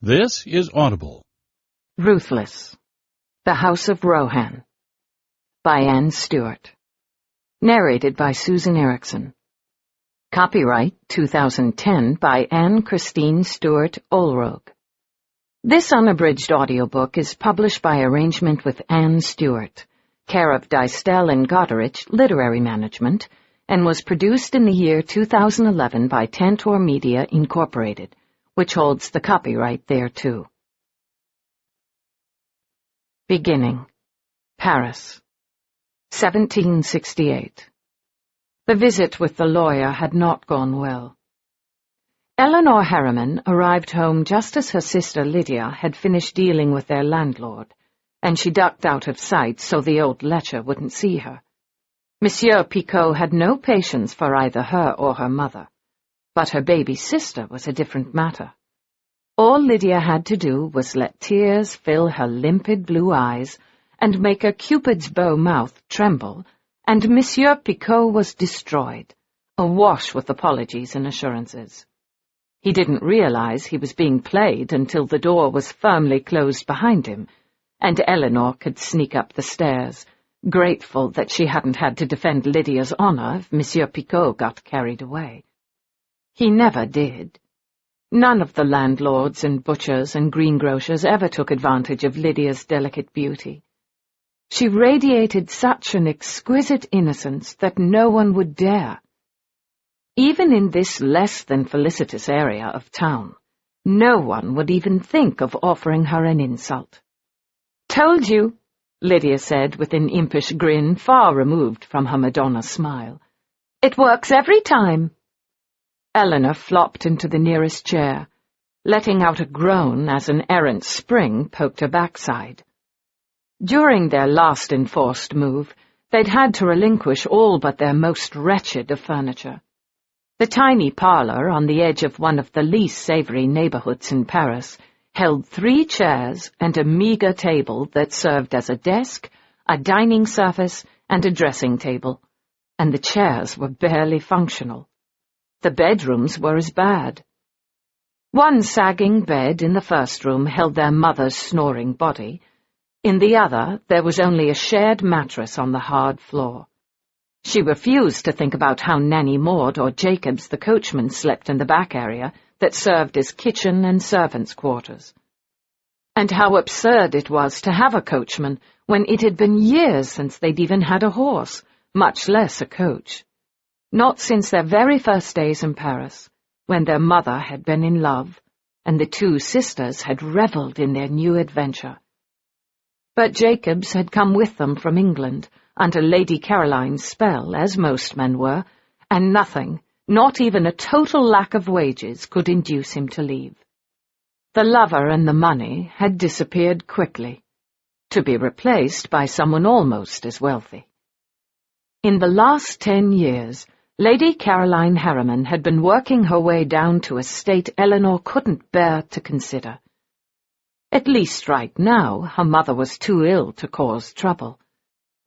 This is Audible. Ruthless, The House of Rohan, by Anne Stewart. Narrated by Susan Erickson. Copyright 2010 by Anne Christine Stewart Olrogue. This unabridged audiobook is published by arrangement with Anne Stewart, care of Dystell and Goderich Literary Management, and was produced in the year 2011 by Tantor Media, Incorporated, which holds the copyright thereto. Beginning. Paris, 1768. The visit with the lawyer had not gone well. Elinor Harriman arrived home just as her sister Lydia had finished dealing with their landlord, and she ducked out of sight so the old lecher wouldn't see her. Monsieur Picot had no patience for either her or her mother, but her baby sister was a different matter. All Lydia had to do was let tears fill her limpid blue eyes and make her Cupid's bow mouth tremble, and Monsieur Picot was destroyed, awash with apologies and assurances. He didn't realize he was being played until the door was firmly closed behind him, and Elinor could sneak up the stairs, grateful that she hadn't had to defend Lydia's honor if Monsieur Picot got carried away. He never did. None of the landlords and butchers and greengrocers ever took advantage of Lydia's delicate beauty. She radiated such an exquisite innocence that no one would dare. Even in this less-than-felicitous area of town, no one would even think of offering her an insult. "Told you," Lydia said with an impish grin far removed from her Madonna smile. "It works every time." Elinor flopped into the nearest chair, letting out a groan as an errant spring poked her backside. During their last enforced move, they'd had to relinquish all but their most wretched of furniture. The tiny parlor on the edge of one of the least savory neighborhoods in Paris held 3 chairs and a meager table that served as a desk, a dining surface, and a dressing table, and the chairs were barely functional. The bedrooms were as bad. One sagging bed in the first room held their mother's snoring body. In the other, there was only a shared mattress on the hard floor. She refused to think about how Nanny Maud or Jacobs the coachman slept in the back area that served as kitchen and servants' quarters. And how absurd it was to have a coachman when it had been years since they'd even had a horse, much less a coach. Not since their very first days in Paris, when their mother had been in love, and the 2 sisters had revelled in their new adventure. But Jacobs had come with them from England, under Lady Caroline's spell, as most men were, and nothing, not even a total lack of wages, could induce him to leave. The lover and the money had disappeared quickly, to be replaced by someone almost as wealthy. In the last 10 years, Lady Caroline Harriman had been working her way down to a state Elinor couldn't bear to consider. At least right now, her mother was too ill to cause trouble,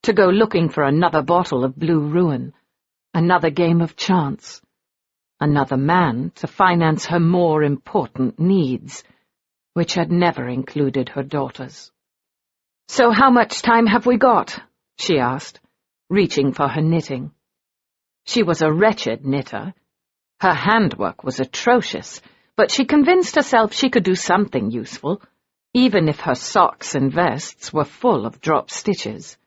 to go looking for another bottle of blue ruin, another game of chance, another man to finance her more important needs, which had never included her daughters. "So how much time have we got?" she asked, reaching for her knitting. She was a wretched knitter. Her handwork was atrocious, but she convinced herself she could do something useful, even if her socks and vests were full of drop stitches.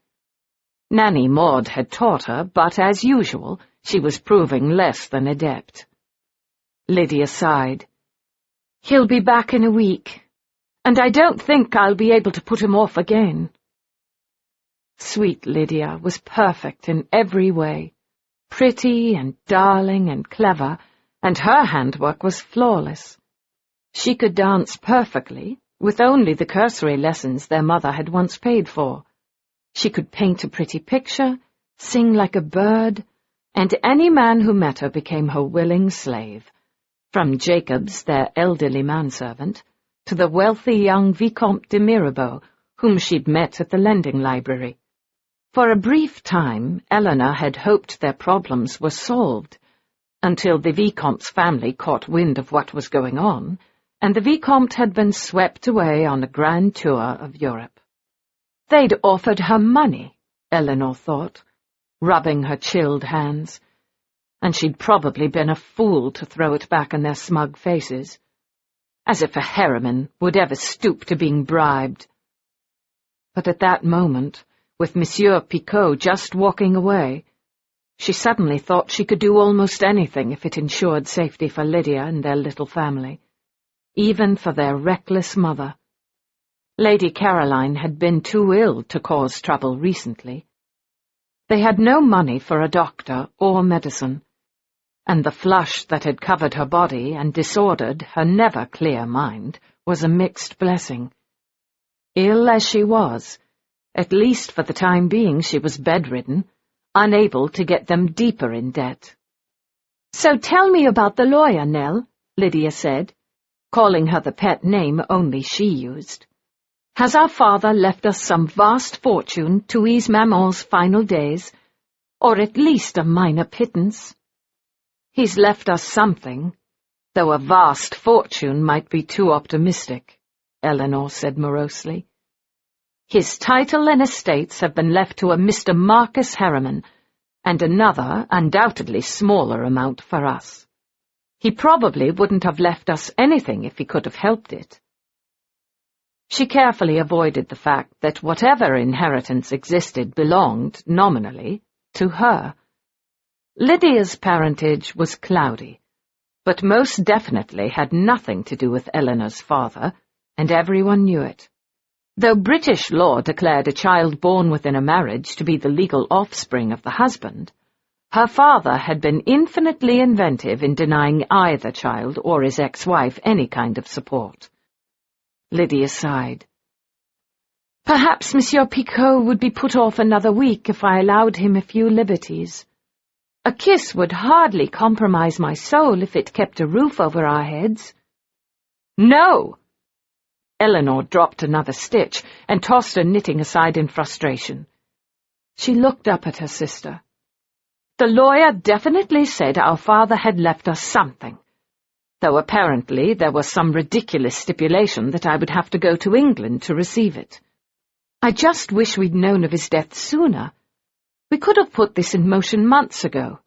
Nanny Maud had taught her, but as usual, she was proving less than adept. Lydia sighed. "He'll be back in a week, and I don't think I'll be able to put him off again." Sweet Lydia was perfect in every way, pretty and darling and clever, and her handwork was flawless. She could dance perfectly, with only the cursory lessons their mother had once paid for. She could paint a pretty picture, sing like a bird, and any man who met her became her willing slave, from Jacobs, their elderly manservant, to the wealthy young Vicomte de Mirabeau, whom she'd met at the lending library. For a brief time, Elinor had hoped their problems were solved, until the Vicomte's family caught wind of what was going on, and the Vicomte had been swept away on a grand tour of Europe. They'd offered her money, Elinor thought, rubbing her chilled hands, and she'd probably been a fool to throw it back in their smug faces. As if a Harriman would ever stoop to being bribed. But at that moment, with Monsieur Picot just walking away, she suddenly thought she could do almost anything if it ensured safety for Lydia and their little family, even for their reckless mother. Lady Caroline had been too ill to cause trouble recently. They had no money for a doctor or medicine, and the flush that had covered her body and disordered her never-clear mind was a mixed blessing. Ill as she was, at least for the time being she was bedridden, unable to get them deeper in debt. "So tell me about the lawyer, Nell," Lydia said, calling her the pet name only she used. "Has our father left us some vast fortune to ease Maman's final days, or at least a minor pittance?" "He's left us something, though a vast fortune might be too optimistic," Elinor said morosely. "His title and estates have been left to a Mr. Marcus Harriman, and another, undoubtedly smaller amount for us. He probably wouldn't have left us anything if he could have helped it." She carefully avoided the fact that whatever inheritance existed belonged, nominally, to her. Lydia's parentage was cloudy, but most definitely had nothing to do with Elinor's father, and everyone knew it. Though British law declared a child born within a marriage to be the legal offspring of the husband, her father had been infinitely inventive in denying either child or his ex-wife any kind of support. Lydia sighed. "Perhaps Monsieur Picot would be put off another week if I allowed him a few liberties. A kiss would hardly compromise my soul if it kept a roof over our heads." "No!" Elinor dropped another stitch and tossed her knitting aside in frustration. She looked up at her sister. "The lawyer definitely said our father had left us something, though apparently there was some ridiculous stipulation that I would have to go to England to receive it. I just wish we'd known of his death sooner. We could have put this in motion months ago.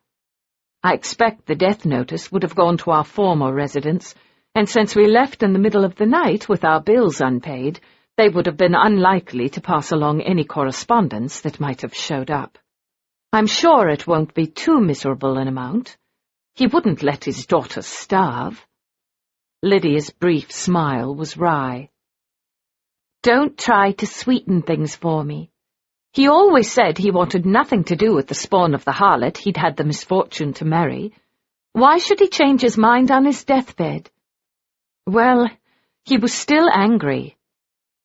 I expect the death notice would have gone to our former residence, and since we left in the middle of the night with our bills unpaid, they would have been unlikely to pass along any correspondence that might have showed up. I'm sure it won't be too miserable an amount. He wouldn't let his daughters starve." Lydia's brief smile was wry. "Don't try to sweeten things for me. He always said he wanted nothing to do with the spawn of the harlot he'd had the misfortune to marry. Why should he change his mind on his deathbed?" "Well, he was still angry.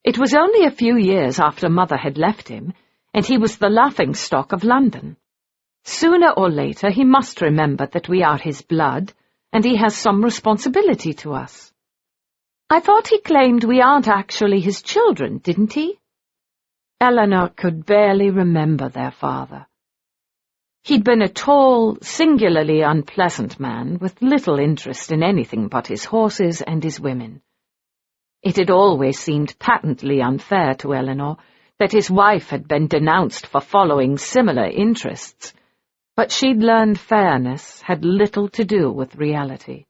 It was only a few years after Mother had left him, and he was the laughing-stock of London. Sooner or later he must remember that we are his blood, and he has some responsibility to us." "I thought he claimed we aren't actually his children, didn't he?" Elinor could barely remember their father. He'd been a tall, singularly unpleasant man with little interest in anything but his horses and his women. It had always seemed patently unfair to Elinor that his wife had been denounced for following similar interests, but she'd learned fairness had little to do with reality.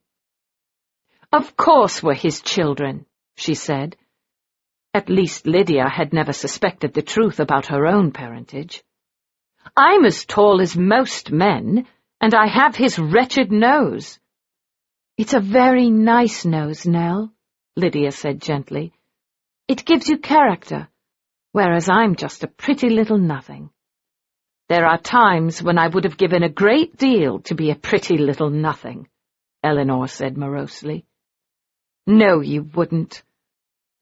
"Of course we're his children," she said. At least Lydia had never suspected the truth about her own parentage. "I'm as tall as most men, and I have his wretched nose." "It's a very nice nose, Nell," Lydia said gently. "It gives you character, whereas I'm just a pretty little nothing." "There are times when I would have given a great deal to be a pretty little nothing," Elinor said morosely. "No, you wouldn't.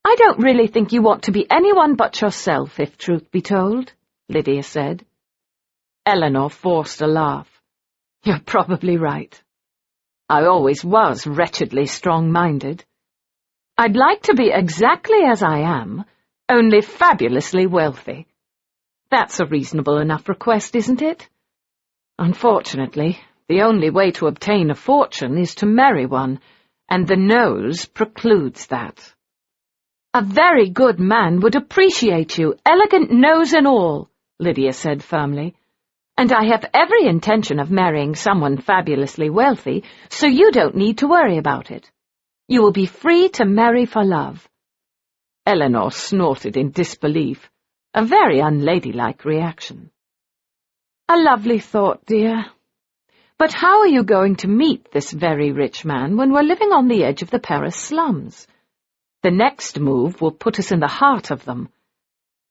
I don't really think you want to be anyone but yourself, if truth be told," Lydia said. Elinor forced a laugh. "You're probably right. I always was wretchedly strong-minded. I'd like to be exactly as I am, only fabulously wealthy. That's a reasonable enough request, isn't it? Unfortunately, the only way to obtain a fortune is to marry one, and the nose precludes that. A very good man would appreciate you, elegant nose and all, Lydia said firmly. And I have every intention of marrying someone fabulously wealthy, so you don't need to worry about it. You will be free to marry for love. Elinor snorted in disbelief, a very unladylike reaction. A lovely thought, dear. But how are you going to meet this very rich man when we're living on the edge of the Paris slums? The next move will put us in the heart of them.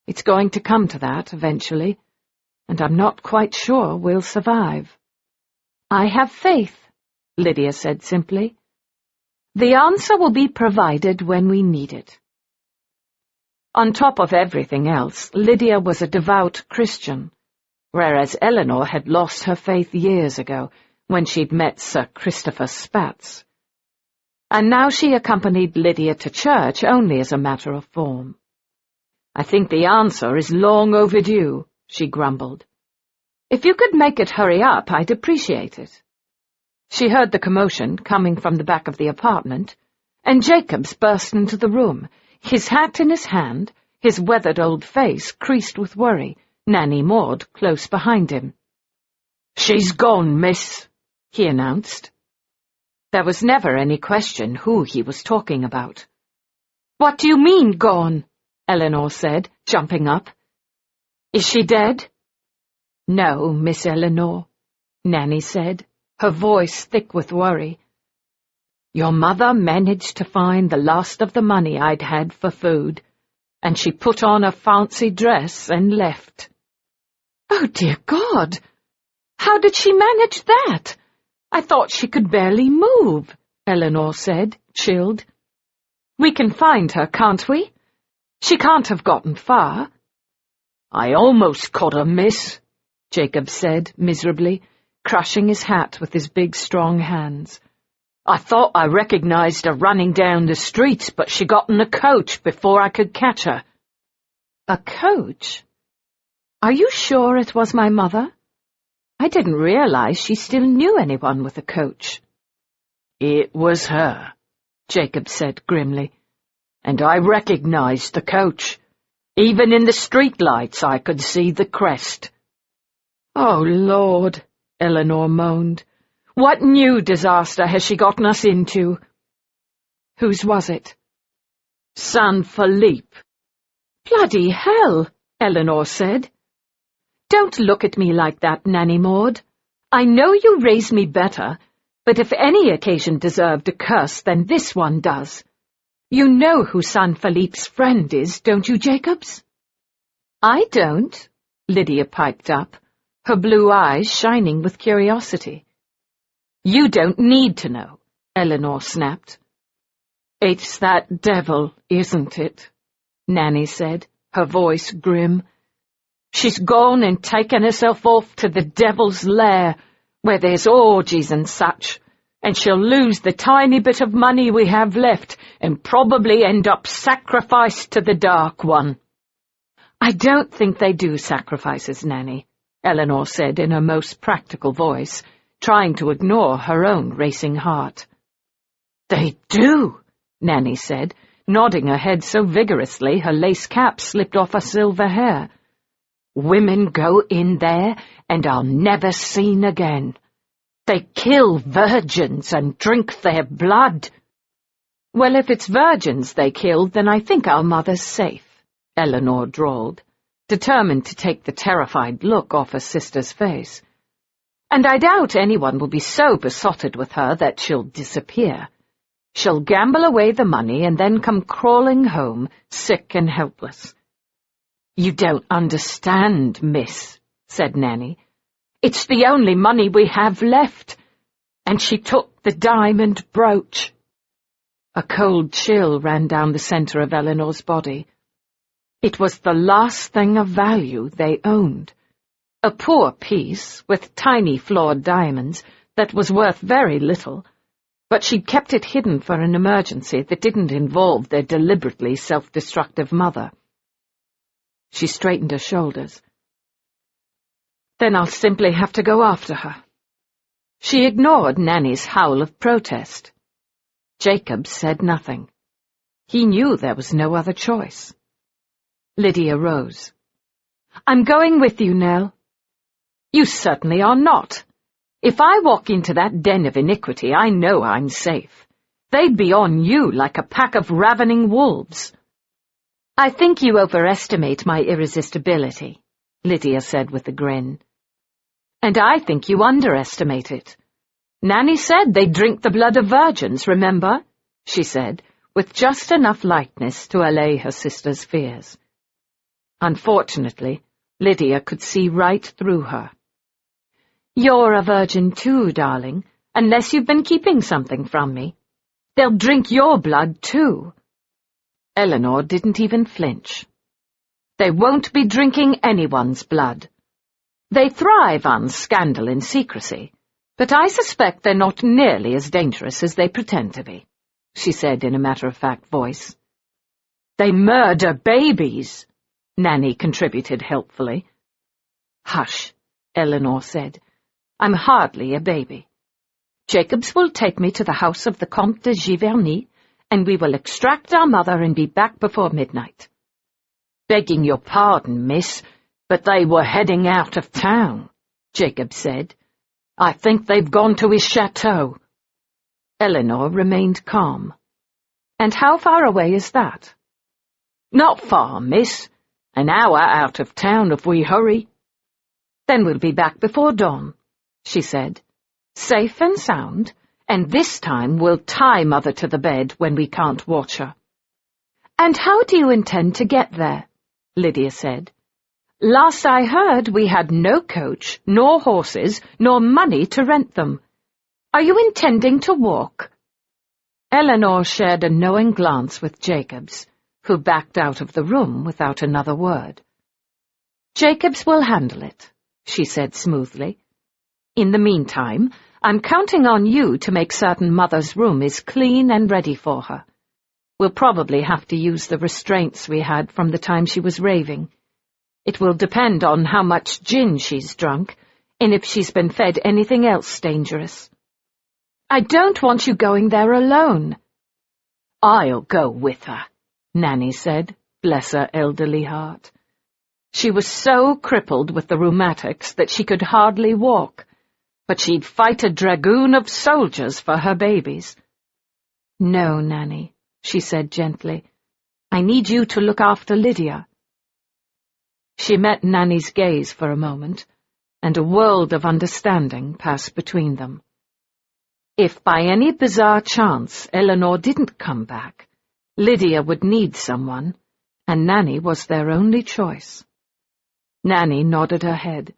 It's going to come to that eventually, and I'm not quite sure we'll survive. I have faith, Lydia said simply. The answer will be provided when we need it. On top of everything else, Lydia was a devout Christian, whereas Elinor had lost her faith years ago when she'd met Sir Christopher Spatz. And now she accompanied Lydia to church only as a matter of form. I think the answer is long overdue, she grumbled. If you could make it hurry up, I'd appreciate it. She heard the commotion coming from the back of the apartment, and Jacobs burst into the room, his hat in his hand, his weathered old face creased with worry, Nanny Maud close behind him. "She's gone, miss," he announced. There was never any question who he was talking about. "What do you mean, gone?" Elinor said, jumping up. "Is she dead?" "No, Miss Elinor," Nanny said, her voice thick with worry. "Your mother managed to find the last of the money I'd had for food, and she put on a fancy dress and left." "Oh, dear God! How did she manage that? I thought she could barely move," Elinor said, chilled. "We can find her, can't we? She can't have gotten far." "I almost caught her, miss," Jacob said miserably, crushing his hat with his big, strong hands. "I thought I recognized her running down the street, but she got in a coach before I could catch her." "A coach? Are you sure it was my mother? I didn't realize she still knew anyone with a coach." "It was her," Jacob said grimly, "and I recognized the coach. Even in the streetlights I could see the crest." "Oh, Lord," Elinor moaned. "What new disaster has she gotten us into?" "Whose was it?" "San Philippe." "Bloody hell," Elinor said. "Don't look at me like that, Nanny Maud. I know you raised me better, but if any occasion deserved a curse, then this one does. You know who San Philippe's friend is, don't you, Jacobs?" "I don't," Lydia piped up, her blue eyes shining with curiosity. "You don't need to know," Elinor snapped. "It's that devil, isn't it?" Nanny said, her voice grim. "She's gone and taken herself off to the devil's lair, where there's orgies and such, and she'll lose the tiny bit of money we have left and probably end up sacrificed to the Dark One." "I don't think they do sacrifices, Nanny," Elinor said in her most practical voice, trying to ignore her own racing heart. "They do," Nanny said, nodding her head so vigorously her lace cap slipped off her silver hair. "Women go in there and are never seen again. They kill virgins and drink their blood." "Well, if it's virgins they killed, then I think our mother's safe," Elinor drawled, determined to take the terrified look off her sister's face. "And I doubt anyone will be so besotted with her that she'll disappear. She'll gamble away the money and then come crawling home, sick and helpless." "You don't understand, miss," said Nanny. "It's the only money we have left, and she took the diamond brooch." A cold chill ran down the center of Elinor's body. It was the last thing of value they owned. A poor piece, with tiny flawed diamonds, that was worth very little, but she'd kept it hidden for an emergency that didn't involve their deliberately self-destructive mother. She straightened her shoulders. "Then I'll simply have to go after her." She ignored Nanny's howl of protest. Jacob said nothing. He knew there was no other choice. Lydia rose. "I'm going with you, Nell." "You certainly are not. If I walk into that den of iniquity, I know I'm safe. They'd be on you like a pack of ravening wolves." "I think you overestimate my irresistibility," Lydia said with a grin. "And I think you underestimate it. Nanny said they drink the blood of virgins, remember?" she said, with just enough lightness to allay her sister's fears. Unfortunately, Lydia could see right through her. "You're a virgin too, darling, unless you've been keeping something from me. They'll drink your blood too." Elinor didn't even flinch. "They won't be drinking anyone's blood. They thrive on scandal and secrecy, but I suspect they're not nearly as dangerous as they pretend to be," she said in a matter-of-fact voice. "They murder babies," Nanny contributed helpfully. "Hush," Elinor said. "I'm hardly a baby. Jacobs will take me to the house of the Comte de Giverny, and we will extract our mother and be back before midnight." "Begging your pardon, miss, but they were heading out of town," Jacob said. "I think they've gone to his chateau." Elinor remained calm. "And how far away is that?" "Not far, miss. An hour out of town if we hurry." "Then we'll be back before dawn," she said. "Safe and sound, and this time we'll tie Mother to the bed when we can't watch her." "And how do you intend to get there?" Lydia said. "Last I heard, we had no coach, nor horses, nor money to rent them. Are you intending to walk?" Elinor shared a knowing glance with Jacobs, who backed out of the room without another word. "Jacobs will handle it," she said smoothly. "In the meantime, I'm counting on you to make certain Mother's room is clean and ready for her. We'll probably have to use the restraints we had from the time she was raving. It will depend on how much gin she's drunk, and if she's been fed anything else dangerous." "I don't want you going there alone." "I'll go with her," Nanny said, bless her elderly heart. She was so crippled with the rheumatics that she could hardly walk, but she'd fight a dragoon of soldiers for her babies. "No, Nanny," she said gently. "I need you to look after Lydia." She met Nanny's gaze for a moment, and a world of understanding passed between them. If by any bizarre chance Elinor didn't come back, Lydia would need someone, and Nanny was their only choice. Nanny nodded her head,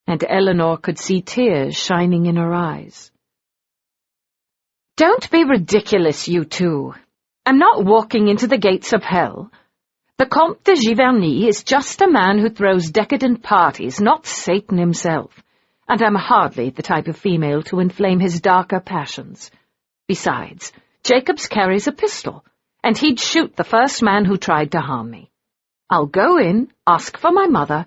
and Elinor could see tears shining in her eyes. "Don't be ridiculous, you two. I'm not walking into the gates of hell. The Comte de Giverny is just a man who throws decadent parties, not Satan himself, and I'm hardly the type of female to inflame his darker passions. Besides, Jacobs carries a pistol, and he'd shoot the first man who tried to harm me. I'll go in, ask for my mother,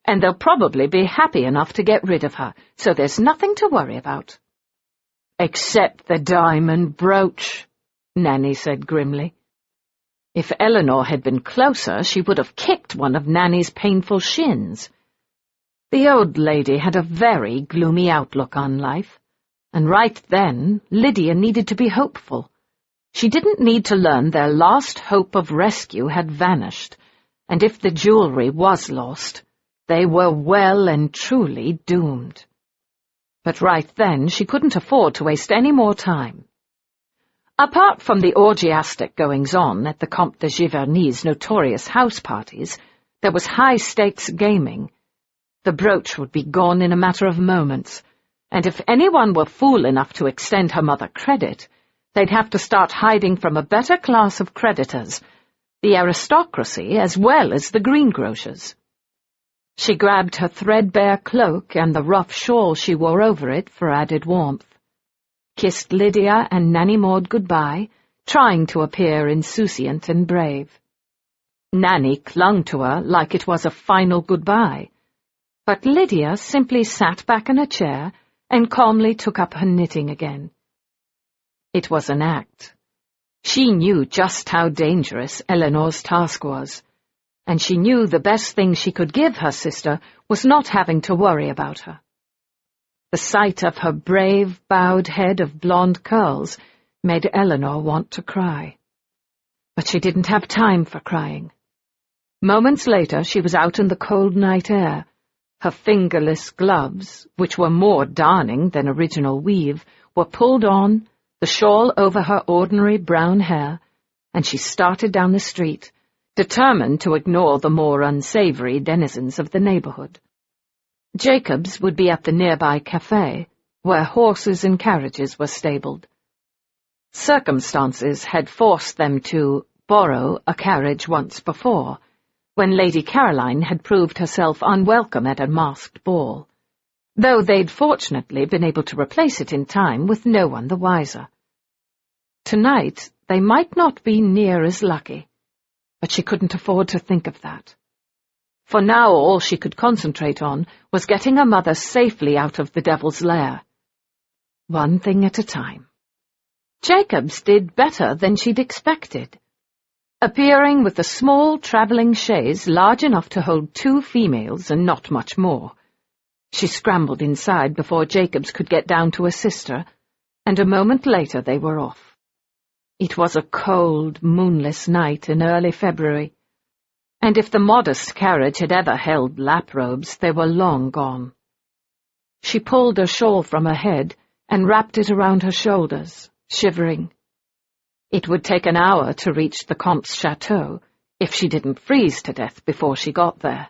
and they'll probably be happy enough to get rid of her, so there's nothing to worry about." "Except the diamond brooch," Nanny said grimly. If Elinor had been closer, she would have kicked one of Nanny's painful shins. The old lady had a very gloomy outlook on life, and right then Lydia needed to be hopeful. She didn't need to learn their last hope of rescue had vanished, and if the jewelry was lost, they were well and truly doomed. But right then she couldn't afford to waste any more time. Apart from the orgiastic goings-on at the Comte de Giverny's notorious house parties, there was high-stakes gaming. The brooch would be gone in a matter of moments, and if anyone were fool enough to extend her mother credit, they'd have to start hiding from a better class of creditors, the aristocracy as well as the greengrocers. She grabbed her threadbare cloak and the rough shawl she wore over it for added warmth, kissed Lydia and Nanny Maud goodbye, trying to appear insouciant and brave. Nanny clung to her like it was a final goodbye, but Lydia simply sat back in a chair and calmly took up her knitting again. It was an act, She knew just how dangerous Elinor's task was, and she knew the best thing she could give her sister was not having to worry about her. The sight of her brave, bowed head of blonde curls made Elinor want to cry. But she didn't have time for crying. Moments later, she was out in the cold night air. Her fingerless gloves, which were more darning than original weave, were pulled on, the shawl over her ordinary brown hair, and she started down the street, determined to ignore the more unsavory denizens of the neighborhood. Jacobs would be at the nearby cafe, where horses and carriages were stabled. Circumstances had forced them to borrow a carriage once before, when Lady Caroline had proved herself unwelcome at a masked ball, though they'd fortunately been able to replace it in time with no one the wiser. Tonight they might not be near as lucky, but she couldn't afford to think of that. For now all she could concentrate on was getting her mother safely out of the devil's lair. One thing at a time. Jacobs did better than she'd expected. Appearing with a small travelling chaise large enough to hold 2 females and not much more. She scrambled inside before Jacobs could get down to assist her, and a moment later they were off. It was a cold, moonless night in early February, and if the modest carriage had ever held lap robes, they were long gone. She pulled a shawl from her head and wrapped it around her shoulders, shivering. It would take an hour to reach the Comte's chateau, if she didn't freeze to death before she got there.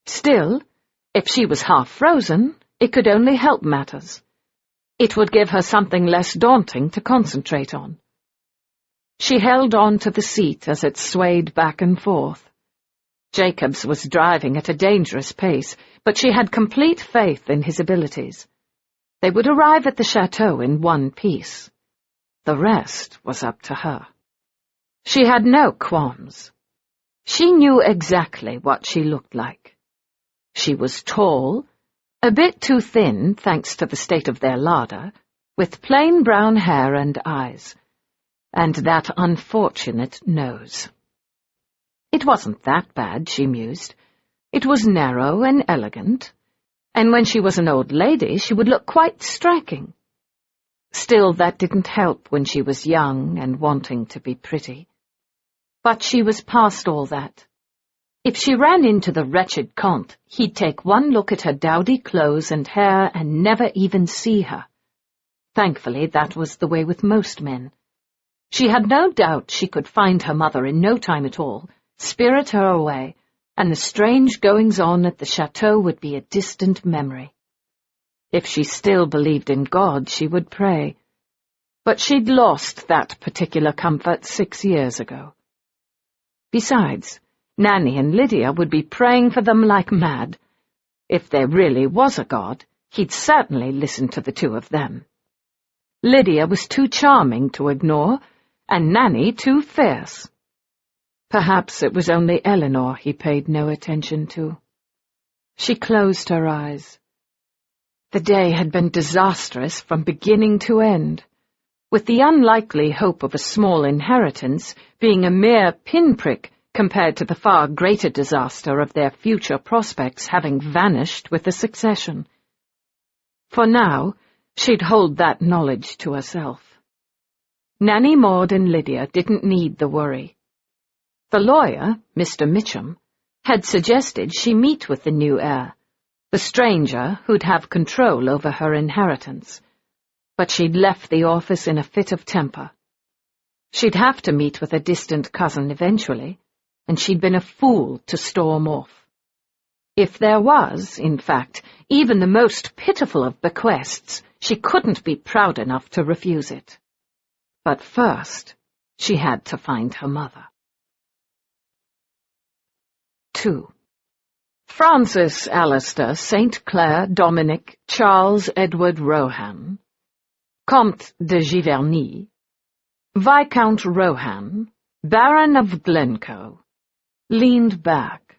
Still, if she was half frozen, it could only help matters. It would give her something less daunting to concentrate on. She held on to the seat as it swayed back and forth. Jacobs was driving at a dangerous pace, but she had complete faith in his abilities. They would arrive at the chateau in one piece. The rest was up to her. She had no qualms. She knew exactly what she looked like. She was tall, a bit too thin thanks to the state of their larder, with plain brown hair and eyes, and that unfortunate nose. It wasn't that bad, she mused. It was narrow and elegant, and when she was an old lady she would look quite striking. Still, that didn't help when she was young and wanting to be pretty. But she was past all that. If she ran into the wretched Comte, he'd take one look at her dowdy clothes and hair and never even see her. Thankfully, that was the way with most men. She had no doubt she could find her mother in no time at all, spirit her away, and the strange goings-on at the chateau would be a distant memory. If she still believed in God, she would pray. But she'd lost that particular comfort 6 years ago. Besides, Nanny and Lydia would be praying for them like mad. If there really was a God, he'd certainly listen to the 2 of them. Lydia was too charming to ignore, and Nanny too fierce. Perhaps it was only Elinor he paid no attention to. She closed her eyes. The day had been disastrous from beginning to end, with the unlikely hope of a small inheritance being a mere pinprick compared to the far greater disaster of their future prospects having vanished with the succession. For now, she'd hold that knowledge to herself. Nanny, Maud, and Lydia didn't need the worry. The lawyer, Mr. Mitchum, had suggested she meet with the new heir, the stranger who'd have control over her inheritance, but she'd left the office in a fit of temper. She'd have to meet with a distant cousin eventually, and she'd been a fool to storm off. If there was, in fact, even the most pitiful of bequests, she couldn't be proud enough to refuse it. But first, she had to find her mother. 2. Francis Alistair St. Clair Dominic Charles Edward Rohan, Comte de Giverny, Viscount Rohan, Baron of Glencoe, leaned back,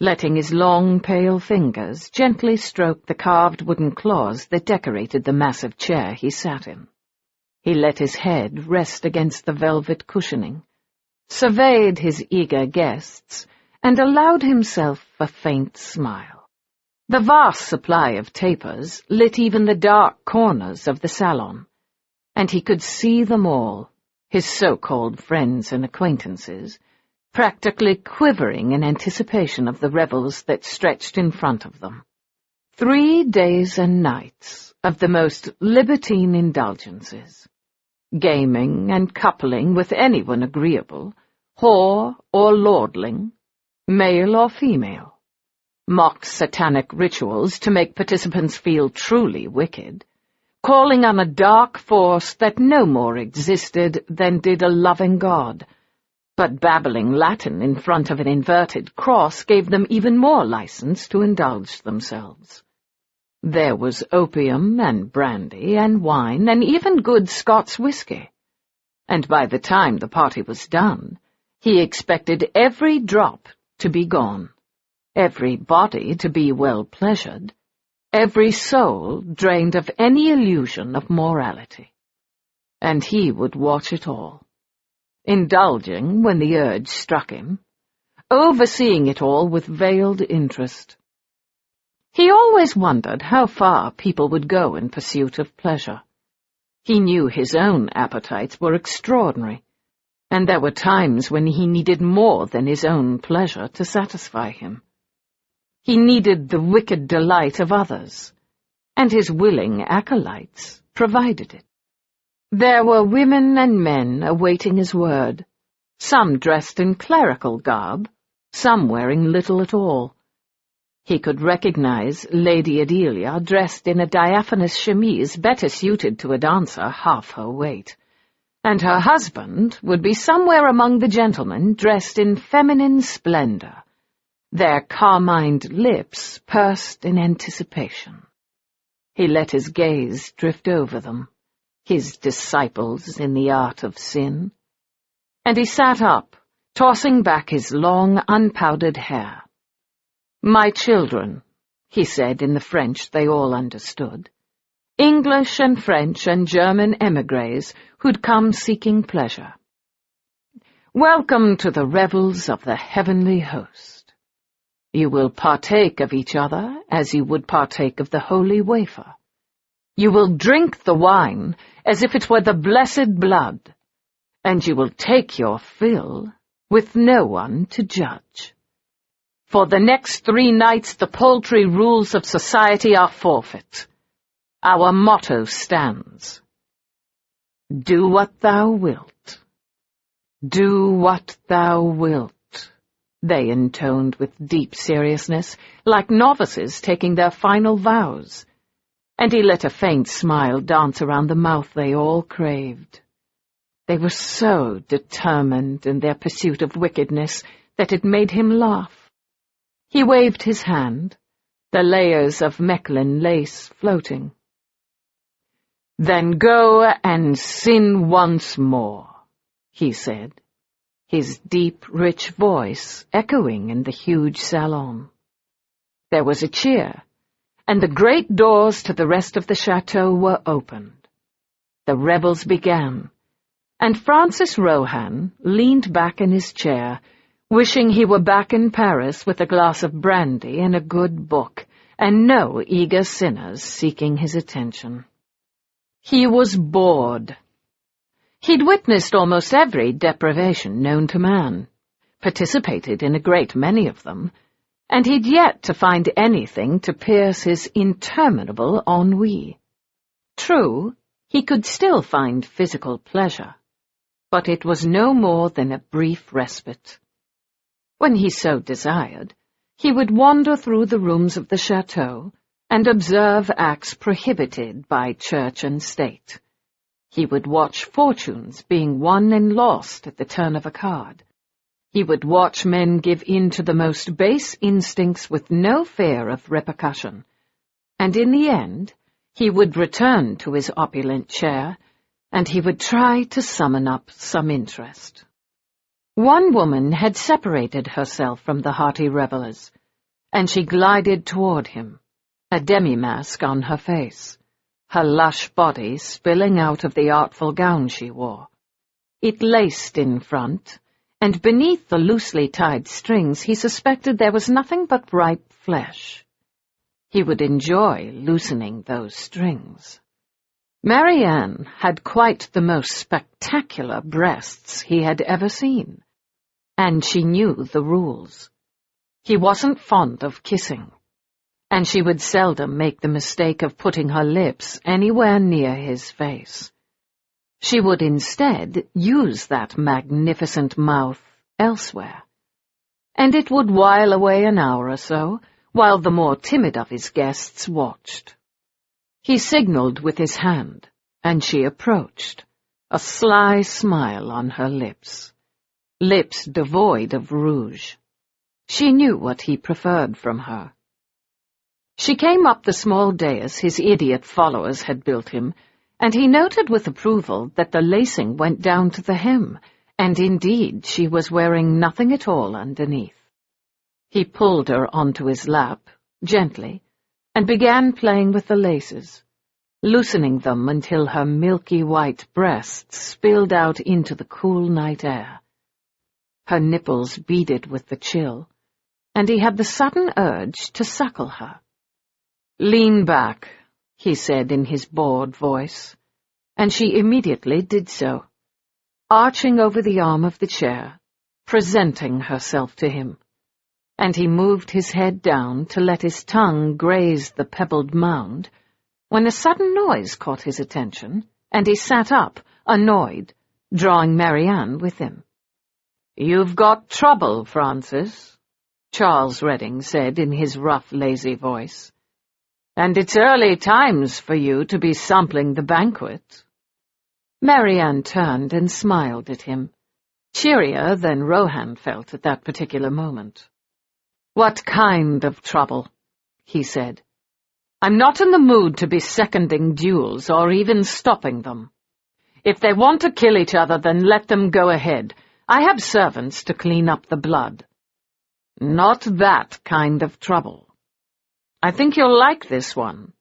letting his long, pale fingers gently stroke the carved wooden claws that decorated the massive chair he sat in. He let his head rest against the velvet cushioning, surveyed his eager guests, and allowed himself a faint smile. The vast supply of tapers lit even the dark corners of the salon, and he could see them all, his so-called friends and acquaintances, practically quivering in anticipation of the revels that stretched in front of them. 3 days and nights of the most libertine indulgences, gaming and coupling with anyone agreeable, whore or lordling, male or female, mock satanic rituals to make participants feel truly wicked, calling on a dark force that no more existed than did a loving God, but babbling Latin in front of an inverted cross gave them even more license to indulge themselves. There was opium and brandy and wine and even good Scots whiskey, and by the time the party was done, he expected every drop to be gone, every body to be well-pleasured, every soul drained of any illusion of morality. And he would watch it all, indulging when the urge struck him, overseeing it all with veiled interest. He always wondered how far people would go in pursuit of pleasure. He knew his own appetites were extraordinary, and there were times when he needed more than his own pleasure to satisfy him. He needed the wicked delight of others, and his willing acolytes provided it. There were women and men awaiting his word, some dressed in clerical garb, some wearing little at all. He could recognize Lady Adelia dressed in a diaphanous chemise better suited to a dancer half her weight, and her husband would be somewhere among the gentlemen dressed in feminine splendor, their carmined lips pursed in anticipation. He let his gaze drift over them, his disciples in the art of sin, and he sat up, tossing back his long, unpowdered hair. "My children," he said in the French they all understood, English and French and German émigrés who'd come seeking pleasure. "Welcome to the revels of the heavenly host. You will partake of each other as you would partake of the holy wafer. You will drink the wine as if it were the blessed blood, and you will take your fill with no one to judge. For the next 3 nights the paltry rules of society are forfeit. Our motto stands. Do what thou wilt. Do what thou wilt," they intoned with deep seriousness, like novices taking their final vows, and he let a faint smile dance around the mouth they all craved. They were so determined in their pursuit of wickedness that it made him laugh. He waved his hand, the layers of Mechlin lace floating. "Then go and sin once more," he said, his deep, rich voice echoing in the huge salon. There was a cheer, and the great doors to the rest of the chateau were opened. The revels began, and Francis Rohan leaned back in his chair, wishing he were back in Paris with a glass of brandy and a good book, and no eager sinners seeking his attention. He was bored. He'd witnessed almost every deprivation known to man, participated in a great many of them, and he'd yet to find anything to pierce his interminable ennui. True, he could still find physical pleasure, but it was no more than a brief respite. When he so desired, he would wander through the rooms of the chateau and observe acts prohibited by church and state. He would watch fortunes being won and lost at the turn of a card. He would watch men give in to the most base instincts with no fear of repercussion, and in the end he would return to his opulent chair, and he would try to summon up some interest. One woman had separated herself from the hearty revellers, and she glided toward him, a demi-mask on her face, her lush body spilling out of the artful gown she wore. It laced in front, and beneath the loosely tied strings he suspected there was nothing but ripe flesh. He would enjoy loosening those strings. Marianne had quite the most spectacular breasts he had ever seen, and she knew the rules. He wasn't fond of kissing, and she would seldom make the mistake of putting her lips anywhere near his face. She would instead use that magnificent mouth elsewhere, and it would while away an hour or so, while the more timid of his guests watched. He signalled with his hand, and she approached, a sly smile on her lips devoid of rouge. She knew what he preferred from her. She came up the small dais his idiot followers had built him, and he noted with approval that the lacing went down to the hem, and indeed she was wearing nothing at all underneath. He pulled her onto his lap, gently, and began playing with the laces, loosening them until her milky white breasts spilled out into the cool night air. Her nipples beaded with the chill, and he had the sudden urge to suckle her. "Lean back," he said in his bored voice, and she immediately did so, arching over the arm of the chair, presenting herself to him, and he moved his head down to let his tongue graze the pebbled mound, when a sudden noise caught his attention, and he sat up, annoyed, drawing Marianne with him. "You've got trouble, Francis," Charles Redding said in his rough, lazy voice. "And it's early times for you to be sampling the banquet." Marianne turned and smiled at him, cheerier than Rohan felt at that particular moment. "What kind of trouble?" he said. "I'm not in the mood to be seconding duels or even stopping them. If they want to kill each other, then let them go ahead. I have servants to clean up the blood. Not that kind of trouble. I think you'll like this one.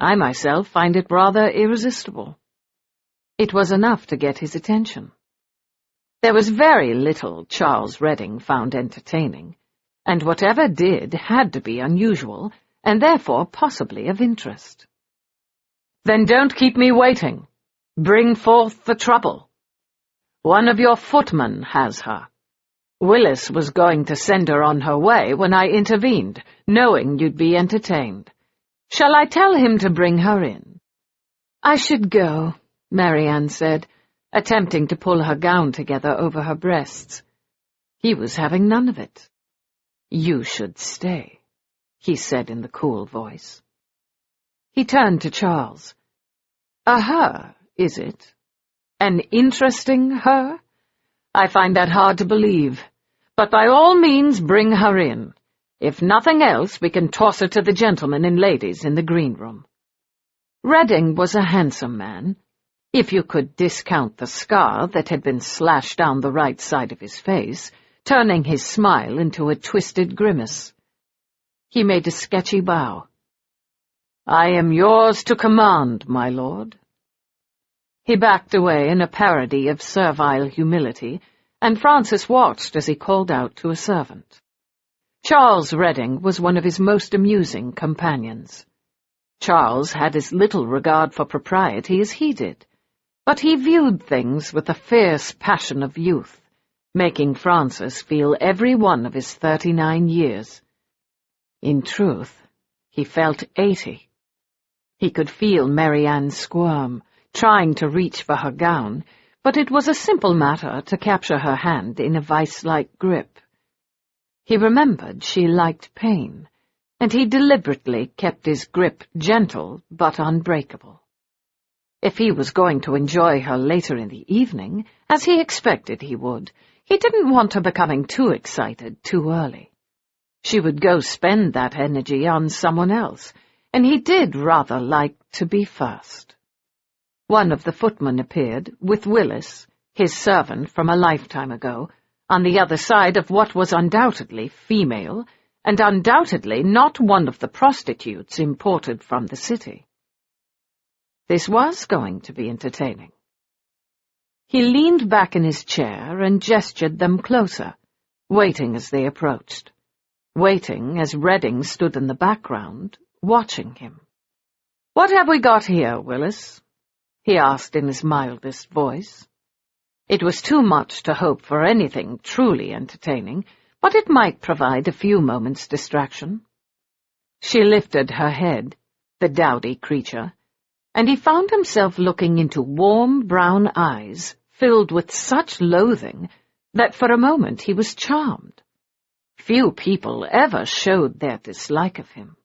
I myself find it rather irresistible." It was enough to get his attention. There was very little Charles Redding found entertaining, and whatever did had to be unusual, and therefore possibly of interest. "Then don't keep me waiting. Bring forth the trouble. One of your footmen has her. Willis was going to send her on her way when I intervened, knowing you'd be entertained. Shall I tell him to bring her in?" "I should go," Marianne said, attempting to pull her gown together over her breasts. He was having none of it. "You should stay," he said in the cool voice. He turned to Charles. "A her, is it? An interesting her? I find that hard to believe. But by all means bring her in. If nothing else, we can toss her to the gentlemen and ladies in the green room." Redding was a handsome man, if you could discount the scar that had been slashed down the right side of his face, turning his smile into a twisted grimace. He made a sketchy bow. "I am yours to command, my lord." He backed away in a parody of servile humility, and Francis watched as he called out to a servant. Charles Redding was one of his most amusing companions. Charles had as little regard for propriety as he did, but he viewed things with the fierce passion of youth, making Francis feel every one of his 39 years. In truth, he felt 80. He could feel Marianne squirm, trying to reach for her gown, but it was a simple matter to capture her hand in a vice-like grip. He remembered she liked pain, and he deliberately kept his grip gentle but unbreakable. If he was going to enjoy her later in the evening, as he expected he would, he didn't want her becoming too excited too early. She would go spend that energy on someone else, and he did rather like to be first. One of the footmen appeared, with Willis, his servant from a lifetime ago, on the other side of what was undoubtedly female, and undoubtedly not one of the prostitutes imported from the city. This was going to be entertaining. He leaned back in his chair and gestured them closer, waiting as they approached, waiting as Redding stood in the background, watching him. "What have we got here, Willis?" he asked in his mildest voice. It was too much to hope for anything truly entertaining, but it might provide a few moments' distraction. She lifted her head, the dowdy creature, and he found himself looking into warm brown eyes filled with such loathing that for a moment he was charmed. Few people ever showed their dislike of him.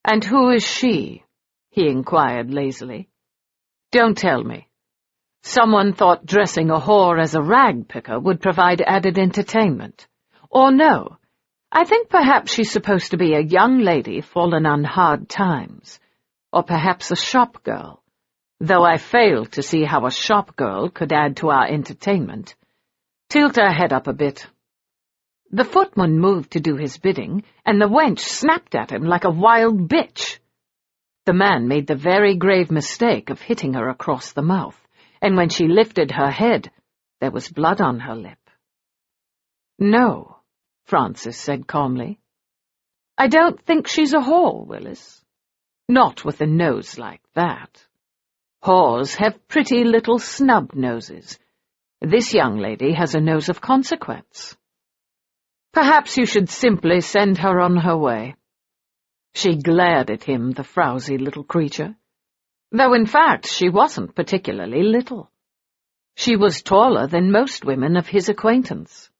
"And who is she?" he inquired lazily. "Don't tell me. Someone thought dressing a whore as a rag-picker would provide added entertainment. Or no, I think perhaps she's supposed to be a young lady fallen on hard times, or perhaps a shop girl, though I fail to see how a shop girl could add to our entertainment. Tilt her head up a bit." The footman moved to do his bidding, and the wench snapped at him like a wild bitch. The man made the very grave mistake of hitting her across the mouth, and when she lifted her head, there was blood on her lip. "No," Francis said calmly. "I don't think she's a whore, Willis. Not with a nose like that. Whores have pretty little snub noses. This young lady has a nose of consequence. Perhaps you should simply send her on her way." She glared at him, the frowsy little creature, though in fact she wasn't particularly little. She was taller than most women of his acquaintance.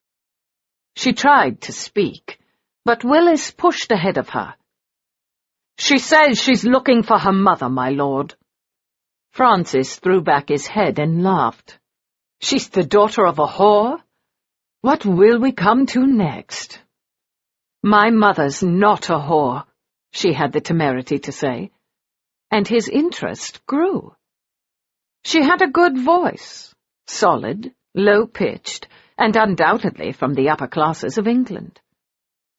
She tried to speak, but Willis pushed ahead of her. "She says she's looking for her mother, my lord." Francis threw back his head and laughed. "She's the daughter of a whore? What will we come to next?" "My mother's not a whore," she had the temerity to say, and his interest grew. She had a good voice, solid, low-pitched, and undoubtedly from the upper classes of England.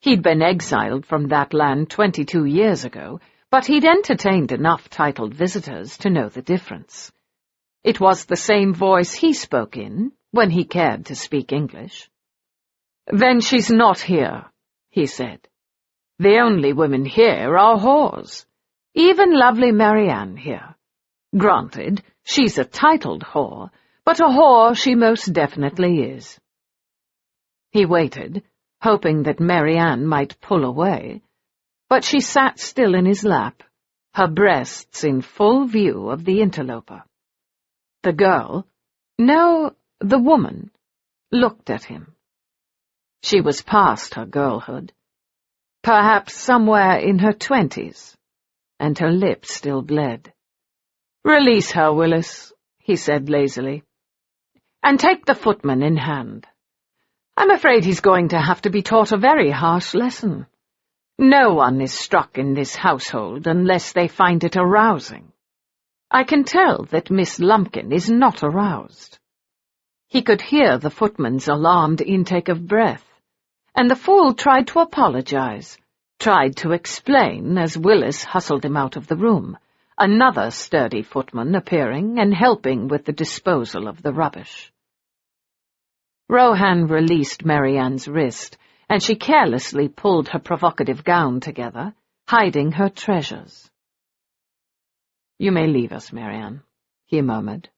He'd been exiled from that land 22 years ago, but he'd entertained enough titled visitors to know the difference. It was the same voice he spoke in, when he cared to speak English. "Then she's not here," he said. "The only women here are whores. Even lovely Marianne here. Granted, she's a titled whore, but a whore she most definitely is." He waited, hoping that Marianne might pull away, but she sat still in his lap, her breasts in full view of the interloper. The girl, no, the woman, looked at him. She was past her girlhood, perhaps somewhere in her 20s, and her lips still bled. "Release her, Willis," he said lazily, "and take the footman in hand. I'm afraid he's going to have to be taught a very harsh lesson. No one is struck in this household unless they find it arousing. I can tell that Miss Lumpkin is not aroused." He could hear the footman's alarmed intake of breath, and the fool tried to apologize, tried to explain as Willis hustled him out of the room, another sturdy footman appearing and helping with the disposal of the rubbish. Rohan released Marianne's wrist, and she carelessly pulled her provocative gown together, hiding her treasures. "You may leave us, Marianne," he murmured.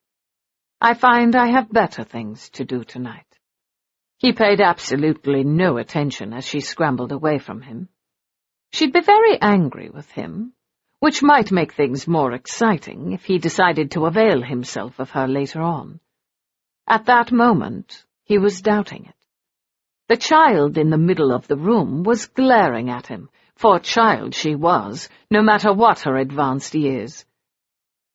"I find I have better things to do tonight." He paid absolutely no attention as she scrambled away from him. She'd be very angry with him, which might make things more exciting if he decided to avail himself of her later on. At that moment, he was doubting it. The child in the middle of the room was glaring at him, for child she was, no matter what her advanced years.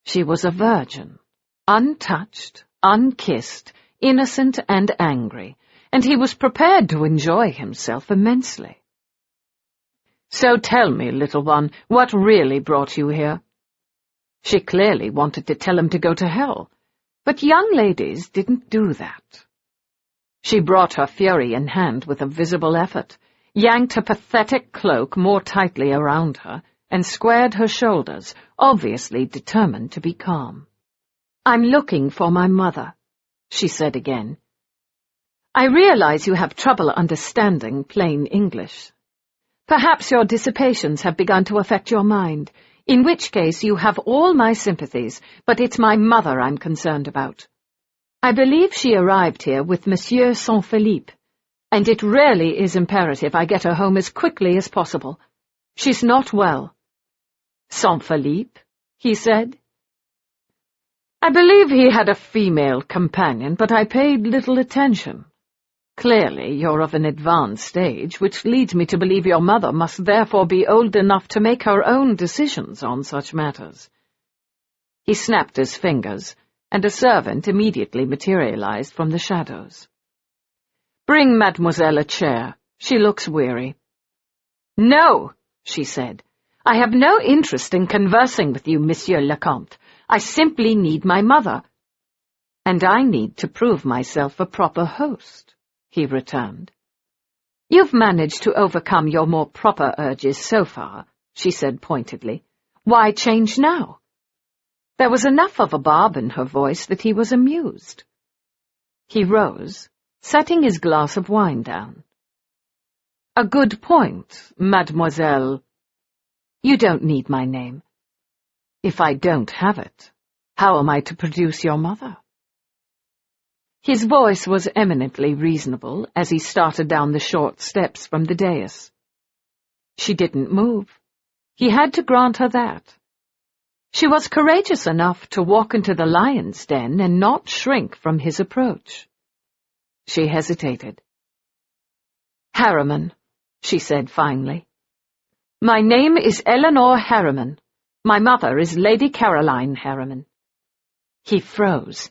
She was a virgin, untouched, unkissed, innocent and angry, and he was prepared to enjoy himself immensely. "So tell me, little one, what really brought you here?" She clearly wanted to tell him to go to hell, but young ladies didn't do that. She brought her fury in hand with a visible effort, yanked her pathetic cloak more tightly around her, and squared her shoulders, obviously determined to be calm. "I'm looking for my mother," she said again. "I realize you have trouble understanding plain English. Perhaps your dissipations have begun to affect your mind, in which case you have all my sympathies, but it's my mother I'm concerned about. I believe she arrived here with Monsieur Saint-Philippe, and it really is imperative I get her home as quickly as possible. She's not well." "Saint-Philippe?" he said. "I believe he had a female companion, but I paid little attention. Clearly, you're of an advanced age, which leads me to believe your mother must therefore be old enough to make her own decisions on such matters." He snapped his fingers, and a servant immediately materialized from the shadows. "Bring Mademoiselle a chair. She looks weary." "No," she said. "I have no interest in conversing with you, Monsieur le Comte. I simply need my mother." "And I need to prove myself a proper host," he returned. "You've managed to overcome your more proper urges so far," she said pointedly. "Why change now?" There was enough of a barb in her voice that he was amused. He rose, setting his glass of wine down. "A good point, Mademoiselle. You don't need my name. If I don't have it, how am I to produce your mother?" His voice was eminently reasonable as he started down the short steps from the dais. She didn't move. He had to grant her that. She was courageous enough to walk into the lion's den and not shrink from his approach. She hesitated. "Harriman," she said finally. "My name is Elinor Harriman. My mother is Lady Caroline Harriman." He froze.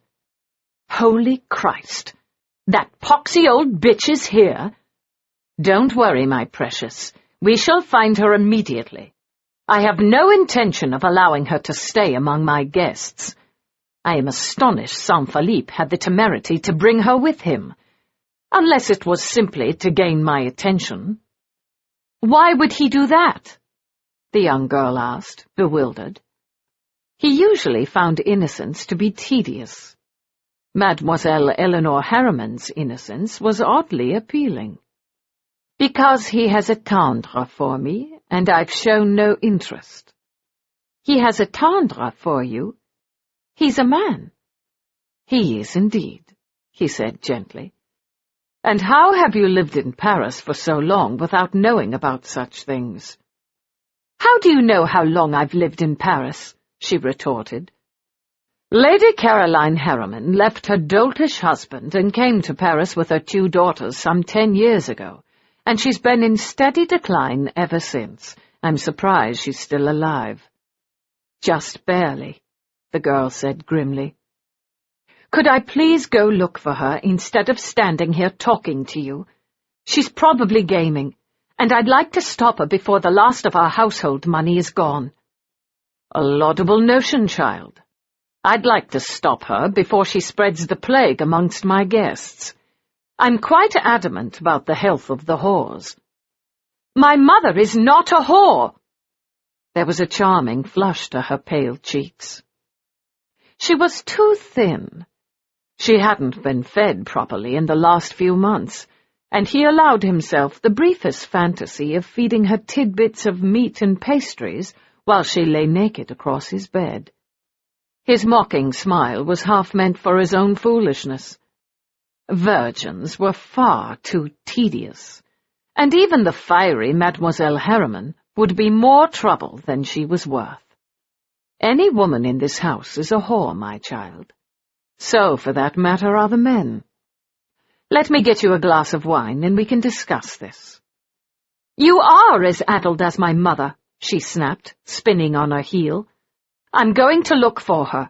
"Holy Christ! That poxy old bitch is here?" "Don't worry, my precious. We shall find her immediately. I have no intention of allowing her to stay among my guests. I am astonished Saint-Philippe had the temerity to bring her with him, unless it was simply to gain my attention." "Why would he do that?" the young girl asked, bewildered. He usually found innocence to be tedious. Mademoiselle Elinor Harriman's innocence was oddly appealing. "Because he has a tendre for me, and I've shown no interest." "He has a tendre for you? He's a man." "He is indeed," he said gently. "And how have you lived in Paris for so long without knowing about such things?" "How do you know how long I've lived in Paris?" she retorted. "Lady Caroline Harriman left her doltish husband and came to Paris with her 2 daughters some 10 years ago, and she's been in steady decline ever since. I'm surprised she's still alive." "Just barely," the girl said grimly. "Could I please go look for her instead of standing here talking to you? She's probably gaming, and I'd like to stop her before the last of our household money is gone." "A laudable notion, child. I'd like to stop her before she spreads the plague amongst my guests. I'm quite adamant about the health of the whores." "My mother is not a whore!" There was a charming flush to her pale cheeks. She was too thin. She hadn't been fed properly in the last few months, and he allowed himself the briefest fantasy of feeding her tidbits of meat and pastries while she lay naked across his bed. His mocking smile was half meant for his own foolishness. Virgins were far too tedious, and even the fiery Mademoiselle Harriman would be more trouble than she was worth. Any woman in this house is a whore, my child. So, for that matter, are the men. Let me get you a glass of wine, and we can discuss this." "You are as addled as my mother," she snapped, spinning on her heel. "I'm going to look for her."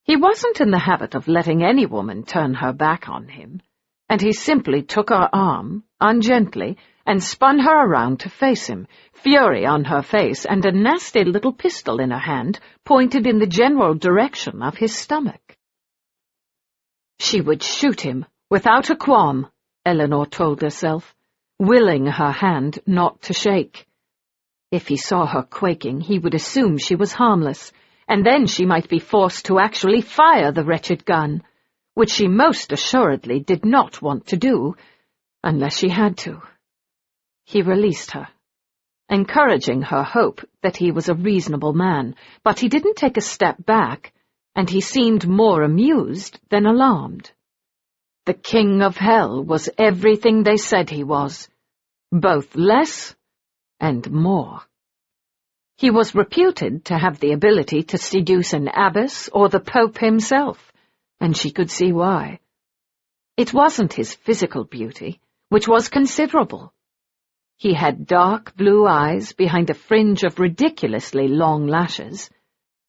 He wasn't in the habit of letting any woman turn her back on him, and he simply took her arm, ungently, and spun her around to face him, fury on her face and a nasty little pistol in her hand pointed in the general direction of his stomach. She would shoot him, without a qualm, Elinor told herself, willing her hand not to shake. If he saw her quaking, he would assume she was harmless, and then she might be forced to actually fire the wretched gun, which she most assuredly did not want to do, unless she had to. He released her, encouraging her hope that he was a reasonable man, but he didn't take a step back, and he seemed more amused than alarmed. The King of Hell was everything they said he was, both less and more. He was reputed to have the ability to seduce an abbess or the Pope himself, and she could see why. It wasn't his physical beauty, which was considerable. He had dark blue eyes behind a fringe of ridiculously long lashes,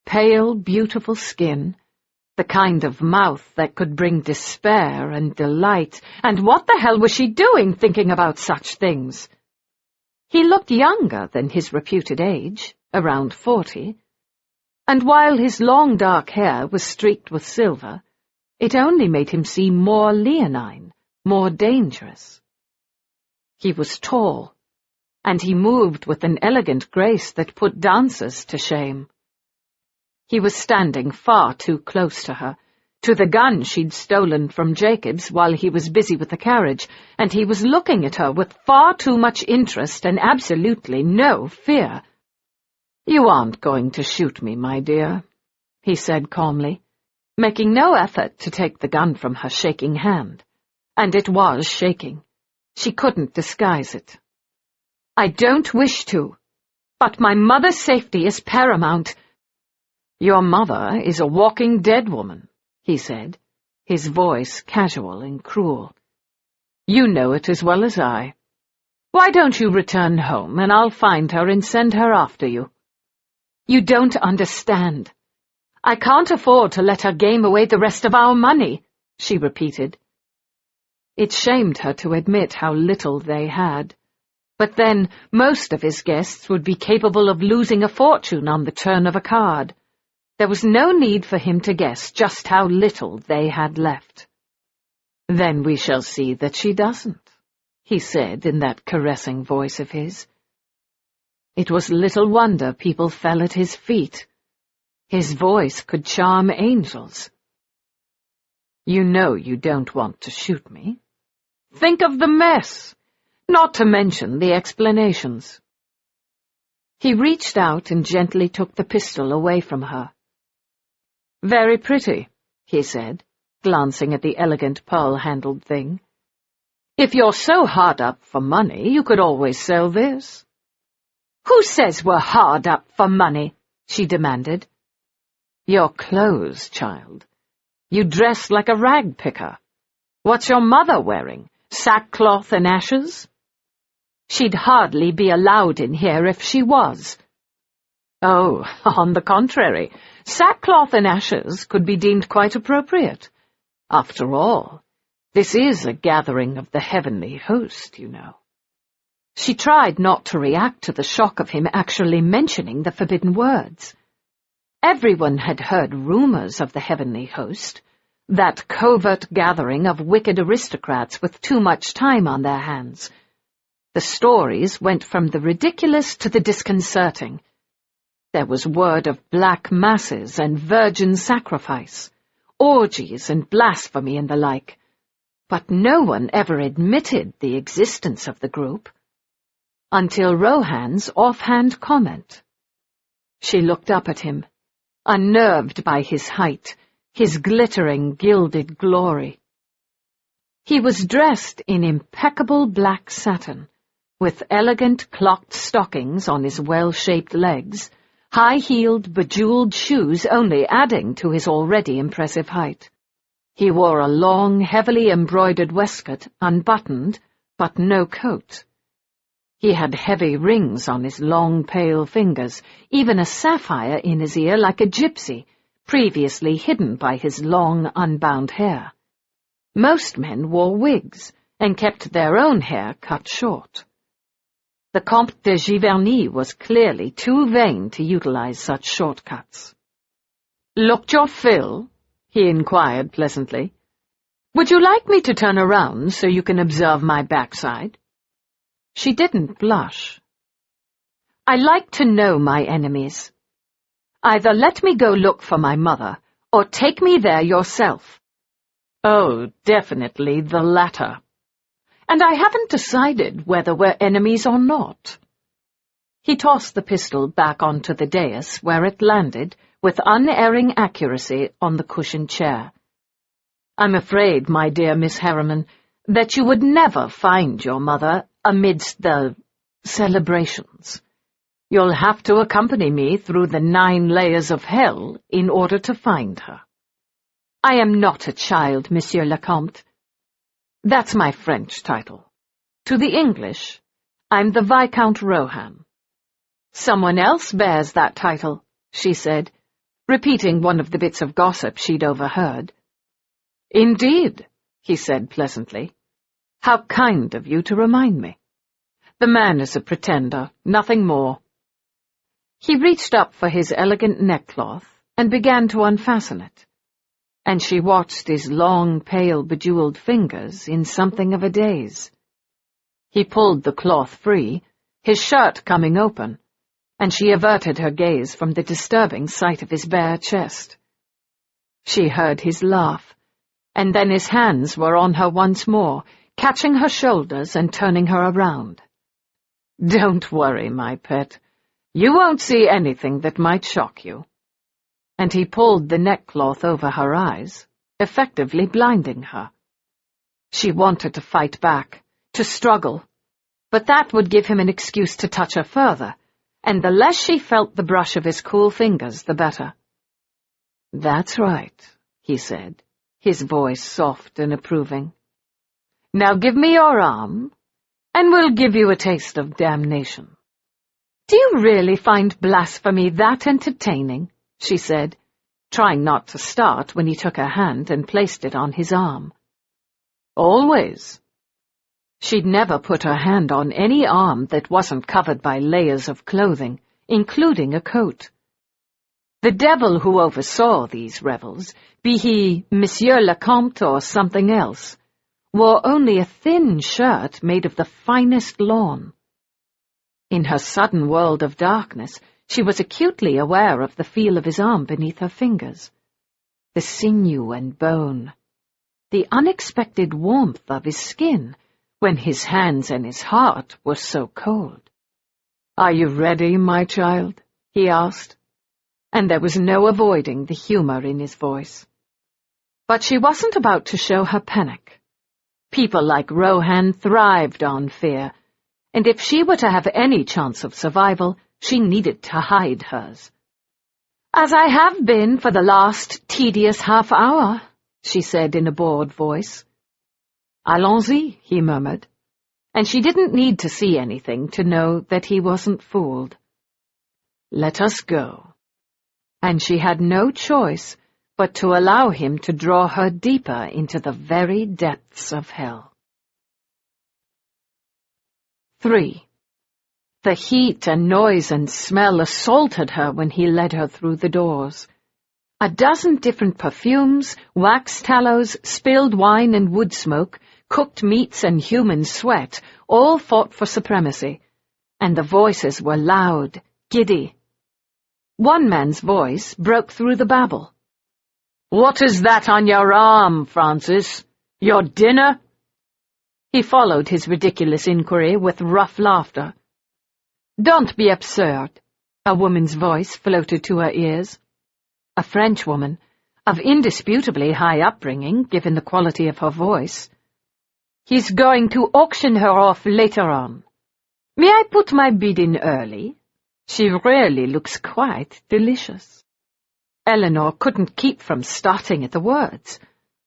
pale, beautiful skin, the kind of mouth that could bring despair and delight, and what the hell was she doing thinking about such things? He looked younger than his reputed age, around 40, and while his long dark hair was streaked with silver, it only made him seem more leonine, more dangerous. He was tall, and he moved with an elegant grace that put dancers to shame. He was standing far too close to her, to the gun she'd stolen from Jacobs while he was busy with the carriage, and he was looking at her with far too much interest and absolutely no fear. "You aren't going to shoot me, my dear," he said calmly, making no effort to take the gun from her shaking hand. And it was shaking. She couldn't disguise it. "I don't wish to, but my mother's safety is paramount." "Your mother is a walking dead woman," he said, his voice casual and cruel. "You know it as well as I. Why don't you return home, and I'll find her and send her after you?" "You don't understand. I can't afford to let her game away the rest of our money," she repeated. It shamed her to admit how little they had. But then most of his guests would be capable of losing a fortune on the turn of a card. There was no need for him to guess just how little they had left. "Then we shall see that she doesn't," he said in that caressing voice of his. It was little wonder people fell at his feet. His voice could charm angels. "You know you don't want to shoot me. Think of the mess, not to mention the explanations." He reached out and gently took the pistol away from her. "Very pretty," he said, glancing at the elegant pearl-handled thing. "If you're so hard up for money, you could always sell this." "Who says we're hard up for money?" she demanded. "Your clothes, child. You dress like a rag picker. What's your mother wearing? Sackcloth and ashes?" "She'd hardly be allowed in here if she was." "Oh, on the contrary, sackcloth and ashes could be deemed quite appropriate. After all, this is a gathering of the heavenly host, you know." She tried not to react to the shock of him actually mentioning the forbidden words. Everyone had heard rumors of the heavenly host, that covert gathering of wicked aristocrats with too much time on their hands. The stories went from the ridiculous to the disconcerting. There was word of black masses and virgin sacrifice, orgies and blasphemy and the like, but no one ever admitted the existence of the group. Until Rohan's offhand comment. She looked up at him, unnerved by his height, his glittering, gilded glory. He was dressed in impeccable black satin, with elegant clocked stockings on his well-shaped legs, high-heeled, bejeweled shoes only adding to his already impressive height. He wore a long, heavily embroidered waistcoat, unbuttoned, but no coat. He had heavy rings on his long, pale fingers, even a sapphire in his ear like a gypsy, previously hidden by his long, unbound hair. Most men wore wigs and kept their own hair cut short. The Comte de Giverny was clearly too vain to utilize such shortcuts. "Looked your fill?" he inquired pleasantly. "Would you like me to turn around so you can observe my backside?" She didn't blush. I like to know my enemies. Either let me go look for my mother, or take me there yourself. Oh, definitely the latter. And I haven't decided whether we're enemies or not. He tossed the pistol back onto the dais, where it landed, with unerring accuracy, on the cushioned chair. I'm afraid, my dear Miss Harriman, that you would never find your mother amidst the celebrations. You'll have to accompany me through the 9 layers of hell in order to find her. I am not a child, Monsieur le Comte. That's my French title. To the English, I'm the Viscount Rohan. Someone else bears that title, she said, repeating one of the bits of gossip she'd overheard. Indeed, he said pleasantly. How kind of you to remind me. The man is a pretender, nothing more. He reached up for his elegant neckcloth and began to unfasten it, and she watched his long, pale, bejeweled fingers in something of a daze. He pulled the cloth free, his shirt coming open, and she averted her gaze from the disturbing sight of his bare chest. She heard his laugh, and then his hands were on her once more, catching her shoulders and turning her around. Don't worry, my pet. You won't see anything that might shock you. And he pulled the neckcloth over her eyes, effectively blinding her. She wanted to fight back, to struggle, but that would give him an excuse to touch her further, and the less she felt the brush of his cool fingers, the better. That's right, he said, his voice soft and approving. Now give me your arm, and we'll give you a taste of damnation. Do you really find blasphemy that entertaining? She said, trying not to start when he took her hand and placed it on his arm. Always. She'd never put her hand on any arm that wasn't covered by layers of clothing, including a coat. The devil who oversaw these revels, be he Monsieur le Comte or something else, wore only a thin shirt made of the finest lawn. In her sudden world of darkness, she was acutely aware of the feel of his arm beneath her fingers, the sinew and bone, the unexpected warmth of his skin when his hands and his heart were so cold. Are you ready, my child? He asked, and there was no avoiding the humor in his voice. But she wasn't about to show her panic. People like Rohan thrived on fear, and if she were to have any chance of survival, she needed to hide hers. As I have been for the last tedious half-hour, she said in a bored voice. Allons-y, he murmured, and she didn't need to see anything to know that he wasn't fooled. Let us go. And she had no choice but to allow him to draw her deeper into the very depths of hell. 3. The heat and noise and smell assaulted her when he led her through the doors. A dozen different perfumes, wax tallows, spilled wine and wood smoke, cooked meats and human sweat, all fought for supremacy, and the voices were loud, giddy. One man's voice broke through the babble. What is that on your arm, Francis? Your dinner? He followed his ridiculous inquiry with rough laughter. Don't be absurd, a woman's voice floated to her ears. A Frenchwoman, of indisputably high upbringing, given the quality of her voice. He's going to auction her off later on. May I put my bid in early? She really looks quite delicious. Elinor couldn't keep from starting at the words,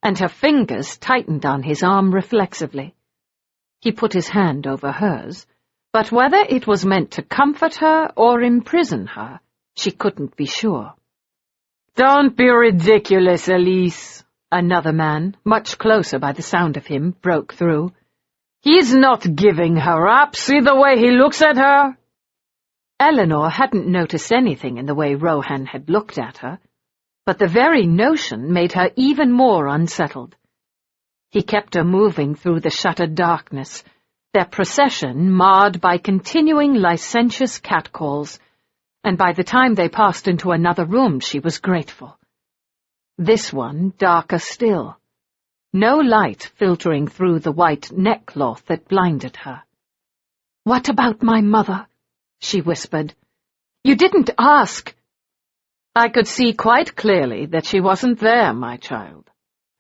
and her fingers tightened on his arm reflexively. He put his hand over hers, but whether it was meant to comfort her or imprison her, she couldn't be sure. Don't be ridiculous, Elise, another man, much closer by the sound of him, broke through. He's not giving her up, see the way he looks at her? Elinor hadn't noticed anything in the way Rohan had looked at her, but the very notion made her even more unsettled. He kept her moving through the shuttered darkness, their procession marred by continuing licentious catcalls, and by the time they passed into another room she was grateful. This one darker still, no light filtering through the white neckcloth that blinded her. "What about my mother?" she whispered. "You didn't ask." "I could see quite clearly that she wasn't there, my child.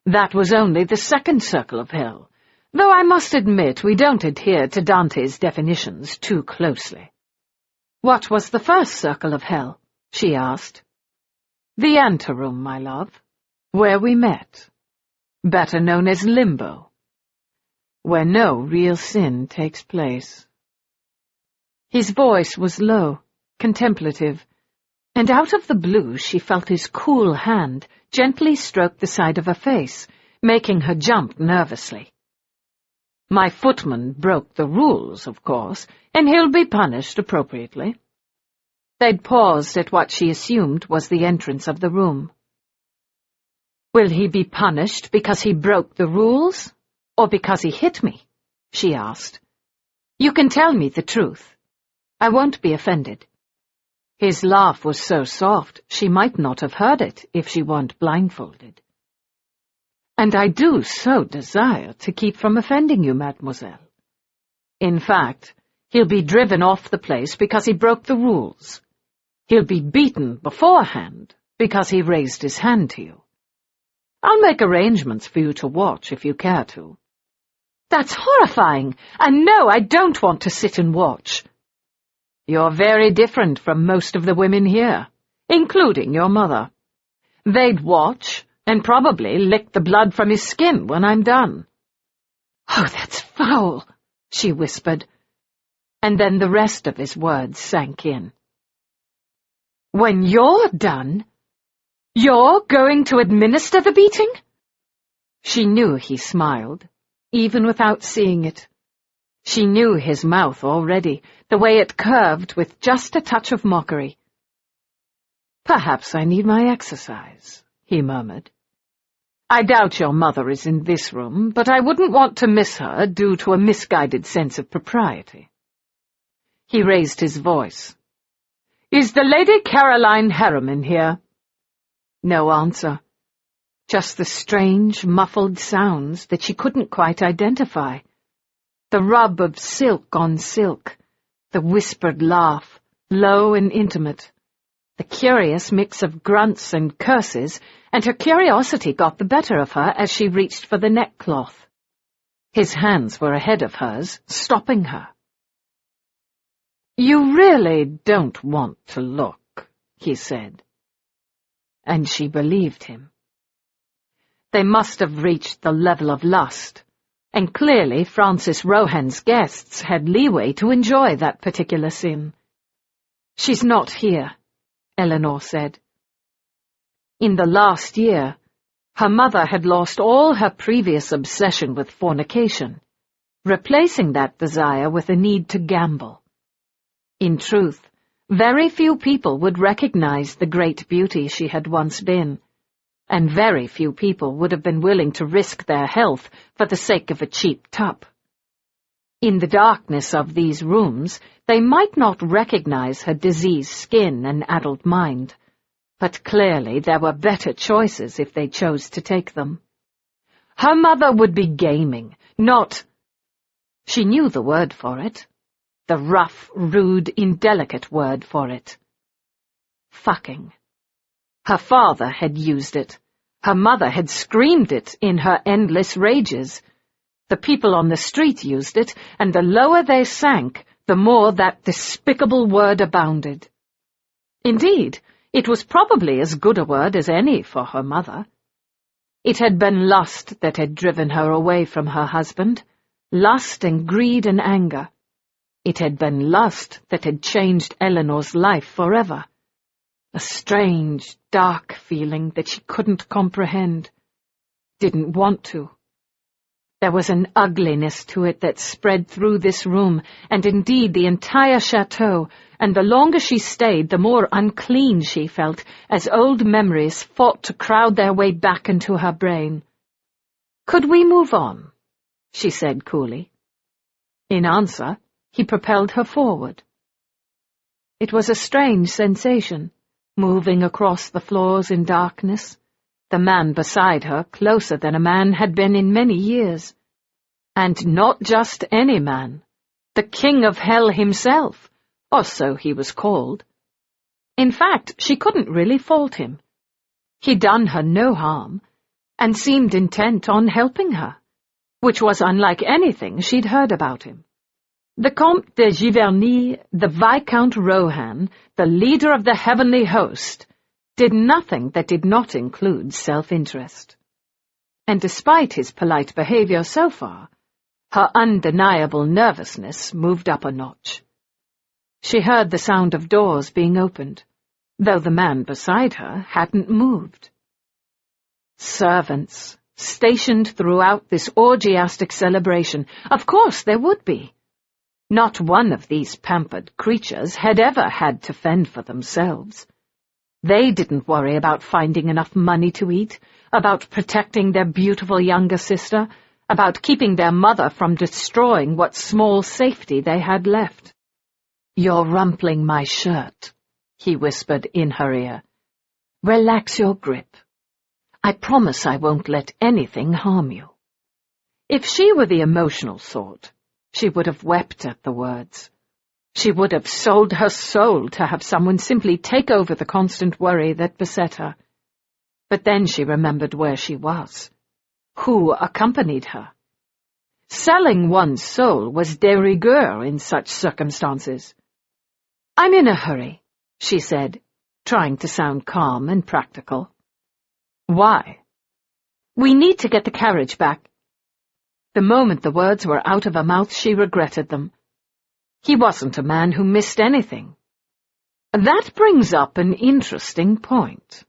That was only the second circle of hell, though I must admit we don't adhere to Dante's definitions too closely." "What was the first circle of hell?" she asked. "The anteroom, my love, where we met, better known as limbo, where no real sin takes place." His voice was low, contemplative, and out of the blue she felt his cool hand gently stroke the side of her face, making her jump nervously. "My footman broke the rules, of course, and he'll be punished appropriately." They'd paused at what she assumed was the entrance of the room. "Will he be punished because he broke the rules, or because he hit me?" she asked. "You can tell me the truth. I won't be offended." His laugh was so soft she might not have heard it if she weren't blindfolded. "And I do so desire to keep from offending you, mademoiselle. In fact, he'll be driven off the place because he broke the rules. He'll be beaten beforehand because he raised his hand to you. I'll make arrangements for you to watch if you care to." "That's horrifying, and no, I don't want to sit and watch." "You're very different from most of the women here, including your mother. They'd watch, and probably lick the blood from his skin when I'm done." "Oh, that's foul," she whispered, and then the rest of his words sank in. "When you're done, you're going to administer the beating?" She knew he smiled, even without seeing it. She knew his mouth already, the way it curved with just a touch of mockery. "Perhaps I need my exercise," he murmured. "I doubt your mother is in this room, but I wouldn't want to miss her due to a misguided sense of propriety." He raised his voice. "Is the Lady Caroline Harriman here?" No answer. Just the strange, muffled sounds that she couldn't quite identify. The rub of silk on silk, the whispered laugh, low and intimate, the curious mix of grunts and curses, and her curiosity got the better of her as she reached for the neckcloth. His hands were ahead of hers, stopping her. "You really don't want to look," he said. And she believed him. They must have reached the level of lust, and clearly Francis Rohan's guests had leeway to enjoy that particular sin. "She's not here," Elinor said. In the last year, her mother had lost all her previous obsession with fornication, replacing that desire with a need to gamble. In truth, very few people would recognize the great beauty she had once been, and very few people would have been willing to risk their health for the sake of a cheap tup. In the darkness of these rooms, they might not recognize her diseased skin and addled mind, but clearly there were better choices if they chose to take them. Her mother would be gaming, not— She knew the word for it. The rough, rude, indelicate word for it. Fucking. Her father had used it. Her mother had screamed it in her endless rages. The people on the street used it, and the lower they sank, the more that despicable word abounded. Indeed, it was probably as good a word as any for her mother. It had been lust that had driven her away from her husband, lust and greed and anger. It had been lust that had changed Elinor's life forever. A strange, dark feeling that she couldn't comprehend, didn't want to. There was an ugliness to it that spread through this room, and indeed the entire chateau, and the longer she stayed, the more unclean she felt, as old memories fought to crowd their way back into her brain. "Could we move on?" she said coolly. In answer, he propelled her forward. It was a strange sensation, moving across the floors in darkness, the man beside her closer than a man had been in many years. And not just any man, the king of hell himself, or so he was called. In fact, she couldn't really fault him. He'd done her no harm, and seemed intent on helping her, which was unlike anything she'd heard about him. The Comte de Giverny, the Viscount Rohan, the leader of the heavenly host, did nothing that did not include self-interest. And despite his polite behavior so far, her undeniable nervousness moved up a notch. She heard the sound of doors being opened, though the man beside her hadn't moved. Servants, stationed throughout this orgiastic celebration. Of course there would be. Not one of these pampered creatures had ever had to fend for themselves. They didn't worry about finding enough money to eat, about protecting their beautiful younger sister, about keeping their mother from destroying what small safety they had left. "You're rumpling my shirt," he whispered in her ear. "Relax your grip. I promise I won't let anything harm you." If she were the emotional sort, she would have wept at the words. She would have sold her soul to have someone simply take over the constant worry that beset her. But then she remembered where she was, who accompanied her. Selling one's soul was de rigueur in such circumstances. "I'm in a hurry," she said, trying to sound calm and practical. "Why?" "We need to get the carriage back." The moment the words were out of her mouth, she regretted them. He wasn't a man who missed anything. "That brings up an interesting point.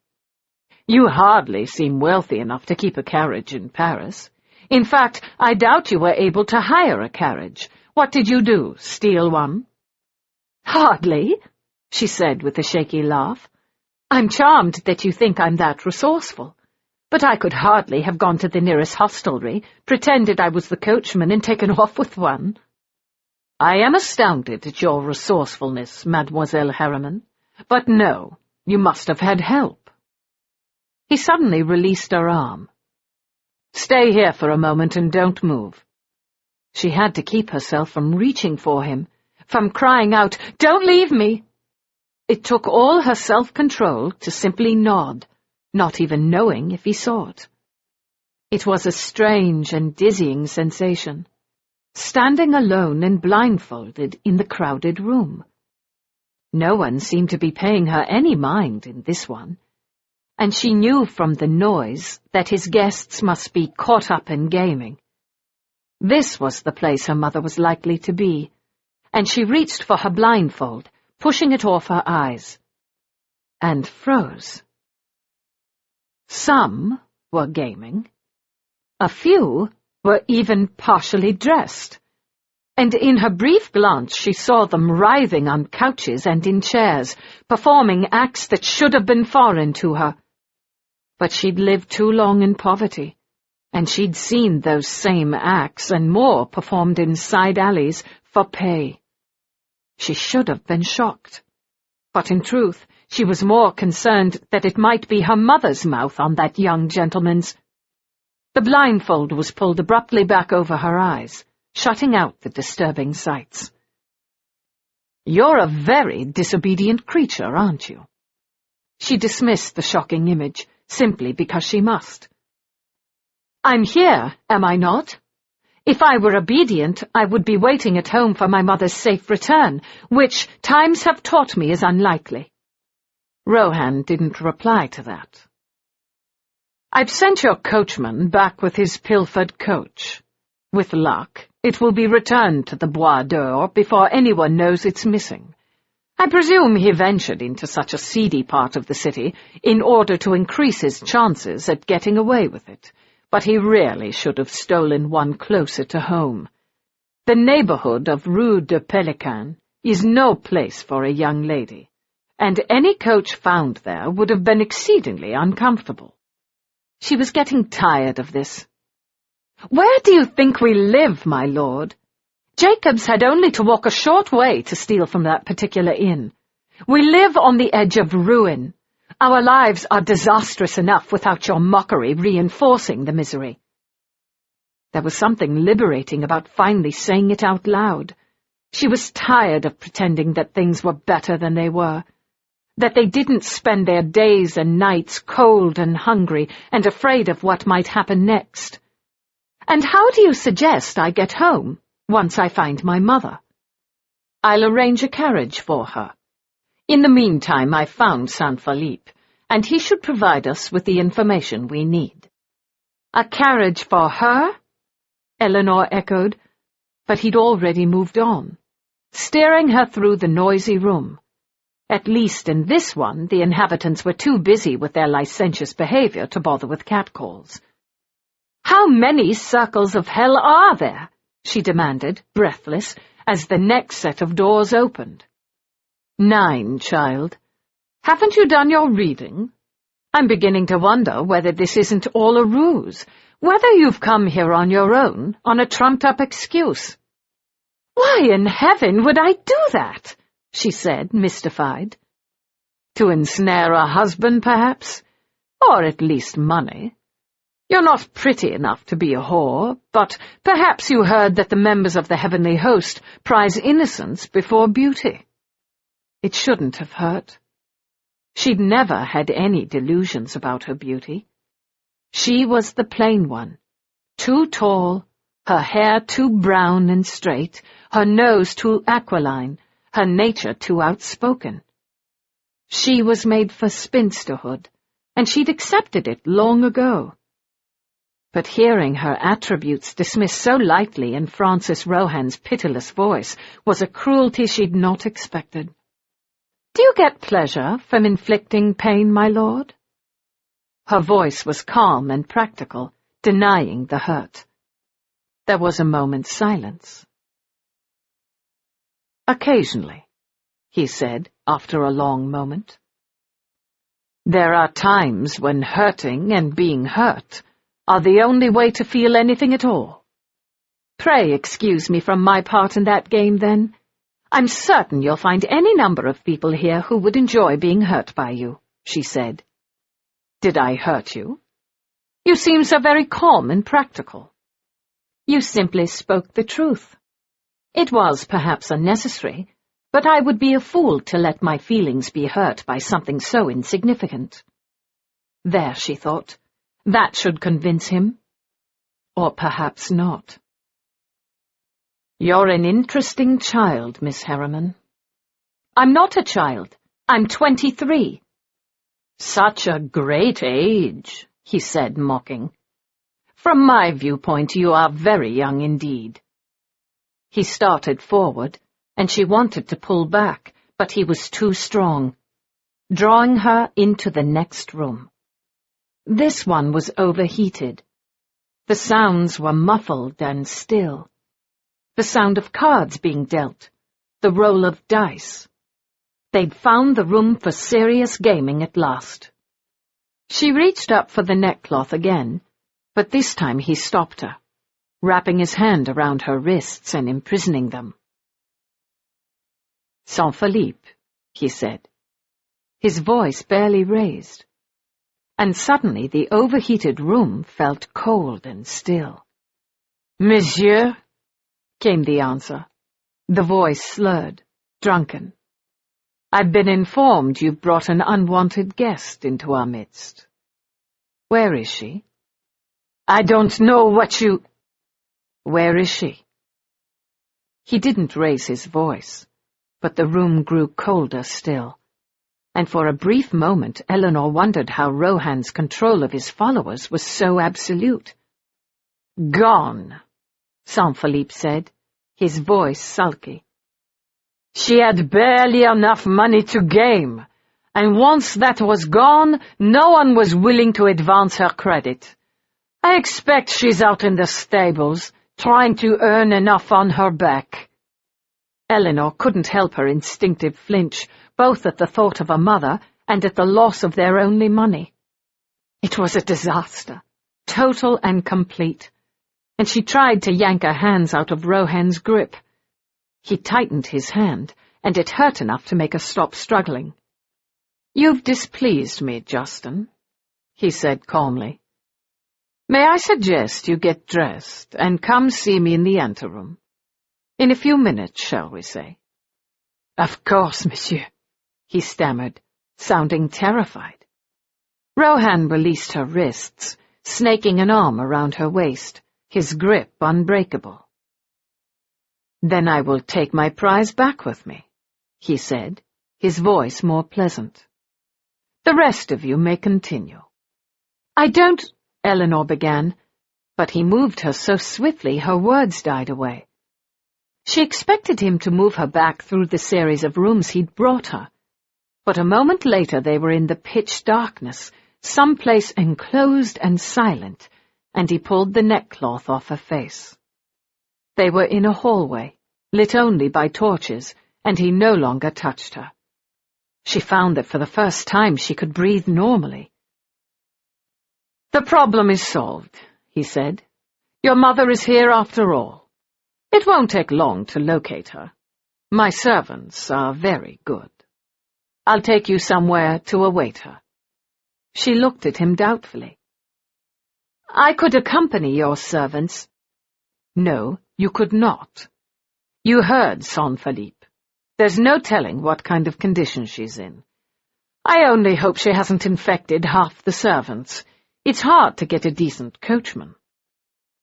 You hardly seem wealthy enough to keep a carriage in Paris. In fact, I doubt you were able to hire a carriage. What did you do, steal one?" "Hardly," she said with a shaky laugh. "I'm charmed that you think I'm that resourceful. But I could hardly have gone to the nearest hostelry, pretended I was the coachman, and taken off with one." "I am astounded at your resourcefulness, Mademoiselle Harriman. But no, you must have had help." He suddenly released her arm. "Stay here for a moment and don't move." She had to keep herself from reaching for him, from crying out, "Don't leave me!" It took all her self-control to simply nod, not even knowing if he saw it. It was a strange and dizzying sensation, standing alone and blindfolded in the crowded room. No one seemed to be paying her any mind in this one, and she knew from the noise that his guests must be caught up in gaming. This was the place her mother was likely to be, and she reached for her blindfold, pushing it off her eyes, and froze. Some were gaming. A few were even partially dressed, and in her brief glance she saw them writhing on couches and in chairs, performing acts that should have been foreign to her. But she'd lived too long in poverty, and she'd seen those same acts and more performed in side alleys for pay. She should have been shocked, but in truth she was more concerned that it might be her mother's mouth on that young gentleman's. The blindfold was pulled abruptly back over her eyes, shutting out the disturbing sights. "You're a very disobedient creature, aren't you?" She dismissed the shocking image, simply because she must. "I'm here, am I not? If I were obedient, I would be waiting at home for my mother's safe return, which times have taught me is unlikely." Rohan didn't reply to that. "I've sent your coachman back with his pilfered coach. With luck, it will be returned to the Bois d'Or before anyone knows it's missing. I presume he ventured into such a seedy part of the city in order to increase his chances at getting away with it, but he really should have stolen one closer to home. The neighborhood of Rue de Pelican is no place for a young lady, and any coach found there would have been exceedingly uncomfortable." She was getting tired of this. "Where do you think we live, my lord? Jacobs had only to walk a short way to steal from that particular inn. We live on the edge of ruin. Our lives are disastrous enough without your mockery reinforcing the misery. There was something liberating about finally saying it out loud. She was tired of pretending that things were better than they were, that they didn't spend their days and nights cold and hungry and afraid of what might happen next. And how do you suggest I get home once I find my mother? I'll arrange a carriage for her. In the meantime, I've found Saint Philippe, and he should provide us with the information we need. A carriage for her? Elinor echoed, but he'd already moved on, steering her through the noisy room. At least in this one, the inhabitants were too busy with their licentious behavior to bother with catcalls. "How many circles of hell are there?" she demanded, breathless, as the next set of doors opened. "9, child. Haven't you done your reading? I'm beginning to wonder whether this isn't all a ruse, whether you've come here on your own, on a trumped-up excuse." "Why in heaven would I do that?" she said, mystified. "To ensnare a husband, perhaps? Or at least money. You're not pretty enough to be a whore, but perhaps you heard that the members of the heavenly host prize innocence before beauty." It shouldn't have hurt. She'd never had any delusions about her beauty. She was the plain one, too tall, her hair too brown and straight, her nose too aquiline, her nature too outspoken. She was made for spinsterhood, and she'd accepted it long ago. But hearing her attributes dismissed so lightly in Francis Rohan's pitiless voice was a cruelty she'd not expected. "Do you get pleasure from inflicting pain, my lord?" Her voice was calm and practical, denying the hurt. There was a moment's silence. "Occasionally," he said after a long moment. "There are times when hurting and being hurt are the only way to feel anything at all. Pray excuse me from my part in that game, then. I'm certain you'll find any number of people here who would enjoy being hurt by you," she said. "Did I hurt you? You seem so very calm and practical." "You simply spoke the truth. It was perhaps unnecessary, but I would be a fool to let my feelings be hurt by something so insignificant." There, she thought, that should convince him. Or perhaps not. "You're an interesting child, Miss Harriman." "I'm not a child. I'm 23. "Such a great age," he said, mocking. "From my viewpoint, you are very young indeed." He started forward, and she wanted to pull back, but he was too strong, drawing her into the next room. This one was overheated. The sounds were muffled and still. The sound of cards being dealt, the roll of dice. They'd found the room for serious gaming at last. She reached up for the neckcloth again, but this time he stopped her, wrapping his hand around her wrists and imprisoning them. "Saint Philippe," he said, his voice barely raised, and suddenly the overheated room felt cold and still. "Monsieur," came the answer, the voice slurred, drunken. "I've been informed you've brought an unwanted guest into our midst." "Where is she?" "I don't know what you—" "Where is she?" He didn't raise his voice, but the room grew colder still, and for a brief moment Elinor wondered how Rohan's control of his followers was so absolute. "Gone," Saint Philippe said, his voice sulky. "She had barely enough money to game, and once that was gone, no one was willing to advance her credit. I expect she's out in the stables, trying to earn enough on her back." Elinor couldn't help her instinctive flinch, both at the thought of a mother and at the loss of their only money. It was a disaster, total and complete, and she tried to yank her hands out of Rohan's grip, He tightened his hand, and it hurt enough to make her stop struggling. "You've displeased me, Justin," he said calmly. "May I suggest you get dressed and come see me in the anteroom? In a few minutes, shall we say?" "Of course, monsieur," he stammered, sounding terrified. Rohan released her wrists, snaking an arm around her waist, his grip unbreakable. "Then I will take my prize back with me," he said, his voice more pleasant. "The rest of you may continue." "I don't—" Elinor began, but he moved her so swiftly her words died away. She expected him to move her back through the series of rooms he'd brought her, but a moment later they were in the pitch darkness, someplace enclosed and silent, and he pulled the neckcloth off her face. They were in a hallway, lit only by torches, and he no longer touched her. She found that for the first time she could breathe normally. "The problem is solved," he said. "Your mother is here after all. It won't take long to locate her. My servants are very good. I'll take you somewhere to await her." She looked at him doubtfully. "I could accompany your servants." "No, you could not. You heard Saint Philippe. There's no telling what kind of condition she's in. I only hope she hasn't infected half the servants. It's hard to get a decent coachman."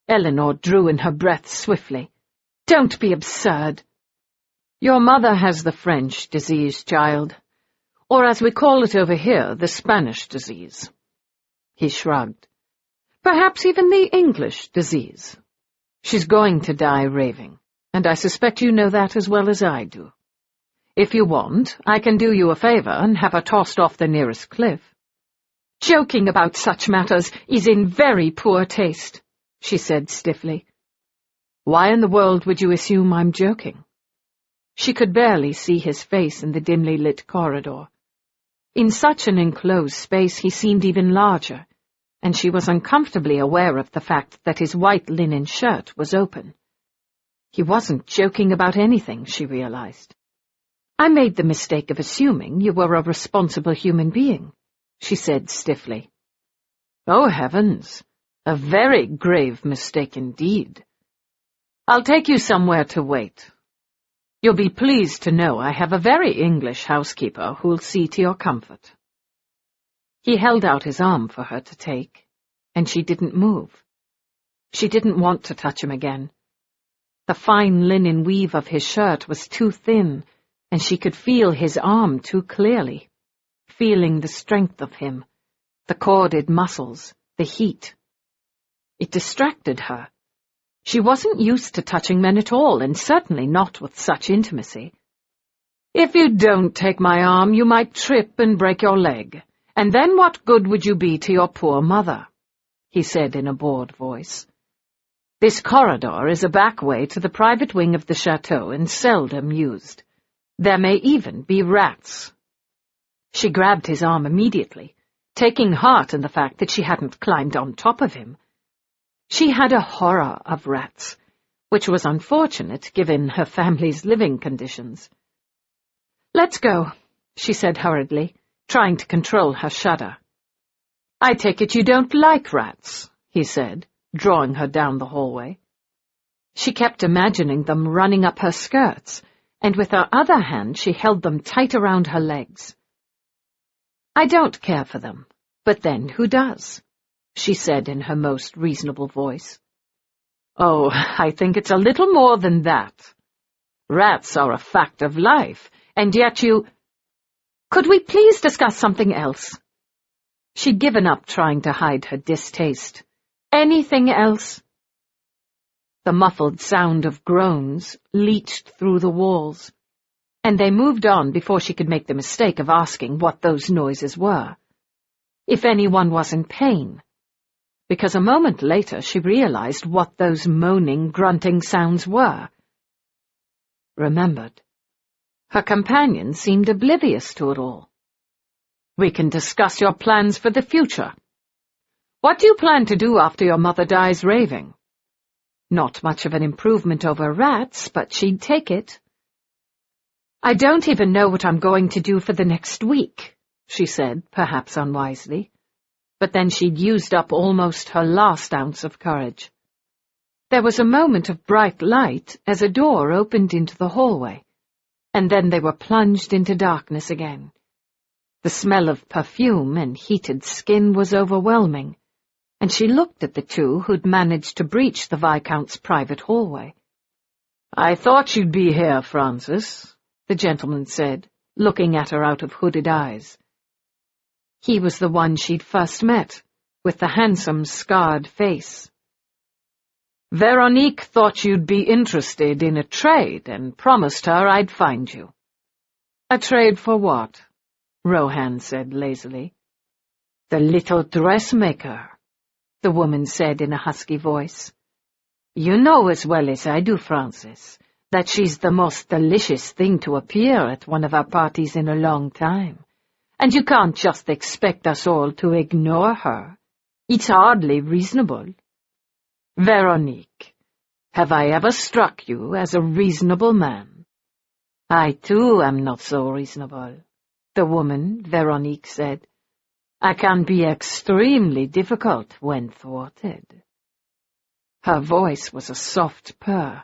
Elinor drew in her breath swiftly. "Don't be absurd." "Your mother has the French disease, child. Or as we call it over here, the Spanish disease." He shrugged. "Perhaps even the English disease. She's going to die raving, and I suspect you know that as well as I do. If you want, I can do you a favor and have her tossed off the nearest cliff." "Joking about such matters is in very poor taste," she said stiffly. "Why in the world would you assume I'm joking?" She could barely see his face in the dimly lit corridor. In such an enclosed space he seemed even larger, and she was uncomfortably aware of the fact that his white linen shirt was open. He wasn't joking about anything, she realized. "I made the mistake of assuming you were a responsible human being," she said stiffly. "Oh, heavens! A very grave mistake indeed. I'll take you somewhere to wait. You'll be pleased to know I have a very English housekeeper who'll see to your comfort." He held out his arm for her to take, and she didn't move. She didn't want to touch him again. The fine linen weave of his shirt was too thin, and she could feel his arm too clearly, feeling the strength of him, the corded muscles, the heat. It distracted her. She wasn't used to touching men at all, and certainly not with such intimacy. "If you don't take my arm, you might trip and break your leg, and then what good would you be to your poor mother?" he said in a bored voice. "This corridor is a back way to the private wing of the chateau and seldom used. There may even be rats." She grabbed his arm immediately, taking heart in the fact that she hadn't climbed on top of him. She had a horror of rats, which was unfortunate given her family's living conditions. "Let's go," she said hurriedly, trying to control her shudder. "I take it you don't like rats," he said, drawing her down the hallway. She kept imagining them running up her skirts, and with her other hand she held them tight around her legs. "I don't care for them, but then who does?" she said in her most reasonable voice. "Oh, I think it's a little more than that. Rats are a fact of life, and yet you—" "Could we please discuss something else?" She'd given up trying to hide her distaste. "Anything else?" The muffled sound of groans leached through the walls, and they moved on before she could make the mistake of asking what those noises were. If anyone was in pain. Because a moment later she realized what those moaning, grunting sounds were. Remembered. Her companion seemed oblivious to it all. "We can discuss your plans for the future. What do you plan to do after your mother dies raving?" Not much of an improvement over rats, but she'd take it. "I don't even know what I'm going to do for the next week," she said, perhaps unwisely. But then she'd used up almost her last ounce of courage. There was a moment of bright light as a door opened into the hallway, and then they were plunged into darkness again. The smell of perfume and heated skin was overwhelming, and she looked at the two who'd managed to breach the Viscount's private hallway. "I thought you'd be here, Frances," the gentleman said, looking at her out of hooded eyes. He was the one she'd first met, with the handsome, scarred face. "Veronique thought you'd be interested in a trade and promised her I'd find you." "A trade for what?" Rohan said lazily. "The little dressmaker," the woman said in a husky voice. "You know as well as I do, Frances, that she's the most delicious thing to appear at one of our parties in a long time, and you can't just expect us all to ignore her. It's hardly reasonable. Veronique, have I ever struck you as a reasonable man?" "I, too, am not so reasonable," the woman, Veronique, said. "I can be extremely difficult when thwarted." Her voice was a soft purr.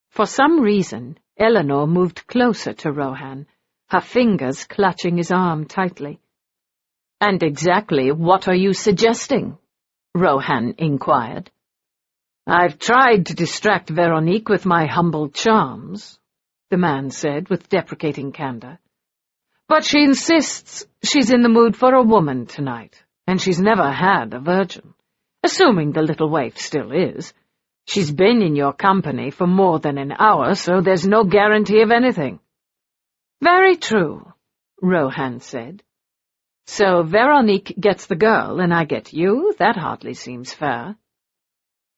For some reason, Elinor moved closer to Rohan, her fingers clutching his arm tightly. "And exactly what are you suggesting?" Rohan inquired. "I've tried to distract Veronique with my humble charms," the man said with deprecating candor. "But she insists she's in the mood for a woman tonight, and she's never had a virgin. Assuming the little waif still is. She's been in your company for more than an hour, so there's no guarantee of anything." "Very true," Rohan said. "So Veronique gets the girl and I get you? That hardly seems fair."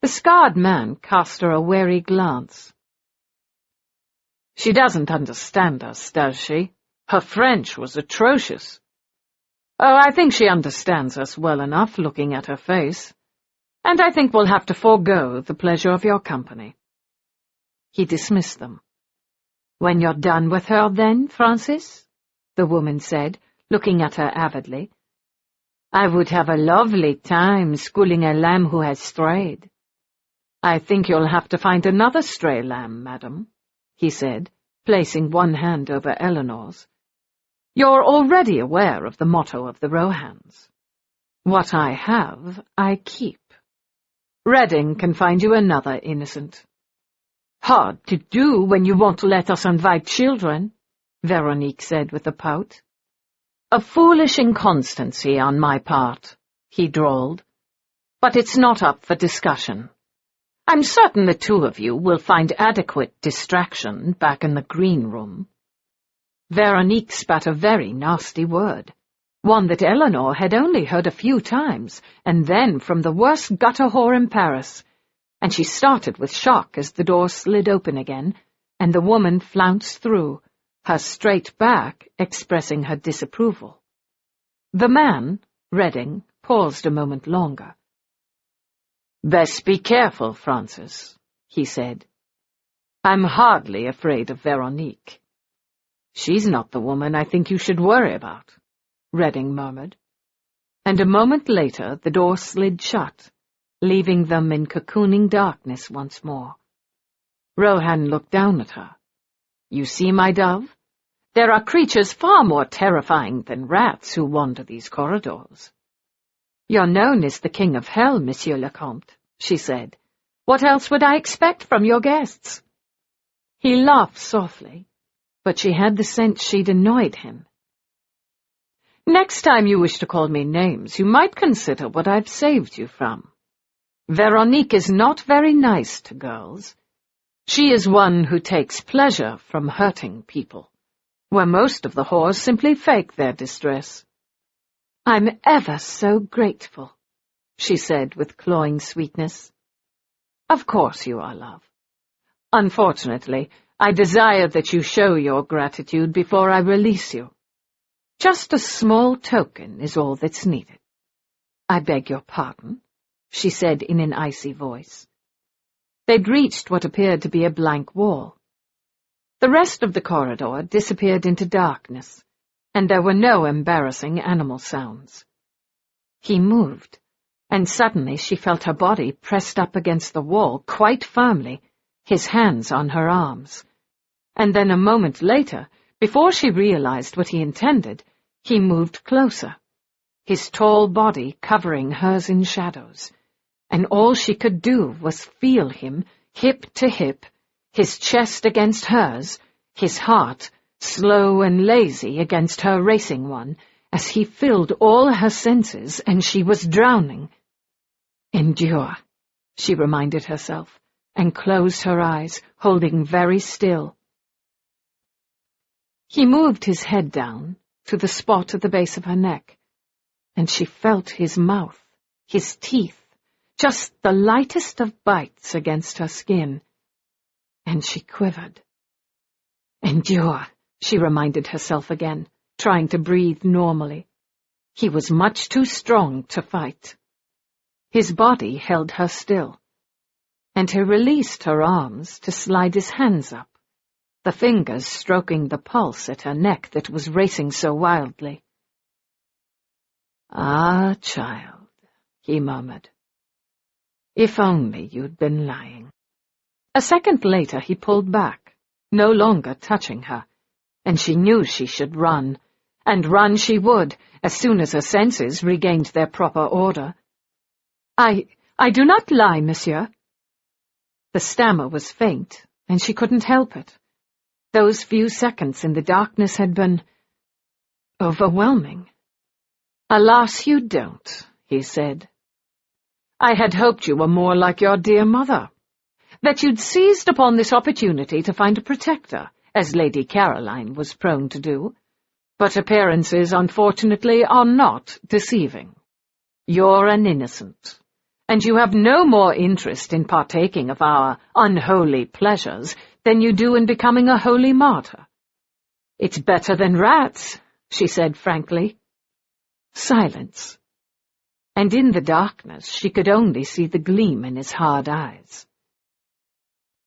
The scarred man cast her a wary glance. "She doesn't understand us, does she? Her French was atrocious." "Oh, I think she understands us well enough, looking at her face. And I think we'll have to forego the pleasure of your company." He dismissed them. "When you're done with her, then, Frances?" the woman said, looking at her avidly. "I would have a lovely time schooling a lamb who has strayed." "I think you'll have to find another stray lamb, madam," he said, placing one hand over Elinor's. "You're already aware of the motto of the Rohans. What I have, I keep. Redding can find you another innocent." "Hard to do when you won't let us invite children," Veronique said with a pout. "A foolish inconstancy on my part," he drawled. "But it's not up for discussion. I'm certain the two of you will find adequate distraction back in the green room." Veronique spat a very nasty word, one that Elinor had only heard a few times, and then from the worst gutter whore in Paris, and she started with shock as the door slid open again, and the woman flounced through, her straight back expressing her disapproval. The man, Redding, paused a moment longer. "Best be careful, Frances," he said. "I'm hardly afraid of Veronique." "She's not the woman I think you should worry about," Redding murmured. And a moment later the door slid shut, leaving them in cocooning darkness once more. Rohan looked down at her. "You see, my dove? There are creatures far more terrifying than rats who wander these corridors." "You're known as the King of Hell, Monsieur le Comte," she said. "What else would I expect from your guests?" He laughed softly, but she had the sense she'd annoyed him. "Next time you wish to call me names, you might consider what I've saved you from. Veronique is not very nice to girls. She is one who takes pleasure from hurting people, where most of the whores simply fake their distress." "I'm ever so grateful," she said with cloying sweetness. "Of course you are, love. Unfortunately, I desire that you show your gratitude before I release you. Just a small token is all that's needed." "I beg your pardon," she said in an icy voice. They'd reached what appeared to be a blank wall. The rest of the corridor disappeared into darkness, and there were no embarrassing animal sounds. He moved, and suddenly she felt her body pressed up against the wall quite firmly, his hands on her arms. And then a moment later, before she realized what he intended, he moved closer, his tall body covering hers in shadows, and all she could do was feel him, hip to hip, his chest against hers, his heart, slow and lazy against her racing one, as he filled all her senses and she was drowning. Endure, she reminded herself, and closed her eyes, holding very still. He moved his head down to the spot at the base of her neck, and she felt his mouth, his teeth, just the lightest of bites against her skin, and she quivered. Endure, she reminded herself again, trying to breathe normally. He was much too strong to fight. His body held her still, and he released her arms to slide his hands up, the fingers stroking the pulse at her neck that was racing so wildly. "Ah, child," he murmured. "If only you'd been lying." A second later he pulled back, no longer touching her, and she knew she should run, and run she would as soon as her senses regained their proper order. I do not lie, monsieur." The stammer was faint, and she couldn't help it. Those few seconds in the darkness had been overwhelming. "Alas, you don't," he said. "I had hoped you were more like your dear mother, that you'd seized upon this opportunity to find a protector, as Lady Caroline was prone to do. But appearances, unfortunately, are not deceiving. You're an innocent, and you have no more interest in partaking of our unholy pleasures than you do in becoming a holy martyr." "It's better than rats," she said frankly. Silence. And in the darkness she could only see the gleam in his hard eyes.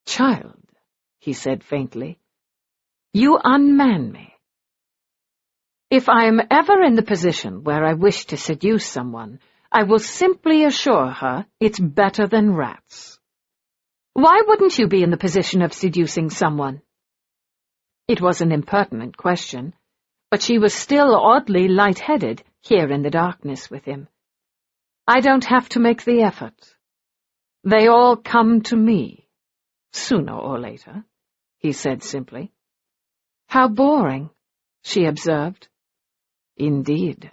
"Child," he said faintly, "you unman me. If I am ever in the position where I wish to seduce someone, I will simply assure her it's better than rats. Why wouldn't you be in the position of seducing someone?" It was an impertinent question, but she was still oddly light-headed here in the darkness with him. "I don't have to make the effort. They all come to me, sooner or later," he said simply. "How boring," she observed. "Indeed."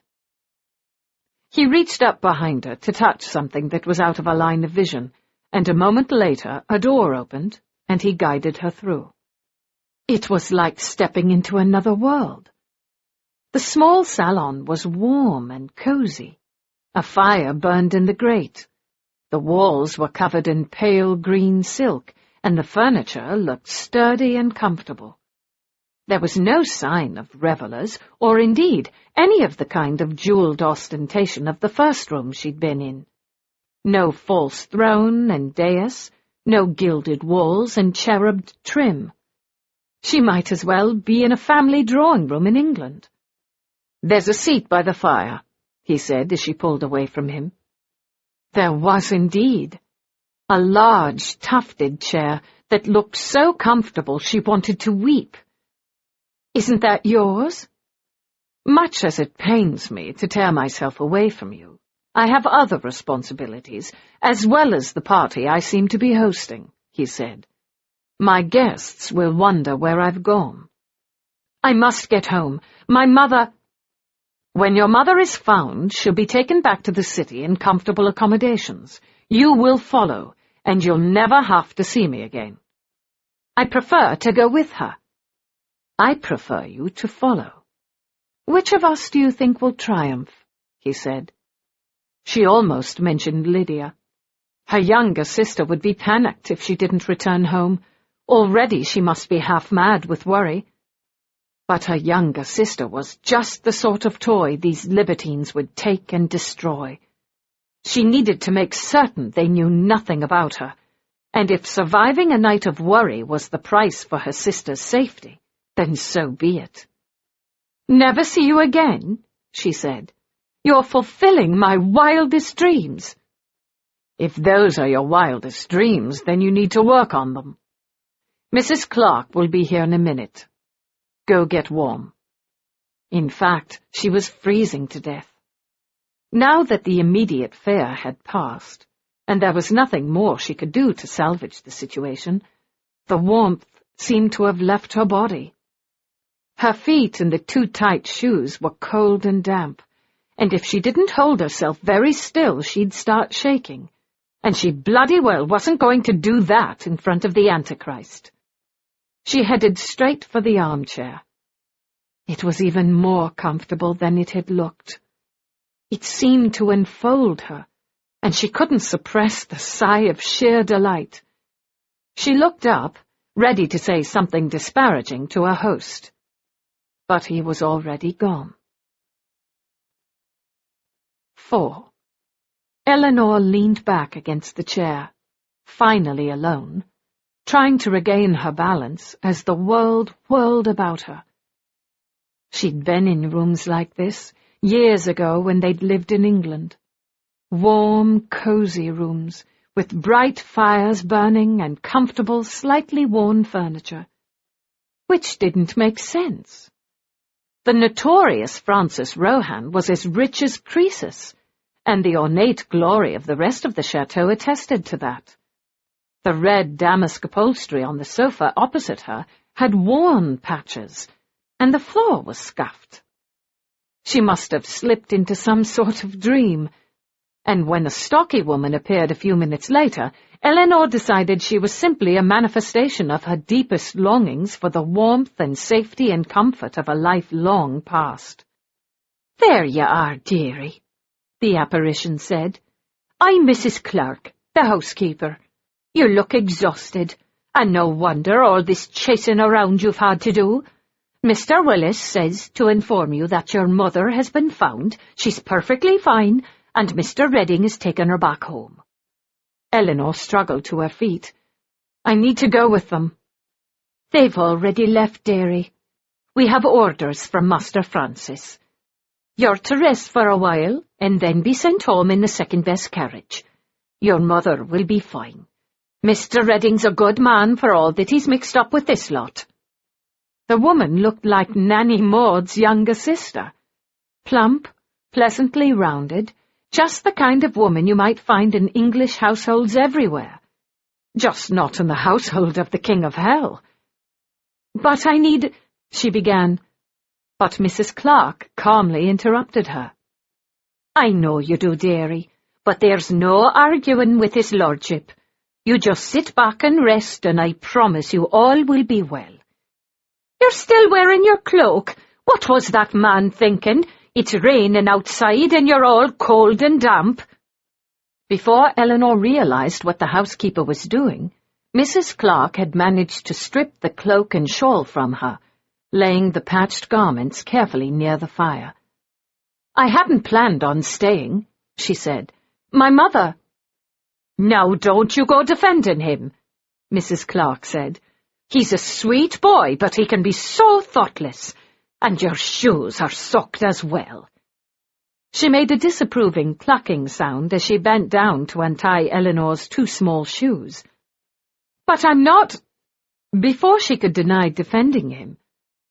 He reached up behind her to touch something that was out of her line of vision, and a moment later a door opened, and he guided her through. It was like stepping into another world. The small salon was warm and cozy. A fire burned in the grate. The walls were covered in pale green silk, and the furniture looked sturdy and comfortable. There was no sign of revellers, or indeed any of the kind of jewelled ostentation of the first room she'd been in. No false throne and dais, no gilded walls and cherubed trim. She might as well be in a family drawing-room in England. "There's a seat by the fire," he said as she pulled away from him. There was indeed. A large, tufted chair that looked so comfortable she wanted to weep. "Isn't that yours?" "Much as it pains me to tear myself away from you, I have other responsibilities, as well as the party I seem to be hosting," he said. "My guests will wonder where I've gone. I must get home. My mother—" "When your mother is found, she'll be taken back to the city in comfortable accommodations. You will follow, and you'll never have to see me again. I prefer to go with her." "I prefer you to follow. Which of us do you think will triumph?" he said. She almost mentioned Lydia. Her younger sister would be panicked if she didn't return home. Already she must be half mad with worry. But her younger sister was just the sort of toy these libertines would take and destroy. She needed to make certain they knew nothing about her, And if surviving a night of worry was the price for her sister's safety, then so be it. "Never see you again," she said. "You're fulfilling my wildest dreams." "If those are your wildest dreams, then you need to work on them. Mrs. Clark will be here in a minute. Go get warm." In fact, she was freezing to death. Now that the immediate fear had passed, and there was nothing more she could do to salvage the situation, the warmth seemed to have left her body. Her feet in the too tight shoes were cold and damp, and if she didn't hold herself very still, she'd start shaking, and she bloody well wasn't going to do that in front of the Antichrist. She headed straight for the armchair. It was even more comfortable than it had looked. It seemed to enfold her, and she couldn't suppress the sigh of sheer delight. She looked up, ready to say something disparaging to her host. But he was already gone. 4. Elinor leaned back against the chair, finally alone, trying to regain her balance as the world whirled about her. She'd been in rooms like this years ago when they'd lived in England. Warm, cozy rooms, with bright fires burning and comfortable, slightly worn furniture. Which didn't make sense. The notorious Francis Rohan was as rich as Croesus, and the ornate glory of the rest of the chateau attested to that. The red damask upholstery on the sofa opposite her had worn patches, and the floor was scuffed. She must have slipped into some sort of dream, and when a stocky woman appeared a few minutes later, Elinor decided she was simply a manifestation of her deepest longings for the warmth and safety and comfort of a life long past. "There you are, dearie," the apparition said. "I'm Mrs. Clark, the housekeeper. You look exhausted, and no wonder all this chasing around you've had to do. Mr. Willis says to inform you that your mother has been found, she's perfectly fine, and Mr. Redding has taken her back home." Elinor struggled to her feet. "I need to go with them." "They've already left, dearie. We have orders from Master Francis. You're to rest for a while, and then be sent home in the second-best carriage. Your mother will be fine. Mr. Redding's a good man for all that he's mixed up with this lot." The woman looked like Nanny Maud's younger sister. Plump, pleasantly rounded, just the kind of woman you might find in English households everywhere. Just not in the household of the King of Hell. "But I need—" she began, but Mrs. Clark calmly interrupted her. "I know you do, dearie, but there's no arguing with his lordship. You just sit back and rest, and I promise you all will be well. You're still wearing your cloak. What was that man thinking? It's raining outside and you're all cold and damp." Before Elinor realized what the housekeeper was doing, Mrs. Clark had managed to strip the cloak and shawl from her, laying the patched garments carefully near the fire. "I hadn't planned on staying," she said. "My mother—" "Now don't you go defending him," Mrs. Clark said. "He's a sweet boy, but he can be so thoughtless. And your shoes are soaked as well." She made a disapproving clucking sound as she bent down to untie Elinor's two small shoes. "But I'm not—" Before she could deny defending him,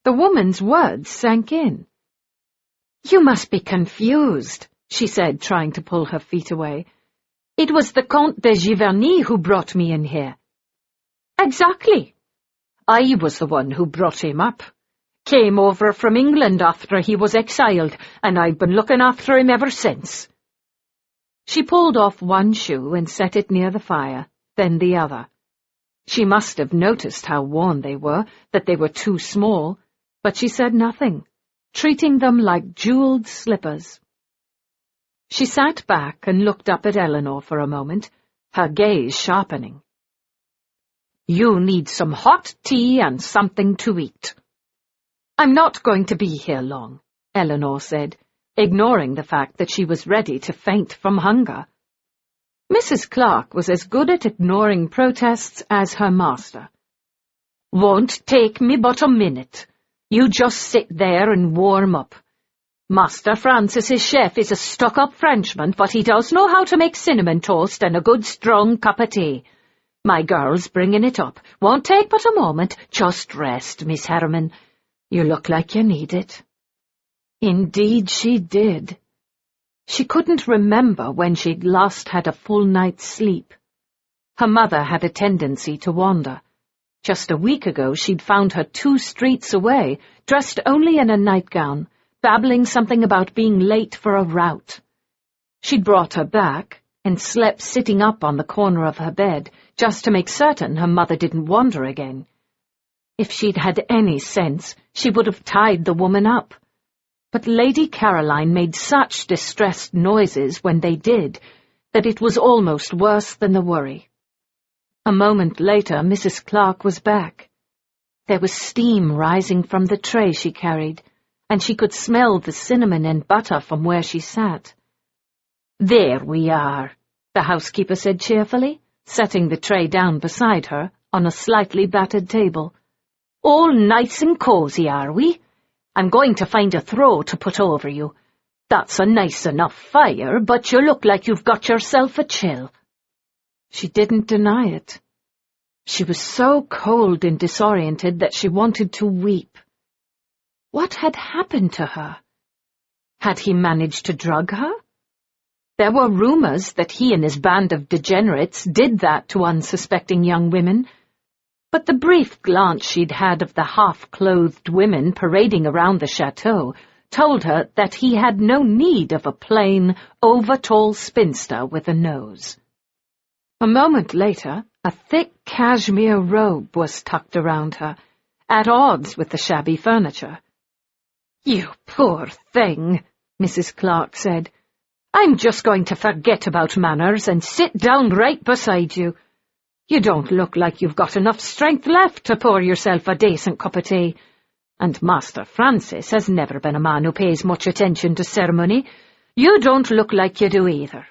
the woman's words sank in. "You must be confused," she said, trying to pull her feet away. "It was the Comte de Giverny who brought me in here." "Exactly. I was the one who brought him up. Came over from England after he was exiled, and I've been looking after him ever since." She pulled off one shoe and set it near the fire, then the other. She must have noticed how worn they were, that they were too small, but she said nothing, treating them like jeweled slippers. She sat back and looked up at Elinor for a moment, her gaze sharpening. "You need some hot tea and something to eat." "I'm not going to be here long," Elinor said, ignoring the fact that she was ready to faint from hunger. Mrs. Clark was as good at ignoring protests as her master. "Won't take me but a minute. You just sit there and warm up. Master Francis's chef is a stuck-up Frenchman, but he does know how to make cinnamon toast and a good strong cup of tea. My girl's bringing it up. Won't take but a moment. Just rest, Miss Harriman. You look like you need it." Indeed she did. She couldn't remember when she'd last had a full night's sleep. Her mother had a tendency to wander. Just a week ago she'd found her 2 streets away, dressed only in a nightgown, babbling something about being late for a rout. She'd brought her back and slept sitting up on the corner of her bed, just to make certain her mother didn't wander again. If she'd had any sense, she would have tied the woman up. But Lady Caroline made such distressed noises when they did that it was almost worse than the worry. A moment later, Mrs. Clark was back. There was steam rising from the tray she carried, and she could smell the cinnamon and butter from where she sat. "There we are," the housekeeper said cheerfully, setting the tray down beside her on a slightly battered table. "All nice and cosy, are we? I'm going to find a throw to put over you. That's a nice enough fire, but you look like you've got yourself a chill." She didn't deny it. She was so cold and disoriented that she wanted to weep. What had happened to her? Had he managed to drug her? There were rumors that he and his band of degenerates did that to unsuspecting young women, but the brief glance she'd had of the half-clothed women parading around the chateau told her that he had no need of a plain, over-tall spinster with a nose. A moment later, a thick cashmere robe was tucked around her, at odds with the shabby furniture. "You poor thing," Mrs. Clark said. "I'm just going to forget about manners and sit down right beside you. You don't look like you've got enough strength left to pour yourself a decent cup of tea. And Master Francis has never been a man who pays much attention to ceremony. You don't look like you do either."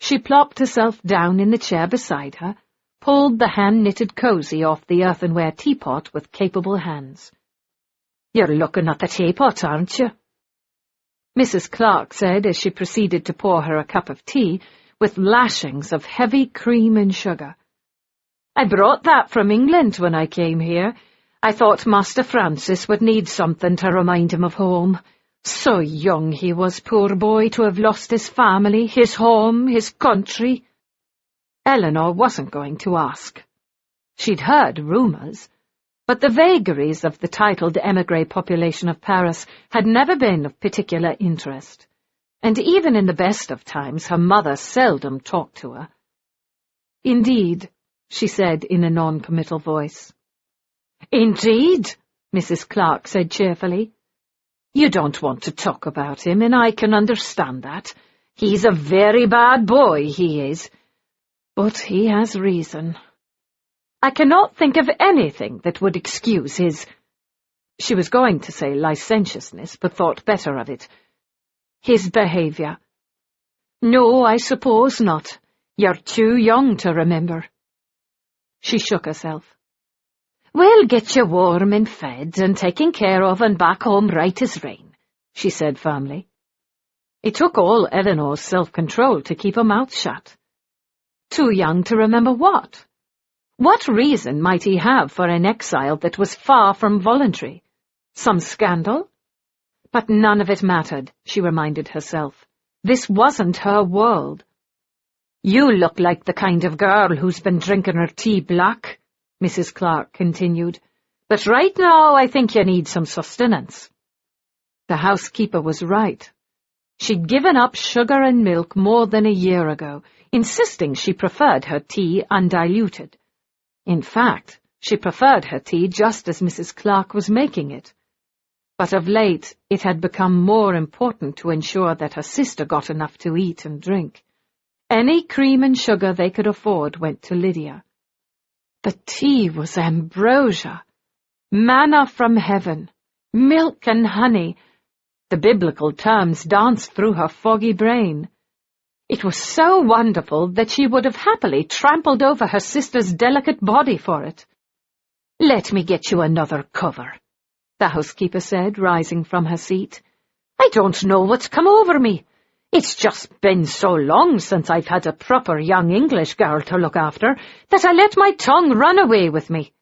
She plopped herself down in the chair beside her, pulled the hand-knitted cosy off the earthenware teapot with capable hands. "You're looking at the teapot, aren't you?" Mrs. Clark said as she proceeded to pour her a cup of tea, with lashings of heavy cream and sugar. "I brought that from England when I came here. I thought Master Francis would need something to remind him of home. So young he was, poor boy, to have lost his family, his home, his country." Elinor wasn't going to ask. She'd heard rumours, but the vagaries of the titled émigré population of Paris had never been of particular interest, and even in the best of times her mother seldom talked to her. "Indeed," she said in a non-committal voice. "Indeed," Mrs. Clark said cheerfully. "You don't want to talk about him, and I can understand that. He's a very bad boy, he is. But he has reason. I cannot think of anything that would excuse his—" She was going to say licentiousness, but thought better of it. "His behaviour." "No, I suppose not. You're too young to remember." She shook herself. "We'll get you warm and fed and taken care of and back home right as rain," she said firmly. It took all Elinor's self-control to keep her mouth shut. Too young to remember what? What reason might he have for an exile that was far from voluntary? Some scandal? But none of it mattered, she reminded herself. This wasn't her world. "You look like the kind of girl who's been drinking her tea black," Mrs. Clark continued. "But right now I think you need some sustenance." The housekeeper was right. She'd given up sugar and milk more than a year ago, insisting she preferred her tea undiluted. In fact, she preferred her tea just as Mrs. Clark was making it. But of late it had become more important to ensure that her sister got enough to eat and drink. Any cream and sugar they could afford went to Lydia. The tea was ambrosia, manna from heaven, milk and honey. The biblical terms danced through her foggy brain. It was so wonderful that she would have happily trampled over her sister's delicate body for it. "Let me get you another cover," the housekeeper said, rising from her seat. "I don't know what's come over me. It's just been so long since I've had a proper young English girl to look after that I let my tongue run away with me."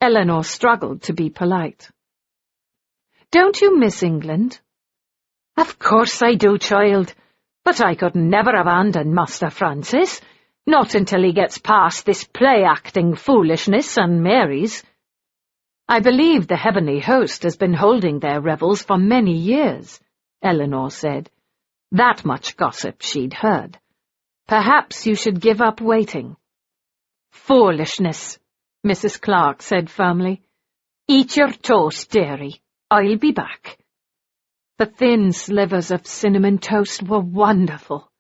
Elinor struggled to be polite. "Don't you miss England?" "Of course I do, child. But I could never abandon Master Francis, not until he gets past this play-acting foolishness and marries." "I believe the heavenly host has been holding their revels for many years," Elinor said. That much gossip she'd heard. "Perhaps you should give up waiting." "Foolishness," Mrs. Clark said firmly. "Eat your toast, dearie. I'll be back." The thin slivers of cinnamon toast were wonderful.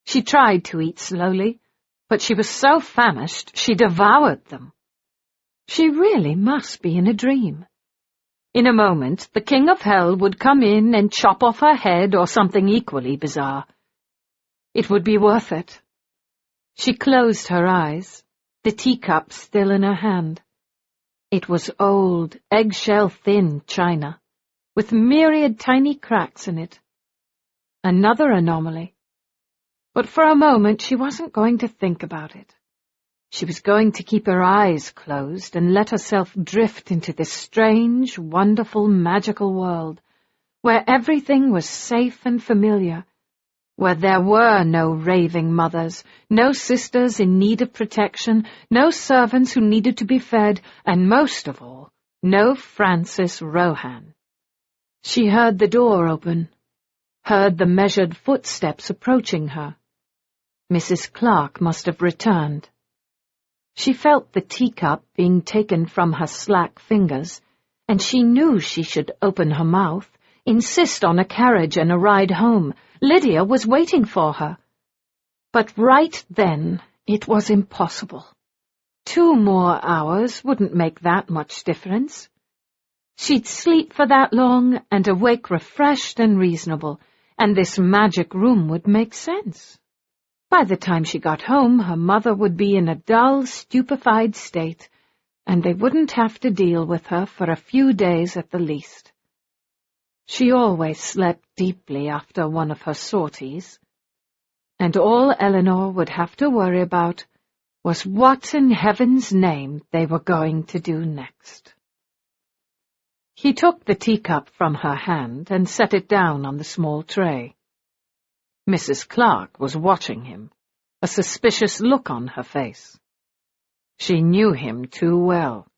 She tried to eat slowly, but she was so famished she devoured them. She really must be in a dream. In a moment, the King of Hell would come in and chop off her head or something equally bizarre. It would be worth it. She closed her eyes, the teacup still in her hand. It was old, eggshell-thin china, with myriad tiny cracks in it. Another anomaly. But for a moment she wasn't going to think about it. She was going to keep her eyes closed and let herself drift into this strange, wonderful, magical world, where everything was safe and familiar, where there were no raving mothers, no sisters in need of protection, no servants who needed to be fed, and most of all, no Francis Rohan. She heard the door open, heard the measured footsteps approaching her. Mrs. Clark must have returned. She felt the teacup being taken from her slack fingers, and she knew she should open her mouth, insist on a carriage and a ride home. Lydia was waiting for her. But right then it was impossible. 2 more hours wouldn't make that much difference. She'd sleep for that long and awake refreshed and reasonable, and this magic room would make sense. By the time she got home, her mother would be in a dull, stupefied state, and they wouldn't have to deal with her for a few days at the least. She always slept deeply after one of her sorties, and all Elinor would have to worry about was what in heaven's name they were going to do next. He took the teacup from her hand and set it down on the small tray. Mrs. Clark was watching him, a suspicious look on her face. She knew him too well.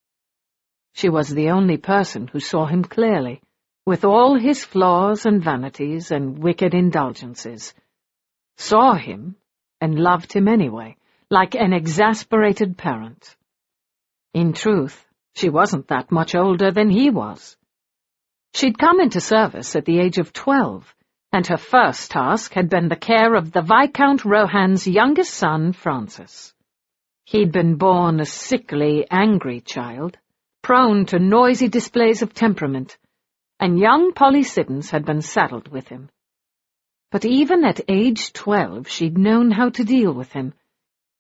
She was the only person who saw him clearly, with all his flaws and vanities and wicked indulgences. Saw him and loved him anyway, like an exasperated parent. In truth, she wasn't that much older than he was. She'd come into service at the age of 12, and her first task had been the care of the Viscount Rohan's youngest son, Francis. He'd been born a sickly, angry child, prone to noisy displays of temperament, and young Polly Siddons had been saddled with him. But even at age 12 she'd known how to deal with him,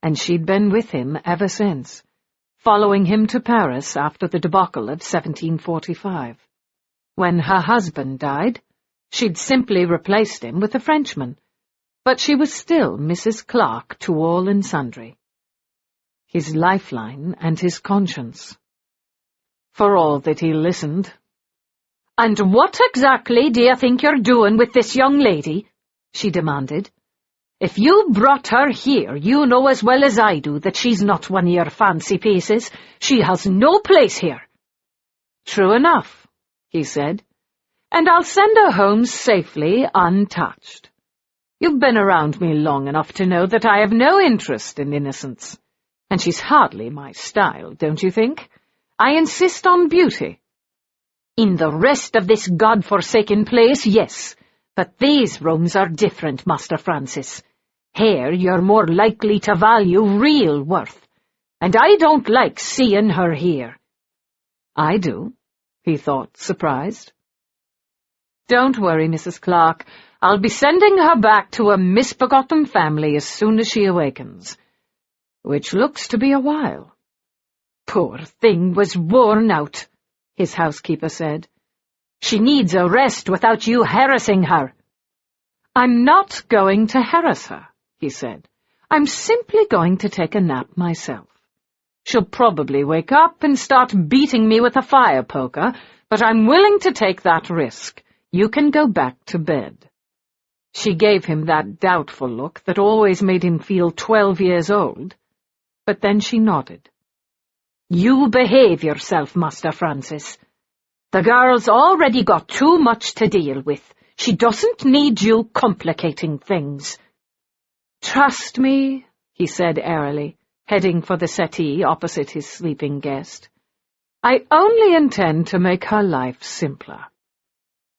and she'd been with him ever since, following him to Paris after the debacle of 1745. When her husband died, she'd simply replaced him with a Frenchman, but she was still Mrs. Clark to all and sundry. His lifeline and his conscience. For all that he listened. "And what exactly do you think you're doing with this young lady?" she demanded. "If you brought her here, you know as well as I do that she's not one of your fancy pieces. She has no place here." "True enough," he said, "and I'll send her home safely, untouched. You've been around me long enough to know that I have no interest in innocence, and she's hardly my style, don't you think? I insist on beauty. In the rest of this God-forsaken place, yes, but these rooms are different, Master Francis. Here you're more likely to value real worth, and I don't like seeing her here." "I do," he thought, surprised. "Don't worry, Mrs. Clark. I'll be sending her back to a misbegotten family as soon as she awakens, which looks to be a while. Poor thing was worn out, his housekeeper said. She needs a rest without you harassing her. I'm not going to harass her, he said. I'm simply going to take a nap myself. She'll probably wake up and start beating me with a fire poker, but I'm willing to take that risk. You can go back to bed. She gave him that doubtful look that always made him feel 12 years old, but then she nodded. You behave yourself, Master Francis. The girl's already got too much to deal with. She doesn't need you complicating things. Trust me, he said airily, heading for the settee opposite his sleeping guest. I only intend to make her life simpler.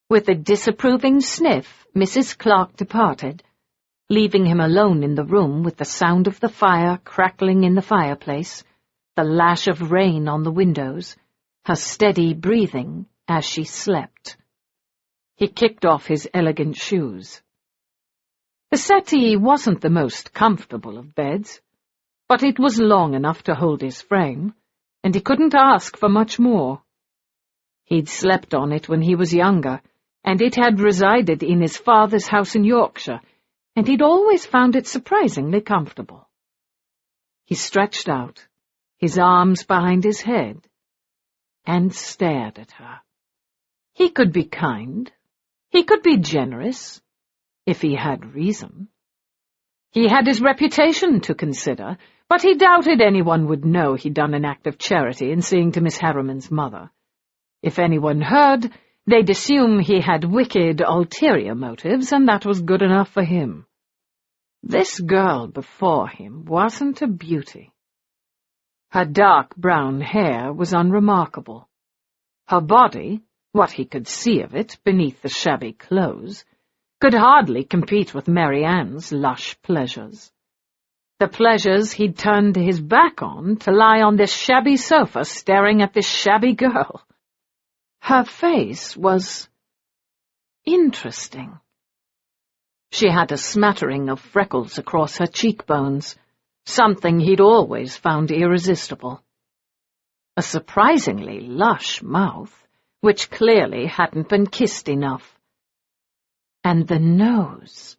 With a disapproving sniff, Mrs. Clark departed, leaving him alone in the room with the sound of the fire crackling in the fireplace, the lash of rain on the windows, her steady breathing as she slept. He kicked off his elegant shoes. The settee wasn't the most comfortable of beds, but it was long enough to hold his frame, and he couldn't ask for much more. He'd slept on it when he was younger, and it had resided in his father's house in Yorkshire, and he'd always found it surprisingly comfortable. He stretched out, his arms behind his head, and stared at her. He could be kind. He could be generous, if he had reason. He had his reputation to consider, but he doubted anyone would know he'd done an act of charity in seeing to Miss Harriman's mother. If anyone heard, they'd assume he had wicked, ulterior motives, and that was good enough for him. This girl before him wasn't a beauty. Her dark brown hair was unremarkable. Her body, what he could see of it beneath the shabby clothes, could hardly compete with Mary Ann's lush pleasures. The pleasures he'd turned his back on to lie on this shabby sofa staring at this shabby girl. Her face was interesting. She had a smattering of freckles across her cheekbones, something he'd always found irresistible. A surprisingly lush mouth, which clearly hadn't been kissed enough. And the nose.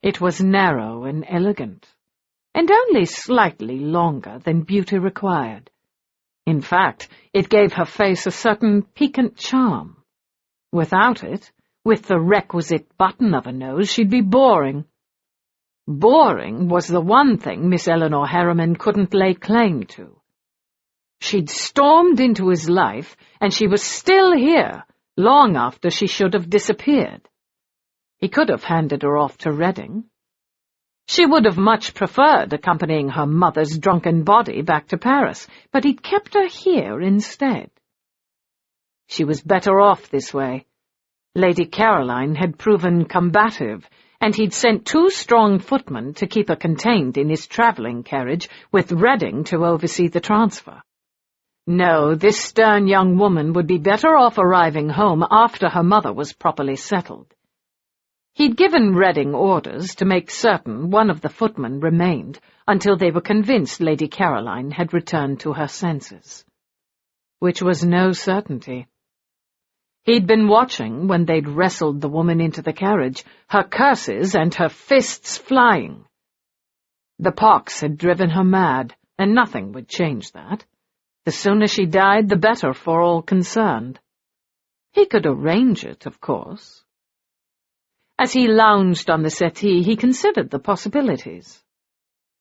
It was narrow and elegant, and only slightly longer than beauty required. In fact, it gave her face a certain piquant charm. Without it, with the requisite button of a nose, she'd be boring. Boring was the one thing Miss Elinor Harriman couldn't lay claim to. She'd stormed into his life, and she was still here, long after she should have disappeared. He could have handed her off to Reading. She would have much preferred accompanying her mother's drunken body back to Paris, but he'd kept her here instead. She was better off this way. Lady Caroline had proven combative, and he'd sent 2 strong footmen to keep her contained in his travelling carriage, with Reading to oversee the transfer. No, this stern young woman would be better off arriving home after her mother was properly settled. He'd given Reading orders to make certain one of the footmen remained until they were convinced Lady Caroline had returned to her senses. Which was no certainty. He'd been watching when they'd wrestled the woman into the carriage, her curses and her fists flying. The pox had driven her mad, and nothing would change that. The sooner she died, the better for all concerned. He could arrange it, of course. As he lounged on the settee, he considered the possibilities.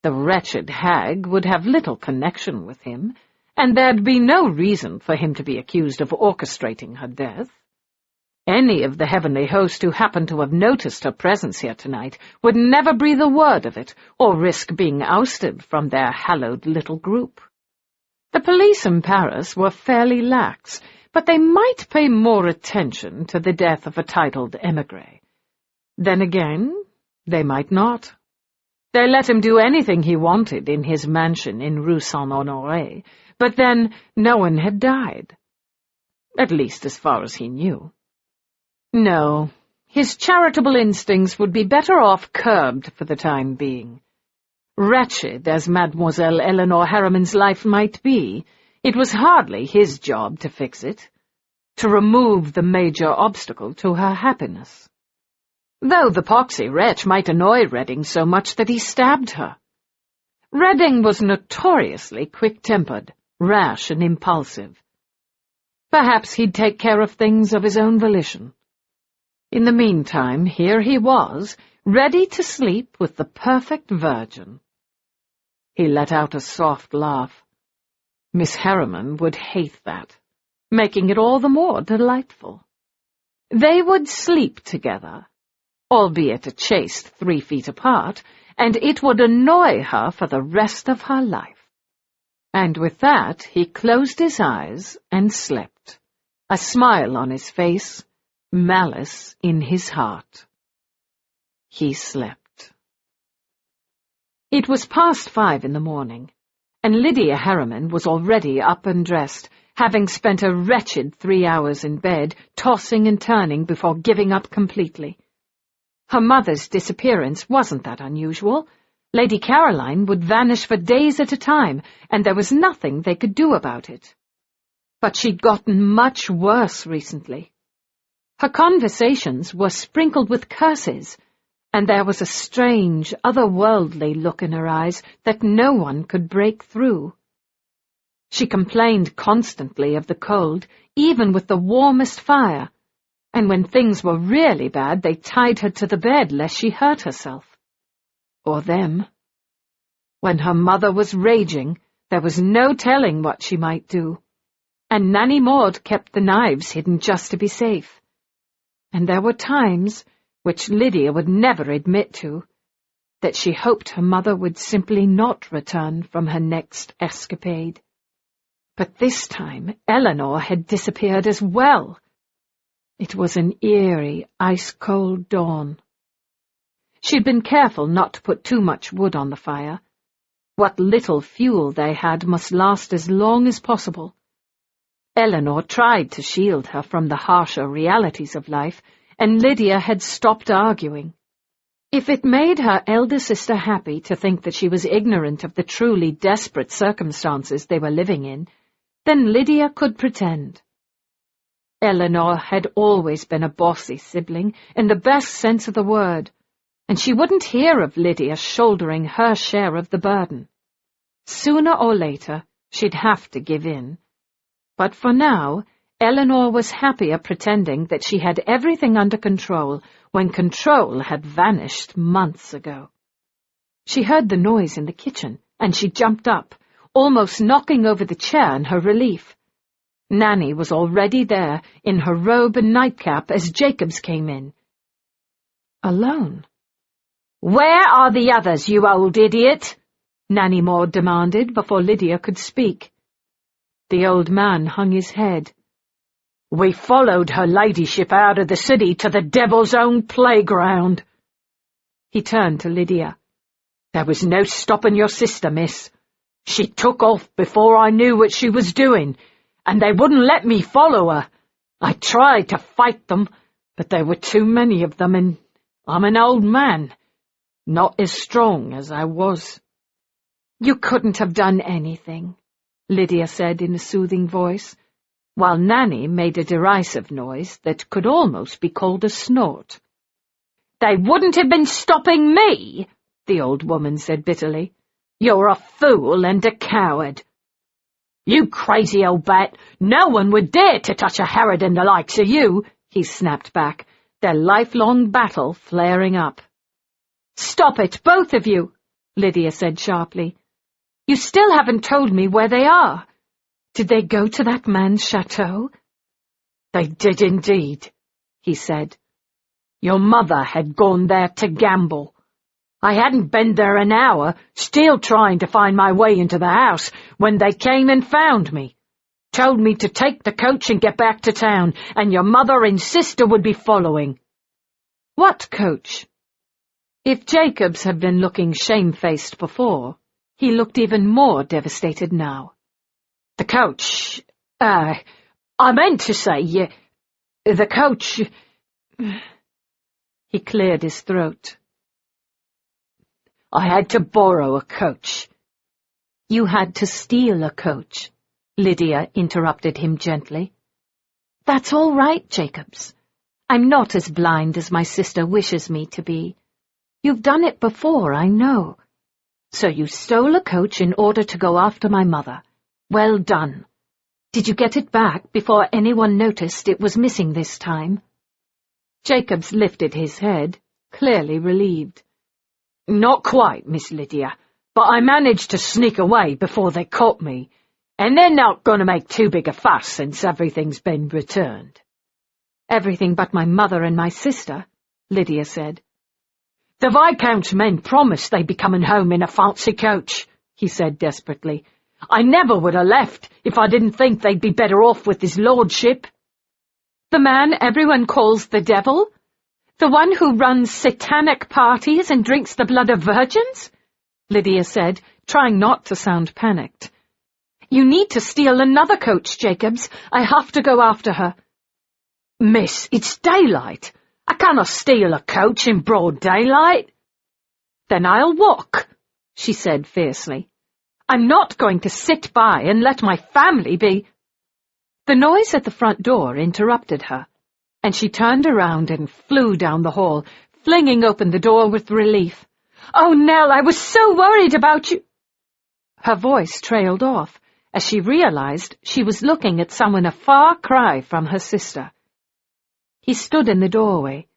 The wretched hag would have little connection with him, and there'd be no reason for him to be accused of orchestrating her death. Any of the heavenly host who happened to have noticed her presence here tonight would never breathe a word of it, or risk being ousted from their hallowed little group. The police in Paris were fairly lax, but they might pay more attention to the death of a titled émigré. Then again, they might not. They let him do anything he wanted in his mansion in Rue Saint-Honoré, but then no one had died. At least as far as he knew. No, his charitable instincts would be better off curbed for the time being. Wretched as Mademoiselle Elinor Harriman's life might be, it was hardly his job to fix it, to remove the major obstacle to her happiness. Though the poxy wretch might annoy Redding so much that he stabbed her. Redding was notoriously quick-tempered, rash and impulsive. Perhaps he'd take care of things of his own volition. In the meantime, here he was, ready to sleep with the perfect virgin. He let out a soft laugh. Miss Harriman would hate that, making it all the more delightful. They would sleep together, albeit a chaste 3 feet apart, and it would annoy her for the rest of her life. And with that he closed his eyes and slept, a smile on his face, malice in his heart. He slept. It was past 5 in the morning, and Lydia Harriman was already up and dressed, having spent a wretched 3 hours in bed, tossing and turning before giving up completely. Her mother's disappearance wasn't that unusual. Lady Caroline would vanish for days at a time, and there was nothing they could do about it. But she'd gotten much worse recently. Her conversations were sprinkled with curses, and there was a strange, otherworldly look in her eyes that no one could break through. She complained constantly of the cold, even with the warmest fire, and when things were really bad they tied her to the bed lest she hurt herself. Or them. When her mother was raging, there was no telling what she might do, and Nanny Maud kept the knives hidden just to be safe. And there were times, which Lydia would never admit to, that she hoped her mother would simply not return from her next escapade. But this time Elinor had disappeared as well. It was an eerie, ice-cold dawn. She'd been careful not to put too much wood on the fire. What little fuel they had must last as long as possible. Elinor tried to shield her from the harsher realities of life, and Lydia had stopped arguing. If it made her elder sister happy to think that she was ignorant of the truly desperate circumstances they were living in, then Lydia could pretend. Elinor had always been a bossy sibling, in the best sense of the word, and she wouldn't hear of Lydia shouldering her share of the burden. Sooner or later, she'd have to give in. But for now, Elinor was happier pretending that she had everything under control when control had vanished months ago. She heard the noise in the kitchen, and she jumped up, almost knocking over the chair in her relief. Nanny was already there, in her robe and nightcap, as Jacobs came in. Alone. "Where are the others, you old idiot?" Nanny Maud demanded before Lydia could speak. The old man hung his head. "We followed her ladyship out of the city to the devil's own playground." He turned to Lydia. "There was no stopping your sister, miss. She took off before I knew what she was doing, and they wouldn't let me follow her. I tried to fight them, but there were too many of them, and I'm an old man, not as strong as I was." "You couldn't have done anything," Lydia said in a soothing voice, while Nanny made a derisive noise that could almost be called a snort. "They wouldn't have been stopping me," the old woman said bitterly. "You're a fool and a coward." "You crazy old bat, no one would dare to touch a harridan the likes of you," he snapped back, their lifelong battle flaring up. "Stop it, both of you," Lydia said sharply. "You still haven't told me where they are. Did they go to that man's chateau?" "They did indeed," he said. "Your mother had gone there to gamble. I hadn't been there an hour, still trying to find my way into the house, when they came and found me. Told me to take the coach and get back to town, and your mother and sister would be following." "What coach?" If Jacobs had been looking shamefaced before, he looked even more devastated now. "The coach, I meant to say, the coach..." He cleared his throat. "I had to borrow a coach." "You had to steal a coach," Lydia interrupted him gently. "That's all right, Jacobs. I'm not as blind as my sister wishes me to be. You've done it before, I know. So you stole a coach in order to go after my mother. Well done. Did you get it back before anyone noticed it was missing this time?" Jacobs lifted his head, clearly relieved. "Not quite, Miss Lydia, but I managed to sneak away before they caught me, and they're not going to make too big a fuss since everything's been returned." "Everything but my mother and my sister," Lydia said. "The Viscount's men promised they'd be coming home in a fancy coach," he said desperately. "I never would have left if I didn't think they'd be better off with his lordship." "The man everyone calls the devil? The one who runs satanic parties and drinks the blood of virgins?" Lydia said, trying not to sound panicked. "You need to steal another coach, Jacobs. I have to go after her." "Miss, it's daylight. I cannot steal a coach in broad daylight." "Then I'll walk," she said fiercely. "I'm not going to sit by and let my family be—" The noise at the front door interrupted her, and she turned around and flew down the hall, flinging open the door with relief. "Oh, Nell, I was so worried about you." Her voice trailed off as she realized she was looking at someone a far cry from her sister. He stood in the doorway,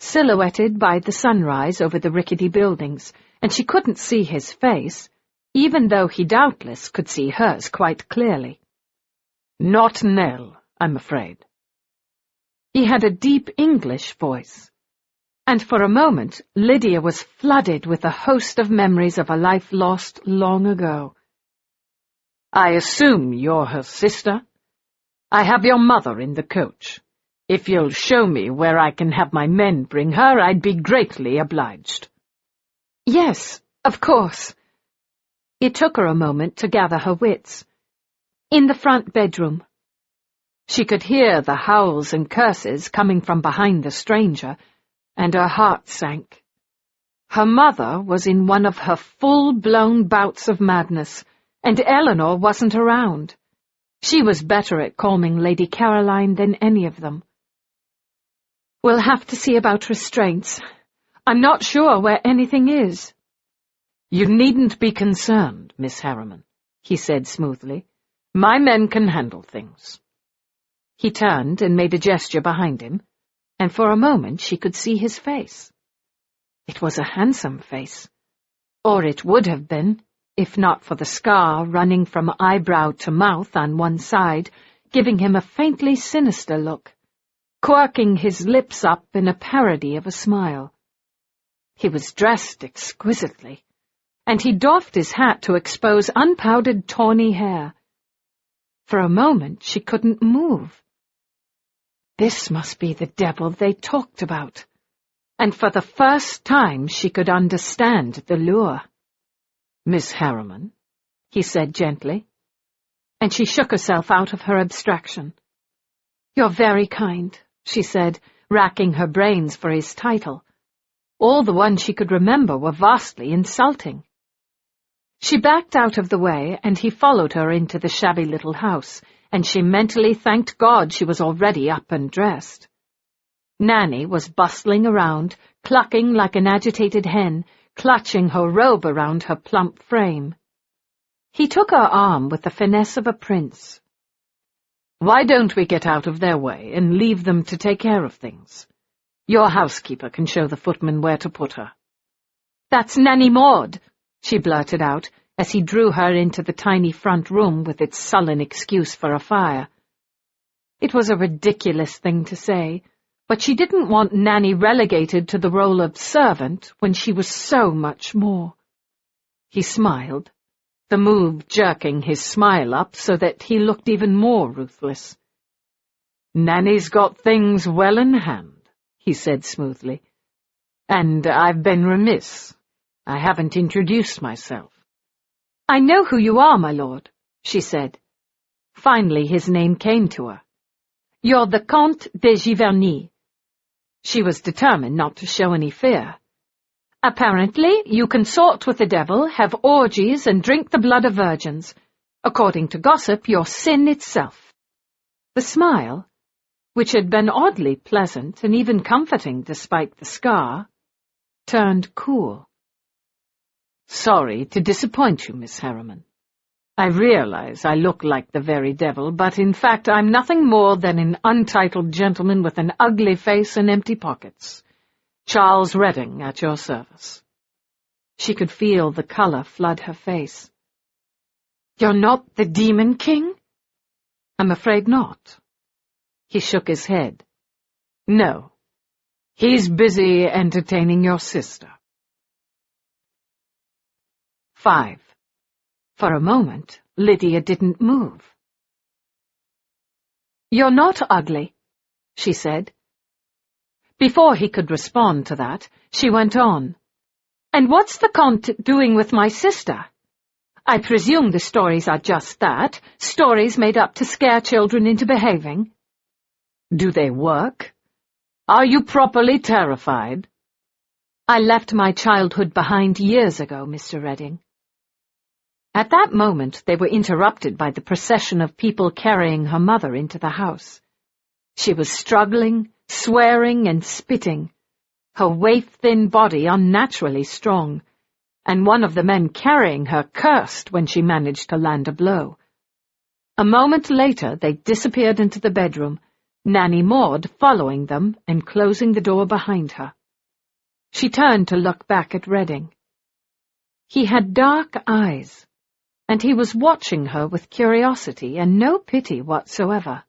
silhouetted by the sunrise over the rickety buildings, and she couldn't see his face, even though he doubtless could see hers quite clearly. "Not Nell, I'm afraid." He had a deep English voice, and for a moment Lydia was flooded with a host of memories of a life lost long ago. "I assume you're her sister? I have your mother in the coach. If you'll show me where I can have my men bring her, I'd be greatly obliged." "Yes, of course." It took her a moment to gather her wits. "In the front bedroom." She could hear the howls and curses coming from behind the stranger, and her heart sank. Her mother was in one of her full-blown bouts of madness, and Elinor wasn't around. She was better at calming Lady Caroline than any of them. "We'll have to see about restraints. I'm not sure where anything is." "You needn't be concerned, Miss Harriman," he said smoothly. "My men can handle things." He turned and made a gesture behind him, and for a moment she could see his face. It was a handsome face, or it would have been, if not for the scar running from eyebrow to mouth on one side, giving him a faintly sinister look, quirking his lips up in a parody of a smile. He was dressed exquisitely, and he doffed his hat to expose unpowdered tawny hair. For a moment she couldn't move. This must be the devil they talked about, and for the first time she could understand the lure. "Miss Harriman," he said gently, and she shook herself out of her abstraction. "You're very kind," she said, racking her brains for his title. All the ones she could remember were vastly insulting. She backed out of the way, and he followed her into the shabby little house, and she mentally thanked God she was already up and dressed. Nanny was bustling around, clucking like an agitated hen, clutching her robe around her plump frame. He took her arm with the finesse of a prince. "Why don't we get out of their way and leave them to take care of things? Your housekeeper can show the footman where to put her." "That's Nanny Maud," she blurted out, as he drew her into the tiny front room with its sullen excuse for a fire. It was a ridiculous thing to say, but she didn't want Nanny relegated to the role of servant when she was so much more. He smiled, the move jerking his smile up so that he looked even more ruthless. "Nanny's got things well in hand," he said smoothly. "And I've been remiss. I haven't introduced myself." "I know who you are, my lord," she said. Finally his name came to her. "You're the Comte de Giverny." She was determined not to show any fear. "Apparently, you consort with the devil, have orgies, and drink the blood of virgins. According to gossip, you're sin itself." The smile, which had been oddly pleasant and even comforting despite the scar, turned cool. "Sorry to disappoint you, Miss Harriman. I realize I look like the very devil, but in fact I'm nothing more than an untitled gentleman with an ugly face and empty pockets. Charles Redding, at your service." She could feel the color flood her face. "You're not the Demon King?" "I'm afraid not." He shook his head. "No. He's busy entertaining your sister." 5. For a moment, Lydia didn't move. "You're not ugly," she said. Before he could respond to that, she went on. "And what's the Comte doing with my sister? I presume the stories are just that, stories made up to scare children into behaving." "Do they work? Are you properly terrified?" "I left my childhood behind years ago, Mr. Redding." At that moment they were interrupted by the procession of people carrying her mother into the house. She was struggling, swearing and spitting, her waif-thin body unnaturally strong, and one of the men carrying her cursed when she managed to land a blow. A moment later they disappeared into the bedroom, Nanny Maud following them and closing the door behind her. She turned to look back at Redding. He had dark eyes, and he was watching her with curiosity and no pity whatsoever.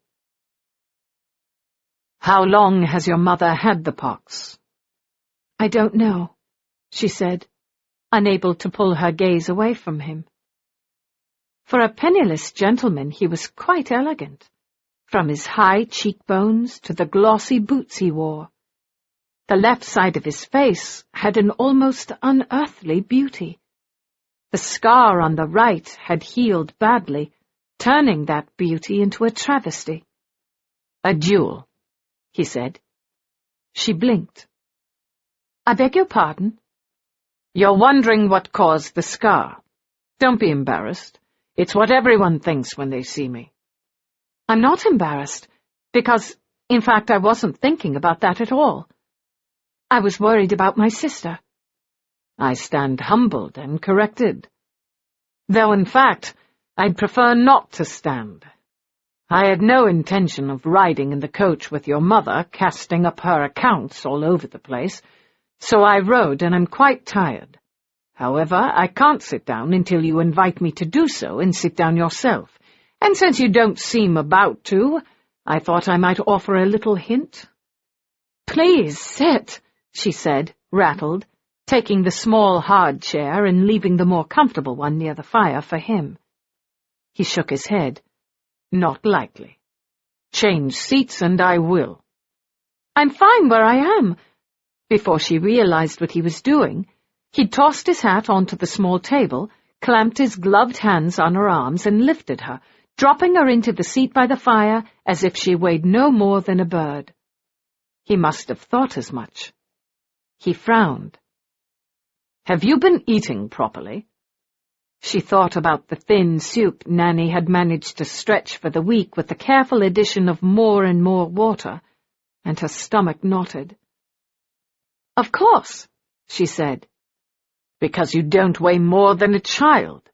"How long has your mother had the pox?" "I don't know," she said, unable to pull her gaze away from him. For a penniless gentleman he was quite elegant, from his high cheekbones to the glossy boots he wore. The left side of his face had an almost unearthly beauty. The scar on the right had healed badly, turning that beauty into a travesty. "A duel," he said. She blinked. "I beg your pardon?" "You're wondering what caused the scar. Don't be embarrassed. It's what everyone thinks when they see me." "I'm not embarrassed, because, in fact, I wasn't thinking about that at all. I was worried about my sister." "I stand humbled and corrected. Though, in fact, I'd prefer not to stand. I had no intention of riding in the coach with your mother, casting up her accounts all over the place, so I rode and I'm quite tired. However, I can't sit down until you invite me to do so and sit down yourself, and since you don't seem about to, I thought I might offer a little hint." "Please, sit," she said, rattled, taking the small, hard chair and leaving the more comfortable one near the fire for him. He shook his head. "Not likely. Change seats and I will." "I'm fine where I am." Before she realized what he was doing, he'd tossed his hat onto the small table, clamped his gloved hands on her arms and lifted her, dropping her into the seat by the fire as if she weighed no more than a bird. He must have thought as much. He frowned. "Have you been eating properly?" She thought about the thin soup Nanny had managed to stretch for the week with the careful addition of more and more water, and her stomach knotted. "Of course," she said. "Because you don't weigh more than a child."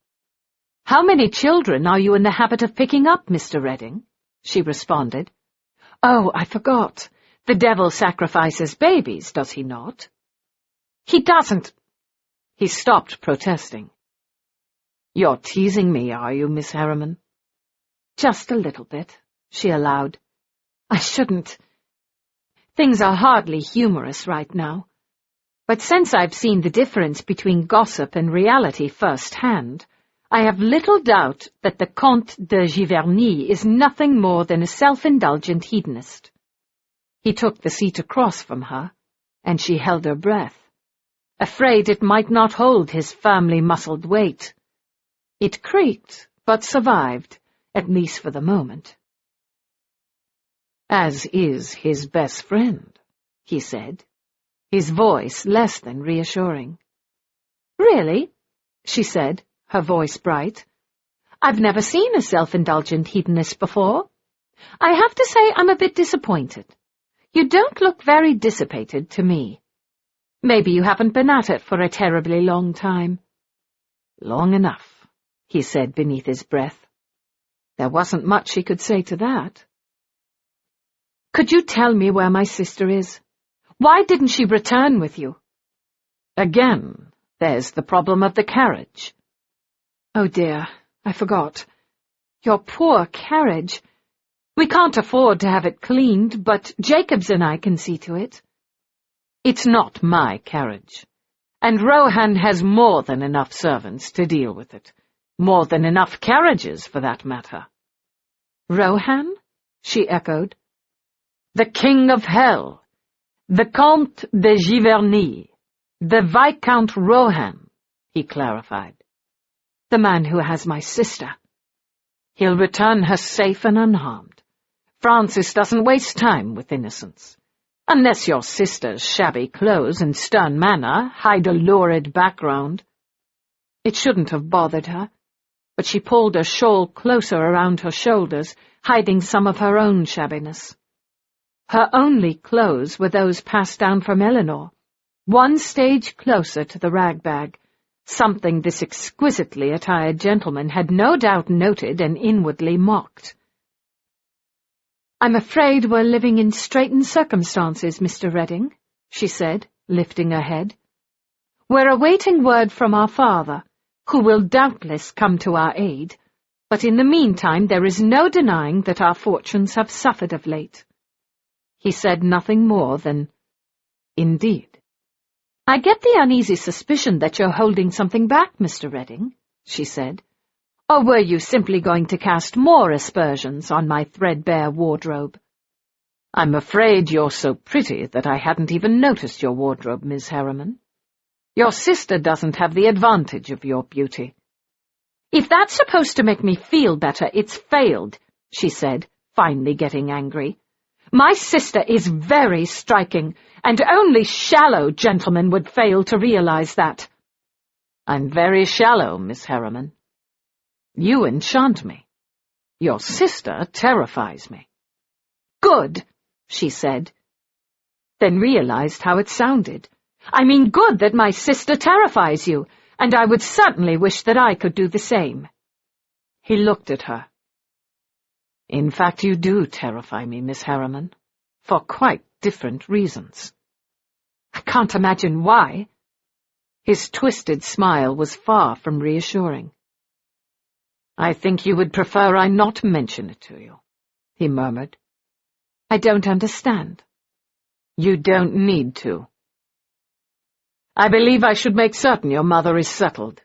"How many children are you in the habit of picking up, Mr. Redding?" she responded. "Oh, I forgot. The devil sacrifices babies, does he not?" "He doesn't." He stopped protesting. "You're teasing me, are you, Miss Harriman?" "Just a little bit," she allowed. "I shouldn't. Things are hardly humorous right now. But since I've seen the difference between gossip and reality firsthand, I have little doubt that the Comte de Giverny is nothing more than a self-indulgent hedonist." He took the seat across from her, and she held her breath, afraid it might not hold his firmly muscled weight. It creaked, but survived, at least for the moment. "As is his best friend," he said, his voice less than reassuring. Really? She said, her voice bright. I've never seen a self-indulgent hedonist before. I have to say I'm a bit disappointed. You don't look very dissipated to me. Maybe you haven't been at it for a terribly long time. Long enough, he said beneath his breath. There wasn't much he could say to that. Could you tell me where my sister is? Why didn't she return with you? Again, there's the problem of the carriage. Oh dear, I forgot. Your poor carriage. We can't afford to have it cleaned, but Jacobs and I can see to it. It's not my carriage, and Rohan has more than enough servants to deal with it. More than enough carriages, for that matter. Rohan? She echoed. The King of Hell, the Comte de Giverny, the Viscount Rohan, he clarified. The man who has my sister. He'll return her safe and unharmed. Francis doesn't waste time with innocents. Unless your sister's shabby clothes and stern manner hide a lurid background. It shouldn't have bothered her, but she pulled a shawl closer around her shoulders, hiding some of her own shabbiness. Her only clothes were those passed down from Elinor, one stage closer to the rag-bag, something this exquisitely attired gentleman had no doubt noted and inwardly mocked. I'm afraid we're living in straitened circumstances, Mr. Redding, she said, lifting her head. We're awaiting word from our father, who will doubtless come to our aid, but in the meantime there is no denying that our fortunes have suffered of late. He said nothing more than, Indeed. I get the uneasy suspicion that you're holding something back, Mr. Redding, she said. Or were you simply going to cast more aspersions on my threadbare wardrobe? I'm afraid you're so pretty that I hadn't even noticed your wardrobe, Miss Harriman. Your sister doesn't have the advantage of your beauty. If that's supposed to make me feel better, it's failed, she said, finally getting angry. My sister is very striking, and only shallow gentlemen would fail to realize that. I'm very shallow, Miss Harriman. You enchant me. Your sister terrifies me. Good, she said, then realized how it sounded. I mean, good that my sister terrifies you, and I would certainly wish that I could do the same. He looked at her. In fact, you do terrify me, Miss Harriman, for quite different reasons. I can't imagine why. His twisted smile was far from reassuring. I think you would prefer I not mention it to you, he murmured. I don't understand. You don't need to. I believe I should make certain your mother is settled.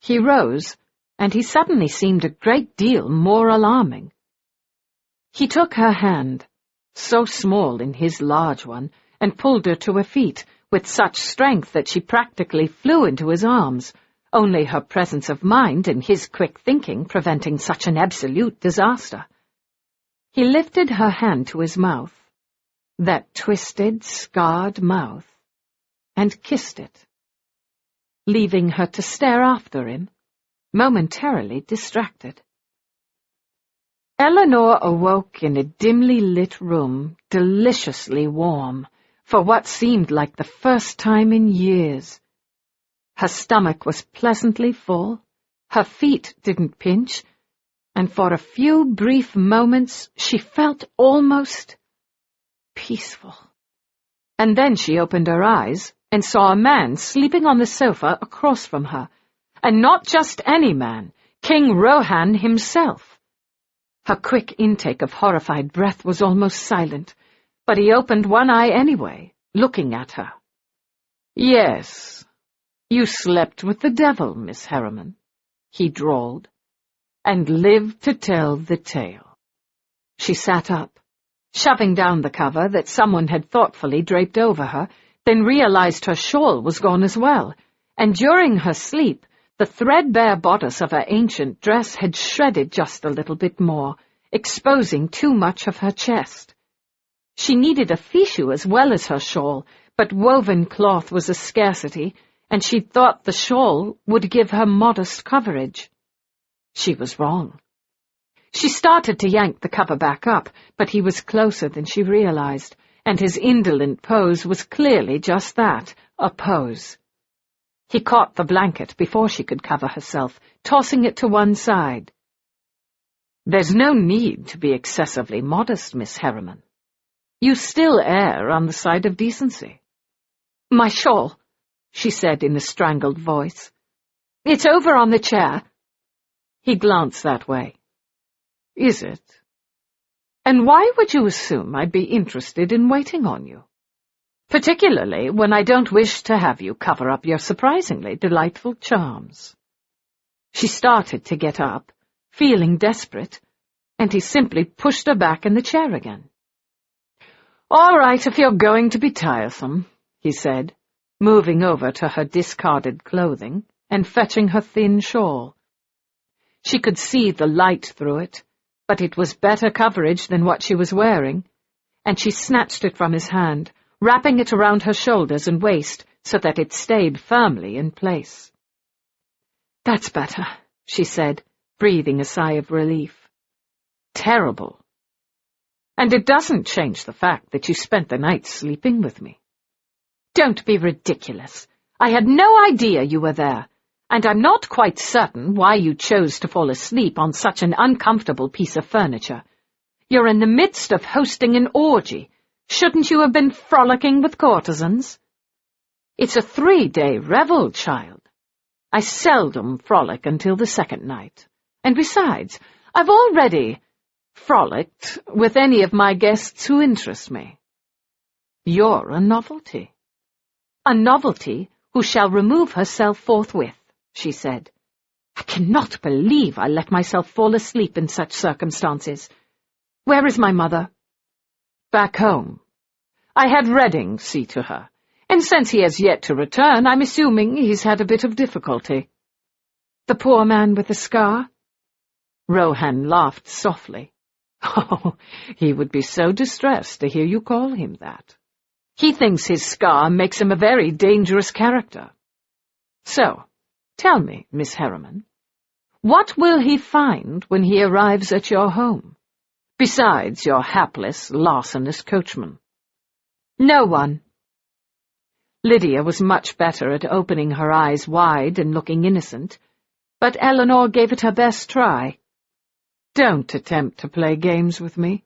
He rose, and he suddenly seemed a great deal more alarming. He took her hand, so small in his large one, and pulled her to her feet, with such strength that she practically flew into his arms, only her presence of mind and his quick thinking preventing such an absolute disaster. He lifted her hand to his mouth, that twisted, scarred mouth, and kissed it, leaving her to stare after him, momentarily distracted. Elinor awoke in a dimly lit room, deliciously warm, for what seemed like the first time in years. Her stomach was pleasantly full, her feet didn't pinch, and for a few brief moments she felt almost peaceful. And then she opened her eyes and saw a man sleeping on the sofa across from her, and not just any man, King Rohan himself. Her quick intake of horrified breath was almost silent, but he opened one eye anyway, looking at her. Yes, you slept with the devil, Miss Harriman, he drawled, and lived to tell the tale. She sat up, shoving down the cover that someone had thoughtfully draped over her, then realized her shawl was gone as well, and during her sleep, the threadbare bodice of her ancient dress had shredded just a little bit more, exposing too much of her chest. She needed a fichu as well as her shawl, but woven cloth was a scarcity, and she thought the shawl would give her modest coverage. She was wrong. She started to yank the cover back up, but he was closer than she realized, and his indolent pose was clearly just that, a pose. He caught the blanket before she could cover herself, tossing it to one side. "There's no need to be excessively modest, Miss Harriman. You still err on the side of decency." "My shawl," she said in a strangled voice. "It's over on the chair." He glanced that way. "Is it? And why would you assume I'd be interested in waiting on you? Particularly when I don't wish to have you cover up your surprisingly delightful charms." She started to get up, feeling desperate, and he simply pushed her back in the chair again. "All right, if you're going to be tiresome," he said, moving over to her discarded clothing and fetching her thin shawl. She could see the light through it, but it was better coverage than what she was wearing, and she snatched it from his hand, wrapping it around her shoulders and waist so that it stayed firmly in place. "That's better," she said, breathing a sigh of relief. "Terrible. And it doesn't change the fact that you spent the night sleeping with me." "Don't be ridiculous. I had no idea you were there, and I'm not quite certain why you chose to fall asleep on such an uncomfortable piece of furniture. You're in the midst of hosting an orgy. Shouldn't you have been frolicking with courtesans?" "It's a 3-day revel, child. I seldom frolic until the second night. And besides, I've already frolicked with any of my guests who interest me. You're a novelty." "A novelty who shall remove herself forthwith," she said. "I cannot believe I let myself fall asleep in such circumstances. Where is my mother?" "Back home. I had Redding see to her, and since he has yet to return, I'm assuming he's had a bit of difficulty." "The poor man with the scar?" Rohan laughed softly. "Oh, he would be so distressed to hear you call him that. He thinks his scar makes him a very dangerous character. So, tell me, Miss Harriman, what will he find when he arrives at your home, besides your hapless, larcenous coachman?" "No one." Lydia was much better at opening her eyes wide and looking innocent, but Elinor gave it her best try. "Don't attempt to play games with me,"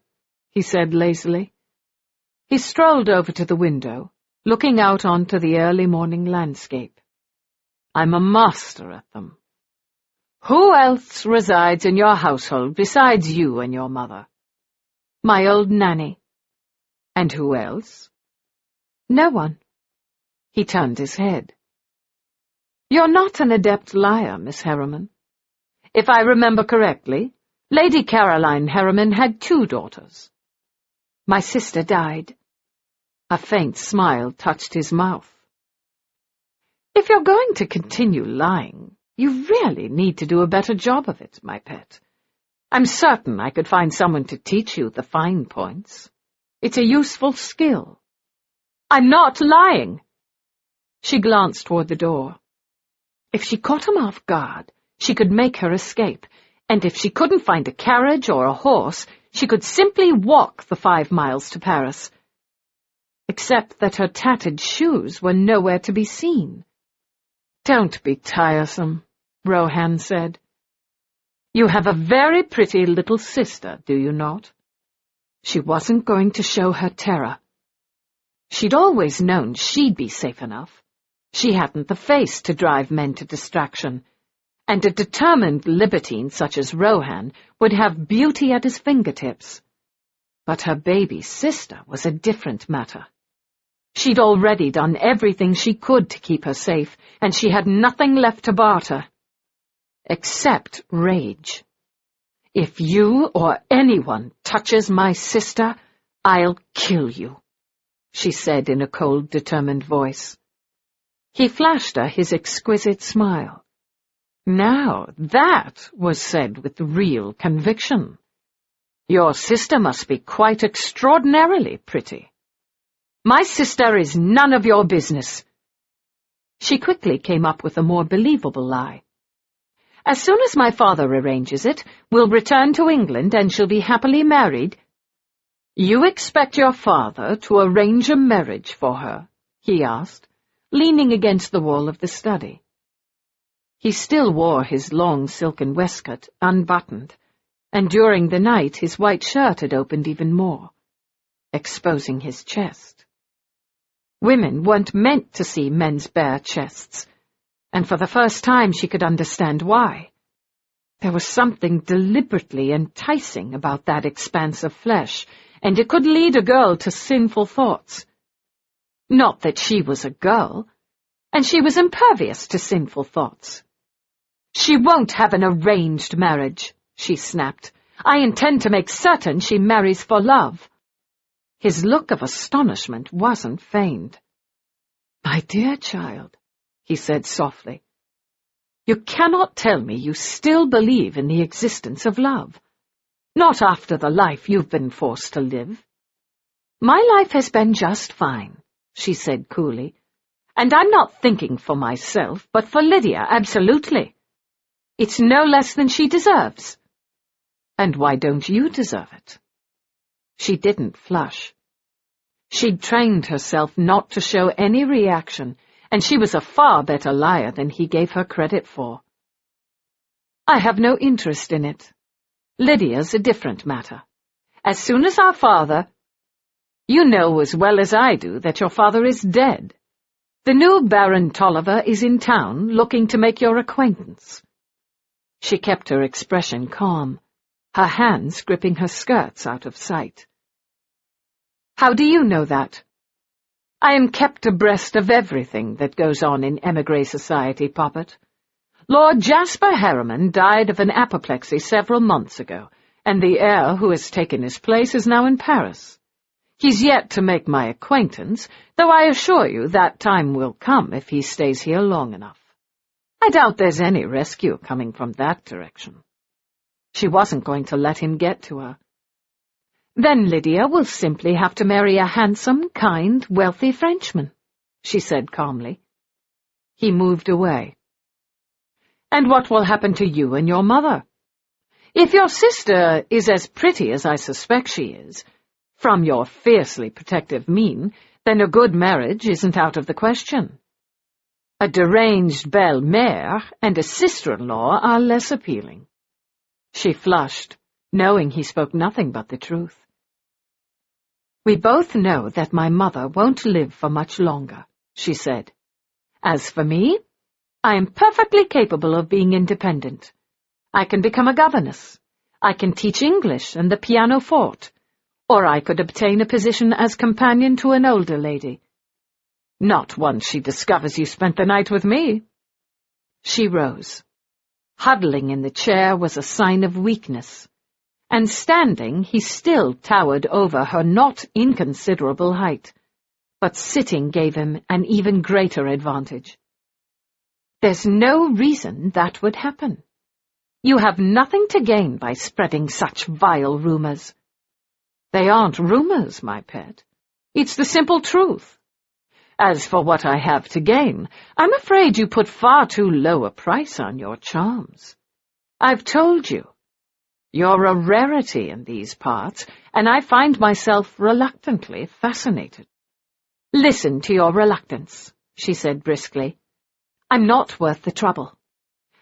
he said lazily. He strolled over to the window, looking out onto the early morning landscape. "I'm a master at them. Who else resides in your household besides you and your mother?" "My old nanny." "And who else?" "No one." He turned his head. "You're not an adept liar, Miss Harriman. If I remember correctly, Lady Caroline Harriman had 2 daughters. My sister died." A faint smile touched his mouth. "If you're going to continue lying, you really need to do a better job of it, my pet. I'm certain I could find someone to teach you the fine points. It's a useful skill." "I'm not lying." She glanced toward the door. If she caught him off guard, she could make her escape, and if she couldn't find a carriage or a horse, she could simply walk the 5 miles to Paris. Except that her tattered shoes were nowhere to be seen. "Don't be tiresome," Rohan said. "You have a very pretty little sister, do you not?" She wasn't going to show her terror. She'd always known she'd be safe enough. She hadn't the face to drive men to distraction, and a determined libertine such as Rohan would have beauty at his fingertips. But her baby sister was a different matter. She'd already done everything she could to keep her safe, and she had nothing left to barter. Except rage. "If you or anyone touches my sister, I'll kill you," she said in a cold, determined voice. He flashed her his exquisite smile. Now that was said with real conviction. Your sister must be quite extraordinarily pretty. My sister is none of your business. She quickly came up with a more believable lie. As soon as my father arranges it, we'll return to England and she'll be happily married. You expect your father to arrange a marriage for her? He asked, leaning against the wall of the study. He still wore his long silken waistcoat, unbuttoned, and during the night his white shirt had opened even more, exposing his chest. Women weren't meant to see men's bare chests, and for the first time she could understand why. There was something deliberately enticing about that expanse of flesh, and it could lead a girl to sinful thoughts. Not that she was a girl, and she was impervious to sinful thoughts. She won't have an arranged marriage, she snapped. I intend to make certain she marries for love. His look of astonishment wasn't feigned. My dear child, he said softly, you cannot tell me you still believe in the existence of love. Not after the life you've been forced to live. My life has been just fine, she said coolly, and I'm not thinking for myself, but for Lydia, absolutely. It's no less than she deserves. And why don't you deserve it? She didn't flush. She'd trained herself not to show any reaction, and she was a far better liar than he gave her credit for. I have no interest in it. Lydia's a different matter. As soon as our father— You know as well as I do that your father is dead. The new Baron Tolliver is in town, looking to make your acquaintance. She kept her expression calm, her hands gripping her skirts out of sight. How do you know that? I am kept abreast of everything that goes on in emigre society, Poppet. Lord Jasper Harriman died of an apoplexy several months ago, and the heir who has taken his place is now in Paris. He's yet to make my acquaintance, though I assure you that time will come if he stays here long enough. I doubt there's any rescue coming from that direction. She wasn't going to let him get to her. Then Lydia will simply have to marry a handsome, kind, wealthy Frenchman, she said calmly. He moved away. And what will happen to you and your mother? If your sister is as pretty as I suspect she is, from your fiercely protective mien, then a good marriage isn't out of the question. A deranged belle-mère and a sister-in-law are less appealing. She flushed, knowing he spoke nothing but the truth. We both know that my mother won't live for much longer, she said. As for me, I am perfectly capable of being independent. I can become a governess. I can teach English and the pianoforte, or I could obtain a position as companion to an older lady. Not once she discovers you spent the night with me. She rose. Huddling in the chair was a sign of weakness, and standing he still towered over her not inconsiderable height, but sitting gave him an even greater advantage. There's no reason that would happen. You have nothing to gain by spreading such vile rumors. They aren't rumors, my pet. It's the simple truth. As for what I have to gain, I'm afraid you put far too low a price on your charms. I've told you. You're a rarity in these parts, and I find myself reluctantly fascinated. Listen to your reluctance, she said briskly. I'm not worth the trouble.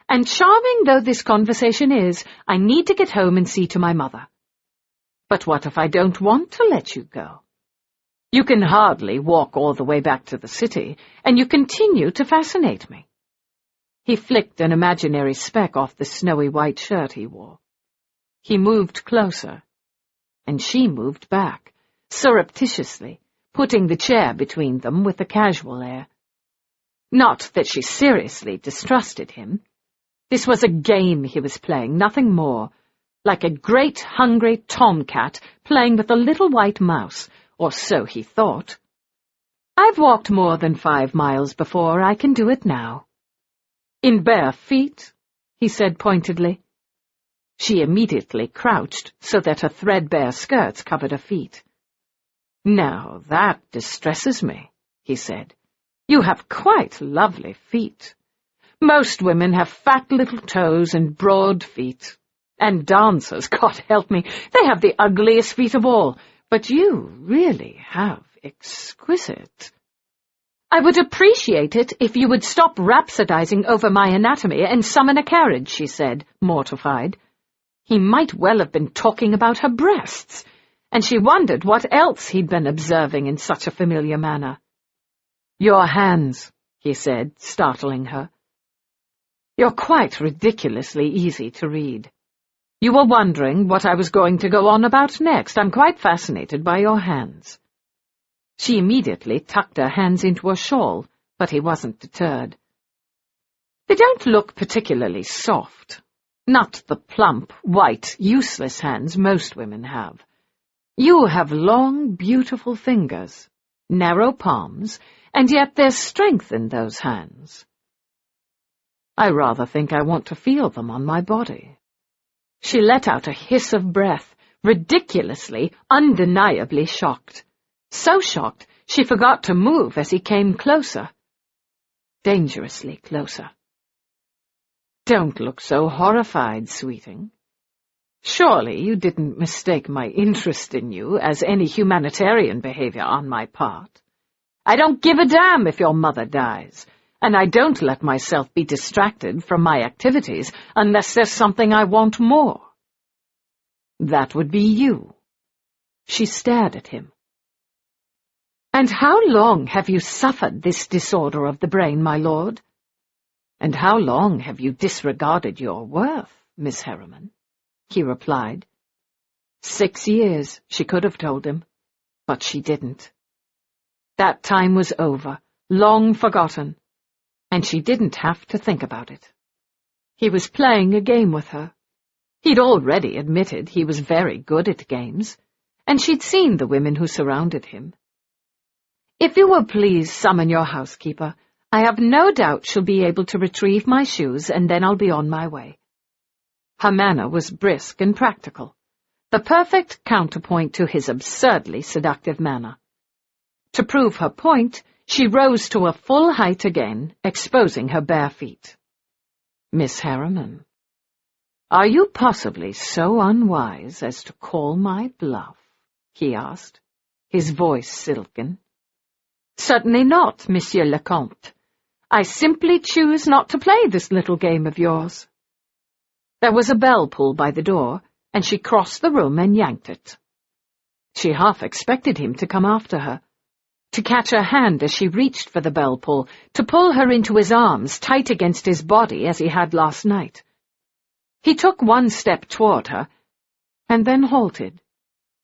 And charming though this conversation is, I need to get home and see to my mother. But what if I don't want to let you go? You can hardly walk all the way back to the city, and you continue to fascinate me. He flicked an imaginary speck off the snowy white shirt he wore. He moved closer, and she moved back, surreptitiously, putting the chair between them with a casual air. Not that she seriously distrusted him. This was a game he was playing, nothing more, like a great hungry tomcat playing with a little white mouse, or so he thought. I've walked more than 5 miles before, I can do it now. In bare feet, he said pointedly. She immediately crouched so that her threadbare skirts covered her feet. "Now that distresses me," he said. "You have quite lovely feet. Most women have fat little toes and broad feet. And dancers, God help me, they have the ugliest feet of all. But you really have exquisite—" "I would appreciate it if you would stop rhapsodizing over my anatomy and summon a carriage," she said, mortified. He might well have been talking about her breasts, and she wondered what else he'd been observing in such a familiar manner. "Your hands," he said, startling her. "You're quite ridiculously easy to read. You were wondering what I was going to go on about next. I'm quite fascinated by your hands." She immediately tucked her hands into a shawl, but he wasn't deterred. "They don't look particularly soft. Not the plump, white, useless hands most women have. You have long, beautiful fingers, narrow palms, and yet there's strength in those hands. I rather think I want to feel them on my body." She let out a hiss of breath, ridiculously, undeniably shocked. So shocked, she forgot to move as he came closer. Dangerously closer. "Don't look so horrified, sweeting. Surely you didn't mistake my interest in you as any humanitarian behavior on my part. I don't give a damn if your mother dies, and I don't let myself be distracted from my activities unless there's something I want more. That would be you." She stared at him. "And how long have you suffered this disorder of the brain, my lord? And how long have you disregarded your worth, Miss Harriman?" he replied. 6 years, she could have told him, but she didn't. That time was over, long forgotten, and she didn't have to think about it. He was playing a game with her. He'd already admitted he was very good at games, and she'd seen the women who surrounded him. "If you will please summon your housekeeper, I have no doubt she'll be able to retrieve my shoes, and then I'll be on my way." Her manner was brisk and practical, the perfect counterpoint to his absurdly seductive manner. To prove her point, she rose to a full height again, exposing her bare feet. "Miss Harriman, are you possibly so unwise as to call my bluff?" he asked, his voice silken. "Certainly not, Monsieur le Comte. I simply choose not to play this little game of yours." There was a bell pull by the door, and she crossed the room and yanked it. She half expected him to come after her, to catch her hand as she reached for the bell pull, to pull her into his arms tight against his body as he had last night. He took one step toward her, and then halted,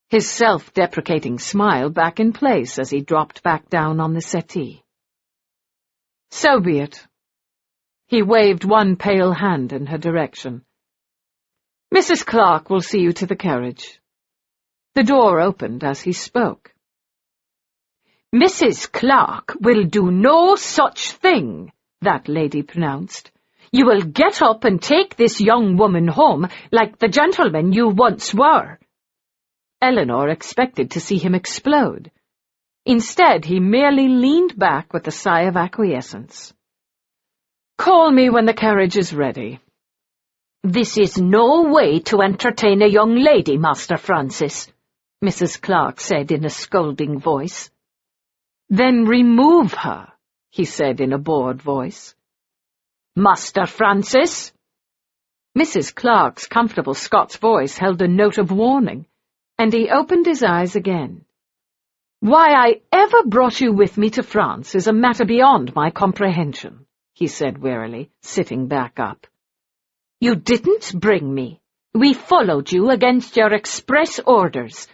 his self-deprecating smile back in place as he dropped back down on the settee. "So be it." He waved one pale hand in her direction. "Mrs. Clark will see you to the carriage." The door opened as he spoke. "Mrs. Clark will do no such thing," that lady pronounced. "You will get up and take this young woman home like the gentleman you once were." Elinor expected to see him explode. Instead, he merely leaned back with a sigh of acquiescence. "Call me when the carriage is ready." "This is no way to entertain a young lady, Master Francis," Mrs. Clark said in a scolding voice. "Then remove her," he said in a bored voice. "Master Francis?" Mrs. Clark's comfortable Scots voice held a note of warning, and he opened his eyes again. "Why I ever brought you with me to France is a matter beyond my comprehension," he said wearily, sitting back up. "You didn't bring me. We followed you against your express orders,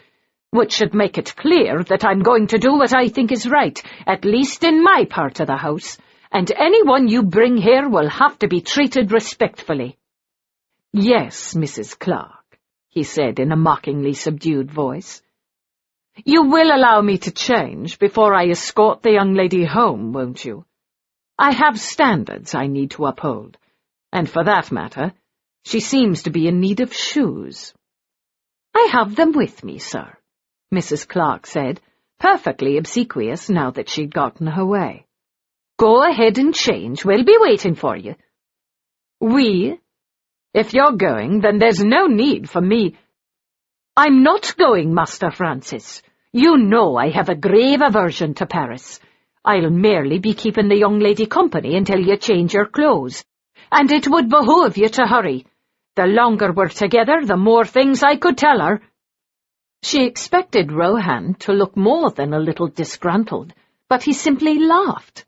which should make it clear that I'm going to do what I think is right, at least in my part of the house, and anyone you bring here will have to be treated respectfully." "Yes, Mrs. Clark," he said in a mockingly subdued voice. "You will allow me to change before I escort the young lady home, won't you? I have standards I need to uphold, and for that matter, She seems to be in need of shoes." "I have them with me, sir," Mrs. Clark said, perfectly obsequious now that she'd gotten her way. "Go ahead and change. We'll be waiting for you." "We? If you're going, then there's no need for me." "I'm not going, Master Francis. You know I have a grave aversion to Paris. I'll merely be keeping the young lady company until you change your clothes. And it would behoove you to hurry. The longer we're together, the more things I could tell her." She expected Rohan to look more than a little disgruntled, but he simply laughed.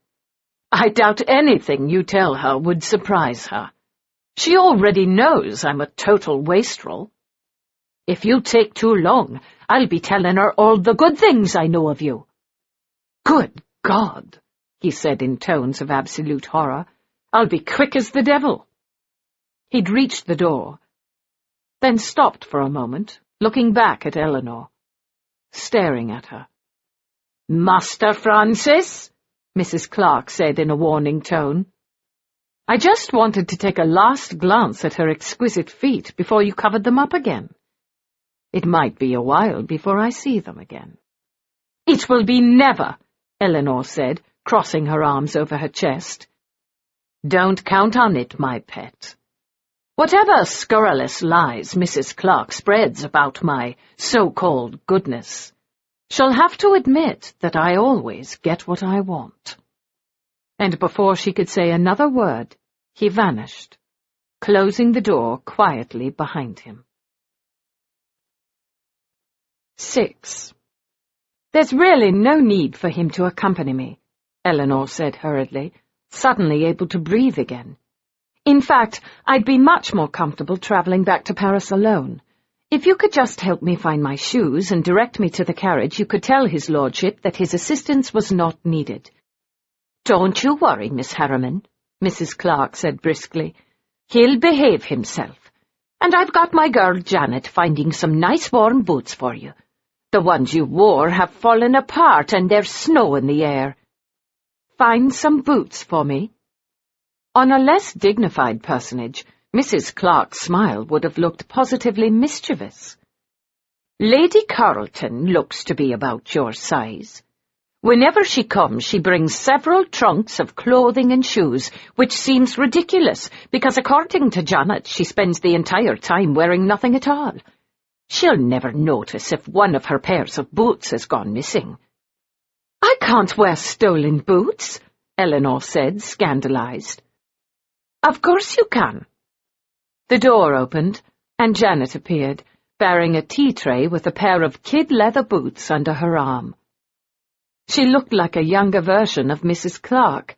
"I doubt anything you tell her would surprise her. She already knows I'm a total wastrel. If you take too long, I'll be telling her all the good things I know of you." "Good God," he said in tones of absolute horror. "I'll be quick as the devil." He'd reached the door, then stopped for a moment, looking back at Elinor, staring at her. "Master Francis," Mrs. Clark said in a warning tone. "I just wanted to take a last glance at her exquisite feet before you covered them up again. It might be a while before I see them again." "It will be never," Elinor said, crossing her arms over her chest. "Don't count on it, my pet. Whatever scurrilous lies Mrs. Clark spreads about my so-called goodness, she'll have to admit that I always get what I want." And before she could say another word, he vanished, closing the door quietly behind him. 6. "There's really no need for him to accompany me," Elinor said hurriedly, suddenly able to breathe again. "In fact, I'd be much more comfortable travelling back to Paris alone. If you could just help me find my shoes and direct me to the carriage, you could tell his lordship that his assistance was not needed." "Don't you worry, Miss Harriman," Mrs. Clark said briskly. "He'll behave himself. And I've got my girl Janet finding some nice warm boots for you. The ones you wore have fallen apart and there's snow in the air." "Find some boots for me?" On a less dignified personage, Mrs. Clark's smile would have looked positively mischievous. "Lady Carlton looks to be about your size. Whenever she comes, she brings several trunks of clothing and shoes, which seems ridiculous, because according to Janet, she spends the entire time wearing nothing at all. She'll never notice if one of her pairs of boots has gone missing." "I can't wear stolen boots," Elinor said, scandalized. "Of course you can." The door opened, and Janet appeared, bearing a tea tray with a pair of kid leather boots under her arm. She looked like a younger version of Mrs. Clark,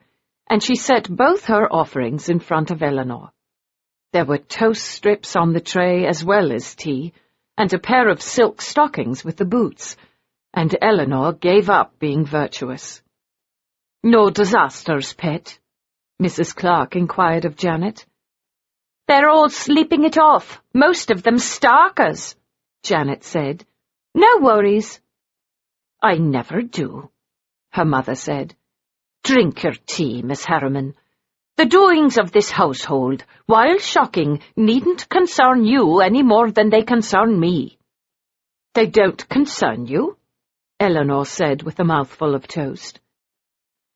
and she set both her offerings in front of Elinor. There were toast strips on the tray as well as tea, and a pair of silk stockings with the boots, and Elinor gave up being virtuous. "No disasters, pet?" Mrs. Clark inquired of Janet. "They're all sleeping it off, most of them starkers," Janet said. "No worries." "I never do," her mother said. "Drink your tea, Miss Harriman. The doings of this household, while shocking, needn't concern you any more than they concern me." "They don't concern you?" Elinor said with a mouthful of toast.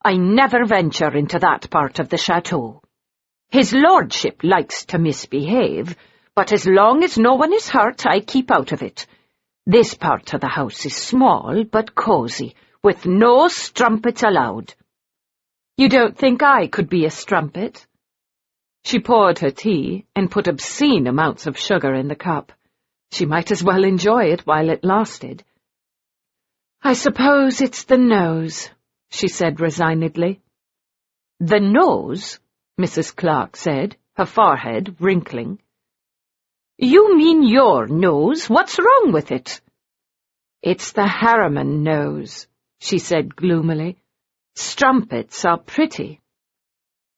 "I never venture into that part of the chateau. His lordship likes to misbehave, but as long as no one is hurt, I keep out of it. This part of the house is small but cosy, with no strumpets allowed." "You don't think I could be a strumpet?" She poured her tea and put obscene amounts of sugar in the cup. She might as well enjoy it while it lasted. "I suppose it's the nose," she said resignedly. "The nose?" Mrs. Clark said, her forehead wrinkling. "You mean your nose? What's wrong with it?" "It's the Harriman nose," she said gloomily. "Strumpets are pretty."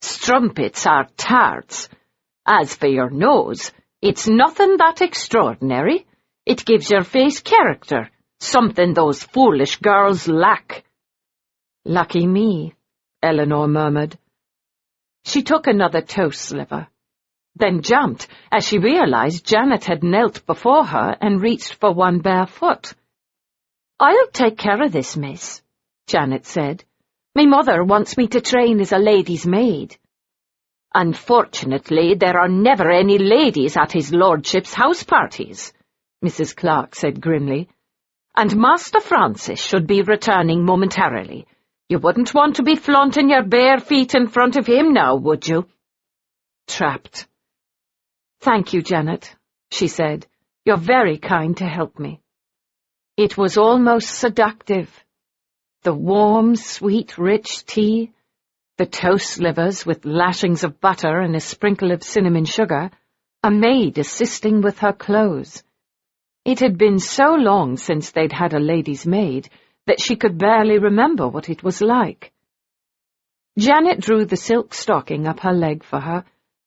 "Strumpets are tarts. As for your nose, it's nothing that extraordinary. It gives your face character, something those foolish girls lack." "Lucky me," Elinor murmured. She took another toast sliver. then jumped as she realized Janet had knelt before her and reached for one bare foot. "I'll take care of this, miss," Janet said. "Me mother wants me to train as a lady's maid." "Unfortunately, there are never any ladies at his lordship's house parties," Mrs. Clark said grimly. "And Master Francis should be returning momentarily. You wouldn't want to be flaunting your bare feet in front of him now, would you?" Trapped. "Thank you, Janet," she said. "You're very kind to help me." It was almost seductive. The warm, sweet, rich tea, the toast slivers with lashings of butter and a sprinkle of cinnamon sugar, a maid assisting with her clothes. It had been so long since they'd had a lady's maid that she could barely remember what it was like. Janet drew the silk stocking up her leg for her,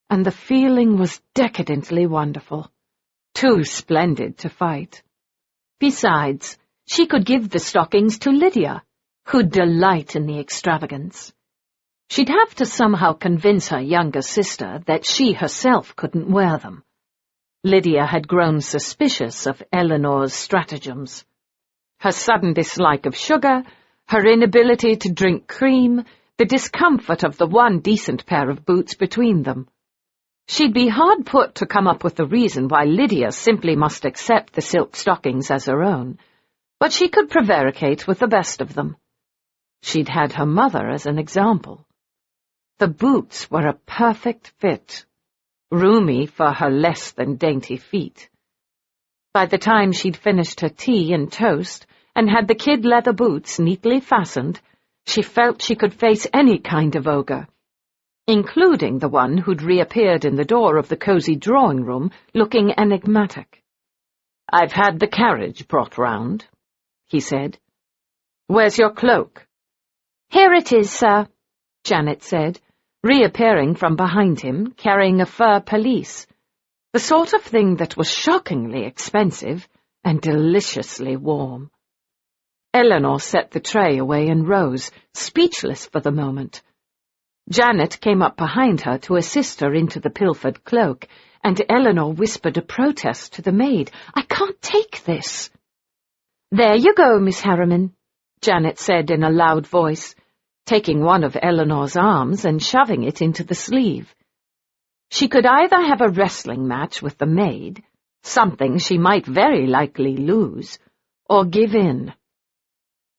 and the feeling was decadently wonderful. Too splendid to fight. Besides, she could give the stockings to Lydia, who'd delight in the extravagance. She'd have to somehow convince her younger sister that she herself couldn't wear them. Lydia had grown suspicious of Elinor's stratagems. Her sudden dislike of sugar, her inability to drink cream, the discomfort of the one decent pair of boots between them. She'd be hard put to come up with a reason why Lydia simply must accept the silk stockings as her own, but she could prevaricate with the best of them. She'd had her mother as an example. The boots were a perfect fit, roomy for her less than dainty feet. By the time she'd finished her tea and toast and had the kid leather boots neatly fastened, she felt she could face any kind of ogre, including the one who'd reappeared in the door of the cosy drawing-room, looking enigmatic. "I've had the carriage brought round," he said. "Where's your cloak?" "Here it is, sir," Janet said, reappearing from behind him, carrying a fur pelisse, the sort of thing that was shockingly expensive and deliciously warm. Elinor set the tray away and rose, speechless for the moment. Janet came up behind her to assist her into the pilfered cloak, and Elinor whispered a protest to the maid. "I can't take this." "There you go, Miss Harriman," Janet said in a loud voice, taking one of Elinor's arms and shoving it into the sleeve. She could either have a wrestling match with the maid, something she might very likely lose, or give in.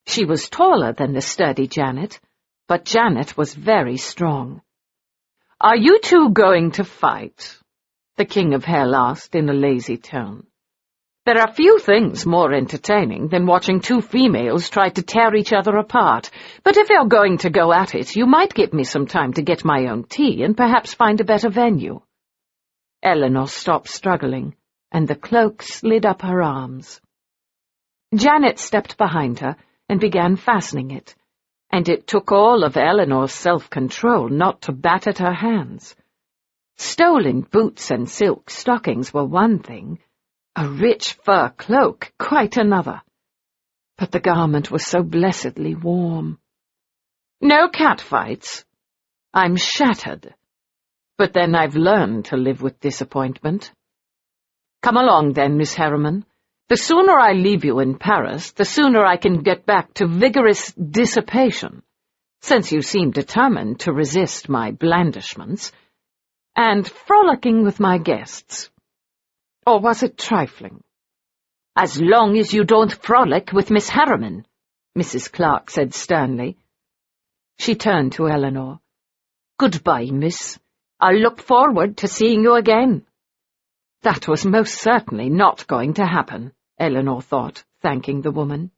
She was taller than the sturdy Janet, but Janet was very strong. "Are you two going to fight?" the King of Hell asked in a lazy tone. "There are few things more entertaining than watching two females try to tear each other apart, but if you're going to go at it, you might give me some time to get my own tea and perhaps find a better venue." Elinor stopped struggling, and the cloak slid up her arms. Janet stepped behind her and began fastening it, and it took all of Elinor's self-control not to bat at her hands. Stolen boots and silk stockings were one thing, a rich fur cloak quite another. But the garment was so blessedly warm. "No catfights. I'm shattered. But then I've learned to live with disappointment. Come along then, Miss Harriman. The sooner I leave you in Paris, the sooner I can get back to vigorous dissipation, since you seem determined to resist my blandishments, and frolicking with my guests. Or was it trifling?" "As long as you don't frolic with Miss Harriman," Mrs. Clark said sternly. She turned to Elinor. "Goodbye, miss. I'll look forward to seeing you again." That was most certainly not going to happen, Elinor thought, thanking the woman.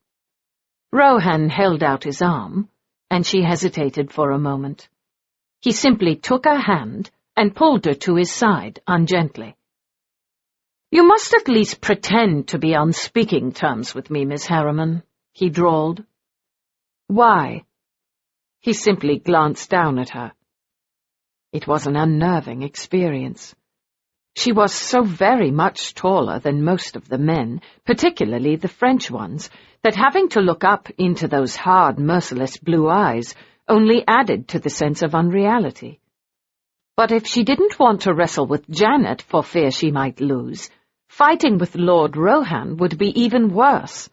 Rohan held out his arm, and she hesitated for a moment. He simply took her hand and pulled her to his side ungently. "You must at least pretend to be on speaking terms with me, Miss Harriman," he drawled. "Why?" He simply glanced down at her. It was an unnerving experience. She was so very much taller than most of the men, particularly the French ones, that having to look up into those hard, merciless blue eyes only added to the sense of unreality. But if she didn't want to wrestle with Janet for fear she might lose, fighting with Lord Rohan would be even worse,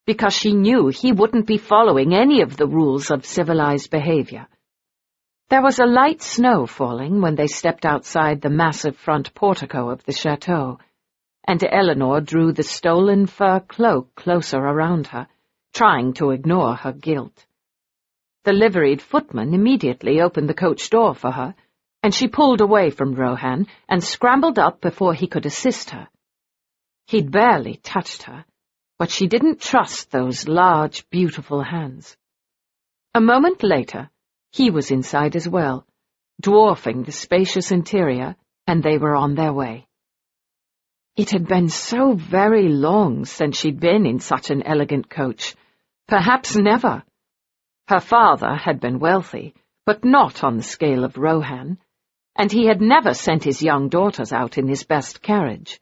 because she knew he wouldn't be following any of the rules of civilized behavior. There was a light snow falling when they stepped outside the massive front portico of the chateau, and Elinor drew the stolen fur cloak closer around her, trying to ignore her guilt. The liveried footman immediately opened the coach door for her, and she pulled away from Rohan and scrambled up before he could assist her. He'd barely touched her, but she didn't trust those large, beautiful hands. A moment later, he was inside as well, dwarfing the spacious interior, and they were on their way. It had been so very long since she'd been in such an elegant coach, perhaps never. Her father had been wealthy, but not on the scale of Rohan, and he had never sent his young daughters out in his best carriage.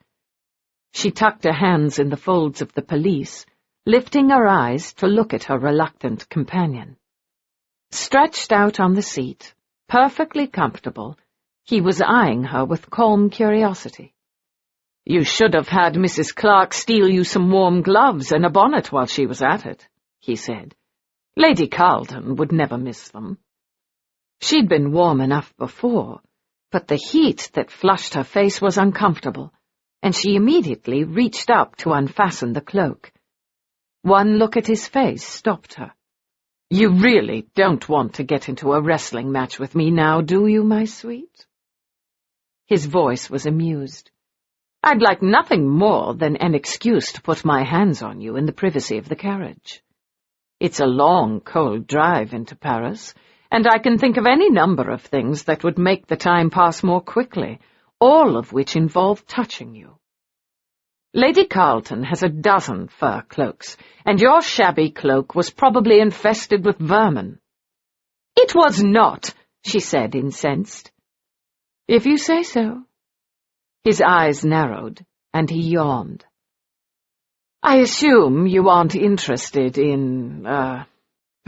She tucked her hands in the folds of the pelisse, lifting her eyes to look at her reluctant companion. Stretched out on the seat, perfectly comfortable, he was eyeing her with calm curiosity. "You should have had Mrs. Clark steal you some warm gloves and a bonnet while she was at it," he said. "Lady Carlton would never miss them." She'd been warm enough before, but the heat that flushed her face was uncomfortable, and she immediately reached up to unfasten the cloak. One look at his face stopped her. "You really don't want to get into a wrestling match with me now, do you, my sweet?" His voice was amused. "I'd like nothing more than an excuse to put my hands on you in the privacy of the carriage. It's a long, cold drive into Paris, and I can think of any number of things that would make the time pass more quickly, all of which involve touching you. Lady Carlton has a dozen fur cloaks, and your shabby cloak was probably infested with vermin." "It was not," she said, incensed. "If you say so." His eyes narrowed, and he yawned. "I assume you aren't interested in,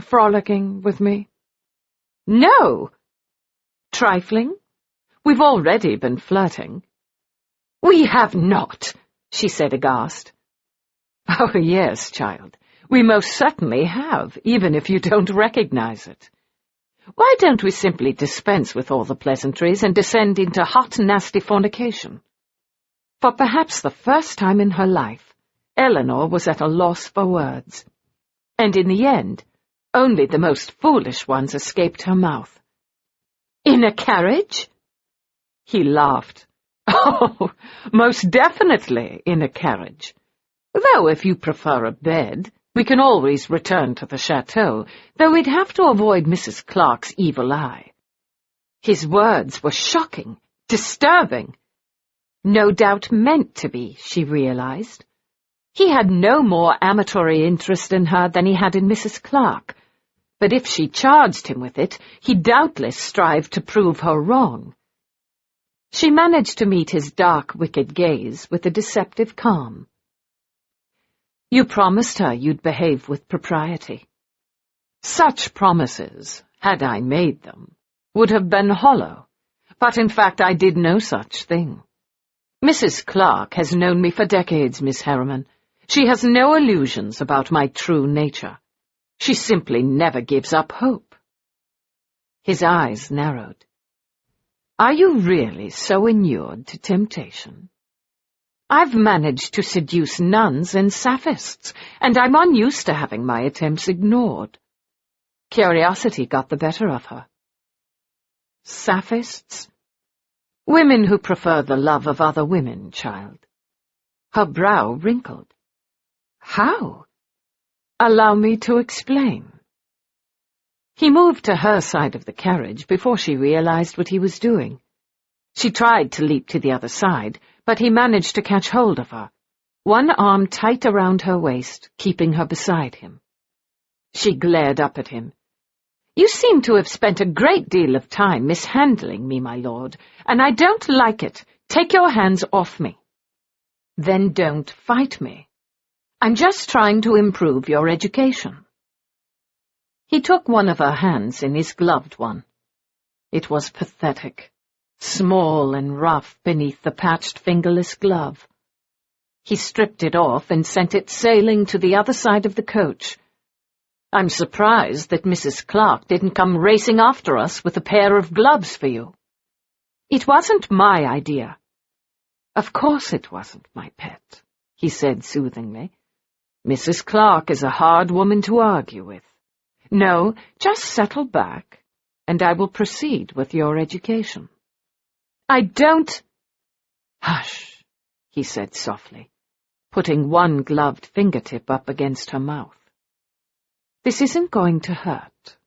frolicking with me?" "No." "Trifling? We've already been flirting." "We have not," she said aghast. "Oh, yes, child, we most certainly have, even if you don't recognize it. Why don't we simply dispense with all the pleasantries and descend into hot, nasty fornication?" For perhaps the first time in her life, Elinor was at a loss for words, and in the end, only the most foolish ones escaped her mouth. "In a carriage?" He laughed. "Oh, most definitely in a carriage. Though if you prefer a bed, we can always return to the chateau, though we'd have to avoid Mrs. Clark's evil eye." His words were shocking, disturbing. No doubt meant to be, she realized. He had no more amatory interest in her than he had in Mrs. Clark, but if she charged him with it, he doubtless strived to prove her wrong. She managed to meet his dark, wicked gaze with a deceptive calm. "You promised her you'd behave with propriety." "Such promises, had I made them, would have been hollow, but in fact I did no such thing. Mrs. Clark has known me for decades, Miss Harriman. She has no illusions about my true nature. She simply never gives up hope." His eyes narrowed. "Are you really so inured to temptation? I've managed to seduce nuns and saphists, and I'm unused to having my attempts ignored." Curiosity got the better of her. "Saphists?" "Women who prefer the love of other women, child." Her brow wrinkled. "How?" "Allow me to explain." He moved to her side of the carriage before she realized what he was doing. She tried to leap to the other side, but he managed to catch hold of her, one arm tight around her waist, keeping her beside him. She glared up at him. "You seem to have spent a great deal of time mishandling me, my lord, and I don't like it. Take your hands off me." "Then don't fight me. I'm just trying to improve your education." He took one of her hands in his gloved one. It was pathetic. small and rough beneath the patched fingerless glove. He stripped it off and sent it sailing to the other side of the coach. I'm surprised that Mrs. Clark didn't come racing after us with a pair of gloves for you. It wasn't my idea. Of course it wasn't, my pet, he said soothingly. Mrs. Clark is a hard woman to argue with. No, just settle back, and I will proceed with your education. I don't— Hush, he said softly, putting one gloved fingertip up against her mouth. This isn't going to hurt.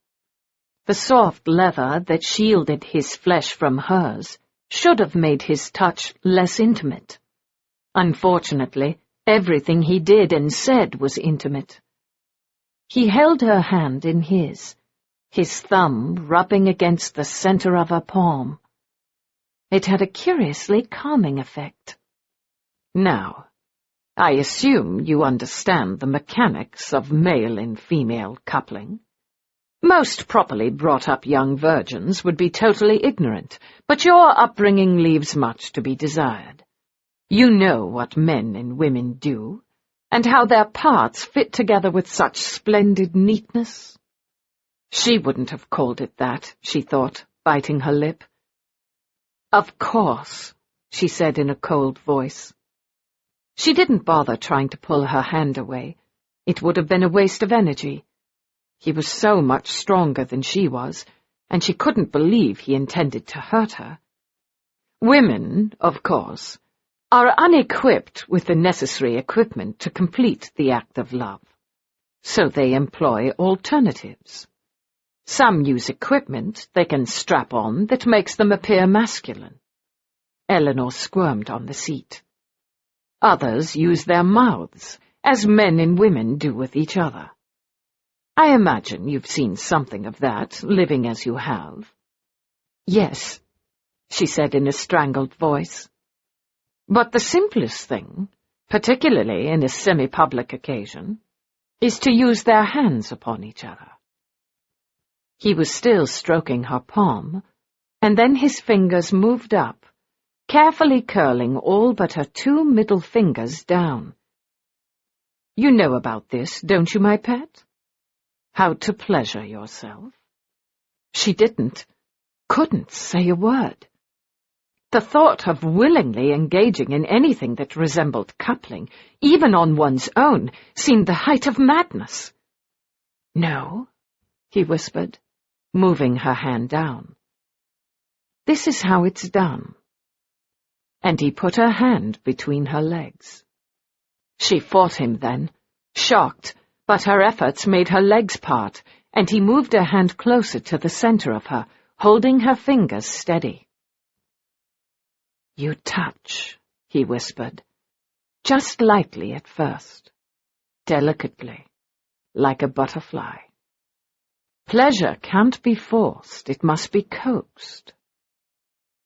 The soft leather that shielded his flesh from hers should have made his touch less intimate. Unfortunately, everything he did and said was intimate. He held her hand in his thumb rubbing against the center of her palm. It had a curiously calming effect. Now, I assume you understand the mechanics of male and female coupling. Most properly brought-up young virgins would be totally ignorant, but your upbringing leaves much to be desired. You know what men and women do, and how their parts fit together with such splendid neatness. She wouldn't have called it that, she thought, biting her lip. Of course, she said in a cold voice. She didn't bother trying to pull her hand away. It would have been a waste of energy. He was so much stronger than she was, and she couldn't believe he intended to hurt her. Women, of course, are unequipped with the necessary equipment to complete the act of love, so they employ alternatives. Some use equipment they can strap on that makes them appear masculine. Elinor squirmed on the seat. Others use their mouths, as men and women do with each other. I imagine you've seen something of that, living as you have. Yes, she said in a strangled voice. But the simplest thing, particularly in a semi-public occasion, is to use their hands upon each other. He was still stroking her palm, and then his fingers moved up, carefully curling all but her two middle fingers down. You know about this, don't you, my pet? How to pleasure yourself? She couldn't say a word. The thought of willingly engaging in anything that resembled coupling, even on one's own, seemed the height of madness. No, he whispered, moving her hand down. This is how it's done. And he put her hand between her legs. She fought him then, shocked, but her efforts made her legs part, and he moved her hand closer to the center of her, holding her fingers steady. You touch, he whispered, just lightly at first, delicately, like a butterfly. Pleasure can't be forced, it must be coaxed.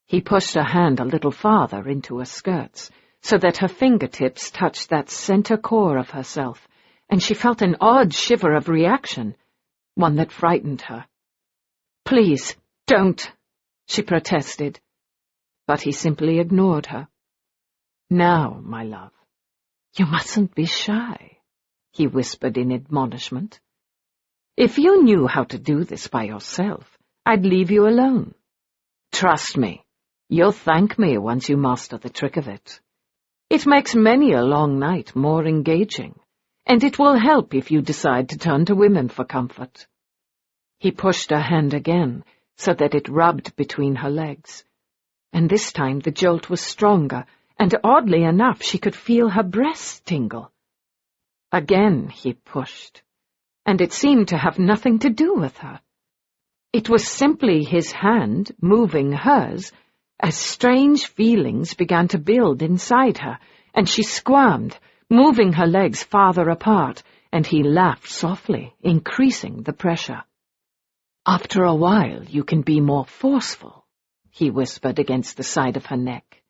He pushed her hand a little farther into her skirts, so that her fingertips touched that center core of herself, and she felt an odd shiver of reaction, one that frightened her. Please, don't, she protested, but he simply ignored her. Now, my love, you mustn't be shy, he whispered in admonishment. If you knew how to do this by yourself, I'd leave you alone. Trust me, you'll thank me once you master the trick of it. It makes many a long night more engaging, and it will help if you decide to turn to women for comfort. He pushed her hand again, so that it rubbed between her legs, and this time the jolt was stronger, and oddly enough she could feel her breasts tingle. Again he pushed, and it seemed to have nothing to do with her. It was simply his hand moving hers, as strange feelings began to build inside her, and she squirmed, moving her legs farther apart, and he laughed softly, increasing the pressure. After a while you can be more forceful, he whispered against the side of her neck.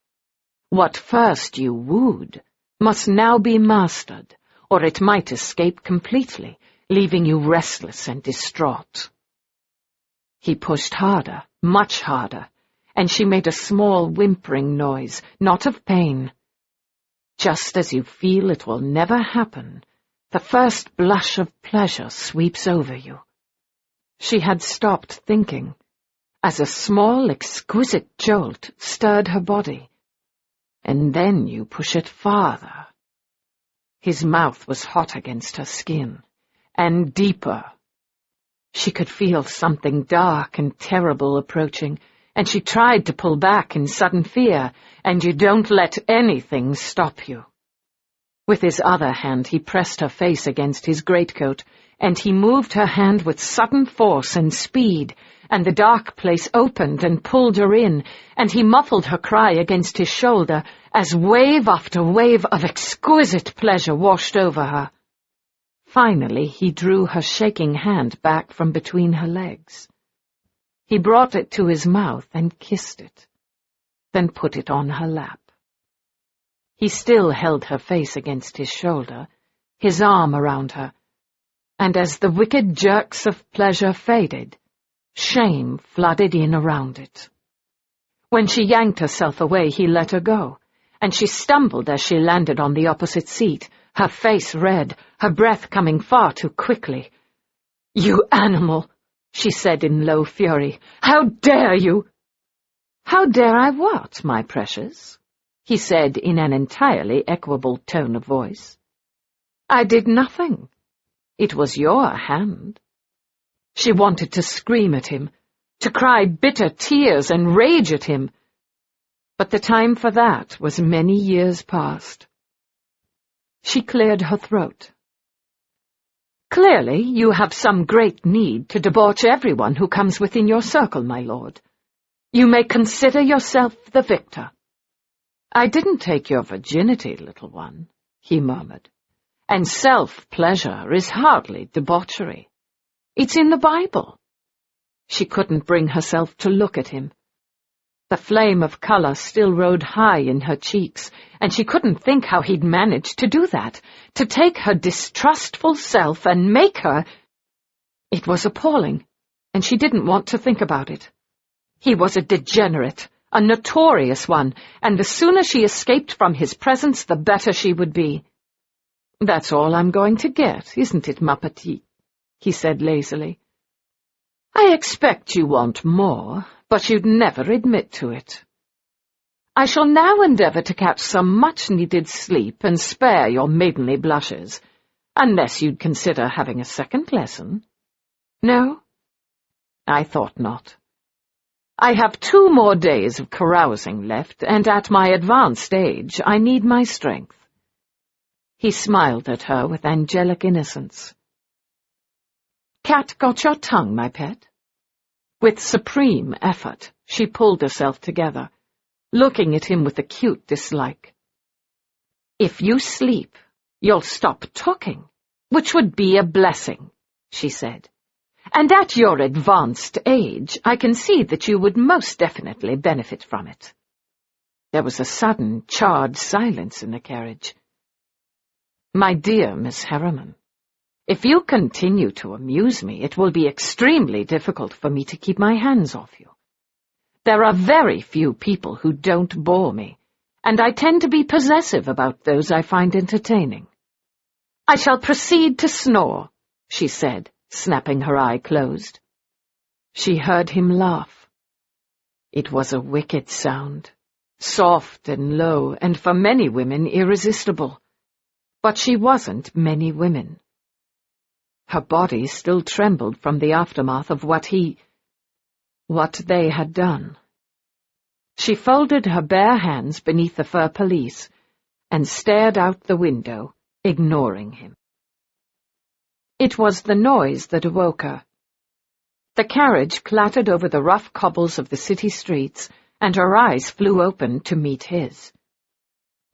What first you wooed must now be mastered, or it might escape completely, leaving you restless and distraught. He pushed harder, much harder, and she made a small whimpering noise, not of pain. Just as you feel it will never happen, the first blush of pleasure sweeps over you. She had stopped thinking, as a small, exquisite jolt stirred her body. And then you push it farther. His mouth was hot against her skin, and deeper. She could feel something dark and terrible approaching, and she tried to pull back in sudden fear, and you don't let anything stop you. With his other hand he pressed her face against his greatcoat, and he moved her hand with sudden force and speed, and the dark place opened and pulled her in, and he muffled her cry against his shoulder as wave after wave of exquisite pleasure washed over her. Finally he drew her shaking hand back from between her legs. He brought it to his mouth and kissed it, then put it on her lap. He still held her face against his shoulder, his arm around her, and as the wicked jerks of pleasure faded, shame flooded in around it. When she yanked herself away, he let her go, and she stumbled as she landed on the opposite seat, her face red, her breath coming far too quickly. "You animal!" she said in low fury. "How dare you?" "How dare I what, my precious?" he said in an entirely equable tone of voice. "I did nothing. It was your hand." She wanted to scream at him, to cry bitter tears and rage at him, but the time for that was many years past. She cleared her throat. "Clearly you have some great need to debauch everyone who comes within your circle, my lord. You may consider yourself the victor." "I didn't take your virginity, little one," he murmured, "and self-pleasure is hardly debauchery. It's in the Bible." She couldn't bring herself to look at him. The flame of color still rode high in her cheeks, and she couldn't think how he'd managed to do that, to take her distrustful self and make her— It was appalling, and she didn't want to think about it. He was a degenerate, a notorious one, and the sooner she escaped from his presence, the better she would be. "That's all I'm going to get, isn't it, ma petite?" he said lazily. "I expect you want more, but you'd never admit to it. I shall now endeavour to catch some much-needed sleep and spare your maidenly blushes, unless you'd consider having a second lesson. No? I thought not. I have 2 more days of carousing left, and at my advanced age I need my strength." He smiled at her with angelic innocence. "Cat got your tongue, my pet?" With supreme effort, she pulled herself together, looking at him with acute dislike. "If you sleep, you'll stop talking, which would be a blessing," she said. "And at your advanced age, I can see that you would most definitely benefit from it." There was a sudden, charred silence in the carriage. "My dear Miss Harriman, if you continue to amuse me, it will be extremely difficult for me to keep my hands off you. There are very few people who don't bore me, and I tend to be possessive about those I find entertaining." "I shall proceed to snore," she said, snapping her eye closed. She heard him laugh. It was a wicked sound, soft and low, and for many women irresistible. But she wasn't many women. Her body still trembled from the aftermath of what they had done. She folded her bare hands beneath the fur pelisse and stared out the window, ignoring him. It was the noise that awoke her. The carriage clattered over the rough cobbles of the city streets, and her eyes flew open to meet his.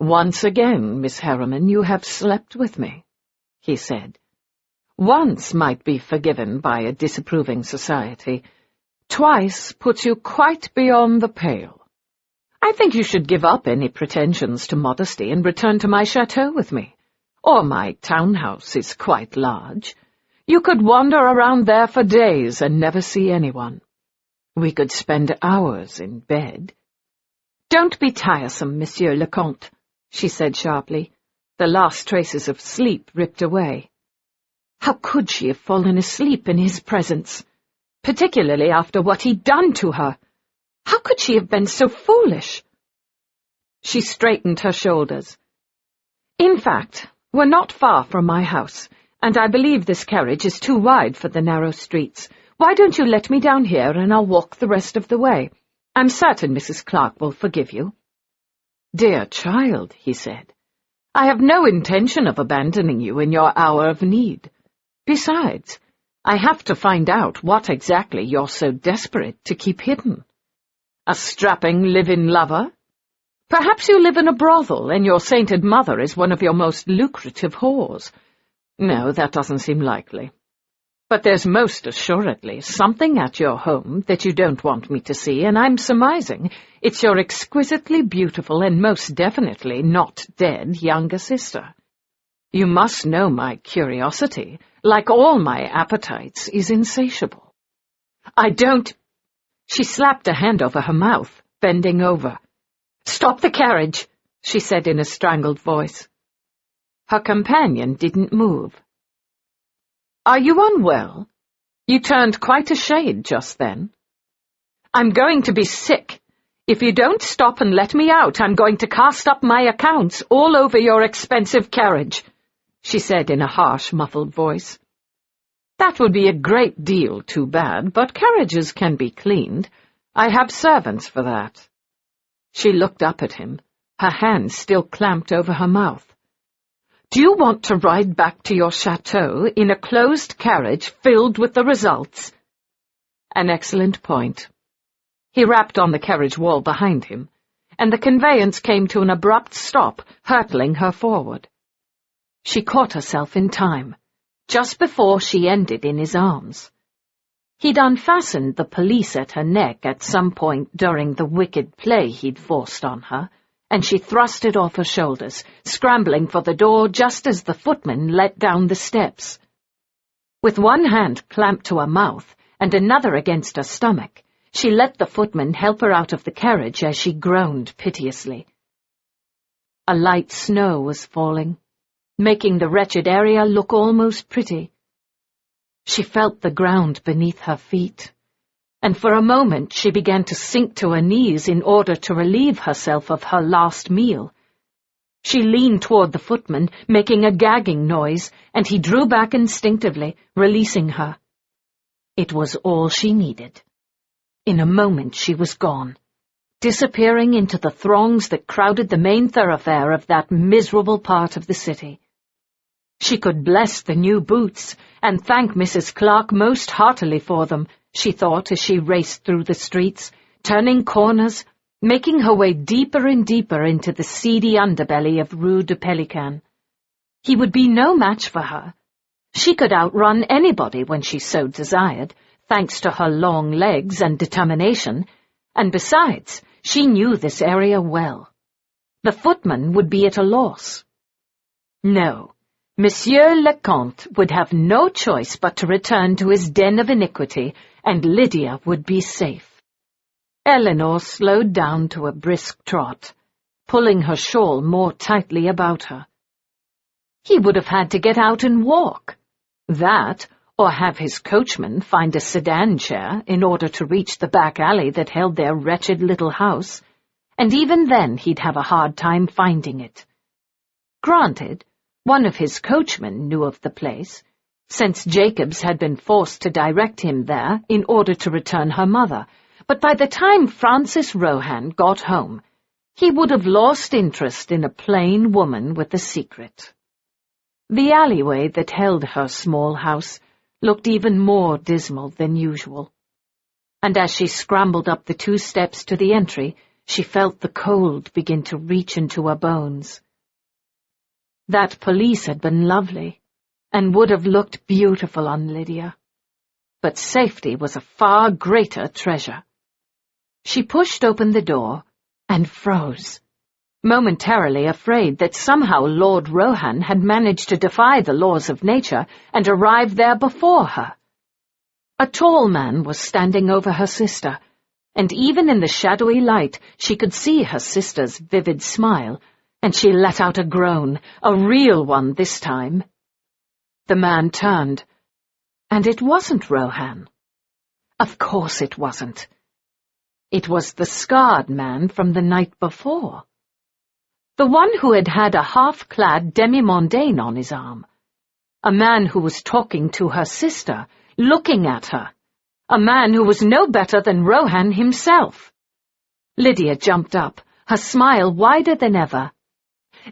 "Once again, Miss Harriman, you have slept with me," he said. "Once might be forgiven by a disapproving society. Twice puts you quite beyond the pale. I think you should give up any pretensions to modesty and return to my chateau with me. Or my townhouse is quite large. You could wander around there for days and never see anyone. We could spend hours in bed." "Don't be tiresome, Monsieur le Comte," she said sharply, the last traces of sleep ripped away. How could she have fallen asleep in his presence, particularly after what he'd done to her? How could she have been so foolish? She straightened her shoulders. "In fact, we're not far from my house, and I believe this carriage is too wide for the narrow streets. Why don't you let me down here and I'll walk the rest of the way? I'm certain Mrs. Clark will forgive you." "Dear child," he said, "I have no intention of abandoning you in your hour of need. Besides, I have to find out what exactly you're so desperate to keep hidden. A strapping live-in lover? Perhaps you live in a brothel and your sainted mother is one of your most lucrative whores. No, that doesn't seem likely. But there's most assuredly something at your home that you don't want me to see, and I'm surmising it's your exquisitely beautiful and most definitely not dead younger sister. You must know my curiosity, like all my appetites, is insatiable. I don't—" She slapped a hand over her mouth, bending over. "Stop the carriage," she said in a strangled voice. Her companion didn't move. "Are you unwell? You turned quite a shade just then." "I'm going to be sick. If you don't stop and let me out, I'm going to cast up my accounts all over your expensive carriage," she said in a harsh, muffled voice. "That would be a great deal too bad, but carriages can be cleaned. I have servants for that." She looked up at him, her hands still clamped over her mouth. "Do you want to ride back to your chateau in a closed carriage filled with the results?" An excellent point. He rapped on the carriage wall behind him, and the conveyance came to an abrupt stop, hurtling her forward. She caught herself in time, just before she ended in his arms. He'd unfastened the police at her neck at some point during the wicked play he'd forced on her, and she thrust it off her shoulders, scrambling for the door just as the footman let down the steps. With one hand clamped to her mouth and another against her stomach, she let the footman help her out of the carriage as she groaned piteously. A light snow was falling, making the wretched area look almost pretty. She felt the ground beneath her feet, and for a moment she began to sink to her knees in order to relieve herself of her last meal. She leaned toward the footman, making a gagging noise, and he drew back instinctively, releasing her. It was all she needed. In a moment she was gone, disappearing into the throngs that crowded the main thoroughfare of that miserable part of the city. She could bless the new boots and thank Mrs. Clark most heartily for them, she thought as she raced through the streets, turning corners, making her way deeper and deeper into the seedy underbelly of Rue de Pelican. He would be no match for her. She could outrun anybody when she so desired, thanks to her long legs and determination, and besides, she knew this area well. The footman would be at a loss. No, Monsieur le Comte would have no choice but to return to his den of iniquity, and Lydia would be safe. Elinor slowed down to a brisk trot, pulling her shawl more tightly about her. He would have had to get out and walk. That, or have his coachman find a sedan chair in order to reach the back alley that held their wretched little house, and even then he'd have a hard time finding it. Granted, one of his coachmen knew of the place, since Jacobs had been forced to direct him there in order to return her mother, but by the time Francis Rohan got home, he would have lost interest in a plain woman with a secret. The alleyway that held her small house looked even more dismal than usual, and as she scrambled up the 2 steps to the entry, she felt the cold begin to reach into her bones. That police had been lovely, and would have looked beautiful on Lydia, but safety was a far greater treasure. She pushed open the door and froze, momentarily afraid that somehow Lord Rohan had managed to defy the laws of nature and arrive there before her. A tall man was standing over her sister, and even in the shadowy light she could see her sister's vivid smile, and she let out a groan, a real one this time. The man turned, and it wasn't Rohan. Of course it wasn't. It was the scarred man from the night before. The one who had had a half-clad demi-mondaine on his arm. A man who was talking to her sister, looking at her. A man who was no better than Rohan himself. Lydia jumped up, her smile wider than ever.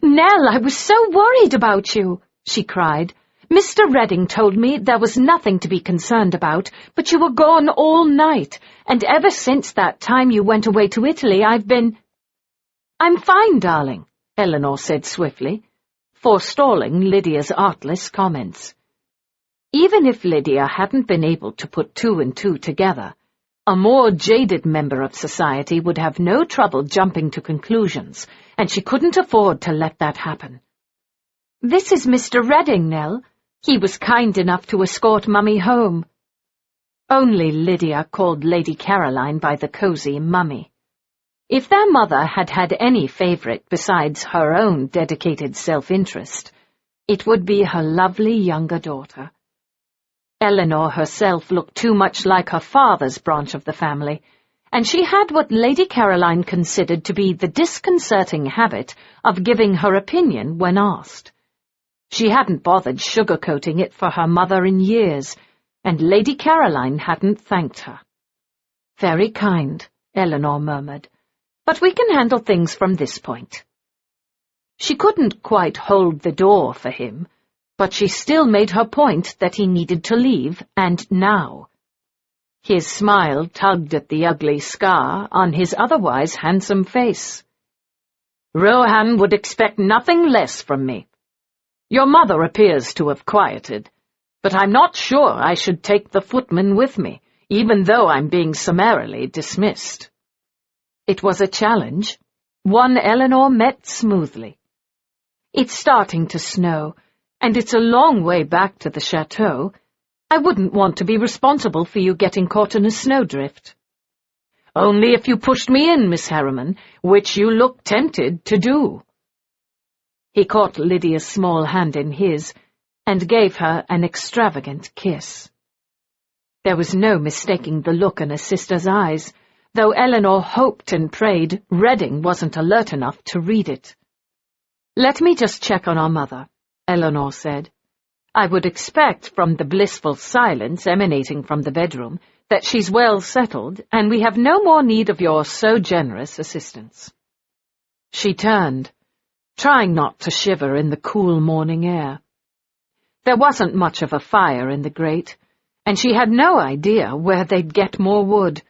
"Nell, I was so worried about you," she cried. "Mr. Redding told me there was nothing to be concerned about, but you were gone all night, and ever since that time you went away to Italy, I've been—" "I'm fine, darling," Elinor said swiftly, forestalling Lydia's artless comments. Even if Lydia hadn't been able to put two and two together, a more jaded member of society would have no trouble jumping to conclusions, and she couldn't afford to let that happen. "This is Mr. Redding, Nell. He was kind enough to escort Mummy home." Only Lydia called Lady Caroline by the cosy Mummy. If their mother had had any favourite besides her own dedicated self-interest, it would be her lovely younger daughter. Elinor herself looked too much like her father's branch of the family, and she had what Lady Caroline considered to be the disconcerting habit of giving her opinion when asked. She hadn't bothered sugarcoating it for her mother in years, and Lady Caroline hadn't thanked her. "Very kind," Elinor murmured, "but we can handle things from this point." She couldn't quite hold the door for him, but she still made her point that he needed to leave, and now. His smile tugged at the ugly scar on his otherwise handsome face. "Rohan would expect nothing less from me. Your mother appears to have quieted, but I'm not sure I should take the footman with me, even though I'm being summarily dismissed." It was a challenge, one Elinor met smoothly. "It's starting to snow, and it's a long way back to the chateau. I wouldn't want to be responsible for you getting caught in a snowdrift." "Only if you pushed me in, Miss Harriman, which you look tempted to do." He caught Lydia's small hand in his and gave her an extravagant kiss. There was no mistaking the look in her sister's eyes, though Elinor hoped and prayed Redding wasn't alert enough to read it. "Let me just check on our mother," Elinor said. "I would expect from the blissful silence emanating from the bedroom that she's well settled, and we have no more need of your so generous assistance." She turned, trying not to shiver in the cool morning air. There wasn't much of a fire in the grate, and she had no idea where they'd get more wood.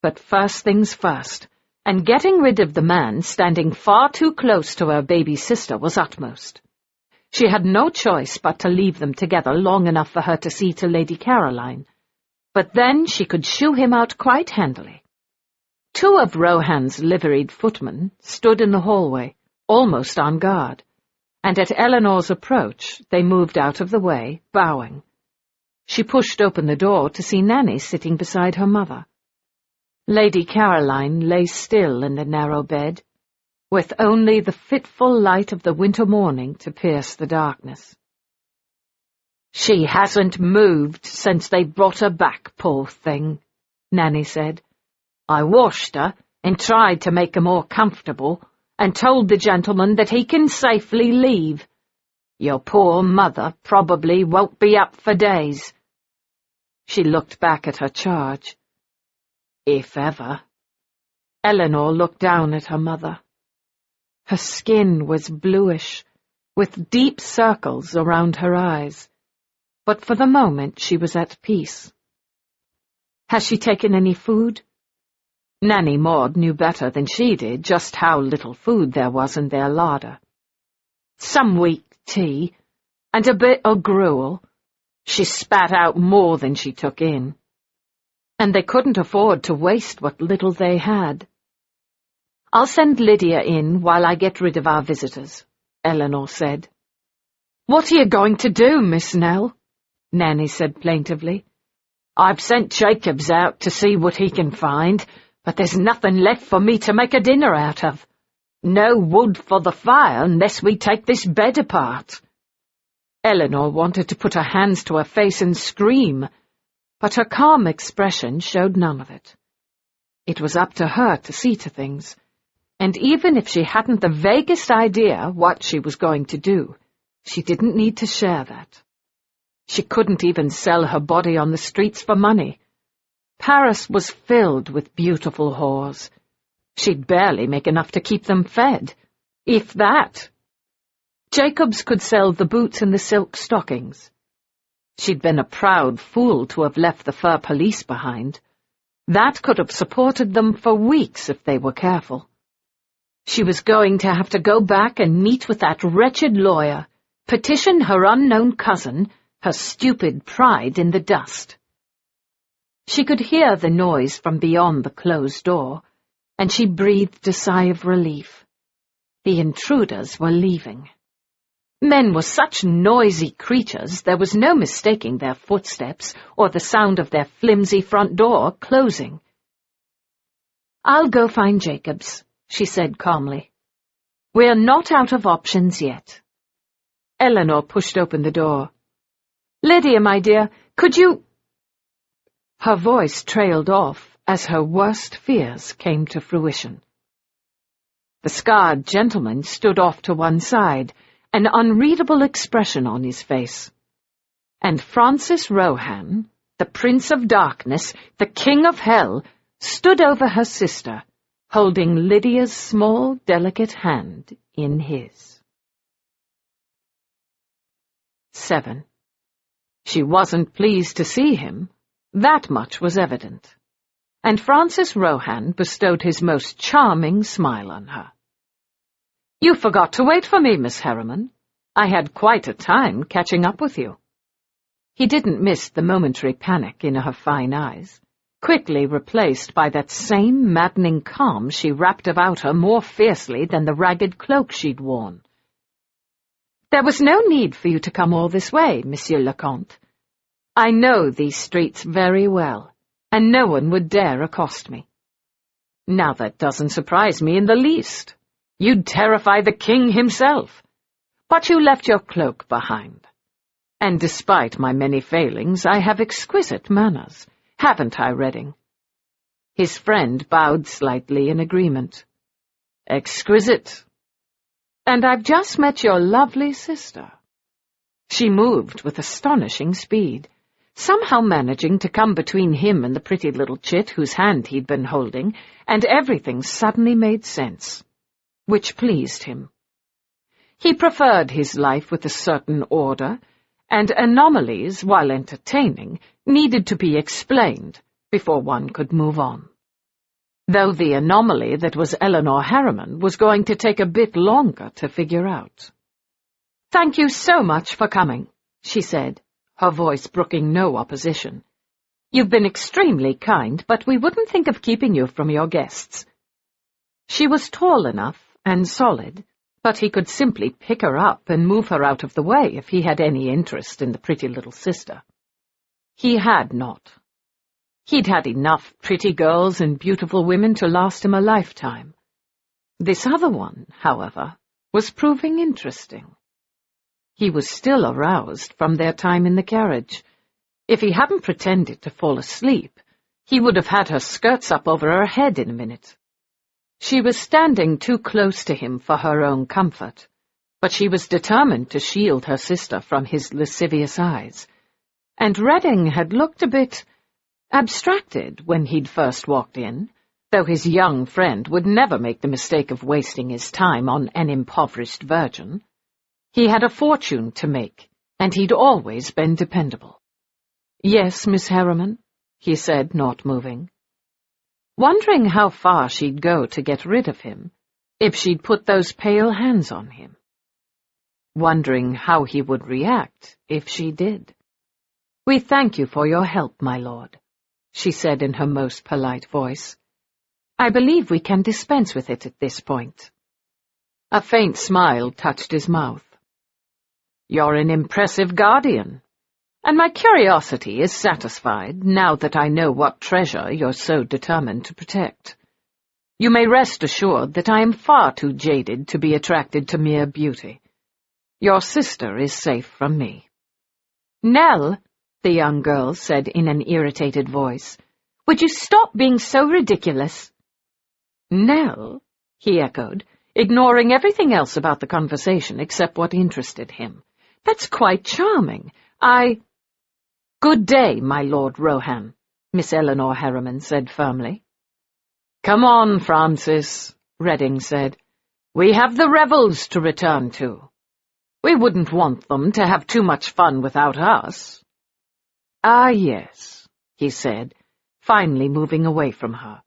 But first things first, and getting rid of the man standing far too close to her baby sister was utmost. She had no choice but to leave them together long enough for her to see to Lady Caroline, but then she could shoo him out quite handily. Two of Rohan's liveried footmen stood in the hallway, almost on guard, and at Elinor's approach they moved out of the way, bowing. She pushed open the door to see Nanny sitting beside her mother. Lady Caroline lay still in the narrow bed, with only the fitful light of the winter morning to pierce the darkness. "She hasn't moved since they brought her back, poor thing," Nanny said. "I washed her and tried to make her more comfortable, and told the gentleman that he can safely leave. Your poor mother probably won't be up for days." She looked back at her charge. "If ever." Elinor looked down at her mother. Her skin was bluish, with deep circles around her eyes, but for the moment she was at peace. "Has she taken any food?" Nanny Maud knew better than she did just how little food there was in their larder. "Some weak tea, and a bit of gruel. She spat out more than she took in." And they couldn't afford to waste what little they had. "I'll send Lydia in while I get rid of our visitors," Elinor said. "What are you going to do, Miss Nell?" Nanny said plaintively. "I've sent Jacobs out to see what he can find, but there's nothing left for me to make a dinner out of. No wood for the fire unless we take this bed apart." Elinor wanted to put her hands to her face and scream, but her calm expression showed none of it. It was up to her to see to things, and even if she hadn't the vaguest idea what she was going to do, she didn't need to share that. She couldn't even sell her body on the streets for money. Paris was filled with beautiful whores. She'd barely make enough to keep them fed, if that. Jacobs could sell the boots and the silk stockings. She'd been a proud fool to have left the fur police behind. That could have supported them for weeks if they were careful. She was going to have to go back and meet with that wretched lawyer, petition her unknown cousin, her stupid pride in the dust. She could hear the noise from beyond the closed door, and she breathed a sigh of relief. The intruders were leaving. Men were such noisy creatures there was no mistaking their footsteps or the sound of their flimsy front door closing. "I'll go find Jacobs," she said calmly. "We're not out of options yet." Elinor pushed open the door. "Lydia, my dear, could you—" Her voice trailed off as her worst fears came to fruition. The scarred gentleman stood off to one side, an unreadable expression on his face. And Francis Rohan, the Prince of Darkness, the King of Hell, stood over her sister, holding Lydia's small, delicate hand in his. 7. She wasn't pleased to see him. That much was evident. And Francis Rohan bestowed his most charming smile on her. "You forgot to wait for me, Miss Harriman. I had quite a time catching up with you." He didn't miss the momentary panic in her fine eyes, quickly replaced by that same maddening calm she wrapped about her more fiercely than the ragged cloak she'd worn. "There was no need for you to come all this way, Monsieur le Comte. I know these streets very well, and no one would dare accost me. Now that doesn't surprise me in the least. You'd terrify the king himself. But you left your cloak behind. And despite my many failings, I have exquisite manners, haven't I, Redding?" His friend bowed slightly in agreement. "Exquisite. And I've just met your lovely sister." She moved with astonishing speed, somehow managing to come between him and the pretty little chit whose hand he'd been holding, and everything suddenly made sense, which pleased him. He preferred his life with a certain order, and anomalies, while entertaining, needed to be explained before one could move on. Though the anomaly that was Elinor Harriman was going to take a bit longer to figure out. "Thank you so much for coming," she said, her voice brooking no opposition. "You've been extremely kind, but we wouldn't think of keeping you from your guests." She was tall enough and solid, but he could simply pick her up and move her out of the way if he had any interest in the pretty little sister. He had not. He'd had enough pretty girls and beautiful women to last him a lifetime. This other one, however, was proving interesting. He was still aroused from their time in the carriage. If he hadn't pretended to fall asleep, he would have had her skirts up over her head in a minute. She was standing too close to him for her own comfort, but she was determined to shield her sister from his lascivious eyes, and Redding had looked a bit abstracted when he'd first walked in, though his young friend would never make the mistake of wasting his time on an impoverished virgin. He had a fortune to make, and he'd always been dependable. "Yes, Miss Harriman," he said, not moving. Wondering how far she'd go to get rid of him, if she'd put those pale hands on him. Wondering how he would react if she did. "We thank you for your help, my lord," she said in her most polite voice. "I believe we can dispense with it at this point." A faint smile touched his mouth. "You're an impressive guardian, and my curiosity is satisfied now that I know what treasure you're so determined to protect." You may rest assured that I am far too jaded to be attracted to mere beauty. Your sister is safe from me." "Nell," the young girl said in an irritated voice, "would you stop being so ridiculous?" "Nell?" he echoed, ignoring everything else about the conversation except what interested him. "That's quite charming. "Good day, my Lord Rohan," Miss Elinor Harriman said firmly. "Come on, Francis," Redding said. "We have the revels to return to. We wouldn't want them to have too much fun without us." "Ah, yes," he said, finally moving away from her.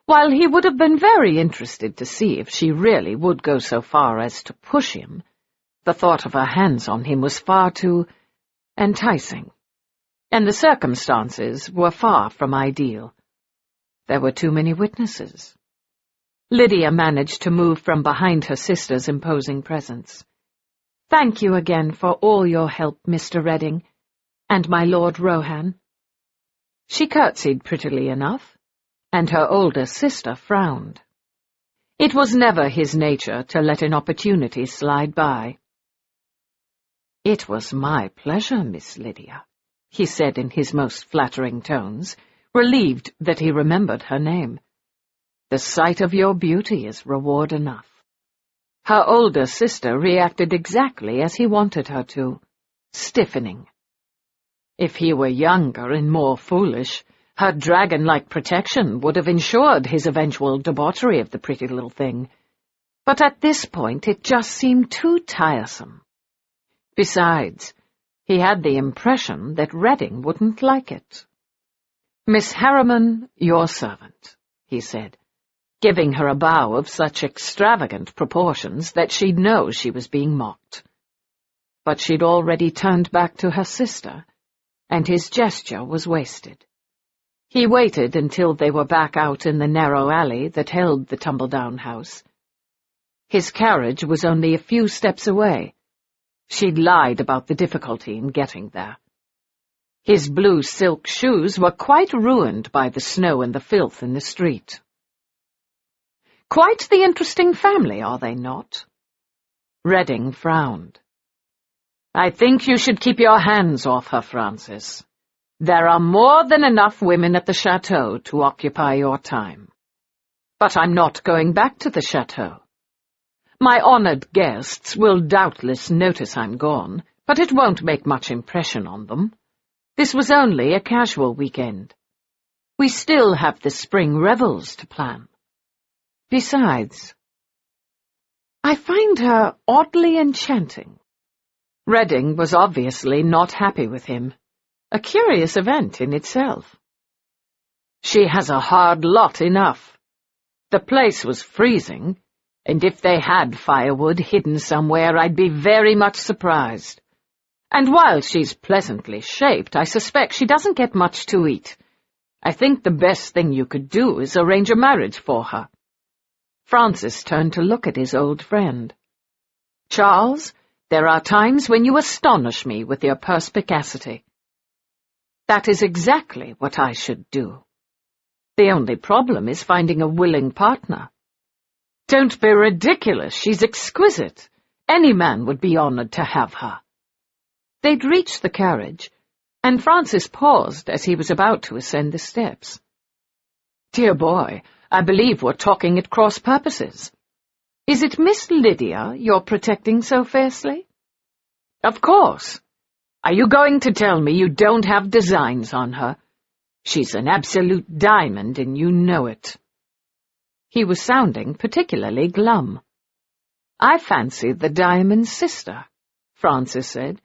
While he would have been very interested to see if she really would go so far as to push him, the thought of her hands on him was far too enticing, and the circumstances were far from ideal. There were too many witnesses. Lydia managed to move from behind her sister's imposing presence. "Thank you again for all your help, Mr. Redding, and my Lord Rohan." She curtsied prettily enough, and her older sister frowned. It was never his nature to let an opportunity slide by. "It was my pleasure, Miss Lydia," he said in his most flattering tones, relieved that he remembered her name. "The sight of your beauty is reward enough." Her older sister reacted exactly as he wanted her to, stiffening. If he were younger and more foolish, her dragon-like protection would have ensured his eventual debauchery of the pretty little thing. But at this point it just seemed too tiresome. Besides, he had the impression that Redding wouldn't like it. "Miss Harriman, your servant," he said, giving her a bow of such extravagant proportions that she'd know she was being mocked. But she'd already turned back to her sister, and his gesture was wasted. He waited until they were back out in the narrow alley that held the tumble-down house. His carriage was only a few steps away. She'd lied about the difficulty in getting there. His blue silk shoes were quite ruined by the snow and the filth in the street. "Quite the interesting family, are they not?" Redding frowned. "I think you should keep your hands off her, Francis. There are more than enough women at the chateau to occupy your time." "But I'm not going back to the chateau. My honored guests will doubtless notice I'm gone, but it won't make much impression on them. This was only a casual weekend. We still have the spring revels to plan. Besides, I find her oddly enchanting." Redding was obviously not happy with him, a curious event in itself. "She has a hard lot enough. The place was freezing, and if they had firewood hidden somewhere, I'd be very much surprised. And while she's pleasantly shaped, I suspect she doesn't get much to eat. I think the best thing you could do is arrange a marriage for her." Francis turned to look at his old friend. "Charles, there are times when you astonish me with your perspicacity." "That is exactly what I should do. The only problem is finding a willing partner." "Don't be ridiculous. She's exquisite. Any man would be honored to have her." They'd reached the carriage, and Francis paused as he was about to ascend the steps. "Dear boy, I believe we're talking at cross purposes. Is it Miss Lydia you're protecting so fiercely?" "Of course. Are you going to tell me you don't have designs on her? She's an absolute diamond, and you know it." He was sounding particularly glum. "I fancy the diamond's sister," Francis said,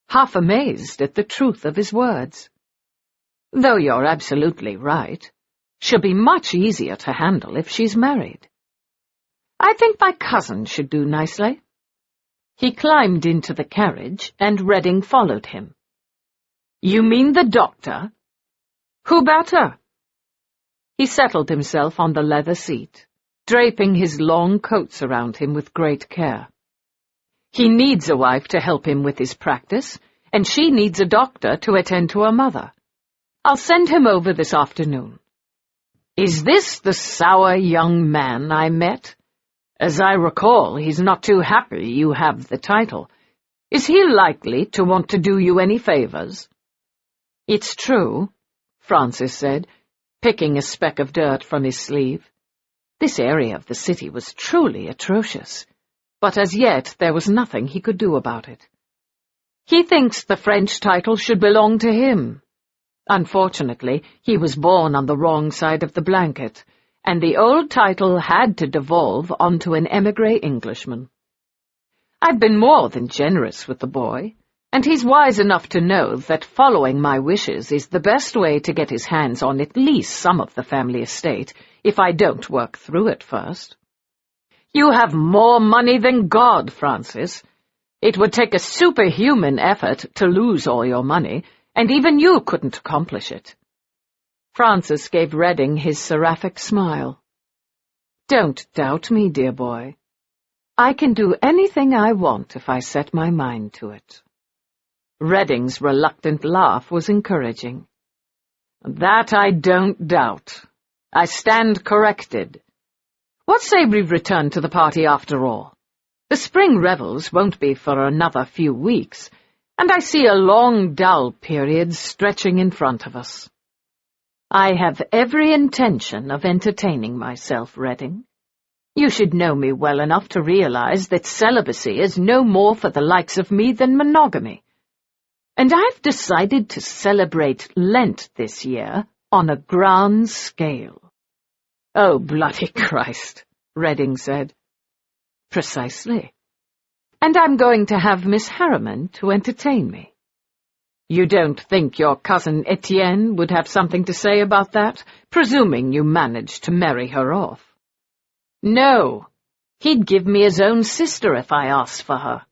half amazed at the truth of his words. "Though you're absolutely right. She'll be much easier to handle if she's married. I think my cousin should do nicely." He climbed into the carriage, and Redding followed him. "You mean the doctor?" "Who better?" He settled himself on the leather seat, draping his long coats around him with great care. He needs a wife to help him with his practice, and she needs a doctor to attend to her mother. I'll send him over this afternoon. "Is this the sour young man I met? As I recall, he's not too happy you have the title. Is he likely to want to do you any favors?" "It's true," Francis said, picking a speck of dirt from his sleeve. This area of the city was truly atrocious, but as yet there was nothing he could do about it. "He thinks the French title should belong to him. Unfortunately, he was born on the wrong side of the blanket, and the old title had to devolve onto an émigré Englishman. I've been more than generous with the boy, and he's wise enough to know that following my wishes is the best way to get his hands on at least some of the family estate, if I don't work through it first. You have more money than God, Francis. It would take a superhuman effort to lose all your money, and even you couldn't accomplish it." Francis gave Redding his seraphic smile. "Don't doubt me, dear boy. I can do anything I want if I set my mind to it." Redding's reluctant laugh was encouraging. "That I don't doubt. I stand corrected. What say we return to the party after all? The spring revels won't be for another few weeks, and I see a long, dull period stretching in front of us. I have every intention of entertaining myself, Redding. You should know me well enough to realize that celibacy is no more for the likes of me than monogamy. And I've decided to celebrate Lent this year on a grand scale." "Oh, bloody Christ," Redding said. "Precisely. And I'm going to have Miss Harriman to entertain me. You don't think your cousin Etienne would have something to say about that, presuming you managed to marry her off?" "No. He'd give me his own sister if I asked for her.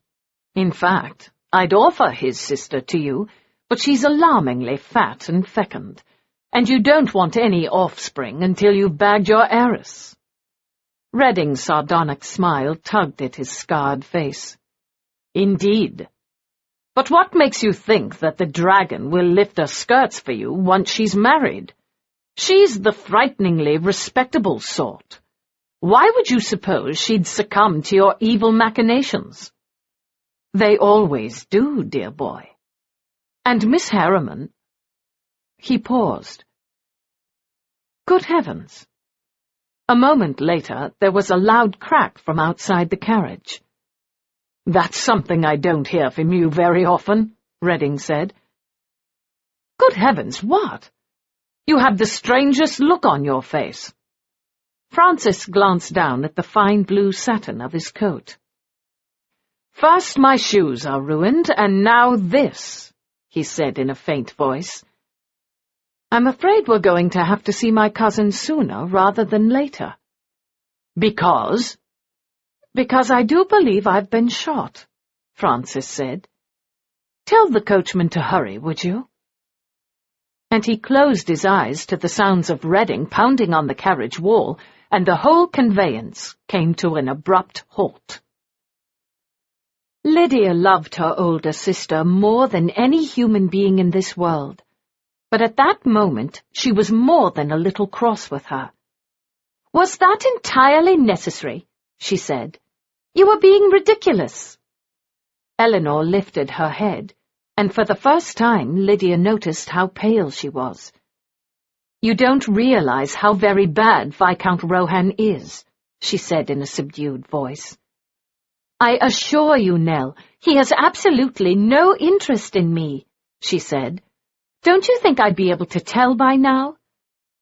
In fact, I'd offer his sister to you, but she's alarmingly fat and fecund, and you don't want any offspring until you've bagged your heiress." Redding's sardonic smile tugged at his scarred face. "Indeed. But what makes you think that the dragon will lift her skirts for you once she's married? She's the frighteningly respectable sort. Why would you suppose she'd succumb to your evil machinations?" "They always do, dear boy. And Miss Harriman—" He paused. Good heavens! A moment later, there was a loud crack from outside the carriage. "That's something I don't hear from you very often," Redding said. "Good heavens, what? You have the strangest look on your face." Francis glanced down at the fine blue satin of his coat. "First my shoes are ruined, and now this," he said in a faint voice. "I'm afraid we're going to have to see my cousin sooner rather than later." "Because?" "Because I do believe I've been shot," Francis said. "Tell the coachman to hurry, would you?" And he closed his eyes to the sounds of Redding pounding on the carriage wall, and the whole conveyance came to an abrupt halt. Lydia loved her older sister more than any human being in this world, but at that moment she was more than a little cross with her. "Was that entirely necessary?" she said. "You were being ridiculous." Elinor lifted her head, and for the first time Lydia noticed how pale she was. "You don't realize how very bad Viscount Rohan is," she said in a subdued voice. "I assure you, Nell, he has absolutely no interest in me," she said. "Don't you think I'd be able to tell by now?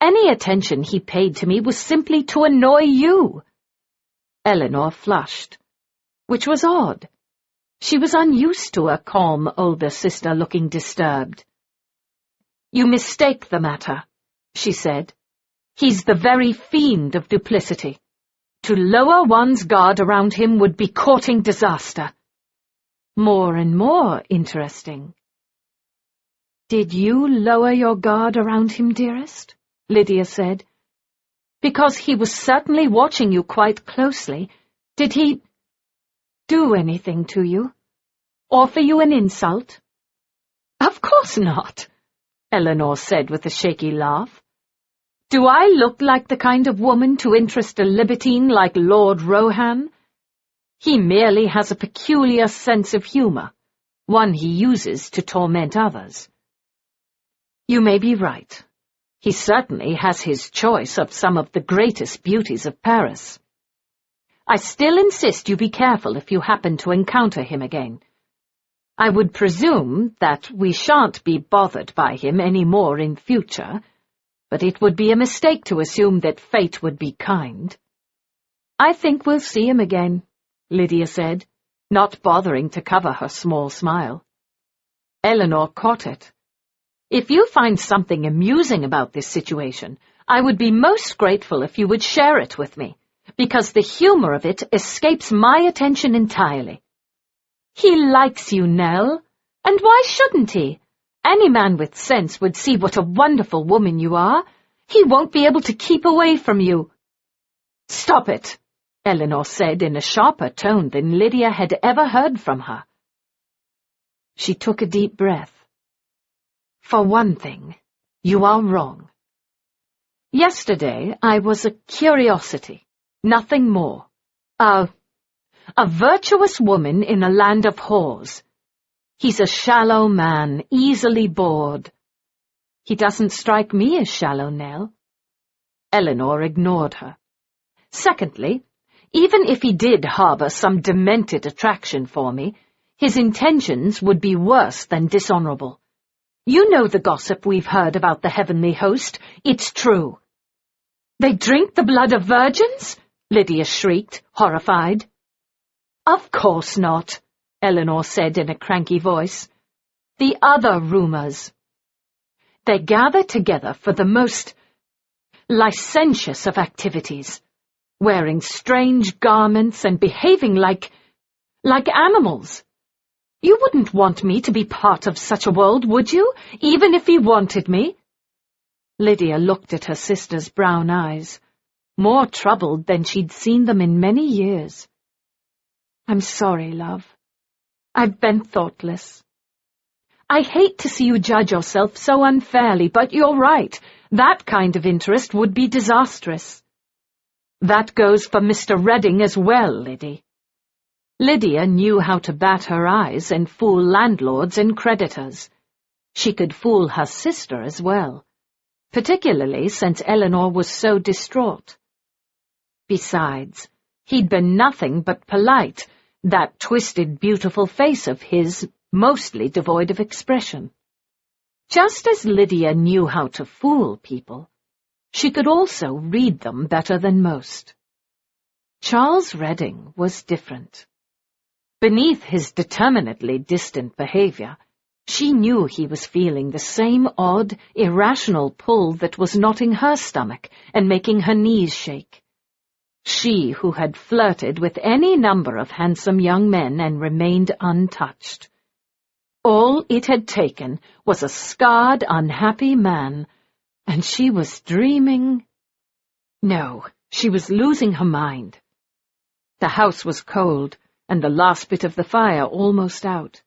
Any attention he paid to me was simply to annoy you." Elinor flushed, which was odd. She was unused to her calm older sister looking disturbed. "You mistake the matter," she said. "He's the very fiend of duplicity. To lower one's guard around him would be courting disaster." "More and more interesting." "Did you lower your guard around him, dearest?" Lydia said. "Because he was certainly watching you quite closely. Did he do anything to you? Offer you an insult?" "Of course not," Elinor said with a shaky laugh. Do I look like the kind of woman to interest a libertine like Lord Rohan? He merely has a peculiar sense of humour, one he uses to torment others. You may be right. He certainly has his choice of some of the greatest beauties of Paris. I still insist you be careful if you happen to encounter him again. I would presume that we shan't be bothered by him any more in future, but it would be a mistake to assume that fate would be kind. I think we'll see him again, Lydia said, not bothering to cover her small smile. Elinor caught it. If you find something amusing about this situation, I would be most grateful if you would share it with me, because the humour of it escapes my attention entirely. He likes you, Nell, and why shouldn't he? Any man with sense would see what a wonderful woman you are. He won't be able to keep away from you. Stop it, Elinor said in a sharper tone than Lydia had ever heard from her. She took a deep breath. For one thing, you are wrong. Yesterday I was a curiosity, nothing more. A virtuous woman in a land of whores. He's a shallow man, easily bored. He doesn't strike me as shallow, Nell. Elinor ignored her. Secondly, even if he did harbour some demented attraction for me, his intentions would be worse than dishonourable. You know the gossip we've heard about the heavenly host. It's true. They drink the blood of virgins? Lydia shrieked, horrified. Of course not, Elinor said in a cranky voice. The other rumours. They gather together for the most licentious of activities, wearing strange garments and behaving like animals. You wouldn't want me to be part of such a world, would you, even if he wanted me? Lydia looked at her sister's brown eyes, more troubled than she'd seen them in many years. I'm sorry, love. I've been thoughtless. I hate to see you judge yourself so unfairly, but you're right. That kind of interest would be disastrous. That goes for Mr. Redding as well, Liddy. Lydia knew how to bat her eyes and fool landlords and creditors. She could fool her sister as well, particularly since Elinor was so distraught. Besides, he'd been nothing but polite, that twisted, beautiful face of his, mostly devoid of expression. Just as Lydia knew how to fool people, she could also read them better than most. Charles Redding was different. Beneath his determinedly distant behaviour, she knew he was feeling the same odd, irrational pull that was knotting her stomach and making her knees shake. She who had flirted with any number of handsome young men and remained untouched. All it had taken was a scarred, unhappy man, and she was dreaming. No, she was losing her mind. The house was cold, and the last bit of the fire almost out.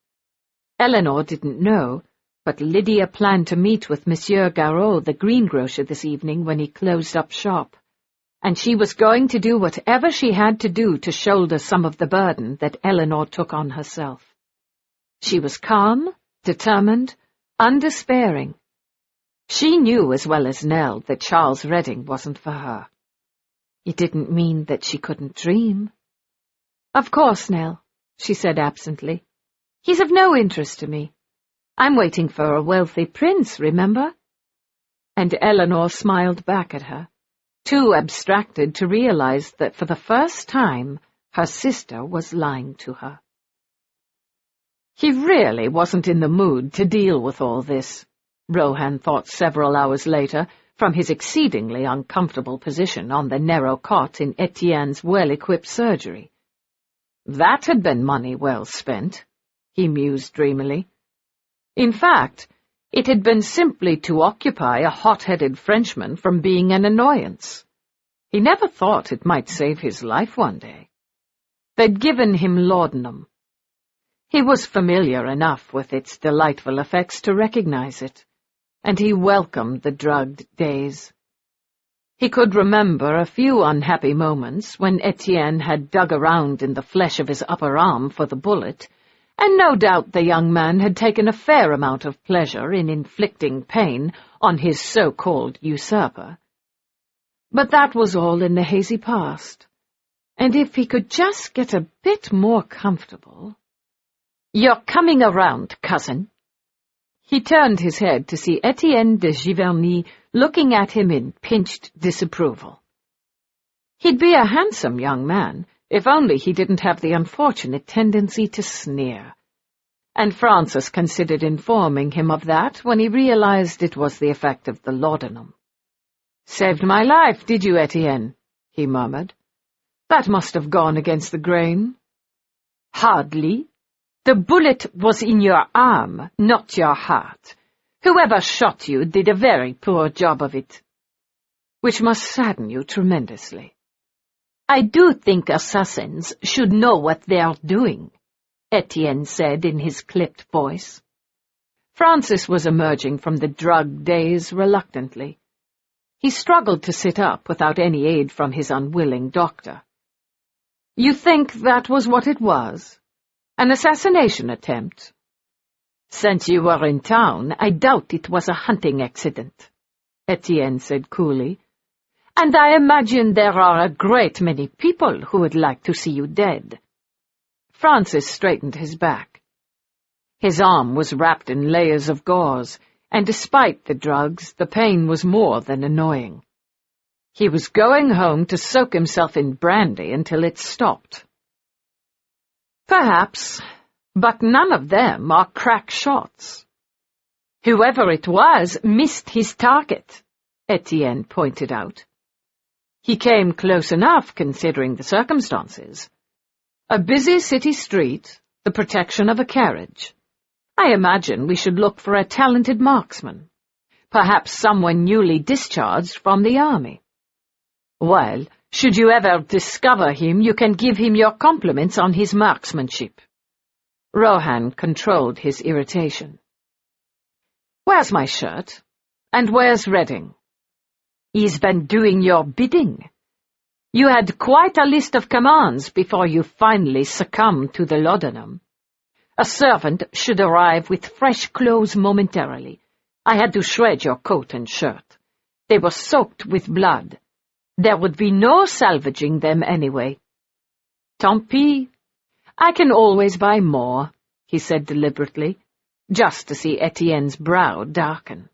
Elinor didn't know, but Lydia planned to meet with Monsieur Garot, the greengrocer, this evening when he closed up shop, and she was going to do whatever she had to do to shoulder some of the burden that Elinor took on herself. She was calm, determined, undespairing. She knew as well as Nell that Charles Redding wasn't for her. It didn't mean that she couldn't dream. Of course, Nell, she said absently. He's of no interest to me. I'm waiting for a wealthy prince, remember? And Elinor smiled back at her, too abstracted to realize that for the first time her sister was lying to her. He really wasn't in the mood to deal with all this, Rohan thought several hours later, from his exceedingly uncomfortable position on the narrow cot in Etienne's well-equipped surgery. That had been money well spent, he mused dreamily. In fact, it had been simply to occupy a hot-headed Frenchman from being an annoyance. He never thought it might save his life one day. They'd given him laudanum. He was familiar enough with its delightful effects to recognize it, and he welcomed the drugged days. He could remember a few unhappy moments when Etienne had dug around in the flesh of his upper arm for the bullet, and no doubt the young man had taken a fair amount of pleasure in inflicting pain on his so-called usurper. But that was all in the hazy past, and if he could just get a bit more comfortable— "You're coming around, cousin." He turned his head to see Etienne de Giverny looking at him in pinched disapproval. He'd be a handsome young man, if only he didn't have the unfortunate tendency to sneer. And Francis considered informing him of that when he realized it was the effect of the laudanum. "Saved my life, did you, Etienne?" he murmured. "That must have gone against the grain." "Hardly. The bullet was in your arm, not your heart. Whoever shot you did a very poor job of it." "Which must sadden you tremendously." "I do think assassins should know what they are doing," Etienne said in his clipped voice. Francis was emerging from the drug daze reluctantly. He struggled to sit up without any aid from his unwilling doctor. "You think that was what it was? An assassination attempt?" "Since you were in town, I doubt it was a hunting accident," Etienne said coolly. "And I imagine there are a great many people who would like to see you dead." Francis straightened his back. His arm was wrapped in layers of gauze, and despite the drugs, the pain was more than annoying. He was going home to soak himself in brandy until it stopped. "Perhaps, but none of them are crack shots." "Whoever it was missed his target," Etienne pointed out. "He came close enough considering the circumstances. A busy city street, the protection of a carriage. I imagine we should look for a talented marksman, perhaps someone newly discharged from the army. Well, should you ever discover him, you can give him your compliments on his marksmanship." Rohan controlled his irritation. "Where's my shirt? And where's Redding?" "He's been doing your bidding. You had quite a list of commands before you finally succumbed to the laudanum. A servant should arrive with fresh clothes momentarily. I had to shred your coat and shirt. They were soaked with blood. There would be no salvaging them anyway." "Tant pis. I can always buy more," he said deliberately, just to see Etienne's brow darken.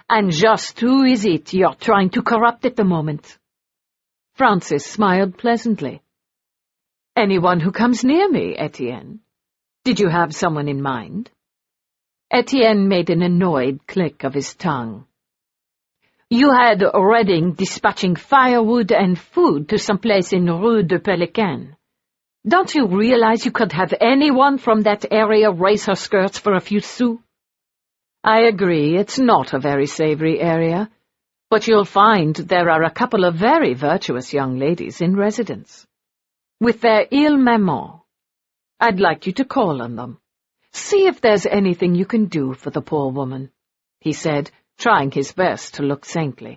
"And just who is it you're trying to corrupt at the moment?" Francis smiled pleasantly. "Anyone who comes near me, Etienne. Did you have someone in mind?" Etienne made an annoyed click of his tongue. "You had Redding dispatching firewood and food to some place in Rue de Pelican. Don't you realize you could have anyone from that area raise her skirts for a few sous?" "I agree, it's not a very savory area, but you'll find there are a couple of very virtuous young ladies in residence. With their il maman. I'd like you to call on them. See if there's anything you can do for the poor woman," he said, trying his best to look saintly.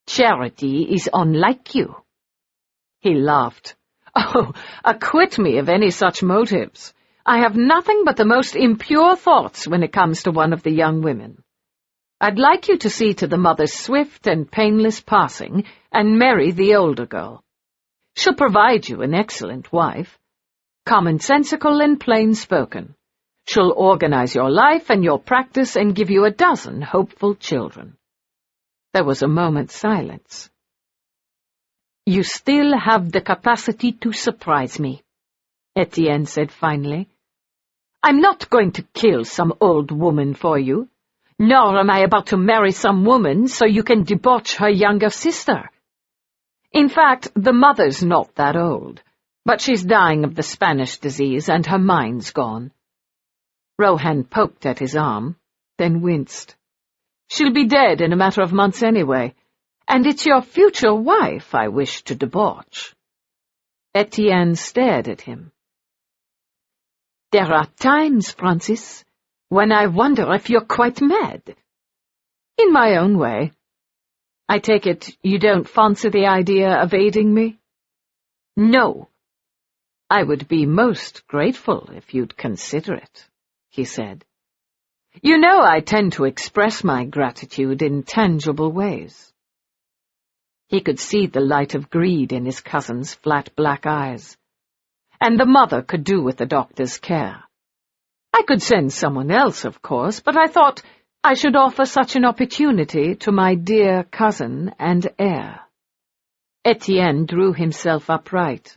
"Charity is unlike you." He laughed. "Oh, acquit me of any such motives. I have nothing but the most impure thoughts when it comes to one of the young women. I'd like you to see to the mother's swift and painless passing and marry the older girl. She'll provide you an excellent wife, commonsensical and plain-spoken. She'll organize your life and your practice and give you a dozen hopeful children." There was a moment's silence. "You still have the capacity to surprise me," Etienne said finally. "I'm not going to kill some old woman for you, nor am I about to marry some woman so you can debauch her younger sister. In fact, the mother's not that old, but she's dying of the Spanish disease and her mind's gone." Rohan poked at his arm, then winced. "She'll be dead in a matter of months anyway, and it's your future wife I wish to debauch." Etienne stared at him. "There are times, Francis, when I wonder if you're quite mad." "In my own way." I take it you don't fancy the idea of aiding me? No. I would be most grateful if you'd consider it, he said. You know I tend to express my gratitude in tangible ways. He could see the light of greed in his cousin's flat black eyes. And the mother could do with the doctor's care. I could send someone else, of course, but I thought I should offer such an opportunity to my dear cousin and heir. Etienne drew himself upright.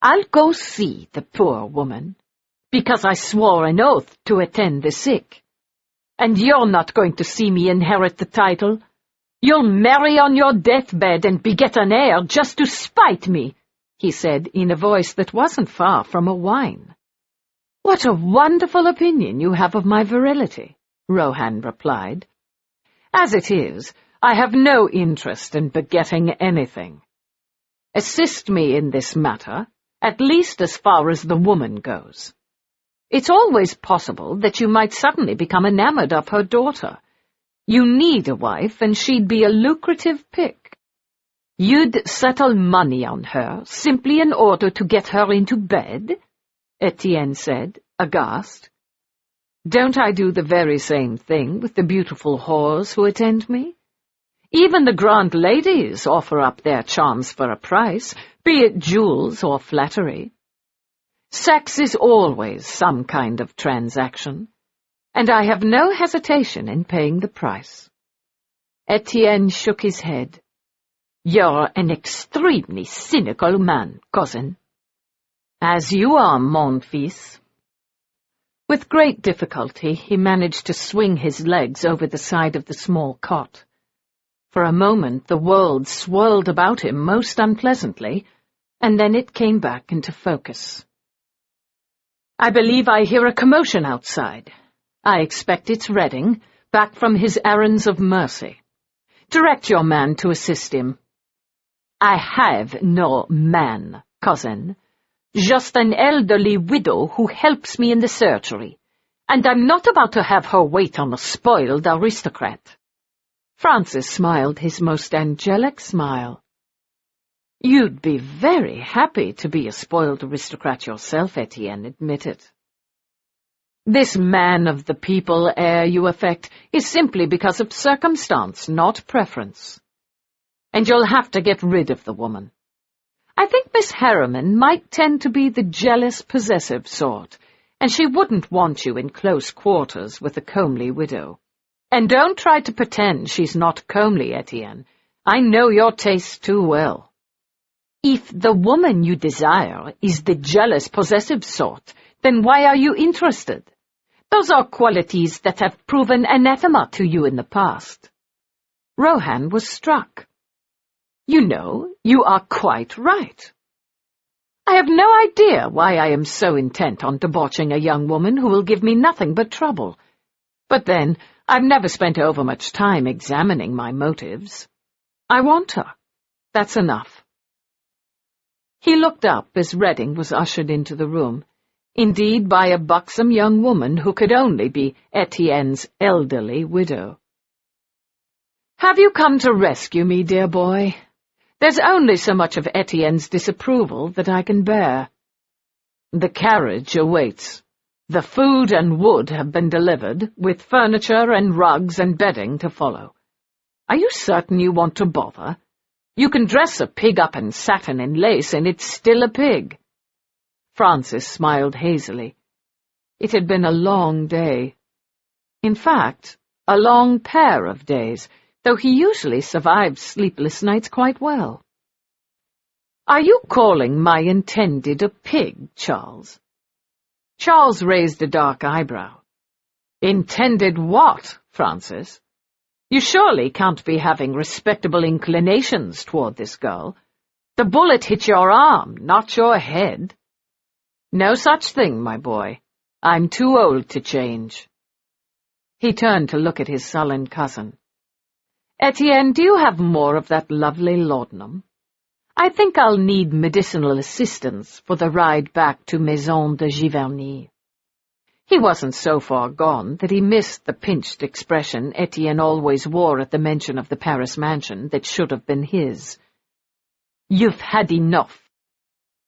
I'll go see the poor woman, because I swore an oath to attend the sick. And you're not going to see me inherit the title. You'll marry on your deathbed and beget an heir just to spite me, he said in a voice that wasn't far from a whine. What a wonderful opinion you have of my virility, Rohan replied. As it is, I have no interest in begetting anything. Assist me in this matter, at least as far as the woman goes. It's always possible that you might suddenly become enamored of her daughter. You need a wife, and she'd be a lucrative pick. You'd settle money on her simply in order to get her into bed? Etienne said, aghast. Don't I do the very same thing with the beautiful whores who attend me? Even the grand ladies offer up their charms for a price, be it jewels or flattery. Sex is always some kind of transaction, and I have no hesitation in paying the price. Etienne shook his head. You're an extremely cynical man, cousin. As you are, mon fils. With great difficulty, he managed to swing his legs over the side of the small cot. For a moment, the world swirled about him most unpleasantly, and then it came back into focus. I believe I hear a commotion outside. I expect it's Redding, back from his errands of mercy. Direct your man to assist him. I have no man, cousin. Just an elderly widow who helps me in the surgery, and I'm not about to have her wait on a spoiled aristocrat. Francis smiled his most angelic smile. You'd be very happy to be a spoiled aristocrat yourself, Etienne admitted. This man of the people air you affect is simply because of circumstance, not preference. And you'll have to get rid of the woman. I think Miss Harriman might tend to be the jealous, possessive sort, and she wouldn't want you in close quarters with a comely widow. And don't try to pretend she's not comely, Etienne. I know your tastes too well. If the woman you desire is the jealous, possessive sort, then why are you interested? Those are qualities that have proven anathema to you in the past. Rohan was struck. You know, you are quite right. I have no idea why I am so intent on debauching a young woman who will give me nothing but trouble. But then, I've never spent over much time examining my motives. I want her. That's enough. He looked up as Redding was ushered into the room, indeed by a buxom young woman who could only be Etienne's elderly widow. Have you come to rescue me, dear boy? There's only so much of Etienne's disapproval that I can bear. The carriage awaits. The food and wood have been delivered, with furniture and rugs and bedding to follow. Are you certain you want to bother? You can dress a pig up in satin and lace, and it's still a pig. Francis smiled hazily. It had been a long day. In fact, a long pair of days, though he usually survived sleepless nights quite well. Are you calling my intended a pig, Charles? Charles raised a dark eyebrow. Intended what, Francis? You surely can't be having respectable inclinations toward this girl. The bullet hit your arm, not your head. No such thing, my boy. I'm too old to change. He turned to look at his sullen cousin. Etienne, do you have more of that lovely laudanum? I think I'll need medicinal assistance for the ride back to Maison de Giverny. He wasn't so far gone that he missed the pinched expression Etienne always wore at the mention of the Paris mansion that should have been his. "You've had enough.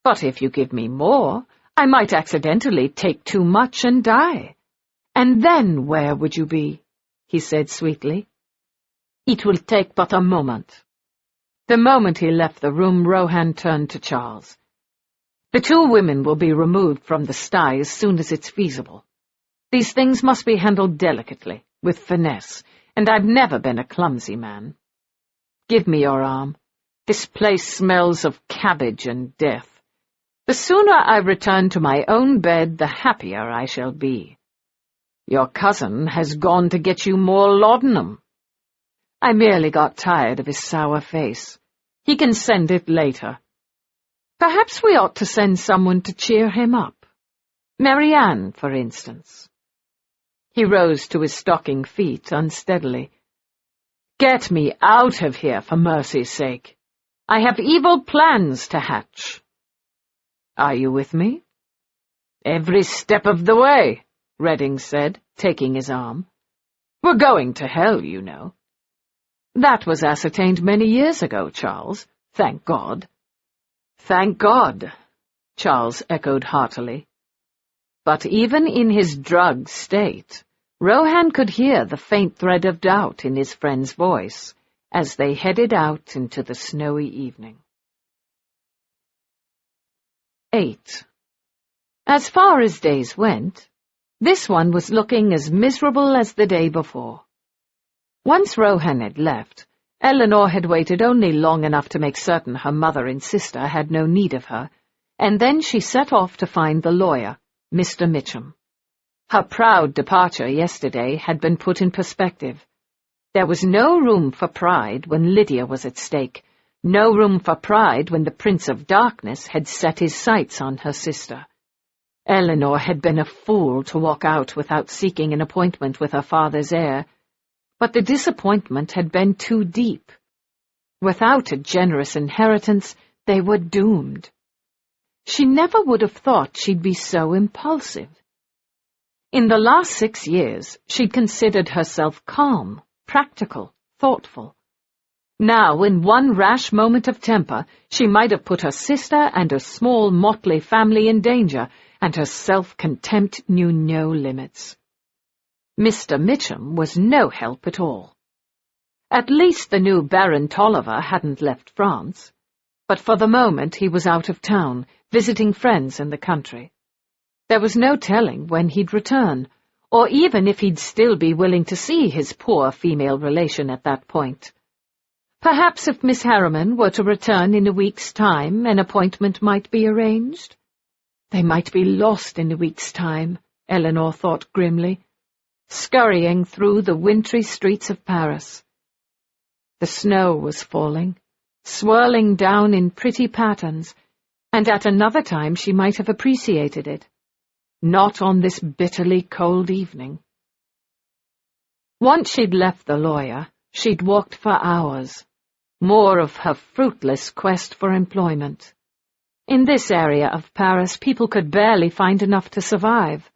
But if you give me more, I might accidentally take too much and die. And then where would you be?" he said sweetly. "It will take but a moment." The moment he left the room, Rohan turned to Charles. "The two women will be removed from the sty as soon as it's feasible. These things must be handled delicately, with finesse, and I've never been a clumsy man. Give me your arm. This place smells of cabbage and death. The sooner I return to my own bed, the happier I shall be. Your cousin has gone to get you more laudanum. I merely got tired of his sour face. He can send it later. Perhaps we ought to send someone to cheer him up. Marianne, for instance." He rose to his stocking feet unsteadily. "Get me out of here, for mercy's sake. I have evil plans to hatch." "Are you with me?" "Every step of the way," Redding said, taking his arm. "We're going to hell, you know." "That was ascertained many years ago, Charles. Thank God." "Thank God," Charles echoed heartily. But even in his drugged state, Rohan could hear the faint thread of doubt in his friend's voice as they headed out into the snowy evening. 8. As far as days went, this one was looking as miserable as the day before. Once Rohan had left, Elinor had waited only long enough to make certain her mother and sister had no need of her, and then she set off to find the lawyer, Mr. Mitchum. Her proud departure yesterday had been put in perspective. There was no room for pride when Lydia was at stake, no room for pride when the Prince of Darkness had set his sights on her sister. Elinor had been a fool to walk out without seeking an appointment with her father's heir, but the disappointment had been too deep. Without a generous inheritance, they were doomed. She never would have thought she'd be so impulsive. In the last 6 years, she'd considered herself calm, practical, thoughtful. Now, in one rash moment of temper, she might have put her sister and her small, motley family in danger, and her self-contempt knew no limits. Mr. Mitchum was no help at all. At least the new Baron Tolliver hadn't left France, but for the moment he was out of town, visiting friends in the country. There was no telling when he'd return, or even if he'd still be willing to see his poor female relation at that point. Perhaps if Miss Harriman were to return in a week's time, an appointment might be arranged. They might be lost in a week's time, Elinor thought grimly, scurrying through the wintry streets of Paris. The snow was falling, swirling down in pretty patterns, and at another time she might have appreciated it. Not on this bitterly cold evening. Once she'd left the lawyer, she'd walked for hours, more of her fruitless quest for employment. In this area of Paris, people could barely find enough to survive.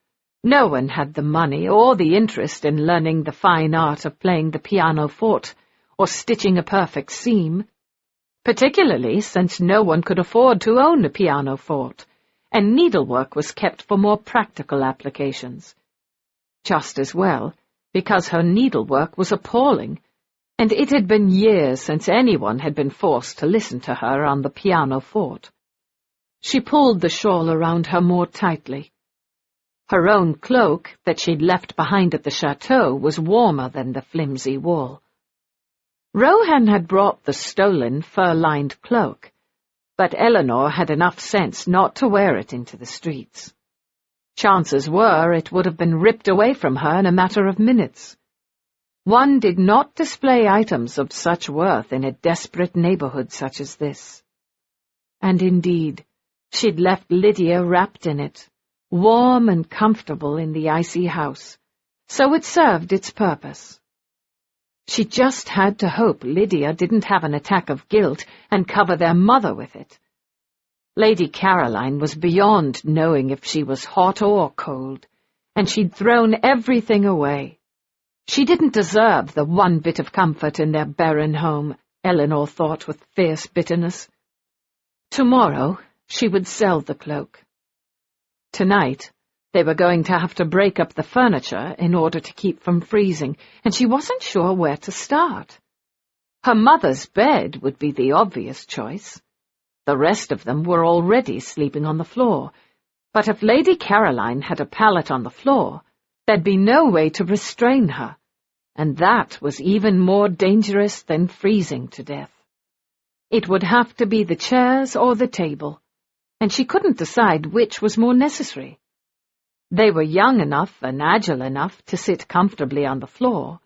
No one had the money or the interest in learning the fine art of playing the pianoforte or stitching a perfect seam, particularly since no one could afford to own a pianoforte, and needlework was kept for more practical applications. Just as well, because her needlework was appalling, and it had been years since anyone had been forced to listen to her on the pianoforte. She pulled the shawl around her more tightly. Her own cloak that she'd left behind at the chateau was warmer than the flimsy wool. Rohan had brought the stolen fur-lined cloak, but Elinor had enough sense not to wear it into the streets. Chances were it would have been ripped away from her in a matter of minutes. One did not display items of such worth in a desperate neighborhood such as this. And indeed, she'd left Lydia wrapped in it, warm and comfortable in the icy house, so it served its purpose. She just had to hope Lydia didn't have an attack of guilt and cover their mother with it. Lady Caroline was beyond knowing if she was hot or cold, and she'd thrown everything away. She didn't deserve the one bit of comfort in their barren home, Elinor thought with fierce bitterness. Tomorrow she would sell the cloak. Tonight they were going to have to break up the furniture in order to keep from freezing, and she wasn't sure where to start. Her mother's bed would be the obvious choice. The rest of them were already sleeping on the floor, but if Lady Caroline had a pallet on the floor, there'd be no way to restrain her, and that was even more dangerous than freezing to death. It would have to be the chairs or the table, and she couldn't decide which was more necessary. They were young enough and agile enough to sit comfortably on the floor,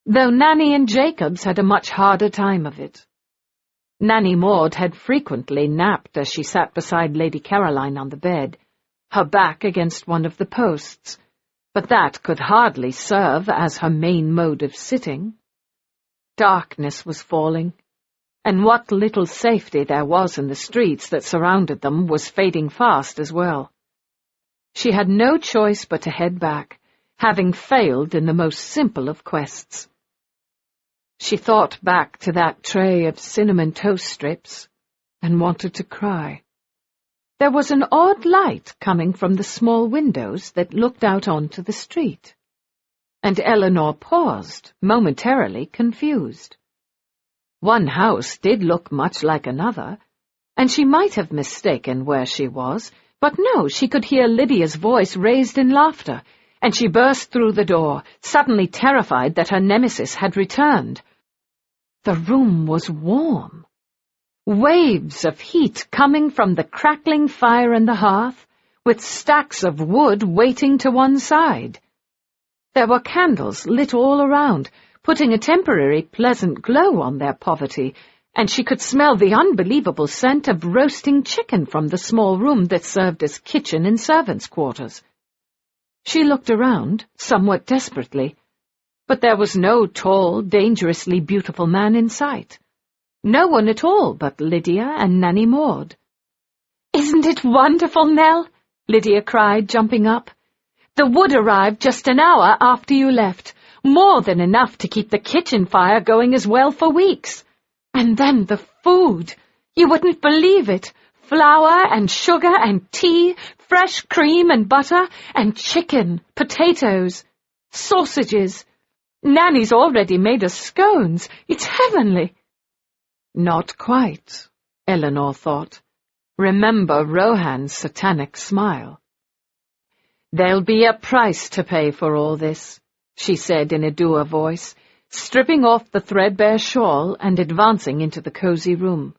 though Nanny and Jacobs had a much harder time of it. Nanny Maud had frequently napped as she sat beside Lady Caroline on the bed, her back against one of the posts, but that could hardly serve as her main mode of sitting. Darkness was falling, and what little safety there was in the streets that surrounded them was fading fast as well. She had no choice but to head back, having failed in the most simple of quests. She thought back to that tray of cinnamon toast strips and wanted to cry. There was an odd light coming from the small windows that looked out onto the street, and Elinor paused, momentarily confused. One house did look much like another, and she might have mistaken where she was, but no, she could hear Lydia's voice raised in laughter, and she burst through the door, suddenly terrified that her nemesis had returned. The room was warm. Waves of heat coming from the crackling fire in the hearth, with stacks of wood waiting to one side. There were candles lit all around, putting a temporary pleasant glow on their poverty, and she could smell the unbelievable scent of roasting chicken from the small room that served as kitchen and servants' quarters. She looked around, somewhat desperately, but there was no tall, dangerously beautiful man in sight. No one at all but Lydia and Nanny Maud. "Isn't it wonderful, Nell?" Lydia cried, jumping up. "The wood arrived just an hour after you left, more than enough to keep the kitchen fire going as well for weeks. And then the food! You wouldn't believe it. Flour and sugar and tea, fresh cream and butter, and chicken, potatoes, sausages. Nanny's already made us scones. It's heavenly." Not quite, Elinor thought. Remember Rohan's satanic smile. "There'll be a price to pay for all this," she said in a dour voice, stripping off the threadbare shawl and advancing into the cozy room.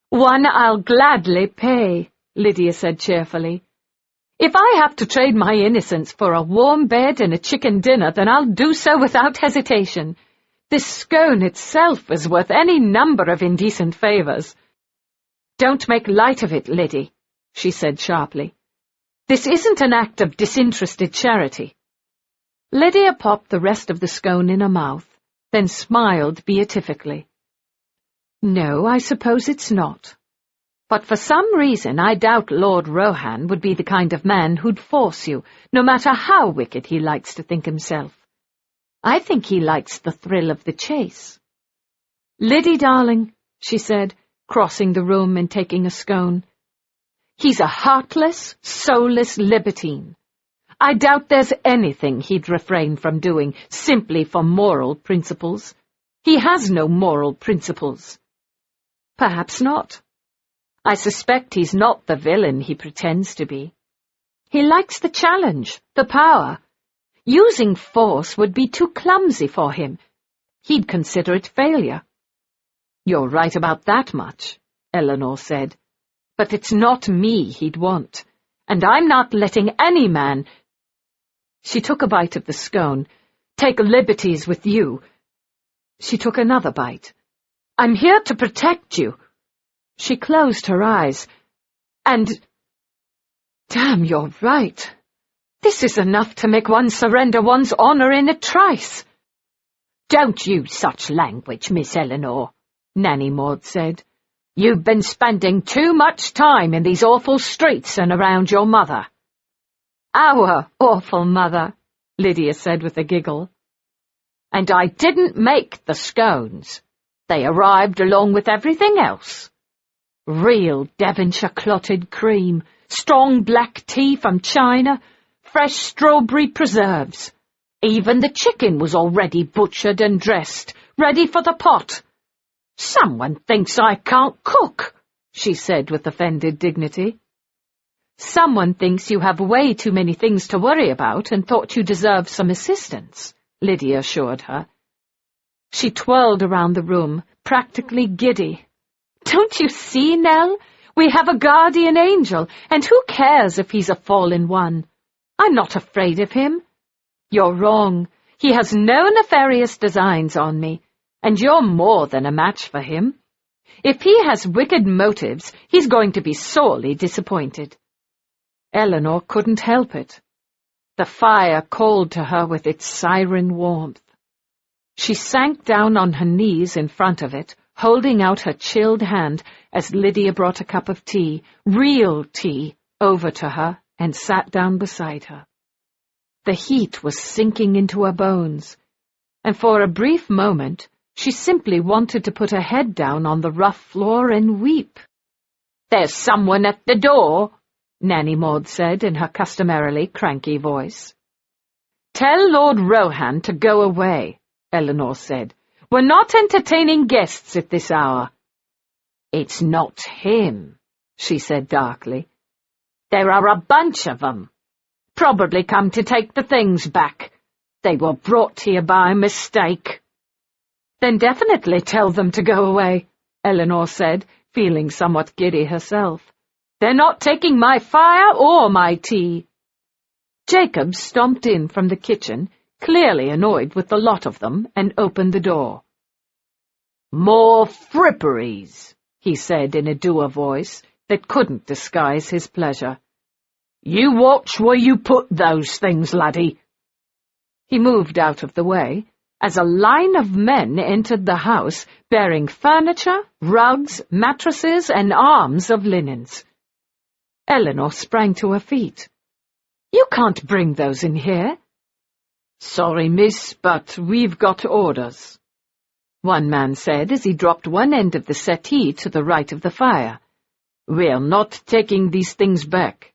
"One I'll gladly pay," Lydia said cheerfully. "If I have to trade my innocence for a warm bed and a chicken dinner, then I'll do so without hesitation. This scone itself is worth any number of indecent favours." "Don't make light of it, Liddy," she said sharply. "This isn't an act of disinterested charity." Lydia popped the rest of the scone in her mouth, then smiled beatifically. "No, I suppose it's not. But for some reason I doubt Lord Rohan would be the kind of man who'd force you, no matter how wicked he likes to think himself. I think he likes the thrill of the chase." "Liddy, darling," she said, crossing the room and taking a scone, "he's a heartless, soulless libertine. I doubt there's anything he'd refrain from doing simply for moral principles. He has no moral principles." "Perhaps not. I suspect he's not the villain he pretends to be. He likes the challenge, the power. Using force would be too clumsy for him. He'd consider it failure." "You're right about that much," Elinor said. "But it's not me he'd want, and I'm not letting any man—" She took a bite of the scone. "Take liberties with you." She took another bite. "I'm here to protect you." She closed her eyes. "And— Damn, you're right. This is enough to make one surrender one's honour in a trice." "Don't use such language, Miss Elinor," Nanny Maud said. "You've been spending too much time in these awful streets and around your mother." Our awful mother, Lydia said with a giggle. And I didn't make the scones. They arrived along with everything else. Real Devonshire clotted cream, strong black tea from China, fresh strawberry preserves. Even the chicken was already butchered and dressed, ready for the pot. Someone thinks I can't cook, she said with offended dignity. Someone thinks you have way too many things to worry about and thought you deserved some assistance, Lydia assured her. She twirled around the room, practically giddy. Don't you see, Nell? We have a guardian angel, and who cares if he's a fallen one? I'm not afraid of him. You're wrong. He has no nefarious designs on me, and you're more than a match for him. If he has wicked motives, he's going to be sorely disappointed. Elinor couldn't help it. The fire called to her with its siren warmth. She sank down on her knees in front of it, holding out her chilled hand as Lydia brought a cup of tea, real tea, over to her and sat down beside her. The heat was sinking into her bones, and for a brief moment she simply wanted to put her head down on the rough floor and weep. "There's someone at the door," Nanny Maud said in her customarily cranky voice. "Tell Lord Rohan to go away," Elinor said. "We're not entertaining guests at this hour." "It's not him," she said darkly. "There are a bunch of them. Probably come to take the things back. They were brought here by mistake." "Then definitely tell them to go away," Elinor said, feeling somewhat giddy herself. "They're not taking my fire or my tea." Jacob stomped in from the kitchen, clearly annoyed with the lot of them, and opened the door. "More fripperies," he said in a dour voice that couldn't disguise his pleasure. "You watch where you put those things, laddie." He moved out of the way as a line of men entered the house bearing furniture, rugs, mattresses, and arms of linens. Elinor sprang to her feet. "You can't bring those in here." "Sorry, miss, but we've got orders," one man said as he dropped one end of the settee to the right of the fire. "We're not taking these things back.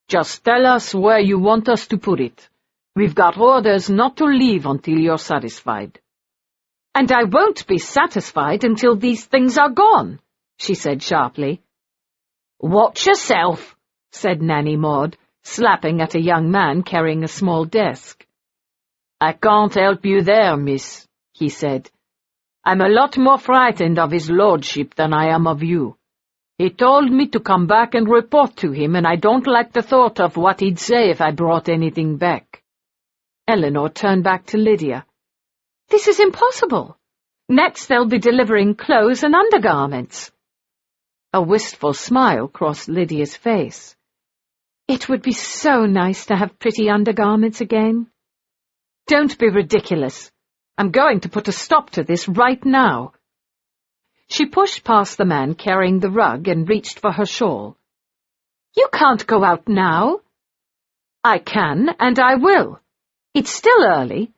Just tell us where you want us to put it. We've got orders not to leave until you're satisfied." "And I won't be satisfied until these things are gone," she said sharply. "Watch yourself," said Nanny Maud, slapping at a young man carrying a small desk. "I can't help you there, miss," he said. "I'm a lot more frightened of his lordship than I am of you. He told me to come back and report to him, and I don't like the thought of what he'd say if I brought anything back." Elinor turned back to Lydia. "This is impossible. Next they'll be delivering clothes and undergarments." A wistful smile crossed Lydia's face. "It would be so nice to have pretty undergarments again." "Don't be ridiculous. I'm going to put a stop to this right now." She pushed past the man carrying the rug and reached for her shawl. "You can't go out now." "I can, and I will. It's still early.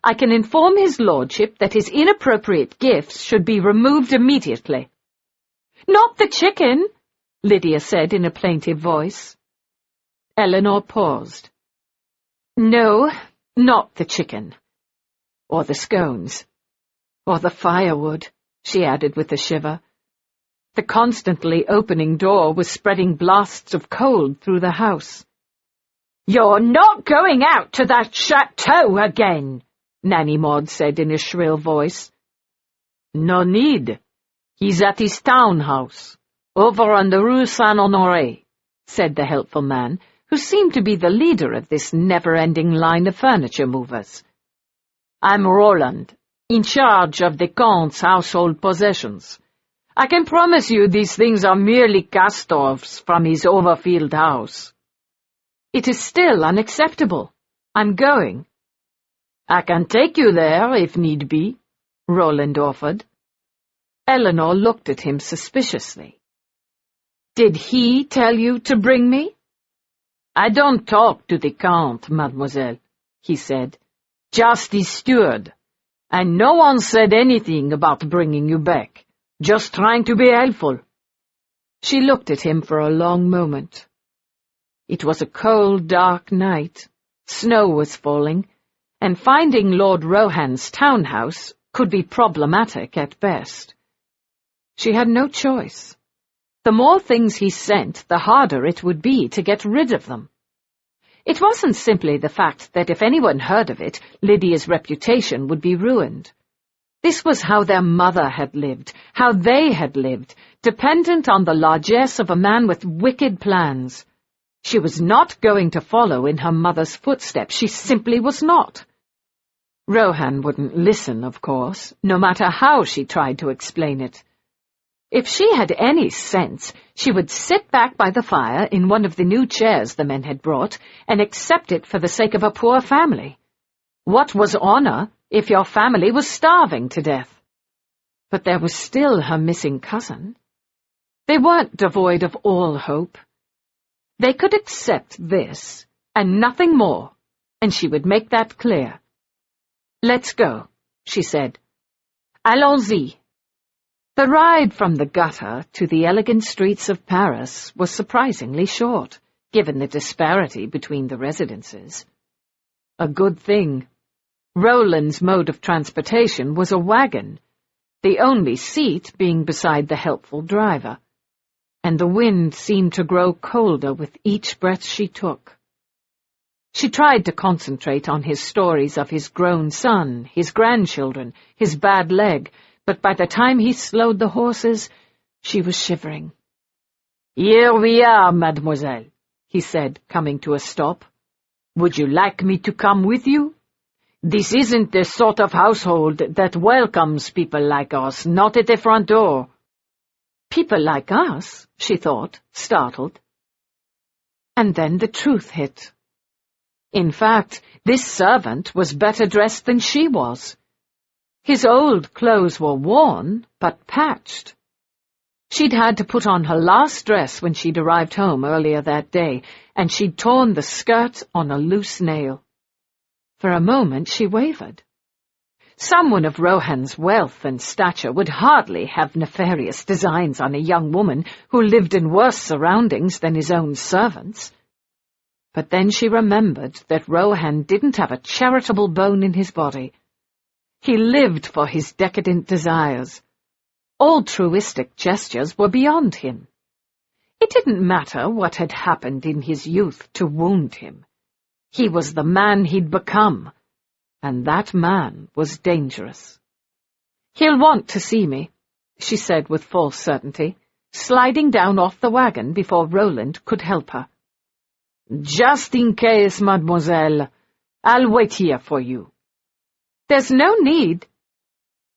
I can inform his lordship that his inappropriate gifts should be removed immediately." "Not the chicken," Lydia said in a plaintive voice. Elinor paused. "No, not the chicken. Or the scones. Or the firewood," she added with a shiver. The constantly opening door was spreading blasts of cold through the house. "You're not going out to that chateau again," Nanny Maud said in a shrill voice. "No need. He's at his townhouse, over on the Rue Saint-Honoré," said the helpful man, who seemed to be the leader of this never-ending line of furniture movers. "I'm Roland, in charge of the Count's household possessions. I can promise you these things are merely cast-offs from his overfilled house." "It is still unacceptable. I'm going." "I can take you there, if need be," Roland offered. Elinor looked at him suspiciously. "Did he tell you to bring me?" I don't talk to the Count, mademoiselle, he said. Just the steward. And no one said anything about bringing you back. Just trying to be helpful. She looked at him for a long moment. It was a cold, dark night. Snow was falling, and finding Lord Rohan's townhouse could be problematic at best. She had no choice. The more things he sent, the harder it would be to get rid of them. It wasn't simply the fact that if anyone heard of it, Lydia's reputation would be ruined. This was how their mother had lived, how they had lived, dependent on the largesse of a man with wicked plans. She was not going to follow in her mother's footsteps. She simply was not. Rohan wouldn't listen, of course, no matter how she tried to explain it. If she had any sense, she would sit back by the fire in one of the new chairs the men had brought and accept it for the sake of a poor family. What was honor if your family was starving to death? But there was still her missing cousin. They weren't devoid of all hope. They could accept this, and nothing more, and she would make that clear. "Let's go," she said. "Allons-y." The ride from the gutter to the elegant streets of Paris was surprisingly short, given the disparity between the residences. A good thing. Roland's mode of transportation was a wagon, the only seat being beside the helpful driver, and the wind seemed to grow colder with each breath she took. She tried to concentrate on his stories of his grown son, his grandchildren, his bad leg, but by the time he slowed the horses, she was shivering. "Here we are, mademoiselle," he said, coming to a stop. "Would you like me to come with you? This isn't the sort of household that welcomes people like us, not at the front door." People like us, she thought, startled. And then the truth hit. In fact, this servant was better dressed than she was. His old clothes were worn, but patched. She'd had to put on her last dress when she'd arrived home earlier that day, and she'd torn the skirt on a loose nail. For a moment she wavered. Someone of Rohan's wealth and stature would hardly have nefarious designs on a young woman who lived in worse surroundings than his own servants. But then she remembered that Rohan didn't have a charitable bone in his body. He lived for his decadent desires. Altruistic gestures were beyond him. It didn't matter what had happened in his youth to wound him. He was the man he'd become, and that man was dangerous. "He'll want to see me," she said with false certainty, sliding down off the wagon before Roland could help her. "Just in case, mademoiselle. I'll wait here for you." "There's no need."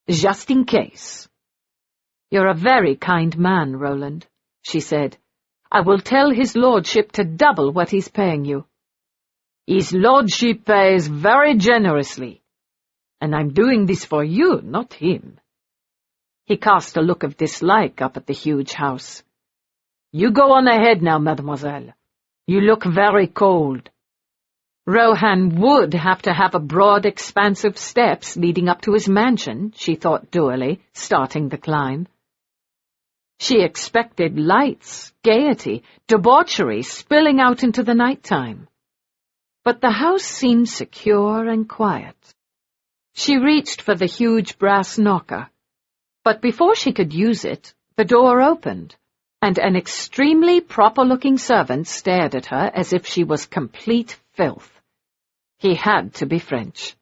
"Just in case." "You're a very kind man, Roland," she said. "I will tell his lordship to double what he's paying you." "His lordship pays very generously. And I'm doing this for you, not him." He cast a look of dislike up at the huge house. "You go on ahead now, mademoiselle. You look very cold." Rohan would have to have a broad expanse of steps leading up to his mansion, she thought dourly, starting the climb. She expected lights, gaiety, debauchery spilling out into the night-time. But the house seemed secure and quiet. She reached for the huge brass knocker, but before she could use it, the door opened, and an extremely proper-looking servant stared at her as if she was complete filth. He had to be French.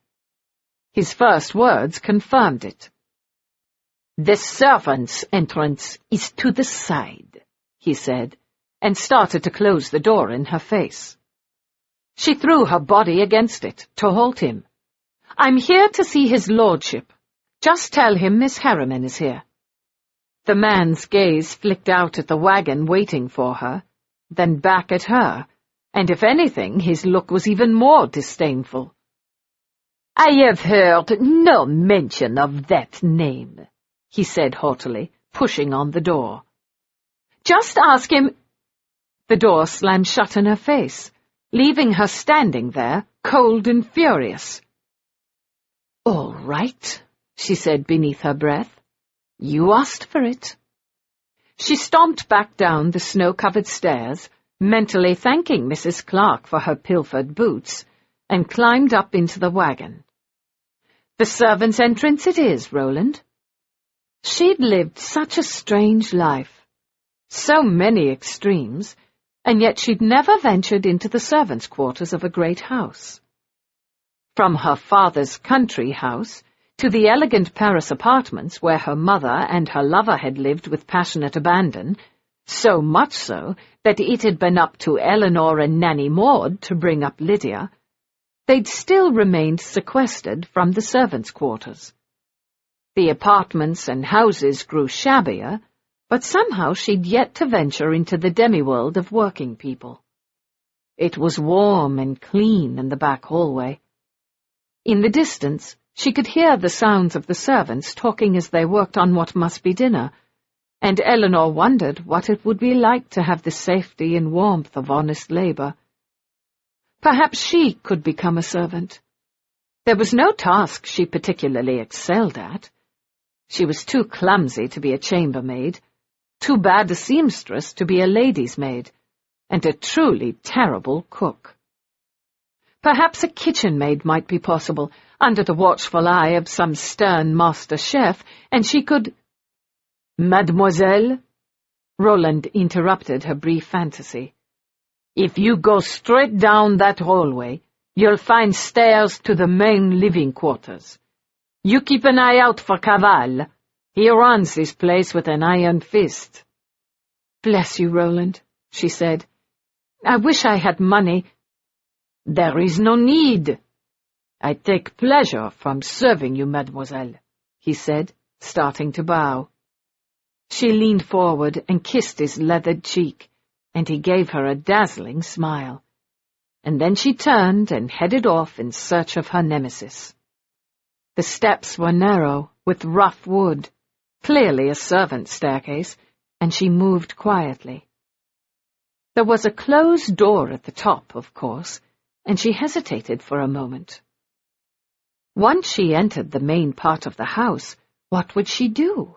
His first words confirmed it. "The servant's entrance is to the side," he said, and started to close the door in her face. She threw her body against it to halt him. "I'm here to see his lordship. Just tell him Miss Harriman is here." The man's gaze flicked out at the wagon waiting for her, then back at her, and if anything, his look was even more disdainful. "I have heard no mention of that name," he said haughtily, pushing on the door. "Just ask him—" The door slammed shut in her face, leaving her standing there, cold and furious. "All right," she said beneath her breath. "You asked for it." She stomped back down the snow-covered stairs, mentally thanking Mrs. Clark for her pilfered boots, and climbed up into the wagon. "The servants' entrance it is, Roland." She'd lived such a strange life, so many extremes, and yet she'd never ventured into the servants' quarters of a great house. From her father's country house to the elegant Paris apartments where her mother and her lover had lived with passionate abandon, so much so that it had been up to Elinor and Nanny Maud to bring up Lydia, they'd still remained sequestered from the servants' quarters. The apartments and houses grew shabbier, but somehow she'd yet to venture into the demi-world of working people. It was warm and clean in the back hallway. In the distance, she could hear the sounds of the servants talking as they worked on what must be dinner, and Elinor wondered what it would be like to have the safety and warmth of honest labor. Perhaps she could become a servant. There was no task she particularly excelled at. She was too clumsy to be a chambermaid, too bad a seamstress to be a lady's maid, and a truly terrible cook. Perhaps a kitchen maid might be possible, under the watchful eye of some stern master chef, and she could— "Mademoiselle," Roland interrupted her brief fantasy, "if you go straight down that hallway, you'll find stairs to the main living quarters. You keep an eye out for Caval. He runs this place with an iron fist." "Bless you, Roland," she said. "I wish I had money." "There is no need. I take pleasure from serving you, mademoiselle," he said, starting to bow. She leaned forward and kissed his leathered cheek, and he gave her a dazzling smile. And then she turned and headed off in search of her nemesis. The steps were narrow, with rough wood, clearly a servant's staircase, and she moved quietly. There was a closed door at the top, of course, and she hesitated for a moment. Once she entered the main part of the house, what would she do?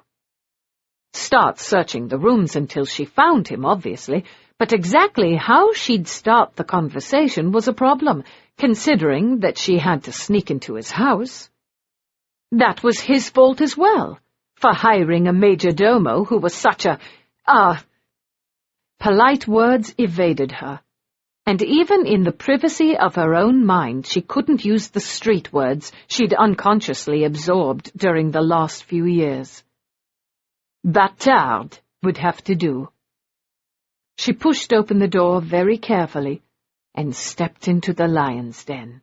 Start searching the rooms until she found him, obviously, but exactly how she'd start the conversation was a problem, considering that she had to sneak into his house. That was his fault as well, for hiring a majordomo who was such a— Polite words evaded her, and even in the privacy of her own mind she couldn't use the street words she'd unconsciously absorbed during the last few years. Bâtard would have to do. She pushed open the door very carefully and stepped into the lion's den.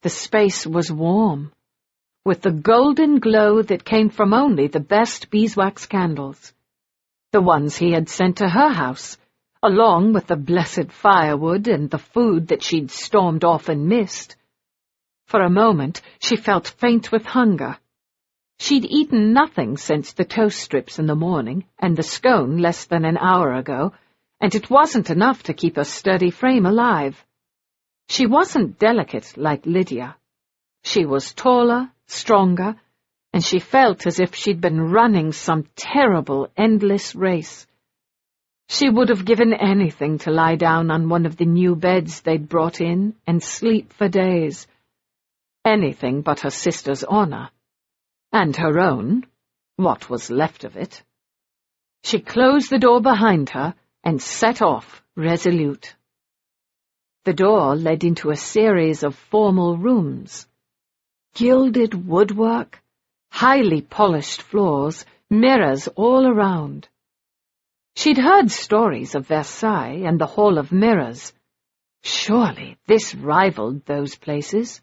The space was warm, with the golden glow that came from only the best beeswax candles, the ones he had sent to her house, along with the blessed firewood and the food that she'd stormed off and missed. For a moment she felt faint with hunger. She'd eaten nothing since the toast strips in the morning and the scone less than an hour ago, and it wasn't enough to keep her sturdy frame alive. She wasn't delicate like Lydia. She was taller, stronger, and she felt as if she'd been running some terrible, endless race. She would have given anything to lie down on one of the new beds they'd brought in and sleep for days. Anything but her sister's honor. And her own, what was left of it. She closed the door behind her and set off, resolute. The door led into a series of formal rooms. Gilded woodwork, highly polished floors, mirrors all around. She'd heard stories of Versailles and the Hall of Mirrors. Surely this rivaled those places.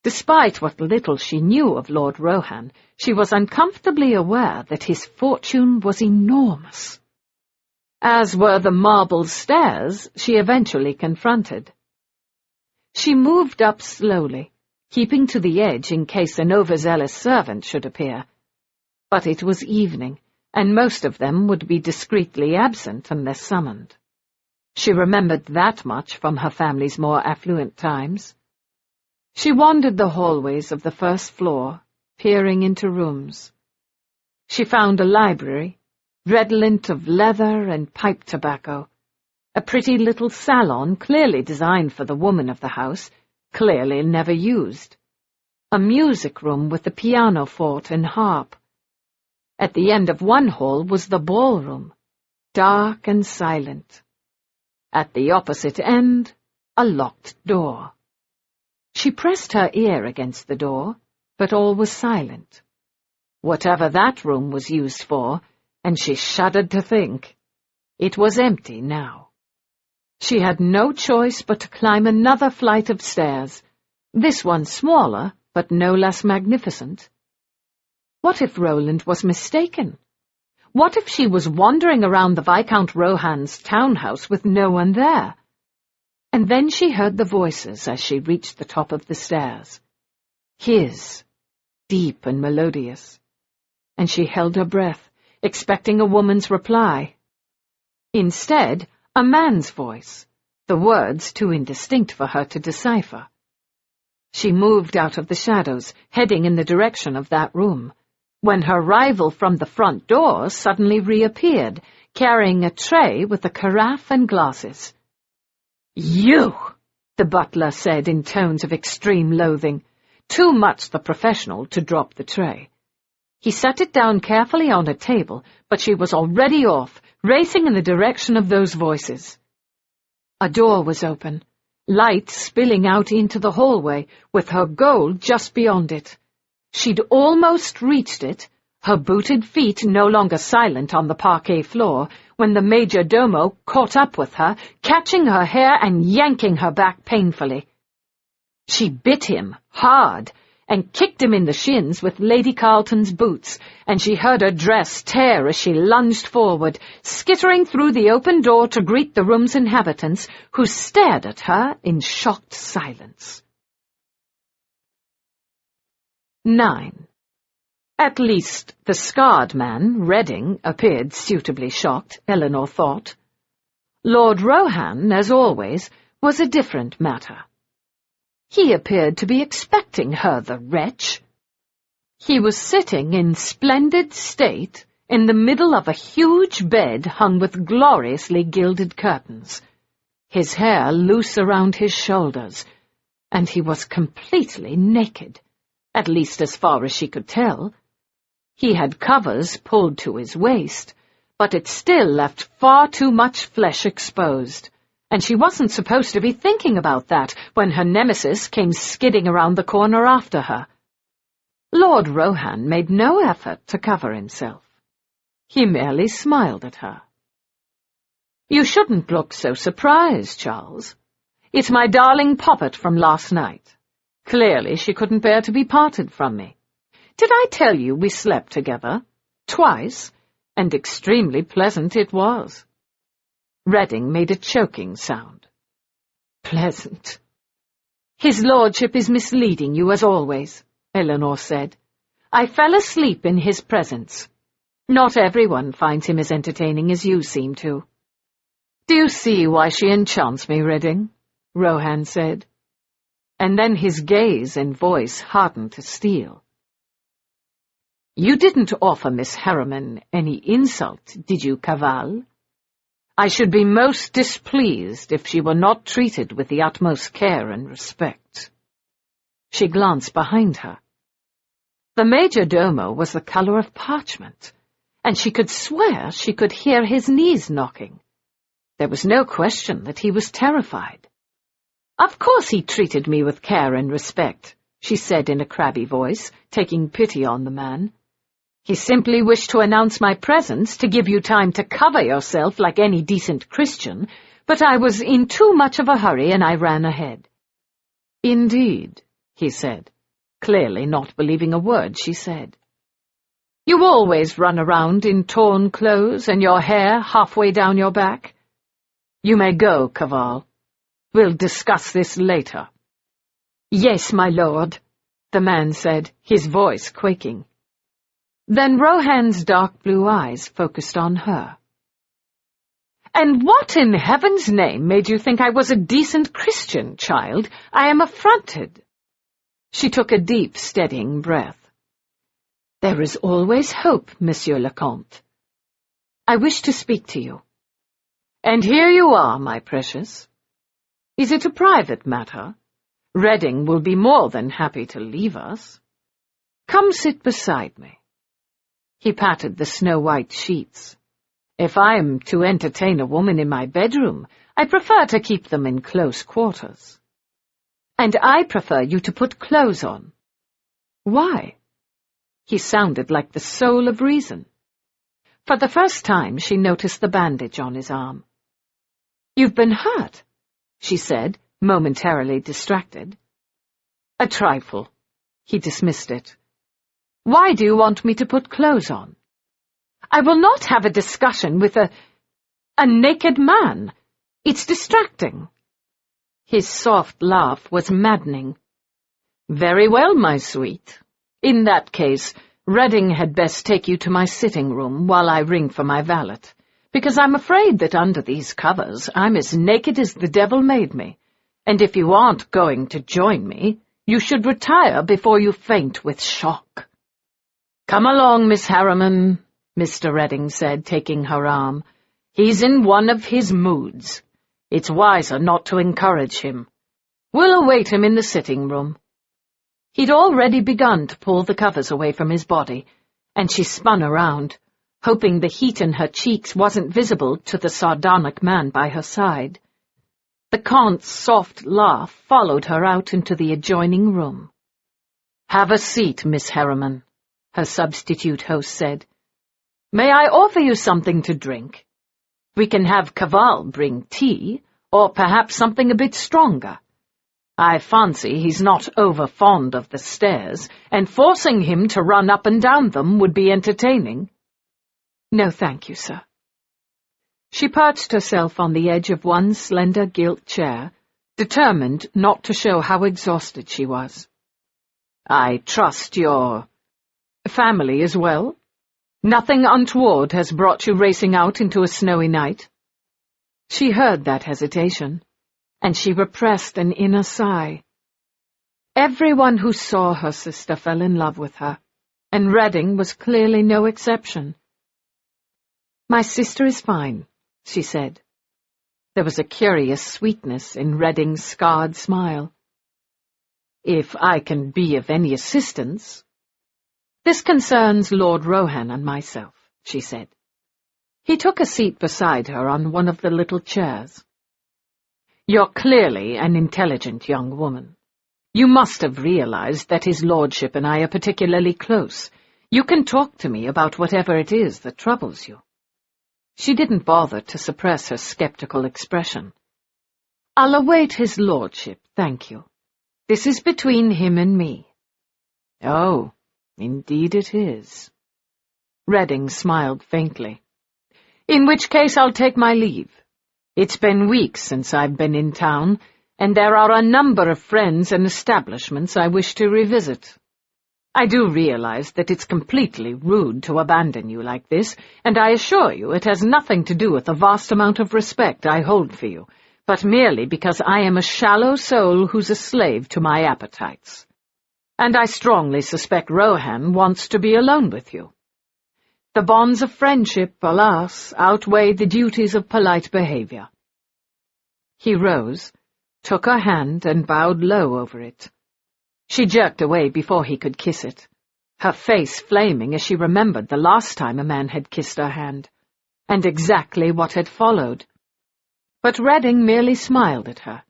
Despite what little she knew of Lord Rohan, she was uncomfortably aware that his fortune was enormous. As were the marble stairs she eventually confronted. She moved up slowly, keeping to the edge in case an overzealous servant should appear. But it was evening, and most of them would be discreetly absent unless summoned. She remembered that much from her family's more affluent times. She wandered the hallways of the first floor, peering into rooms. She found a library, redolent of leather and pipe tobacco, a pretty little salon clearly designed for the woman of the house, clearly never used, a music room with a pianoforte and harp. At the end of one hall was the ballroom, dark and silent. At the opposite end, a locked door. She pressed her ear against the door, but all was silent. Whatever that room was used for, and she shuddered to think, it was empty now. She had no choice but to climb another flight of stairs, this one smaller, but no less magnificent. What if Roland was mistaken? What if she was wandering around the Viscount Rohan's townhouse with no one there? And then she heard the voices as she reached the top of the stairs. His, deep and melodious. And she held her breath, expecting a woman's reply. Instead, a man's voice, the words too indistinct for her to decipher. She moved out of the shadows, heading in the direction of that room, when her rival from the front door suddenly reappeared, carrying a tray with a carafe and glasses. "You!" the butler said in tones of extreme loathing, too much the professional to drop the tray. He set it down carefully on a table, but she was already off, racing in the direction of those voices. A door was open, light spilling out into the hallway, with her goal just beyond it. She'd almost reached it, her booted feet no longer silent on the parquet floor, when the major domo caught up with her, catching her hair and yanking her back painfully. She bit him, hard, and kicked him in the shins with Lady Carlton's boots, and she heard her dress tear as she lunged forward, skittering through the open door to greet the room's inhabitants, who stared at her in shocked silence. 9. At least the scarred man, Redding, appeared suitably shocked, Elinor thought. Lord Rohan, as always, was a different matter. He appeared to be expecting her, the wretch. He was sitting in splendid state in the middle of a huge bed hung with gloriously gilded curtains, his hair loose around his shoulders, and he was completely naked, at least as far as she could tell. He had covers pulled to his waist, but it still left far too much flesh exposed, and she wasn't supposed to be thinking about that when her nemesis came skidding around the corner after her. Lord Rohan made no effort to cover himself. He merely smiled at her. "You shouldn't look so surprised, Charles. It's my darling poppet from last night. Clearly she couldn't bear to be parted from me. Did I tell you we slept together? Twice, and extremely pleasant it was." Redding made a choking sound. "Pleasant." "His lordship is misleading you as always," Elinor said. "I fell asleep in his presence. Not everyone finds him as entertaining as you seem to." "Do you see why she enchants me, Redding?" Rohan said. And then his gaze and voice hardened to steel. "You didn't offer Miss Harriman any insult, did you, Cavall? I should be most displeased if she were not treated with the utmost care and respect." She glanced behind her. The major domo was the colour of parchment, and she could swear she could hear his knees knocking. There was no question that he was terrified. "Of course he treated me with care and respect," she said in a crabby voice, taking pity on the man. "He simply wished to announce my presence to give you time to cover yourself like any decent Christian, but I was in too much of a hurry and I ran ahead." "Indeed," he said, clearly not believing a word she said. "You always run around in torn clothes and your hair halfway down your back. You may go, Cavall. We'll discuss this later." "Yes, my lord," the man said, his voice quaking. Then Rohan's dark blue eyes focused on her. And what in heaven's name made you think I was a decent Christian, child? I am affronted." She took a deep, steadying breath. "There is always hope, Monsieur le Comte. I wish to speak to you." "And here you are, my precious. Is it a private matter? Redding will be more than happy to leave us. Come sit beside me." He patted the snow-white sheets. "If I am to entertain a woman in my bedroom, I prefer to keep them in close quarters. And I prefer you to put clothes on." "Why?" He sounded like the soul of reason. For the first time, she noticed the bandage on his arm. "You've been hurt," she said, momentarily distracted. "A trifle." He dismissed it. "Why do you want me to put clothes on? I will not have a discussion with a naked man. It's distracting." His soft laugh was maddening. "Very well, my sweet. In that case, Redding had best take you to my sitting room while I ring for my valet, because I'm afraid that under these covers I'm as naked as the devil made me, and if you aren't going to join me, you should retire before you faint with shock." "Come along, Miss Harriman," Mr. Redding said, taking her arm. "He's in one of his moods. It's wiser not to encourage him. We'll await him in the sitting room." He'd already begun to pull the covers away from his body, and she spun around, hoping the heat in her cheeks wasn't visible to the sardonic man by her side. The Comte's soft laugh followed her out into the adjoining room. "Have a seat, Miss Harriman," her substitute host said. "May I offer you something to drink? We can have Caval bring tea, or perhaps something a bit stronger. I fancy he's not over-fond of the stairs, and forcing him to run up and down them would be entertaining." "No, thank you, sir." She perched herself on the edge of one slender gilt chair, determined not to show how exhausted she was. "I trust your family is well? Nothing untoward has brought you racing out into a snowy night?" She heard that hesitation, and she repressed an inner sigh. Everyone who saw her sister fell in love with her, and Redding was clearly no exception. "My sister is fine," she said. There was a curious sweetness in Redding's scarred smile. "If I can be of any assistance—" "This concerns Lord Rohan and myself," she said. He took a seat beside her on one of the little chairs. "You're clearly an intelligent young woman. You must have realized that his lordship and I are particularly close. You can talk to me about whatever it is that troubles you." She didn't bother to suppress her skeptical expression. "I'll await his lordship, thank you. This is between him and me." "Oh, indeed it is." Redding smiled faintly. "In which case I'll take my leave. It's been weeks since I've been in town, and there are a number of friends and establishments I wish to revisit. I do realize that it's completely rude to abandon you like this, and I assure you it has nothing to do with the vast amount of respect I hold for you, but merely because I am a shallow soul who's a slave to my appetites. And I strongly suspect Rohan wants to be alone with you. The bonds of friendship, alas, outweigh the duties of polite behavior." He rose, took her hand, and bowed low over it. She jerked away before he could kiss it, her face flaming as she remembered the last time a man had kissed her hand, and exactly what had followed. But Redding merely smiled at her,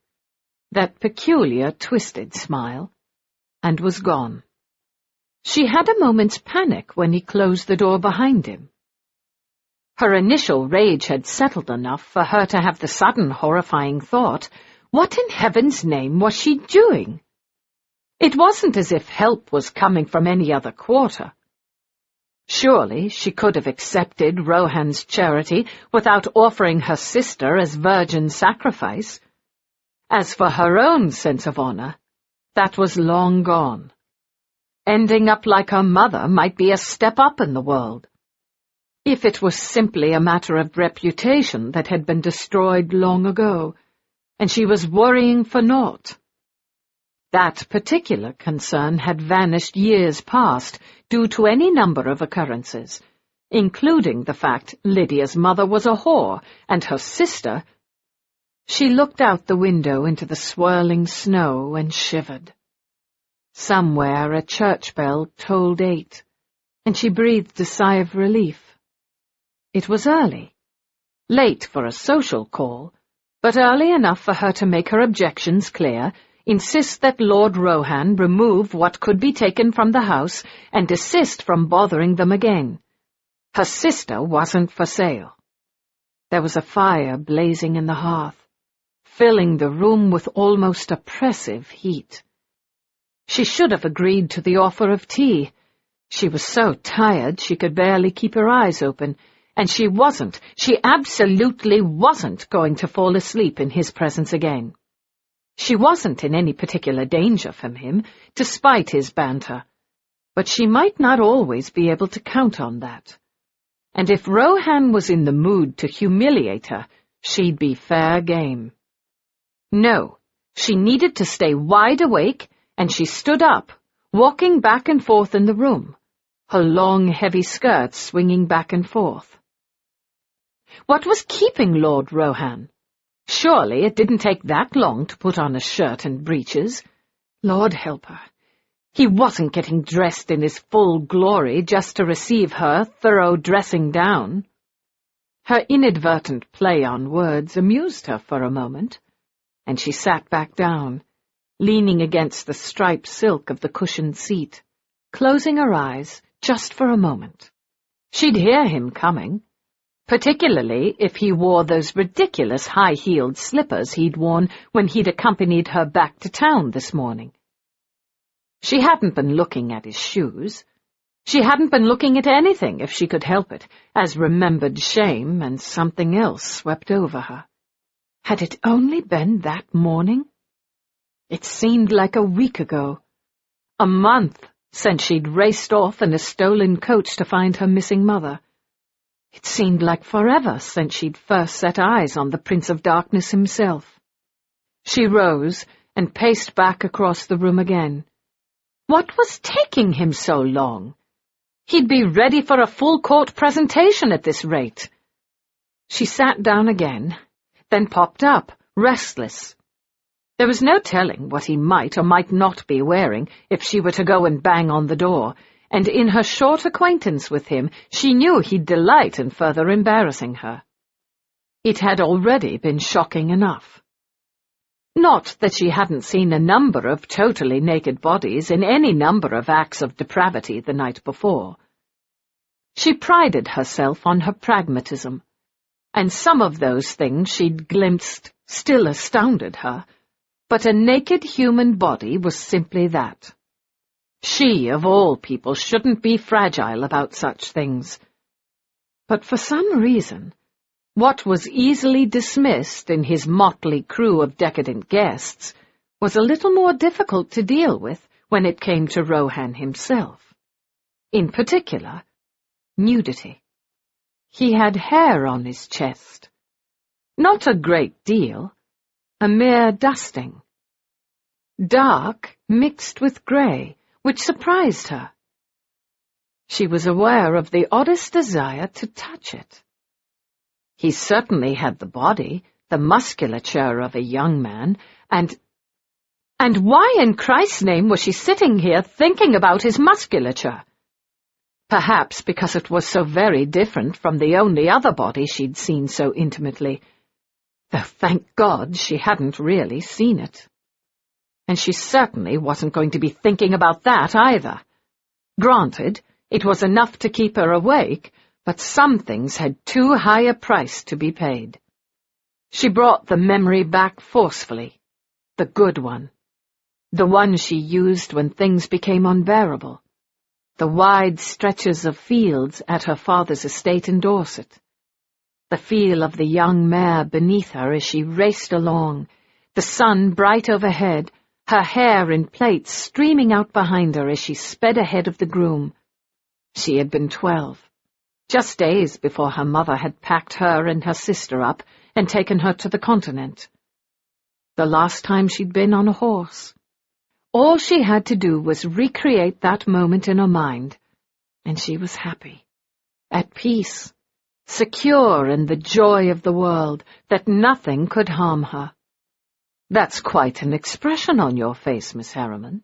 that peculiar, twisted smile, and was gone. She had a moment's panic when he closed the door behind him. Her initial rage had settled enough for her to have the sudden horrifying thought, what in heaven's name was she doing? It wasn't as if help was coming from any other quarter. Surely she could have accepted Rohan's charity without offering her sister as virgin sacrifice. As for her own sense of honor, that was long gone. Ending up like her mother might be a step up in the world. If it was simply a matter of reputation that had been destroyed long ago, and she was worrying for naught. That particular concern had vanished years past due to any number of occurrences, including the fact Lydia's mother was a whore and her sister— She looked out the window into the swirling snow and shivered. Somewhere a church bell tolled 8, and she breathed a sigh of relief. It was early. Late for a social call, but early enough for her to make her objections clear, insist that Lord Rohan remove what could be taken from the house, and desist from bothering them again. Her sister wasn't for sale. There was a fire blazing in the hearth, filling the room with almost oppressive heat. She should have agreed to the offer of tea. She was so tired she could barely keep her eyes open, and she absolutely wasn't going to fall asleep in his presence again. She wasn't in any particular danger from him, despite his banter, but she might not always be able to count on that. And if Rohan was in the mood to humiliate her, she'd be fair game. No, she needed to stay wide awake, and she stood up, walking back and forth in the room, her long, heavy skirts swinging back and forth. What was keeping Lord Rohan? Surely it didn't take that long to put on a shirt and breeches. Lord help her. He wasn't getting dressed in his full glory just to receive her thorough dressing down. Her inadvertent play on words amused her for a moment, and she sat back down, leaning against the striped silk of the cushioned seat, closing her eyes just for a moment. She'd hear him coming, particularly if he wore those ridiculous high-heeled slippers he'd worn when he'd accompanied her back to town this morning. She hadn't been looking at his shoes. She hadn't been looking at anything if she could help it, as remembered shame and something else swept over her. Had it only been that morning? It seemed like a week ago, a month since she'd raced off in a stolen coach to find her missing mother. It seemed like forever since she'd first set eyes on the Prince of Darkness himself. She rose and paced back across the room again. What was taking him so long? He'd be ready for a full-court presentation at this rate. She sat down again, then popped up, restless. There was no telling what he might or might not be wearing if she were to go and bang on the door, and in her short acquaintance with him, she knew he'd delight in further embarrassing her. It had already been shocking enough. Not that she hadn't seen a number of totally naked bodies in any number of acts of depravity the night before. She prided herself on her pragmatism, and some of those things she'd glimpsed still astounded her, but a naked human body was simply that. She, of all people, shouldn't be fragile about such things. But for some reason, what was easily dismissed in his motley crew of decadent guests was a little more difficult to deal with when it came to Rohan himself. In particular, nudity. He had hair on his chest. Not a great deal, a mere dusting. Dark mixed with grey, which surprised her. She was aware of the oddest desire to touch it. He certainly had the body, the musculature of a young man, and why in Christ's name was she sitting here thinking about his musculature? Perhaps because it was so very different from the only other body she'd seen so intimately, though thank God she hadn't really seen it. And she certainly wasn't going to be thinking about that either. Granted, it was enough to keep her awake, but some things had too high a price to be paid. She brought the memory back forcefully, the good one, the one she used when things became unbearable, the wide stretches of fields at her father's estate in Dorset, the feel of the young mare beneath her as she raced along, the sun bright overhead, her hair in plaits streaming out behind her as she sped ahead of the groom. She had been 12. just days before her mother had packed her and her sister up and taken her to the continent. The last time she'd been on a horse. All she had to do was recreate that moment in her mind, and she was happy, at peace, secure in the joy of the world, that nothing could harm her. That's quite an expression on your face, Miss Harriman.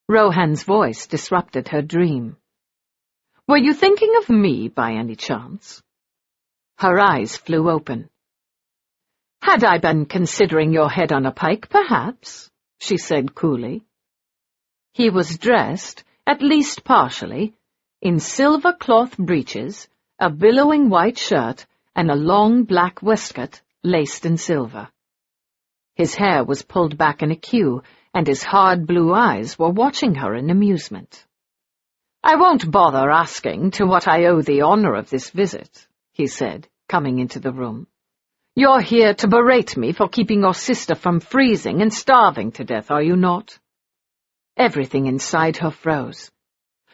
Rohan's voice disrupted her dream. Were you thinking of me by any chance? Her eyes flew open. Had I been considering your head on a pike, perhaps, she said coolly. He was dressed, at least partially, in silver cloth breeches, a billowing white shirt, and a long black waistcoat laced in silver. His hair was pulled back in a queue, and his hard blue eyes were watching her in amusement. I won't bother asking to what I owe the honor of this visit, he said, coming into the room. You're here to berate me for keeping your sister from freezing and starving to death, are you not? Everything inside her froze.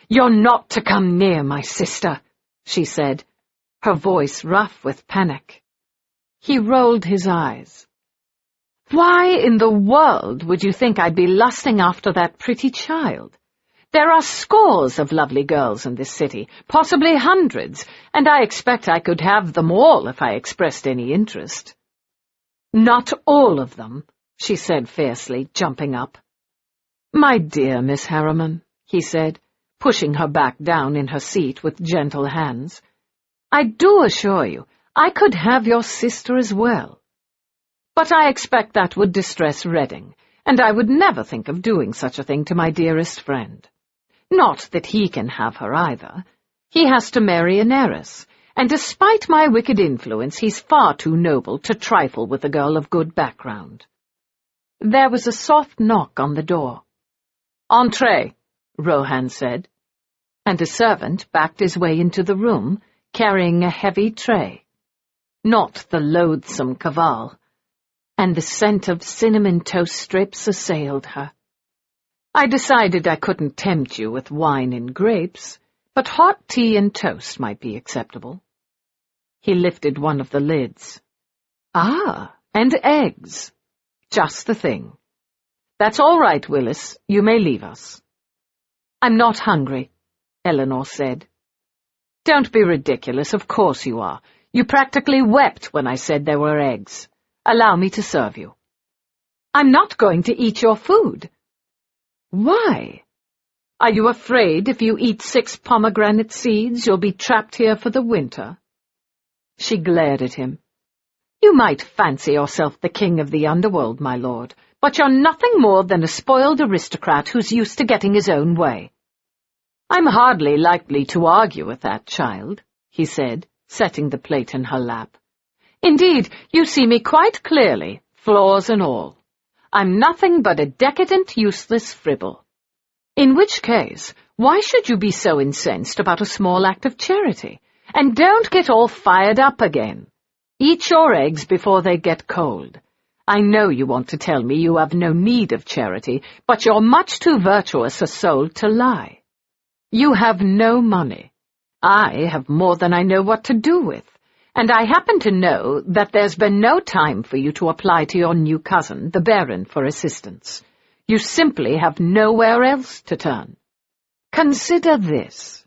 You're not to come near my sister, she said, her voice rough with panic. He rolled his eyes. Why in the world would you think I'd be lusting after that pretty child? There are scores of lovely girls in this city, possibly hundreds, and I expect I could have them all if I expressed any interest. Not all of them, she said fiercely, jumping up. My dear Miss Harriman, he said, pushing her back down in her seat with gentle hands, I do assure you, I could have your sister as well. But I expect that would distress Redding, and I would never think of doing such a thing to my dearest friend. Not that he can have her either. He has to marry an heiress, and despite my wicked influence, he's far too noble to trifle with a girl of good background. There was a soft knock on the door. Entree, Rohan said, and a servant backed his way into the room, carrying a heavy tray. Not the loathsome Cavall, and the scent of cinnamon toast strips assailed her. I decided I couldn't tempt you with wine and grapes, but hot tea and toast might be acceptable. He lifted one of the lids. Ah, and eggs. Just the thing. That's all right, Willis. You may leave us. I'm not hungry, Elinor said. Don't be ridiculous, of course you are. You practically wept when I said there were eggs. Allow me to serve you. I'm not going to eat your food. Why? Are you afraid if you eat 6 pomegranate seeds you'll be trapped here for the winter? She glared at him. You might fancy yourself the king of the underworld, my lord, but you're nothing more than a spoiled aristocrat who's used to getting his own way. I'm hardly likely to argue with that, child, he said, setting the plate in her lap. Indeed, you see me quite clearly, flaws and all. I'm nothing but a decadent, useless fribble. In which case, why should you be so incensed about a small act of charity? And don't get all fired up again. Eat your eggs before they get cold. I know you want to tell me you have no need of charity, but you're much too virtuous a soul to lie. You have no money. I have more than I know what to do with. And I happen to know that there's been no time for you to apply to your new cousin, the Baron, for assistance. You simply have nowhere else to turn. Consider this.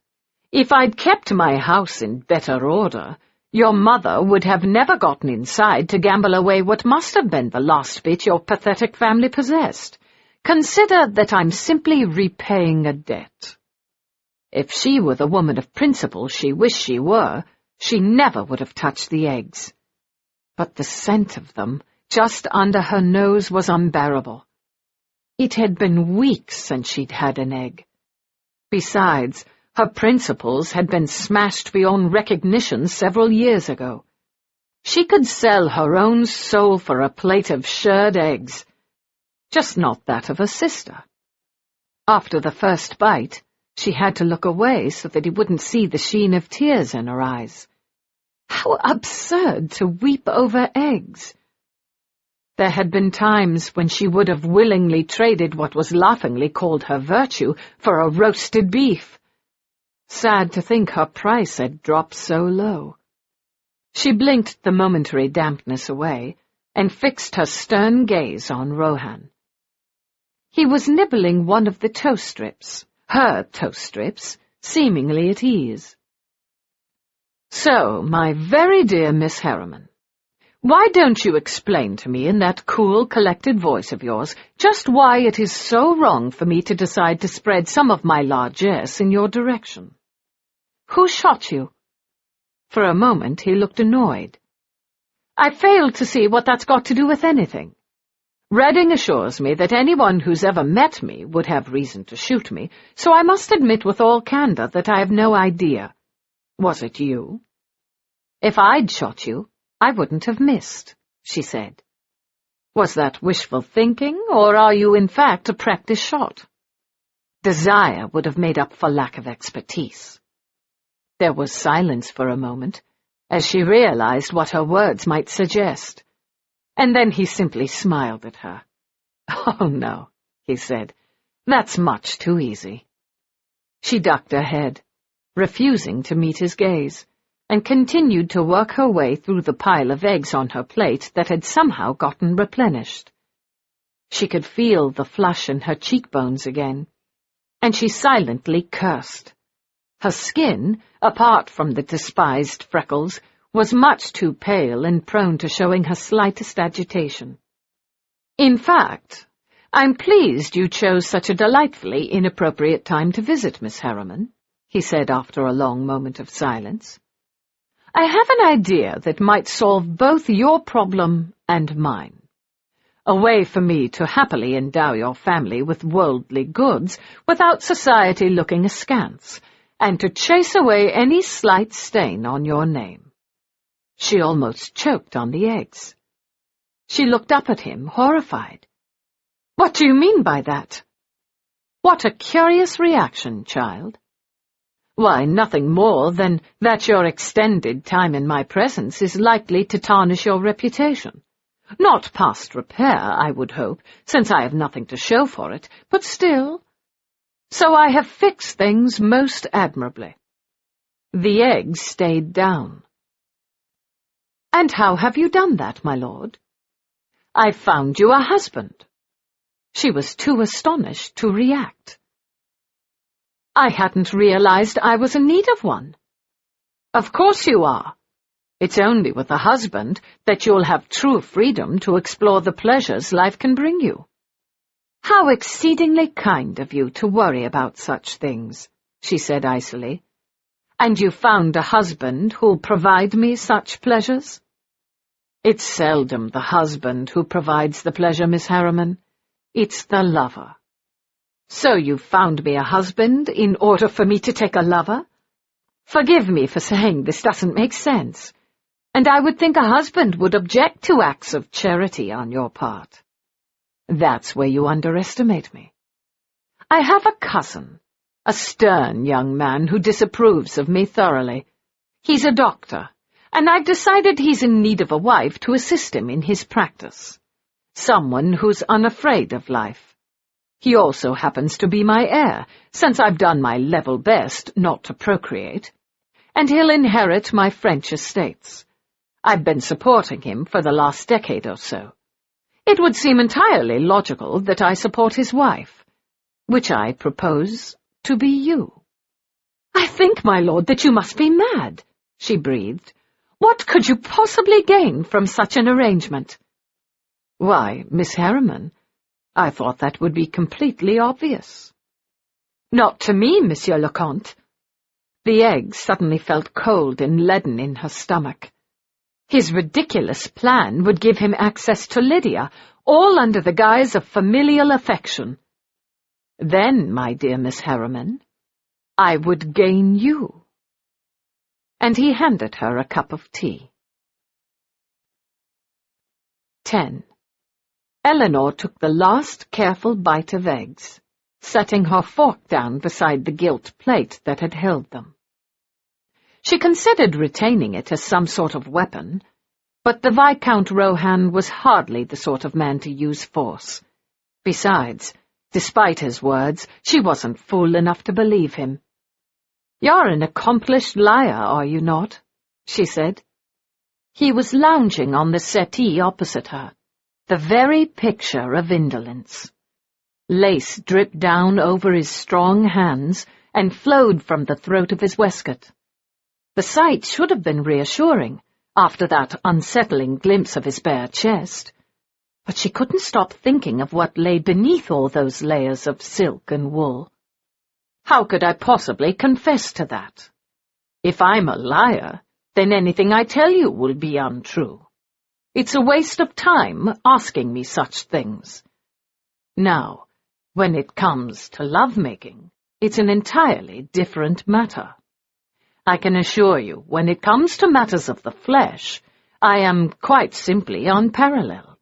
If I'd kept my house in better order, your mother would have never gotten inside to gamble away what must have been the last bit your pathetic family possessed. Consider that I'm simply repaying a debt. If she were the woman of principle she wished she were, she never would have touched the eggs. But the scent of them, just under her nose, was unbearable. It had been weeks since she'd had an egg. Besides, her principles had been smashed beyond recognition several years ago. She could sell her own soul for a plate of shirred eggs, just not that of her sister. After the first bite, she had to look away so that he wouldn't see the sheen of tears in her eyes. How absurd to weep over eggs! There had been times when she would have willingly traded what was laughingly called her virtue for a roasted beef. Sad to think her price had dropped so low. She blinked the momentary dampness away and fixed her stern gaze on Rohan. He was nibbling one of the toast strips, her toast strips, seemingly at ease. "So, my very dear Miss Harriman, why don't you explain to me in that cool, collected voice of yours just why it is so wrong for me to decide to spread some of my largesse in your direction? Who shot you?" For a moment he looked annoyed. "I fail to see what that's got to do with anything. Redding assures me that anyone who's ever met me would have reason to shoot me, so I must admit with all candor that I have no idea. Was it you?" "If I'd shot you, I wouldn't have missed," she said. "Was that wishful thinking, or are you in fact a practiced shot?" Desire would have made up for lack of expertise. There was silence for a moment, as she realized what her words might suggest, and then he simply smiled at her. "Oh, no," he said, "that's much too easy." She ducked her head, refusing to meet his gaze, and continued to work her way through the pile of eggs on her plate that had somehow gotten replenished. She could feel the flush in her cheekbones again, and she silently cursed. Her skin, apart from the despised freckles, was much too pale and prone to showing her slightest agitation. "In fact, I'm pleased you chose such a delightfully inappropriate time to visit, Miss Harriman," he said after a long moment of silence. "I have an idea that might solve both your problem and mine. A way for me to happily endow your family with worldly goods without society looking askance, and to chase away any slight stain on your name." She almost choked on the eggs. She looked up at him, horrified. "What do you mean by that?" "What a curious reaction, child." "Why, nothing more than that your extended time in my presence is likely to tarnish your reputation. Not past repair, I would hope, since I have nothing to show for it, but still. So I have fixed things most admirably." The eggs stayed down. "And how have you done that, my lord?" "I've found you a husband." She was too astonished to react. "I hadn't realized I was in need of one." "Of course you are. It's only with a husband that you'll have true freedom to explore the pleasures life can bring you." "How exceedingly kind of you to worry about such things," she said icily. "And you found a husband who'll provide me such pleasures?" "It's seldom the husband who provides the pleasure, Miss Harriman. It's the lover." "So you found me a husband in order for me to take a lover? Forgive me for saying this doesn't make sense, and I would think a husband would object to acts of charity on your part." "That's where you underestimate me. I have a cousin, a stern young man who disapproves of me thoroughly. He's a doctor, and I've decided he's in need of a wife to assist him in his practice. Someone who's unafraid of life. He also happens to be my heir, since I've done my level best not to procreate, and he'll inherit my French estates. I've been supporting him for the last decade or so. It would seem entirely logical that I support his wife, which I propose to be you." "I think, my lord, that you must be mad," she breathed. "What could you possibly gain from such an arrangement?" "Why, Miss Harriman, I thought that would be completely obvious." "Not to me, Monsieur le Comte." The egg suddenly felt cold and leaden in her stomach. His ridiculous plan would give him access to Lydia, all under the guise of familial affection. "Then, my dear Miss Harriman, I would gain you." And he handed her a cup of tea. 10. Elinor took the last careful bite of eggs, setting her fork down beside the gilt plate that had held them. She considered retaining it as some sort of weapon, but the Viscount Rohan was hardly the sort of man to use force. Besides, despite his words, she wasn't fool enough to believe him. "You're an accomplished liar, are you not?" she said. He was lounging on the settee opposite her, the very picture of indolence. Lace dripped down over his strong hands and flowed from the throat of his waistcoat. The sight should have been reassuring, after that unsettling glimpse of his bare chest, but she couldn't stop thinking of what lay beneath all those layers of silk and wool. How could I possibly confess to that? If I'm a liar, then anything I tell you will be untrue. It's a waste of time asking me such things. Now, when it comes to lovemaking, it's an entirely different matter. I can assure you, when it comes to matters of the flesh, I am quite simply unparalleled.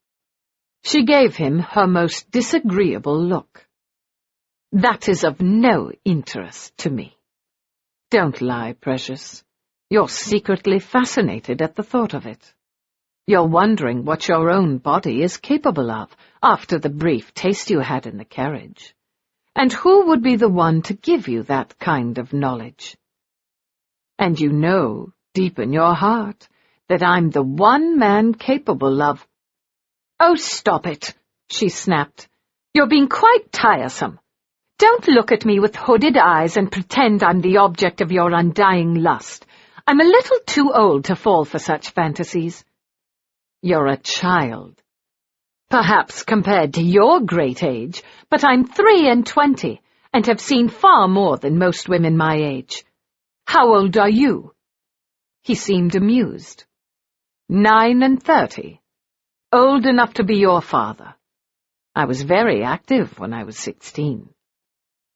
She gave him her most disagreeable look. "That is of no interest to me." "Don't lie, precious. You're secretly fascinated at the thought of it. You're wondering what your own body is capable of after the brief taste you had in the carriage. And who would be the one to give you that kind of knowledge? And you know, deep in your heart, that I'm the one man capable of—" "Oh, stop it," she snapped. "You're being quite tiresome. Don't look at me with hooded eyes and pretend I'm the object of your undying lust. I'm a little too old to fall for such fantasies." "You're a child." "Perhaps compared to your great age, but I'm 23 and have seen far more than most women my age. How old are you?" He seemed amused. 39. Old enough to be your father. I was very active when I was 16.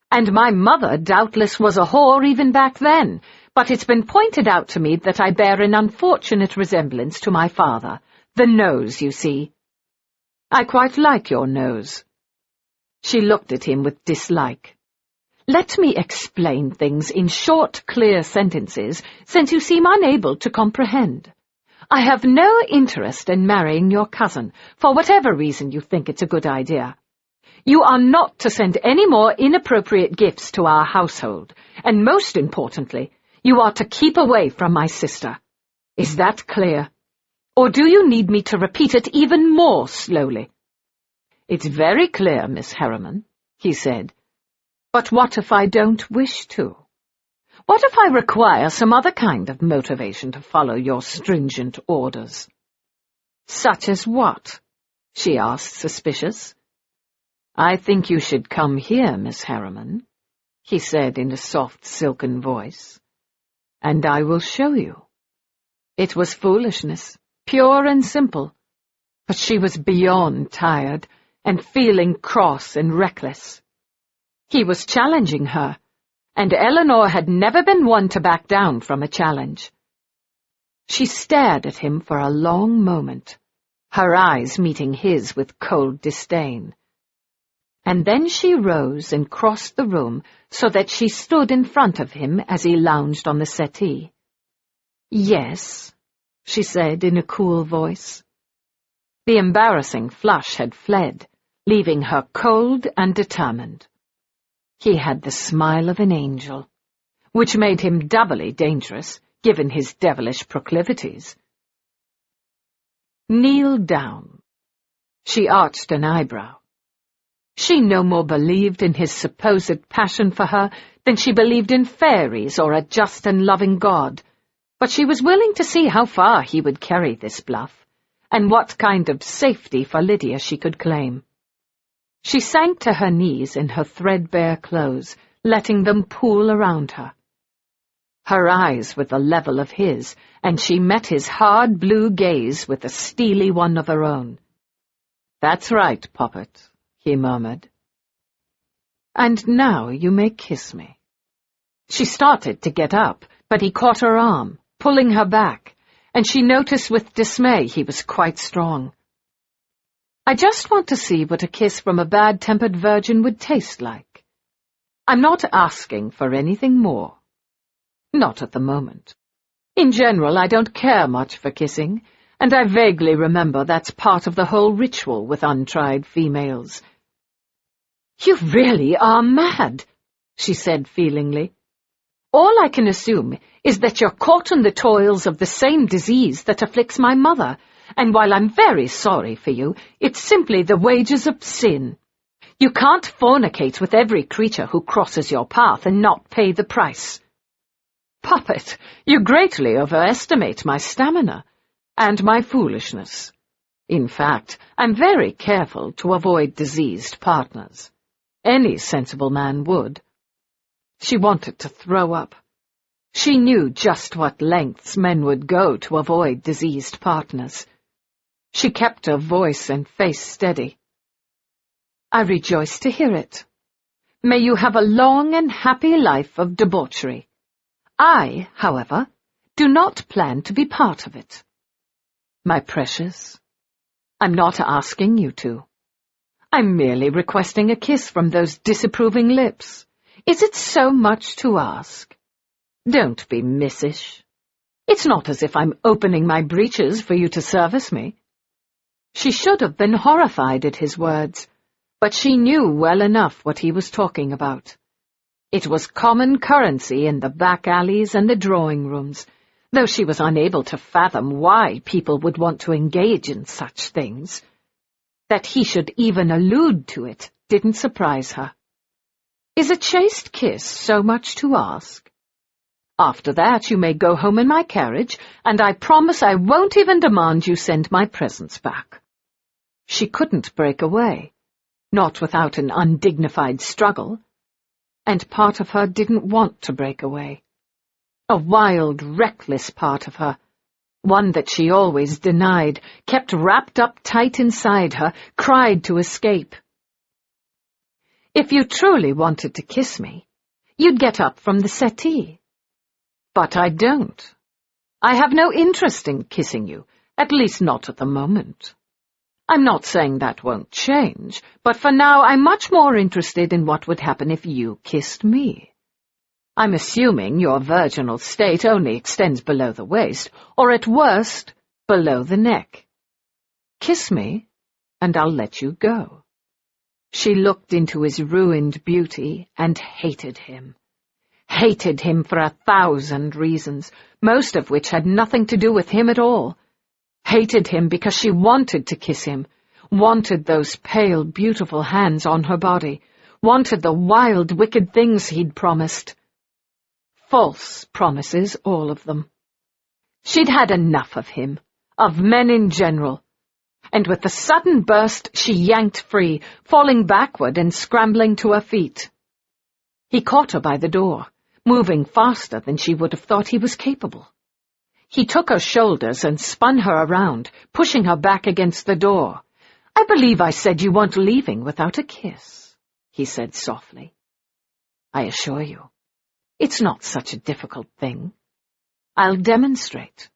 And my mother doubtless was a whore even back then, but it's been pointed out to me that I bear an unfortunate resemblance to my father. The nose, you see. I quite like your nose. She looked at him with dislike. Let me explain things in short, clear sentences, since you seem unable to comprehend. I have no interest in marrying your cousin, for whatever reason you think it's a good idea. You are not to send any more inappropriate gifts to our household, and most importantly, you are to keep away from my sister. Is that clear? Or do you need me to repeat it even more slowly?" "It's very clear, Miss Harriman," he said. "But what if I don't wish to? What if I require some other kind of motivation to follow your stringent orders?" "Such as what?" she asked, suspicious. "I think you should come here, Miss Harriman," he said in a soft, silken voice, "and I will show you." It was foolishness, pure and simple, but she was beyond tired and feeling cross and reckless. He was challenging her, and Elinor had never been one to back down from a challenge. She stared at him for a long moment, her eyes meeting his with cold disdain. And then she rose and crossed the room so that she stood in front of him as he lounged on the settee. "Yes," she said in a cool voice. The embarrassing flush had fled, leaving her cold and determined. He had the smile of an angel, which made him doubly dangerous, given his devilish proclivities. "Kneel down." She arched an eyebrow. She no more believed in his supposed passion for her than she believed in fairies or a just and loving God, but she was willing to see how far he would carry this bluff, and what kind of safety for Lydia she could claim. She sank to her knees in her threadbare clothes, letting them pool around her. Her eyes were the level of his, and she met his hard blue gaze with a steely one of her own. "That's right, Poppet," he murmured. "And now you may kiss me." She started to get up, but he caught her arm, pulling her back, and she noticed with dismay he was quite strong. "I just want to see what a kiss from a bad-tempered virgin would taste like. I'm not asking for anything more. Not at the moment. In general, I don't care much for kissing, and I vaguely remember that's part of the whole ritual with untried females." "You really are mad," she said feelingly. All I can assume is that you're caught in the toils of the same disease that afflicts my mother, and while I'm very sorry for you, it's simply the wages of sin. You can't fornicate with every creature who crosses your path and not pay the price. Puppet, you greatly overestimate my stamina and my foolishness. In fact, I'm very careful to avoid diseased partners. Any sensible man would. She wanted to throw up. She knew just what lengths men would go to avoid diseased partners. She kept her voice and face steady. I rejoice to hear it. May you have a long and happy life of debauchery. I, however, do not plan to be part of it. My precious, I'm not asking you to. I'm merely requesting a kiss from those disapproving lips. Is it so much to ask? Don't be missish. It's not as if I'm opening my breeches for you to service me. She should have been horrified at his words, but she knew well enough what he was talking about. It was common currency in the back alleys and the drawing rooms, though she was unable to fathom why people would want to engage in such things. That he should even allude to it didn't surprise her. Is a chaste kiss so much to ask? After that you may go home in my carriage, and I promise I won't even demand you send my presents back. She couldn't break away, not without an undignified struggle, and part of her didn't want to break away. A wild, reckless part of her, one that she always denied, kept wrapped up tight inside her, cried to escape. If you truly wanted to kiss me, you'd get up from the settee. But I don't. I have no interest in kissing you, at least not at the moment. I'm not saying that won't change, but for now I'm much more interested in what would happen if you kissed me. I'm assuming your virginal state only extends below the waist, or at worst, below the neck. Kiss me, and I'll let you go. She looked into his ruined beauty and hated him. Hated him for 1,000 reasons, most of which had nothing to do with him at all. Hated him because she wanted to kiss him, wanted those pale, beautiful hands on her body, wanted the wild, wicked things he'd promised. False promises, all of them. She'd had enough of him, of men in general, and with a sudden burst she yanked free, falling backward and scrambling to her feet. He caught her by the door, moving faster than she would have thought he was capable. He took her shoulders and spun her around, pushing her back against the door. I believe I said you weren't leaving without a kiss, he said softly. I assure you, it's not such a difficult thing. I'll demonstrate.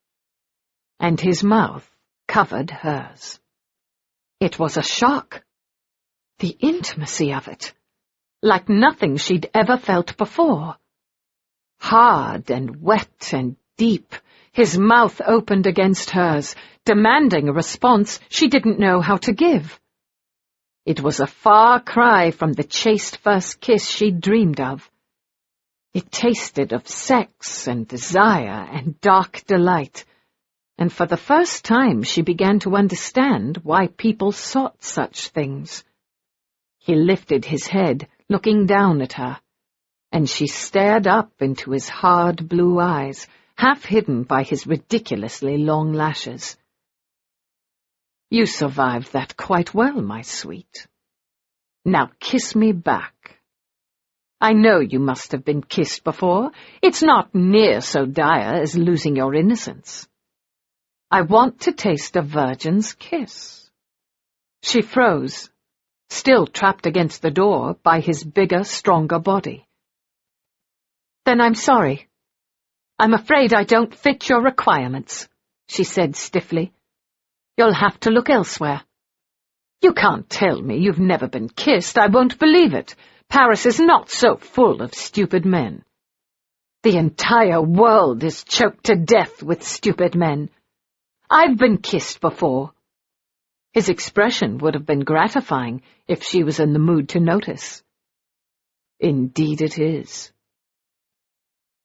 And his mouth covered hers. It was a shock. The intimacy of it, like nothing she'd ever felt before. Hard and wet and deep, his mouth opened against hers, demanding a response she didn't know how to give. It was a far cry from the chaste first kiss she'd dreamed of. It tasted of sex and desire and dark delight, and for the first time she began to understand why people sought such things. He lifted his head, looking down at her, and she stared up into his hard blue eyes, half hidden by his ridiculously long lashes. You survived that quite well, my sweet. Now kiss me back. I know you must have been kissed before. It's not near so dire as losing your innocence. I want to taste a virgin's kiss. She froze, still trapped against the door by his bigger, stronger body. Then I'm sorry. I'm afraid I don't fit your requirements, she said stiffly. You'll have to look elsewhere. You can't tell me you've never been kissed. I won't believe it. Paris is not so full of stupid men. The entire world is choked to death with stupid men. I've been kissed before. His expression would have been gratifying if she was in the mood to notice. Indeed it is.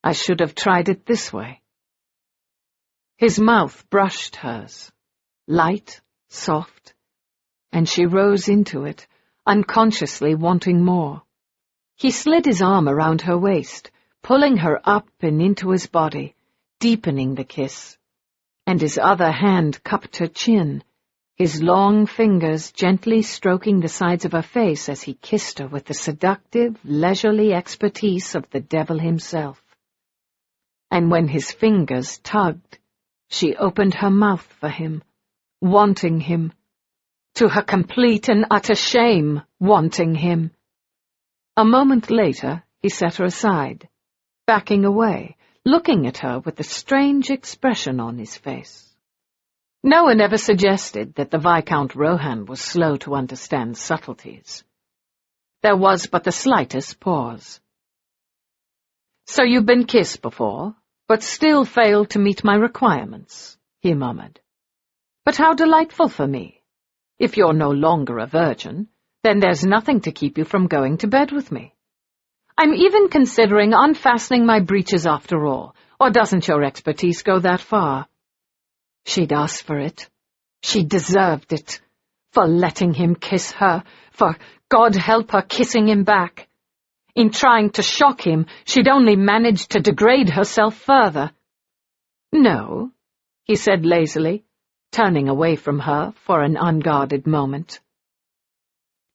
I should have tried it this way." His mouth brushed hers, light, soft, and she rose into it, unconsciously wanting more. He slid his arm around her waist, pulling her up and into his body, deepening the kiss, and his other hand cupped her chin, his long fingers gently stroking the sides of her face as he kissed her with the seductive, leisurely expertise of the devil himself. And when his fingers tugged, she opened her mouth for him, wanting him, to her complete and utter shame, wanting him. A moment later, he set her aside, backing away, looking at her with a strange expression on his face. No one ever suggested that the Viscount Rohan was slow to understand subtleties. There was but the slightest pause. "So you've been kissed before, but still failed to meet my requirements," he murmured. "But how delightful for me. If you're no longer a virgin, then there's nothing to keep you from going to bed with me. I'm even considering unfastening my breeches after all, or doesn't your expertise go that far?" She'd asked for it. She deserved it. For letting him kiss her, for, God help her, kissing him back. In trying to shock him, she'd only managed to degrade herself further. "No," he said lazily, turning away from her for an unguarded moment.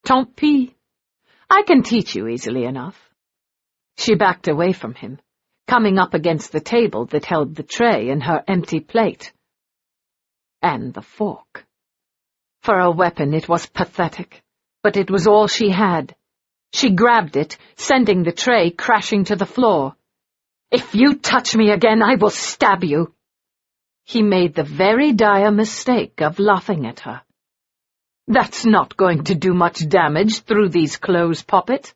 "Tant pis. I can teach you easily enough." She backed away from him, coming up against the table that held the tray and her empty plate. And the fork. For a weapon it was pathetic, but it was all she had. She grabbed it, sending the tray crashing to the floor. "If you touch me again, I will stab you." He made the very dire mistake of laughing at her. "That's not going to do much damage through these clothes, Poppet.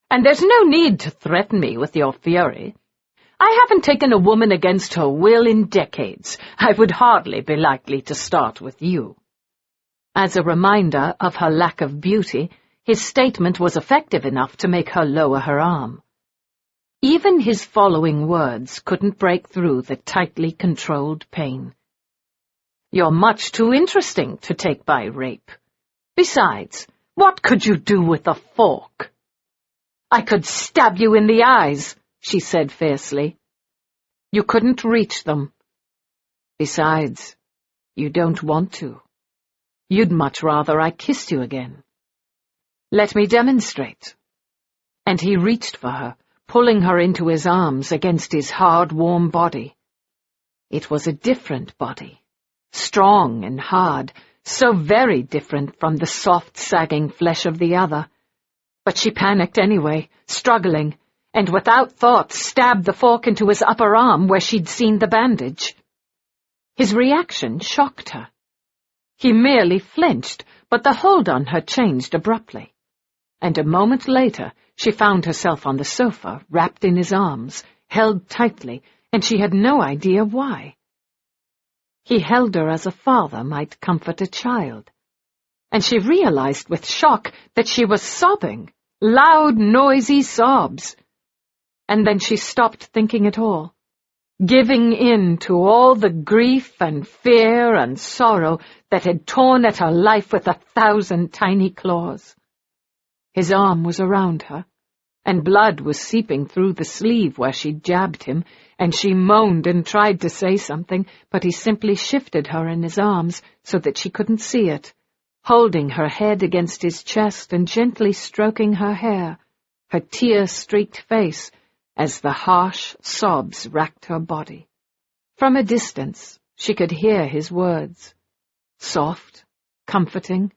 And there's no need to threaten me with your fury. I haven't taken a woman against her will in decades. I would hardly be likely to start with you." As a reminder of her lack of beauty, his statement was effective enough to make her lower her arm. Even his following words couldn't break through the tightly controlled pain. "You're much too interesting to take by rape. Besides, what could you do with a fork?" "I could stab you in the eyes," she said fiercely. "You couldn't reach them. Besides, you don't want to. You'd much rather I kissed you again. Let me demonstrate." And he reached for her, pulling her into his arms against his hard, warm body. It was a different body, strong and hard, so very different from the soft, sagging flesh of the other. But she panicked anyway, struggling, and without thought stabbed the fork into his upper arm where she'd seen the bandage. His reaction shocked her. He merely flinched, but the hold on her changed abruptly. And a moment later, she found herself on the sofa, wrapped in his arms, held tightly, and she had no idea why. He held her as a father might comfort a child. And she realized with shock that she was sobbing, loud, noisy sobs. And then she stopped thinking at all, giving in to all the grief and fear and sorrow that had torn at her life with 1,000 tiny claws. His arm was around her, and blood was seeping through the sleeve where she'd jabbed him, and she moaned and tried to say something, but he simply shifted her in his arms so that she couldn't see it, holding her head against his chest and gently stroking her hair, her tear-streaked face, as the harsh sobs racked her body. From a distance, she could hear his words, soft, comforting,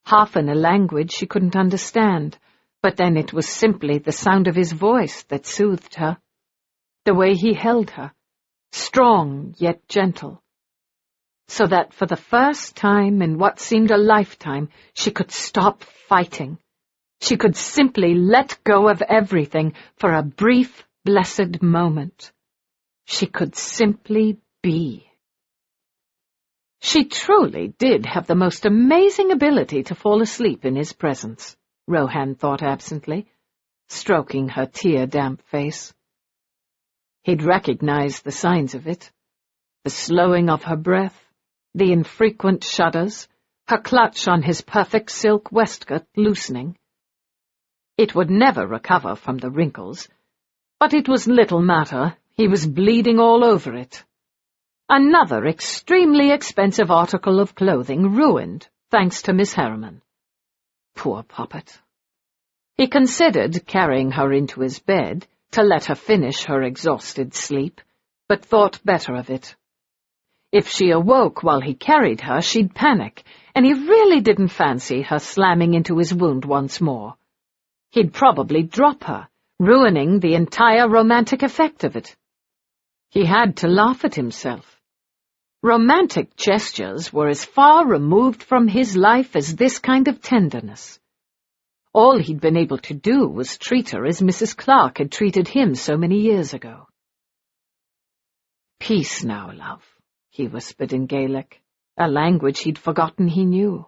half in a language she couldn't understand, but then it was simply the sound of his voice that soothed her. The way he held her, strong yet gentle, so that for the first time in what seemed a lifetime she could stop fighting. She could simply let go of everything for a brief, blessed moment. She could simply be. She truly did have the most amazing ability to fall asleep in his presence, Rohan thought absently, stroking her tear-damp face. He'd recognized the signs of it. The slowing of her breath, the infrequent shudders, her clutch on his perfect silk waistcoat loosening. It would never recover from the wrinkles, but it was little matter. He was bleeding all over it. Another extremely expensive article of clothing ruined, thanks to Miss Harriman. Poor puppet. He considered carrying her into his bed to let her finish her exhausted sleep, but thought better of it. If she awoke while he carried her, she'd panic, and he really didn't fancy her slamming into his wound once more. He'd probably drop her, ruining the entire romantic effect of it. He had to laugh at himself. Romantic gestures were as far removed from his life as this kind of tenderness. All he'd been able to do was treat her as Mrs. Clark had treated him so many years ago. "Peace now, love," he whispered in Gaelic, a language he'd forgotten he knew.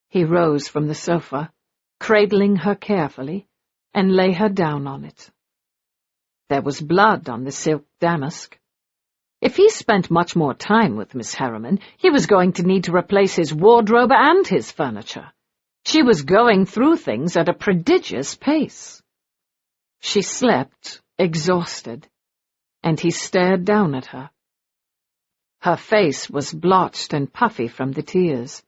He rose from the sofa, cradling her carefully, and lay her down on it. There was blood on the silk damask. If he spent much more time with Miss Harriman, he was going to need to replace his wardrobe and his furniture. She was going through things at a prodigious pace. She slept, exhausted, and he stared down at her. Her face was blotched and puffy from the tears.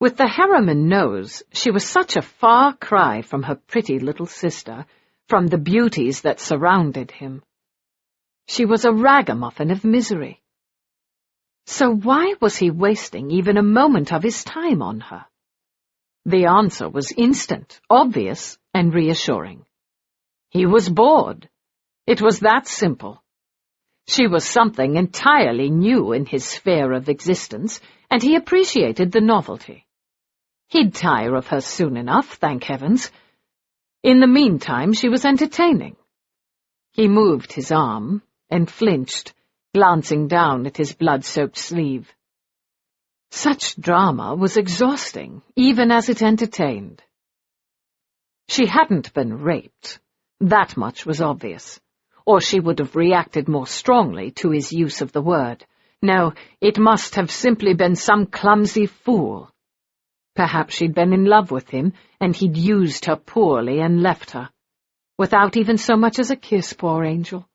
With the Harriman nose, she was such a far cry from her pretty little sister, from the beauties that surrounded him. She was a ragamuffin of misery. So why was he wasting even a moment of his time on her? The answer was instant, obvious, and reassuring. He was bored. It was that simple. She was something entirely new in his sphere of existence, and he appreciated the novelty. He'd tire of her soon enough, thank heavens. In the meantime, she was entertaining. He moved his arm and flinched, glancing down at his blood-soaked sleeve. Such drama was exhausting, even as it entertained. She hadn't been raped. That much was obvious. Or she would have reacted more strongly to his use of the word. No, it must have simply been some clumsy fool. Perhaps she'd been in love with him, and he'd used her poorly and left her, without even so much as a kiss, poor angel.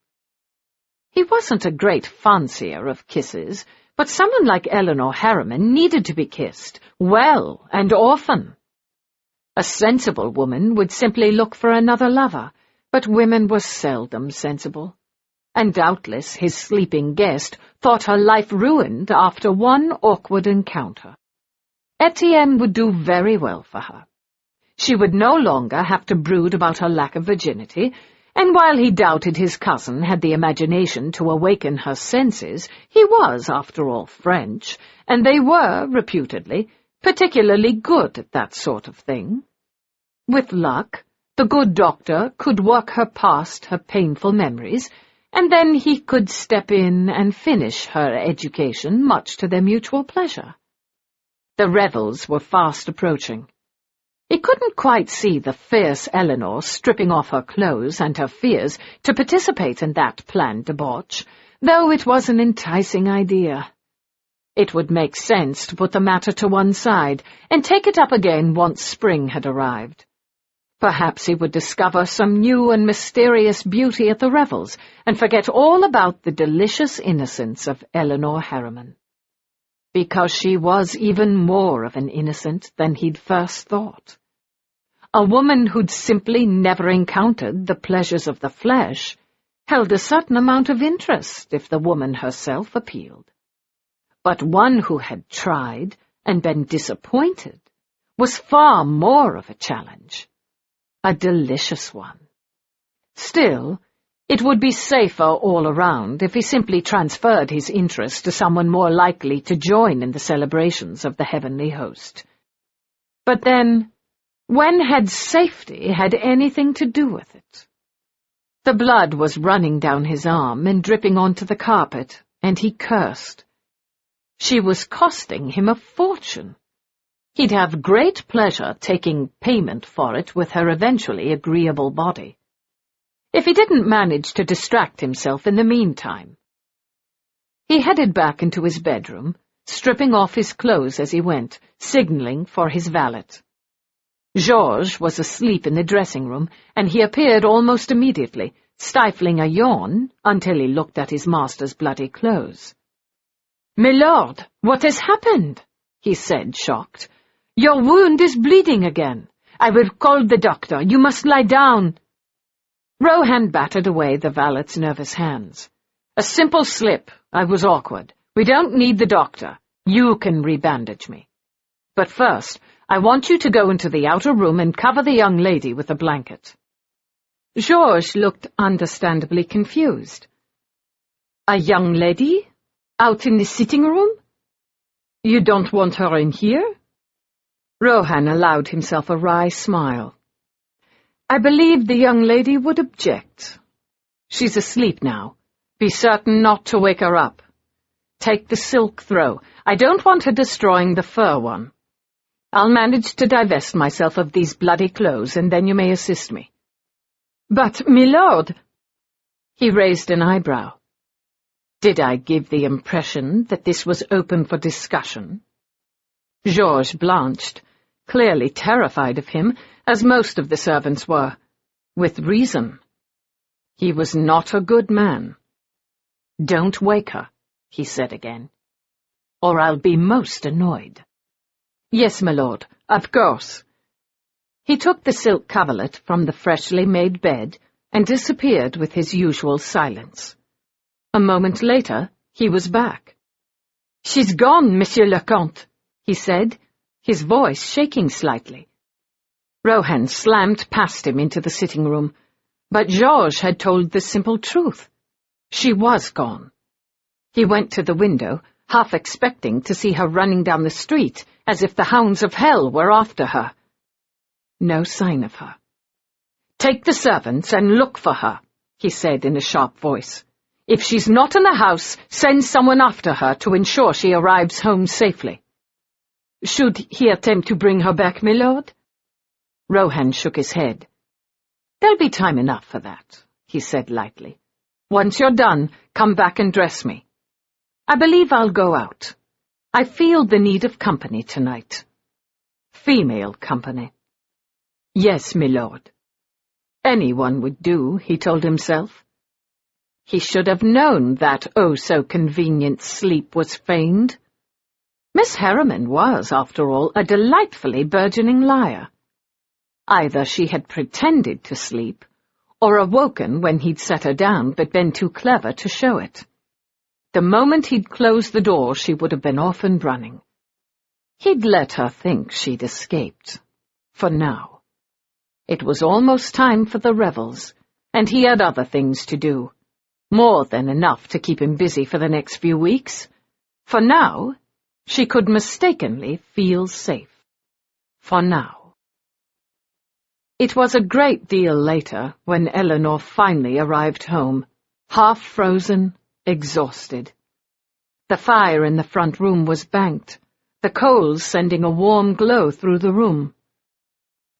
He wasn't a great fancier of kisses, but someone like Elinor Harriman needed to be kissed, well and often. A sensible woman would simply look for another lover, but women were seldom sensible. And doubtless his sleeping guest thought her life ruined after one awkward encounter. Etienne would do very well for her. She would no longer have to brood about her lack of virginity, and while he doubted his cousin had the imagination to awaken her senses, he was, after all, French, and they were, reputedly, particularly good at that sort of thing. With luck, the good doctor could work her past her painful memories, and then he could step in and finish her education, much to their mutual pleasure. The revels were fast approaching. He couldn't quite see the fierce Elinor stripping off her clothes and her fears to participate in that planned debauch, though it was an enticing idea. It would make sense to put the matter to one side and take it up again once spring had arrived. Perhaps he would discover some new and mysterious beauty at the revels and forget all about the delicious innocence of Elinor Harriman. Because she was even more of an innocent than he'd first thought. A woman who'd simply never encountered the pleasures of the flesh held a certain amount of interest if the woman herself appealed. But one who had tried and been disappointed was far more of a challenge. A delicious one. Still, it would be safer all around if he simply transferred his interest to someone more likely to join in the celebrations of the heavenly host. But then, when had safety had anything to do with it? The blood was running down his arm and dripping onto the carpet, and he cursed. She was costing him a fortune. He'd have great pleasure taking payment for it with her eventually agreeable body. if he didn't manage to distract himself in the meantime. He headed back into his bedroom, stripping off his clothes as he went, signaling for his valet. Georges was asleep in the dressing room, and he appeared almost immediately, stifling a yawn until he looked at his master's bloody clothes. "Milord, what has happened?" he said, shocked. "Your wound is bleeding again. I will call the doctor. You must lie down." Rohan battered away the valet's nervous hands. "A simple slip. I was awkward. We don't need the doctor. You can rebandage me. But first, I want you to go into the outer room and cover the young lady with a blanket." Georges looked understandably confused. "A young lady? Out in the sitting room? You don't want her in here?" Rohan allowed himself a wry smile. "I believe the young lady would object. She's asleep now. Be certain not to wake her up. Take the silk throw. I don't want her destroying the fur one. I'll manage to divest myself of these bloody clothes, and then you may assist me." "But, milord—" He raised an eyebrow. "Did I give the impression that this was open for discussion?" Georges blanched, clearly terrified of him, as most of the servants were, with reason. He was not a good man. "Don't wake her," he said again, "or I'll be most annoyed." "Yes, my lord, of course." He took the silk coverlet from the freshly made bed and disappeared with his usual silence. A moment later, he was back. "She's gone, Monsieur le Comte," he said, his voice shaking slightly. Rohan slammed past him into the sitting room, but Georges had told the simple truth. She was gone. He went to the window, half expecting to see her running down the street, as if the hounds of hell were after her. No sign of her. "Take the servants and look for her," he said in a sharp voice. "If she's not in the house, send someone after her to ensure she arrives home safely." "Should he attempt to bring her back, milord?" Rohan shook his head. "There'll be time enough for that," he said lightly. "Once you're done, come back and dress me. I believe I'll go out. I feel the need of company tonight. Female company." "Yes, milord." Anyone would do, he told himself. He should have known that oh-so-convenient sleep was feigned. Miss Harriman was, after all, a delightfully burgeoning liar. Either she had pretended to sleep, or awoken when he'd set her down but been too clever to show it. The moment he'd closed the door, she would have been off and running. He'd let her think she'd escaped. For now. It was almost time for the revels, and he had other things to do. More than enough to keep him busy for the next few weeks. For now, she could mistakenly feel safe. For now. It was a great deal later when Elinor finally arrived home, half-frozen, exhausted. The fire in the front room was banked, the coals sending a warm glow through the room.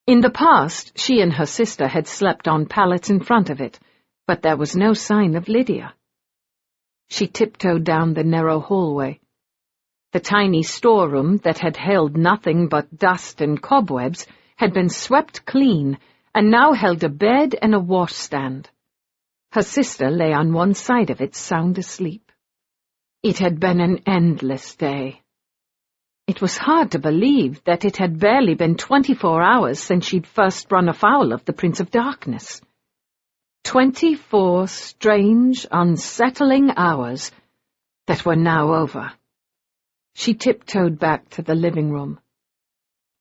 In the past, she and her sister had slept on pallets in front of it, but there was no sign of Lydia. She tiptoed down the narrow hallway. The tiny storeroom that had held nothing but dust and cobwebs had been swept clean and now held a bed and a washstand. Her sister lay on one side of it, sound asleep. It had been an endless day. It was hard to believe that it had barely been 24 hours since she'd first run afoul of the Prince of Darkness. 24 strange, unsettling hours that were now over. She tiptoed back to the living room.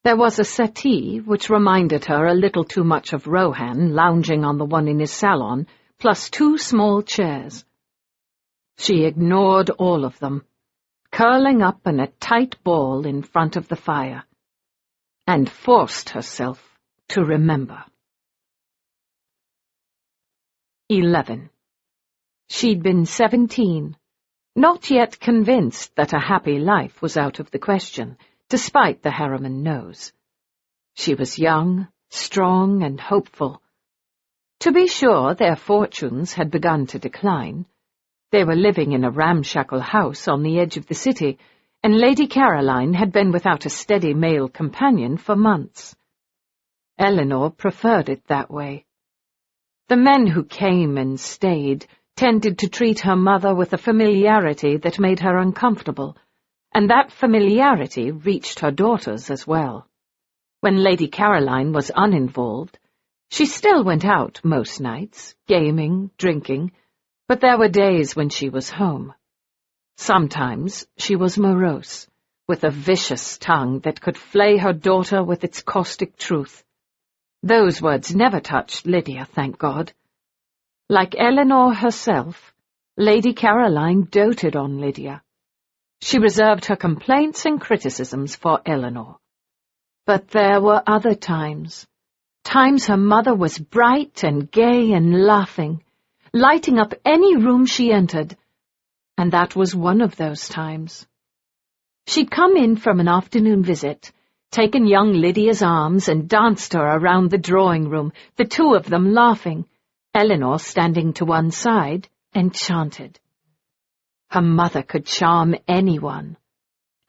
There was a settee which reminded her a little too much of Rohan lounging on the one in his salon, plus 2 small chairs. She ignored all of them, curling up in a tight ball in front of the fire, and forced herself to remember. 11. She'd been 17, not yet convinced that a happy life was out of the question, despite the Harriman nose. She was young, strong, and hopeful. To be sure, their fortunes had begun to decline. They were living in a ramshackle house on the edge of the city, and Lady Caroline had been without a steady male companion for months. Elinor preferred it that way. The men who came and stayed tended to treat her mother with a familiarity that made her uncomfortable, and that familiarity reached her daughters as well. When Lady Caroline was uninvolved, she still went out most nights, gaming, drinking, but there were days when she was home. Sometimes she was morose, with a vicious tongue that could flay her daughter with its caustic truth. Those words never touched Lydia, thank God. Like Elinor herself, Lady Caroline doted on Lydia. She reserved her complaints and criticisms for Elinor. But there were other times her mother was bright and gay and laughing, lighting up any room she entered, and that was one of those times. She'd come in from an afternoon visit, taken young Lydia's arms and danced her around the drawing room, the two of them laughing, Elinor standing to one side, enchanted. Her mother could charm anyone,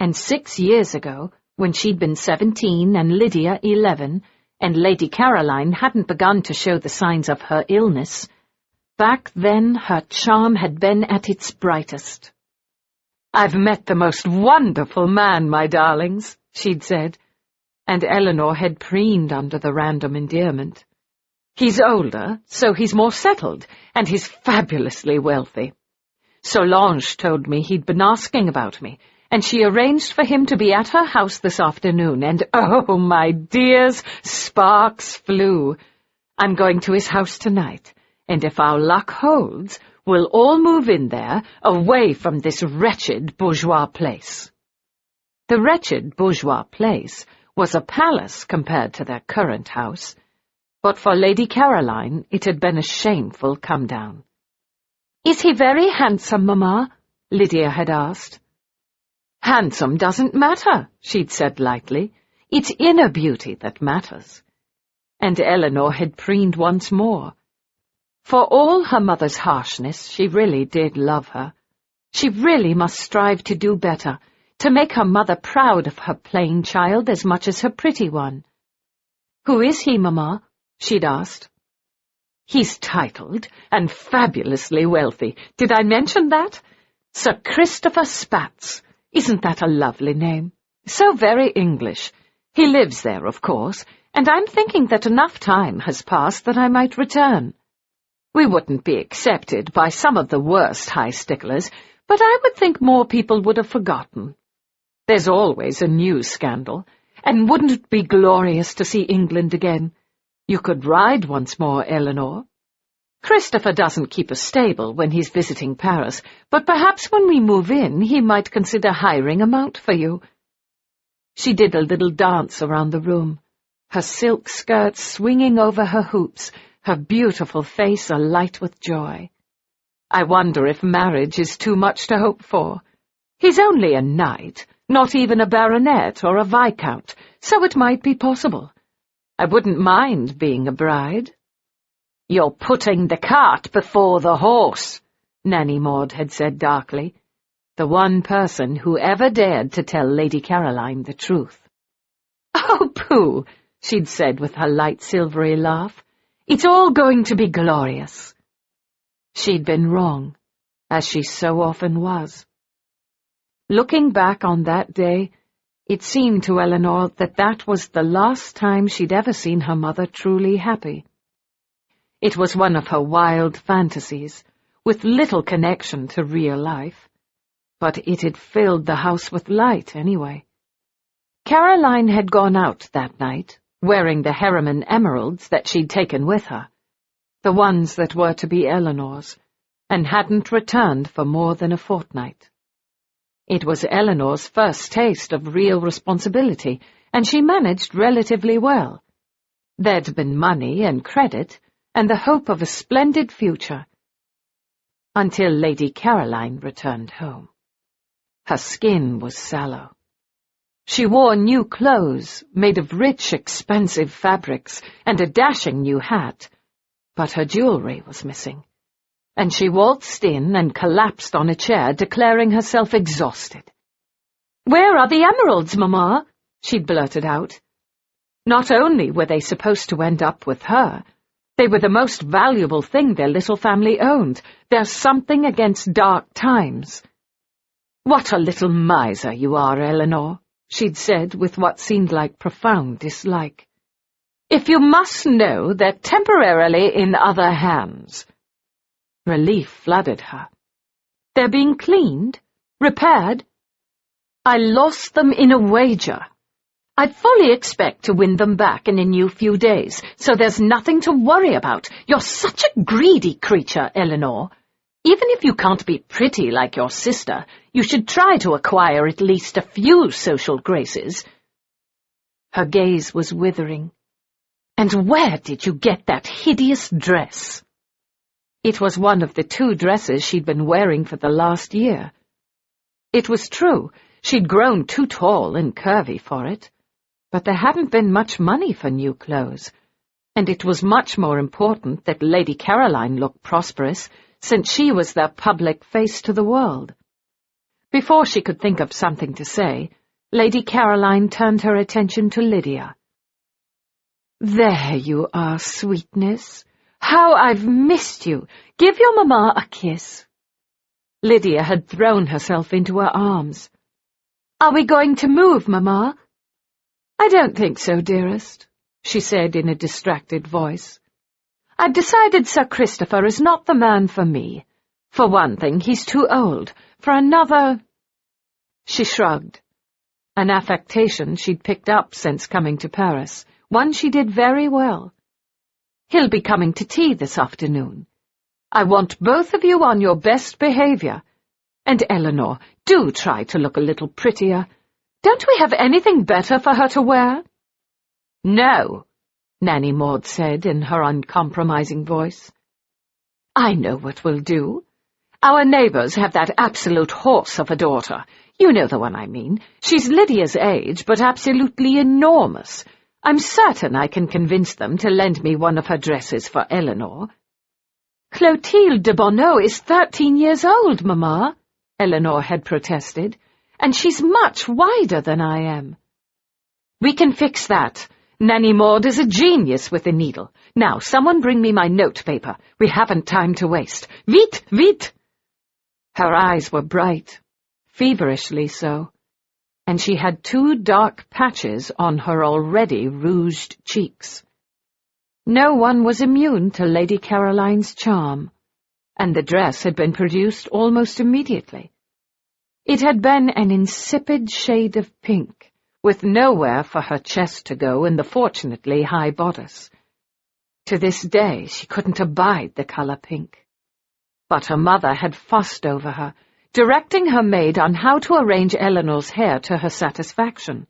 and 6 years ago, when she'd been 17 and Lydia 11, and Lady Caroline hadn't begun to show the signs of her illness, back then her charm had been at its brightest. "I've met the most wonderful man, my darlings," she'd said, and Elinor had preened under the random endearment. "He's older, so he's more settled, and he's fabulously wealthy. Solange told me he'd been asking about me, and she arranged for him to be at her house this afternoon, and oh, my dears, sparks flew. I'm going to his house tonight, and if our luck holds, we'll all move in there, away from this wretched bourgeois place." The wretched bourgeois place was a palace compared to their current house, but for Lady Caroline it had been a shameful come-down. "Is he very handsome, Mamma?" Lydia had asked. "Handsome doesn't matter," she'd said lightly. "It's inner beauty that matters." And Elinor had preened once more. For all her mother's harshness, she really did love her. She really must strive to do better, to make her mother proud of her plain child as much as her pretty one. "Who is he, Mamma?" she'd asked. "He's titled and fabulously wealthy. Did I mention that? Sir Christopher Spats. Isn't that a lovely name? So very English. He lives there, of course, and I'm thinking that enough time has passed that I might return. We wouldn't be accepted by some of the worst high sticklers, but I would think more people would have forgotten. There's always a new scandal, and wouldn't it be glorious to see England again? You could ride once more, Elinor. Christopher doesn't keep a stable when he's visiting Paris, but perhaps when we move in he might consider hiring a mount for you." She did a little dance around the room, her silk skirts swinging over her hoops, her beautiful face alight with joy. "I wonder if marriage is too much to hope for. He's only a knight, not even a baronet or a viscount, so it might be possible. I wouldn't mind being a bride." "You're putting the cart before the horse," Nanny Maud had said darkly, the one person who ever dared to tell Lady Caroline the truth. "Oh, pooh," she'd said with her light silvery laugh. "It's all going to be glorious." She'd been wrong, as she so often was. Looking back on that day, it seemed to Elinor that that was the last time she'd ever seen her mother truly happy. It was one of her wild fantasies, with little connection to real life, but it had filled the house with light anyway. Caroline had gone out that night, wearing the Harriman emeralds that she'd taken with her, the ones that were to be Elinor's, and hadn't returned for more than a fortnight. It was Elinor's first taste of real responsibility, and she managed relatively well. There'd been money and credit, and the hope of a splendid future, until Lady Caroline returned home. Her skin was sallow. She wore new clothes, made of rich, expensive fabrics, and a dashing new hat, But her jewellery was missing, and she waltzed in and collapsed on a chair, declaring herself exhausted. "Where are the emeralds, Mamma?" she'd blurted out. Not only were they supposed to end up with her, they were the most valuable thing their little family owned. There's something against dark times. "What a little miser you are, Elinor," she'd said with what seemed like profound dislike. "If you must know, they're temporarily in other hands." Relief flooded her. "They're being cleaned? Repaired?" "I lost them in a wager. I fully expect to win them back in a new few days, so there's nothing to worry about. You're such a greedy creature, Elinor. Even if you can't be pretty like your sister, you should try to acquire at least a few social graces." Her gaze was withering. "And where did you get that hideous dress?" It was one of the 2 dresses she'd been wearing for the last year. It was true, she'd grown too tall and curvy for it, but there hadn't been much money for new clothes, and it was much more important that Lady Caroline looked prosperous, since she was their public face to the world. Before she could think of something to say, Lady Caroline turned her attention to Lydia. "There you are, sweetness. How I've missed you. Give your mamma a kiss." Lydia had thrown herself into her arms. "Are we going to move, Mamma?" "I don't think so, dearest," she said in a distracted voice. "I've decided Sir Christopher is not the man for me. For one thing, he's too old. For another—" She shrugged. An affectation she'd picked up since coming to Paris, one she did very well. "He'll be coming to tea this afternoon. I want both of you on your best behaviour. And, Elinor, do try to look a little prettier. Don't we have anything better for her to wear?" "No," Nanny Maud said in her uncompromising voice. "I know what we'll do. Our neighbours have that absolute horse of a daughter. You know the one I mean. She's Lydia's age, but absolutely enormous. I'm certain I can convince them to lend me one of her dresses for Elinor." "Clotilde de Bonneau is 13 years old, Mamma," Elinor had protested, "and she's much wider than I am." "We can fix that. Nanny Maud is a genius with a needle. Now, someone bring me my notepaper. We haven't time to waste. Vite, vite!" Her eyes were bright, feverishly so, and she had 2 dark patches on her already rouged cheeks. No one was immune to Lady Caroline's charm, and the dress had been produced almost immediately. It had been an insipid shade of pink, with nowhere for her chest to go in the fortunately high bodice. To this day she couldn't abide the colour pink. But her mother had fussed over her, directing her maid on how to arrange Elinor's hair to her satisfaction.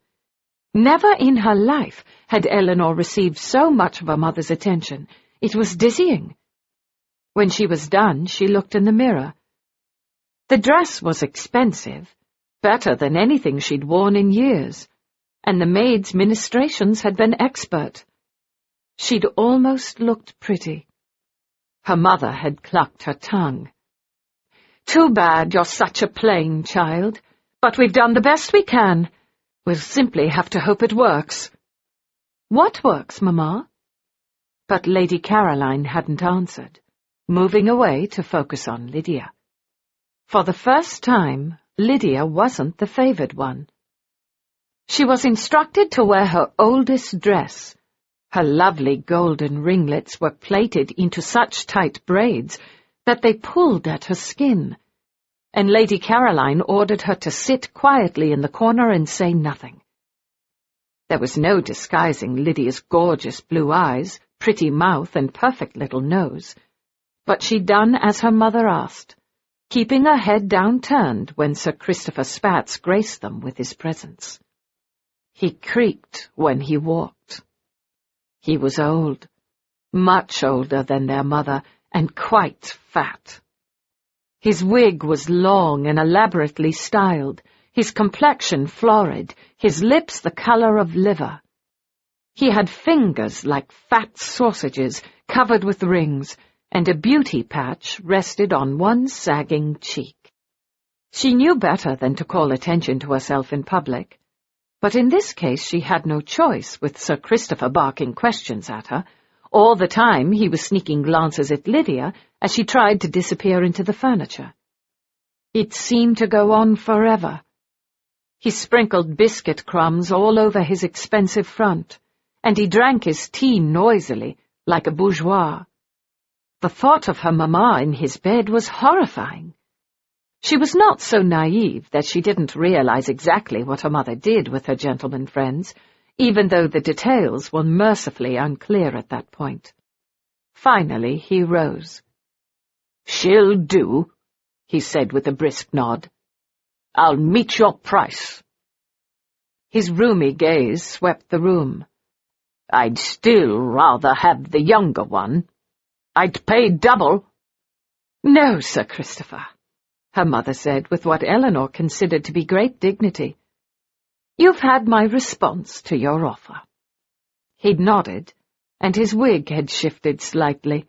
Never in her life had Elinor received so much of her mother's attention. It was dizzying. When she was done, she looked in the mirror. The dress was expensive, better than anything she'd worn in years, and the maid's ministrations had been expert. She'd almost looked pretty. Her mother had clucked her tongue. "Too bad you're such a plain child, but we've done the best we can. We'll simply have to hope it works." "What works, Mamma?" But Lady Caroline hadn't answered, moving away to focus on Lydia. For the first time, Lydia wasn't the favoured one. She was instructed to wear her oldest dress. Her lovely golden ringlets were plaited into such tight braids that they pulled at her skin, and Lady Caroline ordered her to sit quietly in the corner and say nothing. There was no disguising Lydia's gorgeous blue eyes, pretty mouth, and perfect little nose, but she'd done as her mother asked, keeping her head downturned when Sir Christopher Spatz graced them with his presence. He creaked when he walked. He was old, much older than their mother, and quite fat. His wig was long and elaborately styled, his complexion florid, his lips the colour of liver. He had fingers like fat sausages, covered with rings, and a beauty patch rested on one sagging cheek. She knew better than to call attention to herself in public, but in this case she had no choice, with Sir Christopher barking questions at her. All the time he was sneaking glances at Lydia as she tried to disappear into the furniture. It seemed to go on forever. He sprinkled biscuit crumbs all over his expensive front, and he drank his tea noisily, like a bourgeois. The thought of her mamma in his bed was horrifying. She was not so naive that she didn't realize exactly what her mother did with her gentleman friends, even though the details were mercifully unclear at that point. Finally he rose. "She'll do," he said with a brisk nod. "I'll meet your price." His roomy gaze swept the room. "I'd still rather have the younger one. I'd pay double." "No, Sir Christopher," her mother said with what Elinor considered to be great dignity. "You've had my response to your offer." He'd nodded, and his wig had shifted slightly.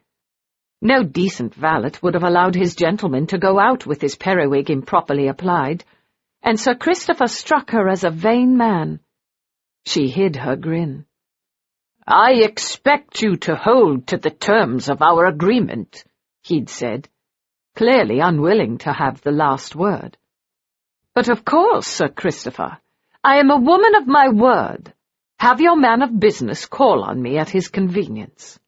No decent valet would have allowed his gentleman to go out with his periwig improperly applied, and Sir Christopher struck her as a vain man. She hid her grin. "I expect you to hold to the terms of our agreement," he'd said, clearly unwilling to have the last word. "But of course, Sir Christopher, I am a woman of my word. Have your man of business call on me at his convenience."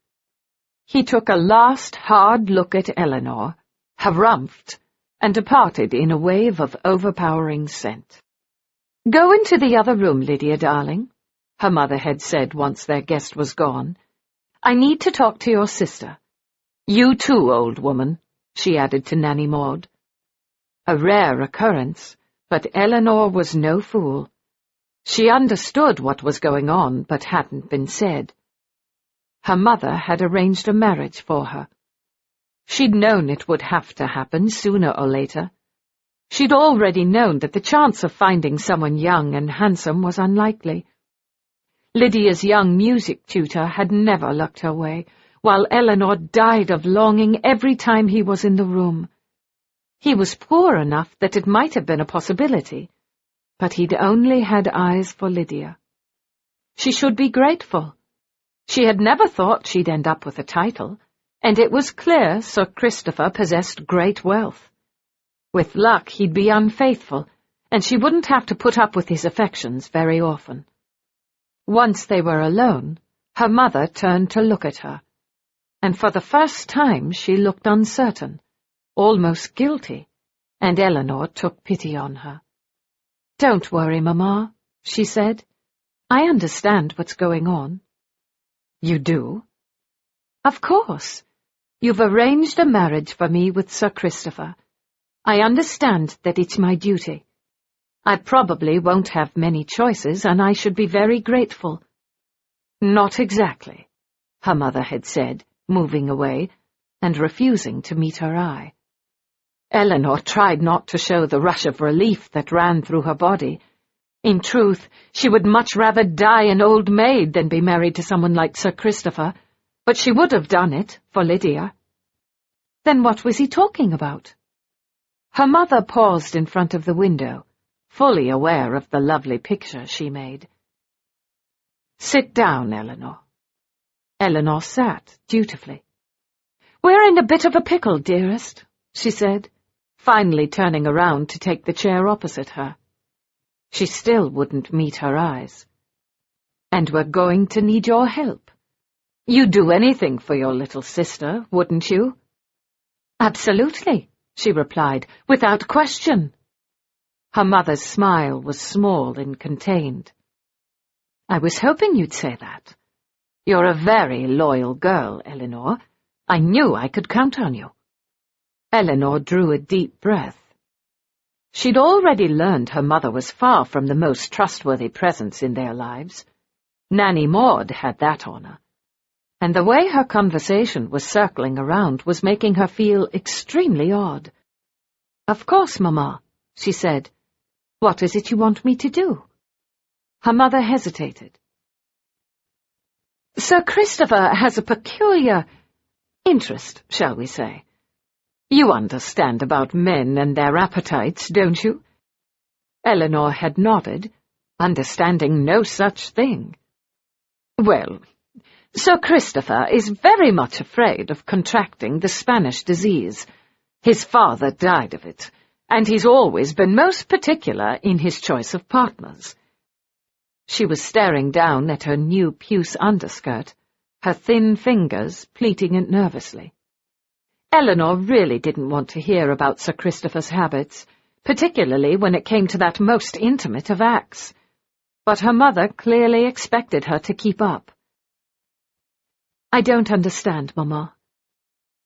He took a last hard look at Elinor, harumphed, and departed in a wave of overpowering scent. "Go into the other room, Lydia, darling," her mother had said once their guest was gone. "I need to talk to your sister. You too, old woman," she added to Nanny Maud. A rare occurrence, but Elinor was no fool. She understood what was going on, but hadn't been said. Her mother had arranged a marriage for her. She'd known it would have to happen sooner or later. She'd already known that the chance of finding someone young and handsome was unlikely. Lydia's young music tutor had never looked her way, while Elinor died of longing every time he was in the room. He was poor enough that it might have been a possibility, but he'd only had eyes for Lydia. She should be grateful. She had never thought she'd end up with a title, and it was clear Sir Christopher possessed great wealth. With luck he'd be unfaithful, and she wouldn't have to put up with his affections very often. Once they were alone, her mother turned to look at her, and for the first time she looked uncertain, almost guilty, and Elinor took pity on her. "Don't worry, Mamma," she said. "I understand what's going on." "You do?" "Of course. You've arranged a marriage for me with Sir Christopher. I understand that it's my duty. I probably won't have many choices, and I should be very grateful." "Not exactly," her mother had said, moving away, and refusing to meet her eye. Elinor tried not to show the rush of relief that ran through her body. In truth, she would much rather die an old maid than be married to someone like Sir Christopher, but she would have done it for Lydia. Then what was he talking about? Her mother paused in front of the window, fully aware of the lovely picture she made. "Sit down, Elinor." Elinor sat, dutifully. "We're in a bit of a pickle, dearest," she said, finally turning around to take the chair opposite her. She still wouldn't meet her eyes. "And we're going to need your help. You'd do anything for your little sister, wouldn't you?" "Absolutely," she replied, "without question." Her mother's smile was small and contained. "I was hoping you'd say that. You're a very loyal girl, Elinor. I knew I could count on you." Elinor drew a deep breath. She'd already learned her mother was far from the most trustworthy presence in their lives. Nanny Maud had that honor, and the way her conversation was circling around was making her feel extremely odd. "Of course, Mamma," she said. "What is it you want me to do?" Her mother hesitated. "Sir Christopher has a peculiar, interest, shall we say. You understand about men and their appetites, don't you?" Elinor had nodded, understanding no such thing. "Well, Sir Christopher is very much afraid of contracting the Spanish disease. His father died of it, and he's always been most particular in his choice of partners." She was staring down at her new puce underskirt, her thin fingers pleating it nervously. Elinor really didn't want to hear about Sir Christopher's habits, particularly when it came to that most intimate of acts. But her mother clearly expected her to keep up. "I don't understand, Mamma."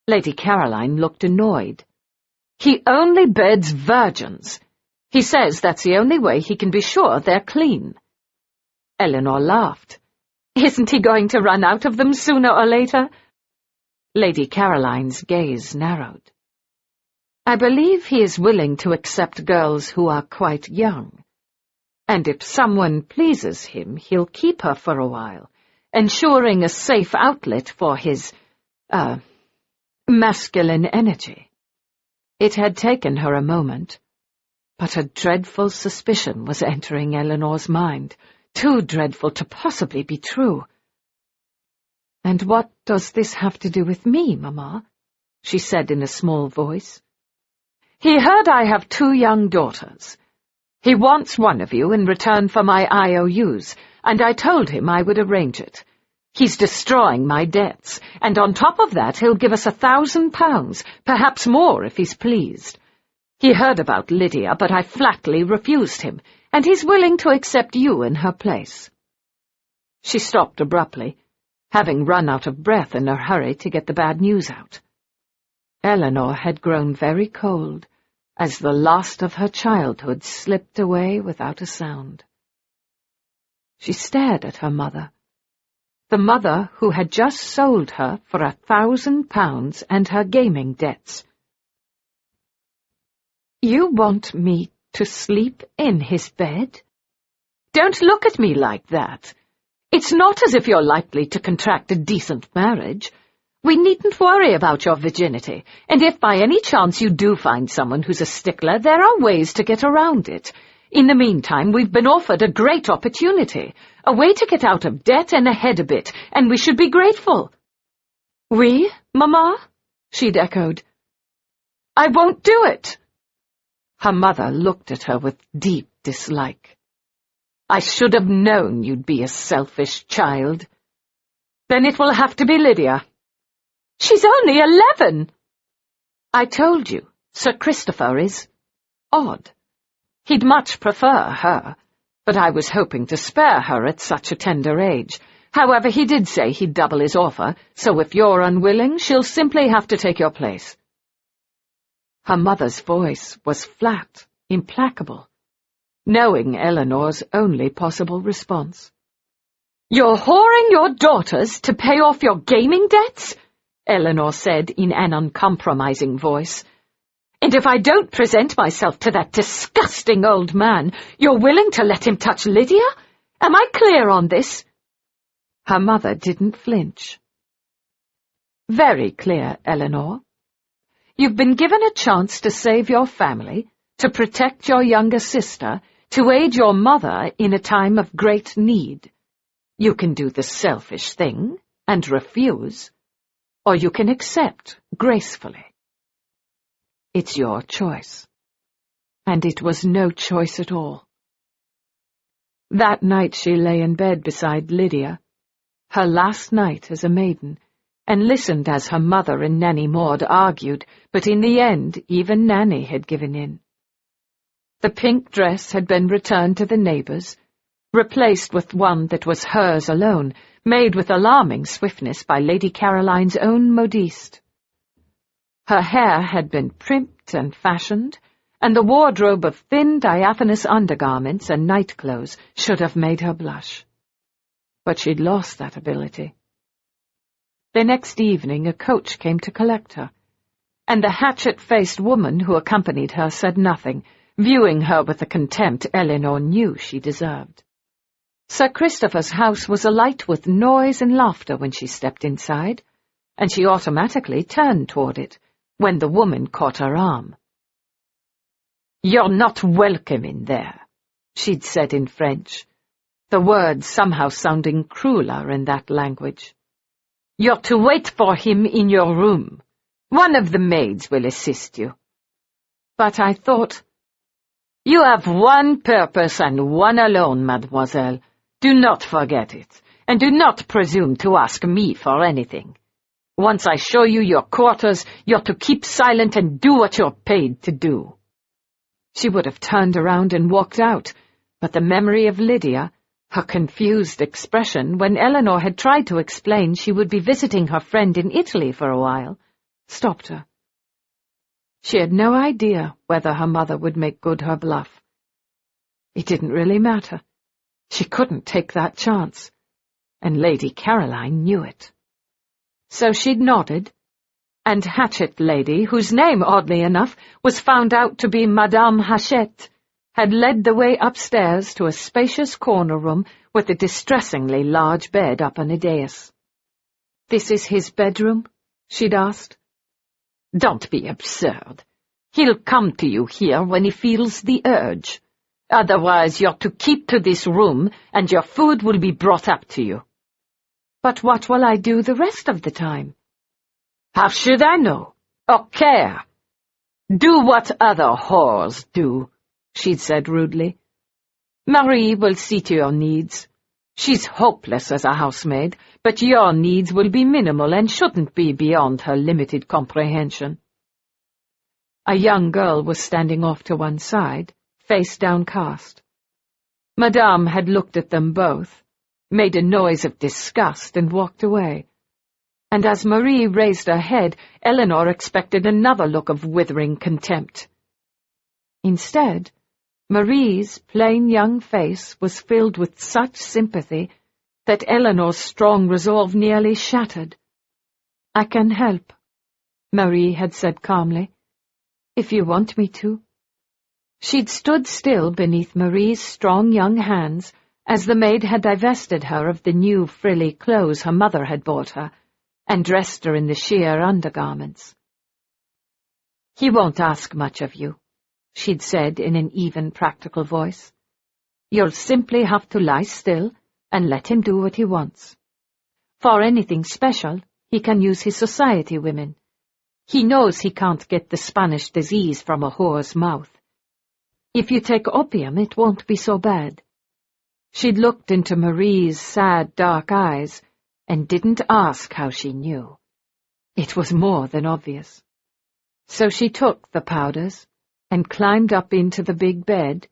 Lady Caroline looked annoyed. "He only beds virgins. He says that's the only way he can be sure they're clean." Elinor laughed. "Isn't he going to run out of them sooner or later?" Lady Caroline's gaze narrowed. "I believe he is willing to accept girls who are quite young. And if someone pleases him, he'll keep her for a while, ensuring a safe outlet for his, masculine energy." It had taken her a moment, but a dreadful suspicion was entering Elinor's mind, too dreadful to possibly be true. "And what does this have to do with me, Mamma?" she said in a small voice. "He heard I have 2 young daughters. He wants one of you in return for my IOUs, and I told him I would arrange it. He's destroying my debts, and on top of that he'll give us £1,000, perhaps more if he's pleased. He heard about Lydia, but I flatly refused him, and he's willing to accept you in her place." She stopped abruptly, having run out of breath in her hurry to get the bad news out. Elinor had grown very cold, as the last of her childhood slipped away without a sound. She stared at her mother, the mother who had just sold her for £1,000 and her gaming debts. "You want me to sleep in his bed? Don't look at me like that. It's not as if you're likely to contract a decent marriage. We needn't worry about your virginity, and if by any chance you do find someone who's a stickler, there are ways to get around it. In the meantime, we've been offered a great opportunity, a way to get out of debt and ahead a bit, and we should be grateful." "We, Mamma?" she'd echoed. "I won't do it." Her mother looked at her with deep dislike. "I should have known you'd be a selfish child." "Then it will have to be Lydia." "She's only 11. "I told you, Sir Christopher is odd. He'd much prefer her, but I was hoping to spare her at such a tender age. However, he did say he'd double his offer, so if you're unwilling, she'll simply have to take your place." Her mother's voice was flat, implacable, knowing Elinor's only possible response. "You're whoring your daughters to pay off your gaming debts?" Elinor said in an uncompromising voice. "And if I don't present myself to that disgusting old man, you're willing to let him touch Lydia? Am I clear on this?" Her mother didn't flinch. "Very clear, Elinor. You've been given a chance to save your family, to protect your younger sister, to aid your mother in a time of great need. You can do the selfish thing and refuse, or you can accept gracefully. It's your choice." And it was no choice at all. That night she lay in bed beside Lydia, her last night as a maiden, and listened as her mother and Nanny Maud argued, but in the end even Nanny had given in. The pink dress had been returned to the neighbours, replaced with one that was hers alone, made with alarming swiftness by Lady Caroline's own modiste. Her hair had been primped and fashioned, and the wardrobe of thin diaphanous undergarments and nightclothes should have made her blush. But she'd lost that ability. The next evening a coach came to collect her, and the hatchet-faced woman who accompanied her said nothing, viewing her with the contempt Elinor knew she deserved. Sir Christopher's house was alight with noise and laughter when she stepped inside, and she automatically turned toward it when the woman caught her arm. "You're not welcome in there," she'd said in French, the words somehow sounding crueler in that language. "You're to wait for him in your room. One of the maids will assist you." But I thought, "You have one purpose and one alone, mademoiselle. Do not forget it, and do not presume to ask me for anything. Once I show you your quarters, you're to keep silent and do what you're paid to do." She would have turned around and walked out, but the memory of Lydia, her confused expression when Elinor had tried to explain she would be visiting her friend in Italy for a while, stopped her. She had no idea whether her mother would make good her bluff. It didn't really matter. She couldn't take that chance, and Lady Caroline knew it. So she'd nodded, and Hatchet Lady, whose name, oddly enough, was found out to be Madame Hachette, had led the way upstairs to a spacious corner room with a distressingly large bed up on a dais. "This is his bedroom?" she'd asked. "Don't be absurd. He'll come to you here when he feels the urge. Otherwise, you're to keep to this room, and your food will be brought up to you." "But what will I do the rest of the time?" "How should I know? Or care? Do what other whores do," she'd said rudely. "Marie will see to your needs. She's hopeless as a housemaid, but your needs will be minimal and shouldn't be beyond her limited comprehension." A young girl was standing off to one side, face downcast. Madame had looked at them both, made a noise of disgust, and walked away. And as Marie raised her head, Elinor expected another look of withering contempt. Instead, Marie's plain young face was filled with such sympathy that Elinor's strong resolve nearly shattered. "I can help," Marie had said calmly, "if you want me to." She'd stood still beneath Marie's strong young hands as the maid had divested her of the new frilly clothes her mother had bought her, and dressed her in the sheer undergarments. "He won't ask much of you," she'd said in an even, practical voice. "You'll simply have to lie still and let him do what he wants. For anything special, he can use his society women. He knows he can't get the Spanish disease from a whore's mouth. If you take opium, it won't be so bad." She'd looked into Marie's sad, dark eyes and didn't ask how she knew. It was more than obvious. So she took the powders and climbed up into the big bed,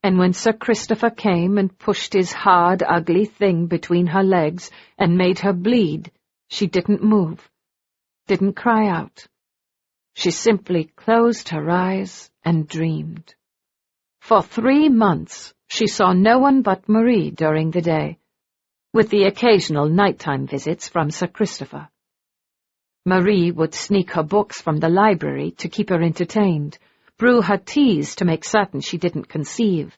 and when Sir Christopher came and pushed his hard, ugly thing between her legs and made her bleed, she didn't move, didn't cry out. She simply closed her eyes and dreamed. For 3 months she saw no one but Marie during the day, with the occasional nighttime visits from Sir Christopher. Marie would sneak her books from the library to keep her entertained, brew her teas to make certain she didn't conceive,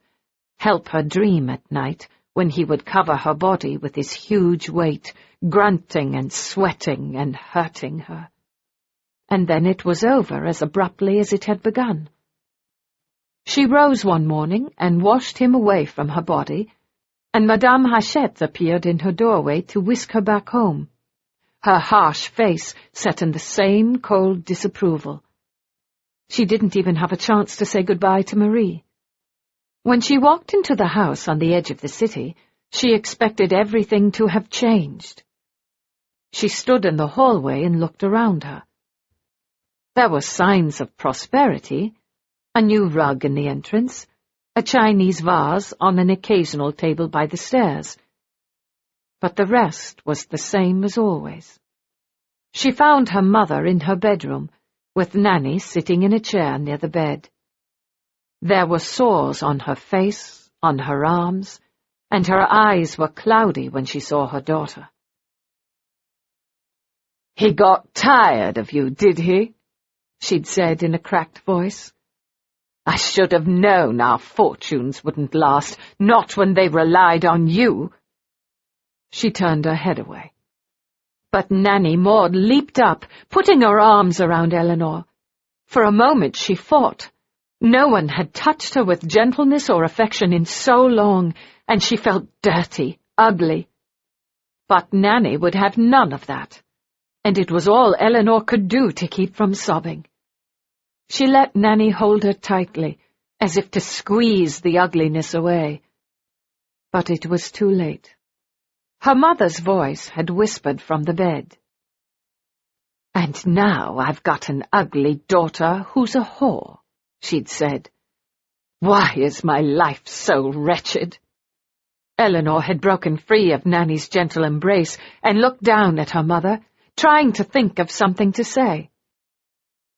help her dream at night when he would cover her body with his huge weight, grunting and sweating and hurting her. And then it was over as abruptly as it had begun. She rose one morning and washed him away from her body, and Madame Hachette appeared in her doorway to whisk her back home, her harsh face set in the same cold disapproval. She didn't even have a chance to say goodbye to Marie. When she walked into the house on the edge of the city, she expected everything to have changed. She stood in the hallway and looked around her. There were signs of prosperity, a new rug in the entrance, a Chinese vase on an occasional table by the stairs. But the rest was the same as always. She found her mother in her bedroom, with Nanny sitting in a chair near the bed. There were sores on her face, on her arms, and her eyes were cloudy when she saw her daughter. "He got tired of you, did he?" she'd said in a cracked voice. "I should have known our fortunes wouldn't last, not when they relied on you." She turned her head away. But Nanny Maud leaped up, putting her arms around Elinor. For a moment she fought. No one had touched her with gentleness or affection in so long, and she felt dirty, ugly. But Nanny would have none of that, and it was all Elinor could do to keep from sobbing. She let Nanny hold her tightly, as if to squeeze the ugliness away. But it was too late. Her mother's voice had whispered from the bed. "And now I've got an ugly daughter who's a whore," she'd said. "Why is my life so wretched?" Elinor had broken free of Nanny's gentle embrace and looked down at her mother, trying to think of something to say.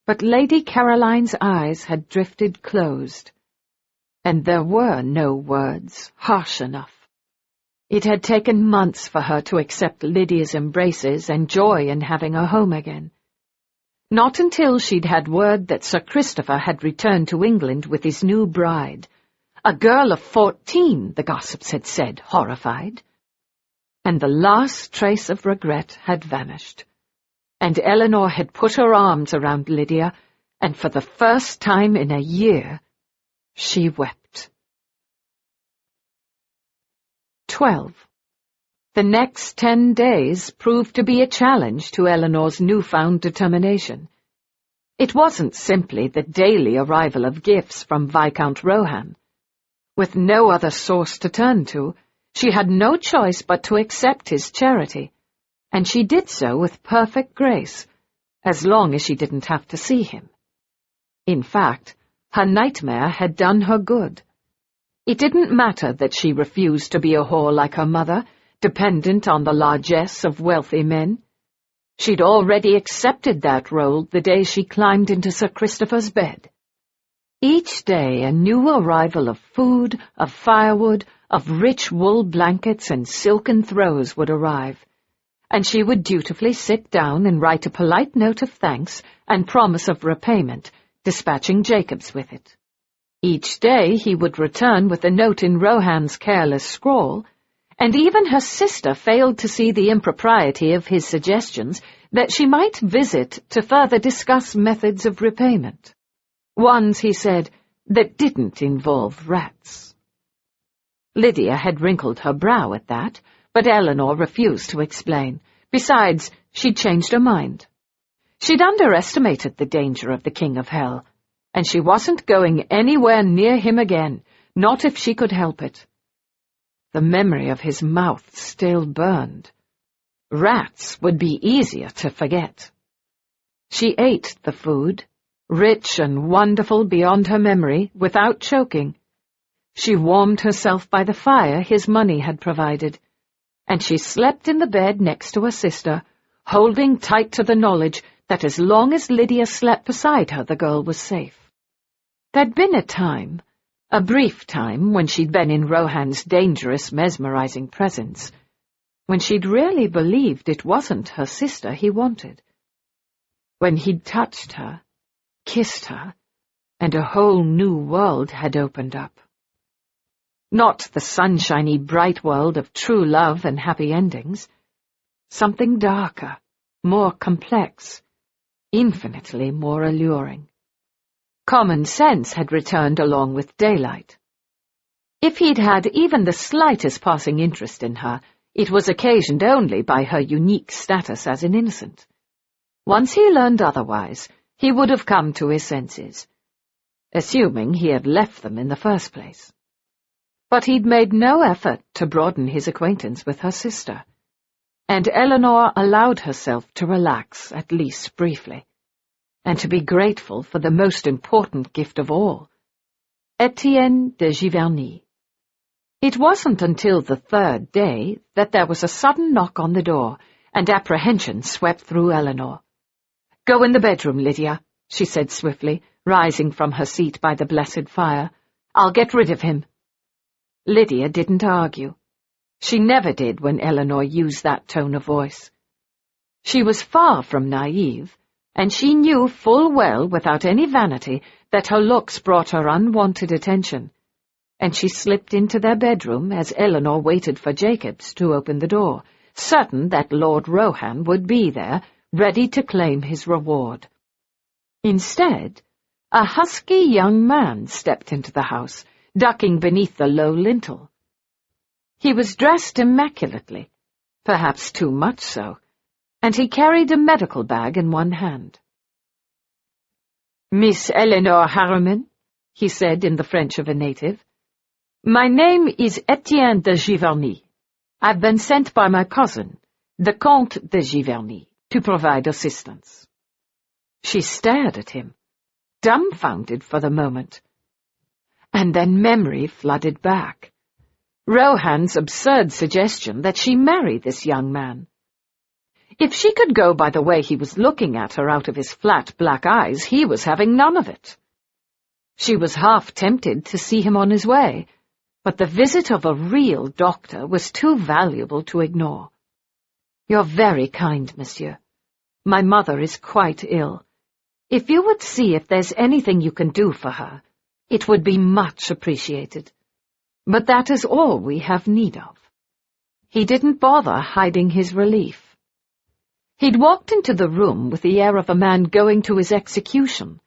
But Lady Caroline's eyes had drifted closed, and there were no words harsh enough. It had taken months for her to accept Lydia's embraces and joy in having her home again. Not until she'd had word that Sir Christopher had returned to England with his new bride, a girl of 14, the gossips had said, horrified. And the last trace of regret had vanished, and Elinor had put her arms around Lydia, and for the first time in a year, she wept. 12. The next 10 days proved to be a challenge to Elinor's newfound determination. It wasn't simply the daily arrival of gifts from Viscount Rohan. With no other source to turn to, she had no choice but to accept his charity, and she did so with perfect grace, as long as she didn't have to see him. In fact, her nightmare had done her good. It didn't matter that she refused to be a whore like her mother, dependent on the largesse of wealthy men. She'd already accepted that role the day she climbed into Sir Christopher's bed. Each day a new arrival of food, of firewood, of rich wool blankets and silken throws would arrive, and she would dutifully sit down and write a polite note of thanks and promise of repayment, dispatching Jacobs with it. Each day he would return with a note in Rohan's careless scrawl, and even her sister failed to see the impropriety of his suggestions that she might visit to further discuss methods of repayment. Ones, he said, that didn't involve rats. Lydia had wrinkled her brow at that, but Elinor refused to explain. Besides, she'd changed her mind. She'd underestimated the danger of the King of Hell, and she wasn't going anywhere near him again, not if she could help it. The memory of his mouth still burned. Rats would be easier to forget. She ate the food, rich and wonderful beyond her memory, without choking. She warmed herself by the fire his money had provided, and she slept in the bed next to her sister, holding tight to the knowledge that as long as Lydia slept beside her, the girl was safe. There'd been a time, a brief time, when she'd been in Rohan's dangerous, mesmerizing presence, when she'd really believed it wasn't her sister he wanted. When he'd touched her, kissed her, and a whole new world had opened up. Not the sunshiny, bright world of true love and happy endings. Something darker, more complex, infinitely more alluring. Common sense had returned along with daylight. If he'd had even the slightest passing interest in her, it was occasioned only by her unique status as an innocent. Once he learned otherwise, he would have come to his senses, assuming he had left them in the first place. But he'd made no effort to broaden his acquaintance with her sister, and Elinor allowed herself to relax, at least briefly, and to be grateful for the most important gift of all, Etienne de Giverny. It wasn't until the third day that there was a sudden knock on the door, and apprehension swept through Elinor. "Go in the bedroom, Lydia," she said swiftly, rising from her seat by the blessed fire. "I'll get rid of him." Lydia didn't argue. She never did when Elinor used that tone of voice. She was far from naive, and she knew full well, without any vanity, that her looks brought her unwanted attention, and she slipped into their bedroom as Elinor waited for Jacobs to open the door, certain that Lord Rohan would be there, ready to claim his reward. Instead, a husky young man stepped into the house, ducking beneath the low lintel. He was dressed immaculately, perhaps too much so, and he carried a medical bag in one hand. "Miss Elinor Harriman," he said in the French of a native. "My name is Etienne de Giverny. I've been sent by my cousin, the Comte de Giverny, to provide assistance." She stared at him, dumbfounded for the moment. And then memory flooded back. Rohan's absurd suggestion that she marry this young man. If she could go by the way he was looking at her out of his flat black eyes, he was having none of it. She was half tempted to see him on his way, but the visit of a real doctor was too valuable to ignore. "You're very kind, monsieur. My mother is quite ill. If you would see if there's anything you can do for her, it would be much appreciated. But that is all we have need of." He didn't bother hiding his relief. He'd walked into the room with the air of a man going to his execution,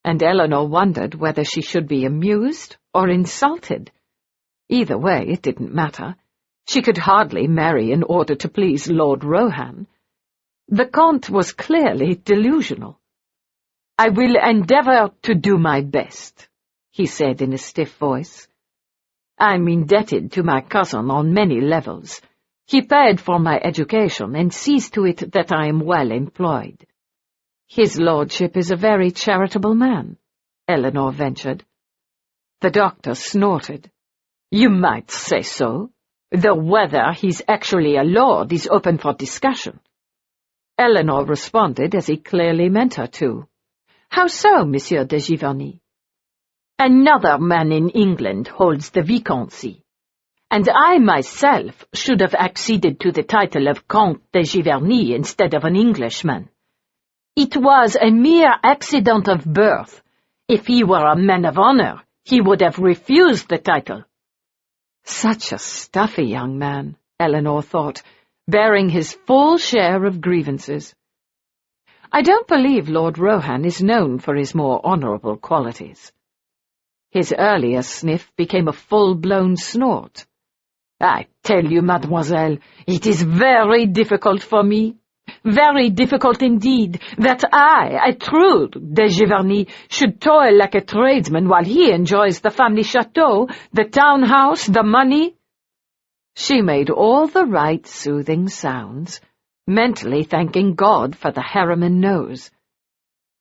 and Elinor wondered whether she should be amused or insulted. Either way, it didn't matter. She could hardly marry in order to please Lord Rohan. The Comte was clearly delusional. "I will endeavour to do my best," he said in a stiff voice. "I'm indebted to my cousin on many levels. He paid for my education and sees to it that I am well employed." "His lordship is a very charitable man," Elinor ventured. The doctor snorted. "You might say so, though whether he's actually a lord is open for discussion." Elinor responded as he clearly meant her to. "How so, Monsieur de Giverny?" "Another man in England holds the viscountcy, and I myself should have acceded to the title of Comte de Giverny instead of an Englishman. It was a mere accident of birth. If he were a man of honor, he would have refused the title." Such a stuffy young man, Elinor thought, bearing his full share of grievances. "I don't believe Lord Rohan is known for his more honourable qualities." His earlier sniff became a full-blown snort. "I tell you, mademoiselle, it is very difficult for me, very difficult indeed, that I, a true de Giverny, should toil like a tradesman while he enjoys the family chateau, the townhouse, the money." She made all the right soothing sounds, mentally thanking God for the Harriman nose.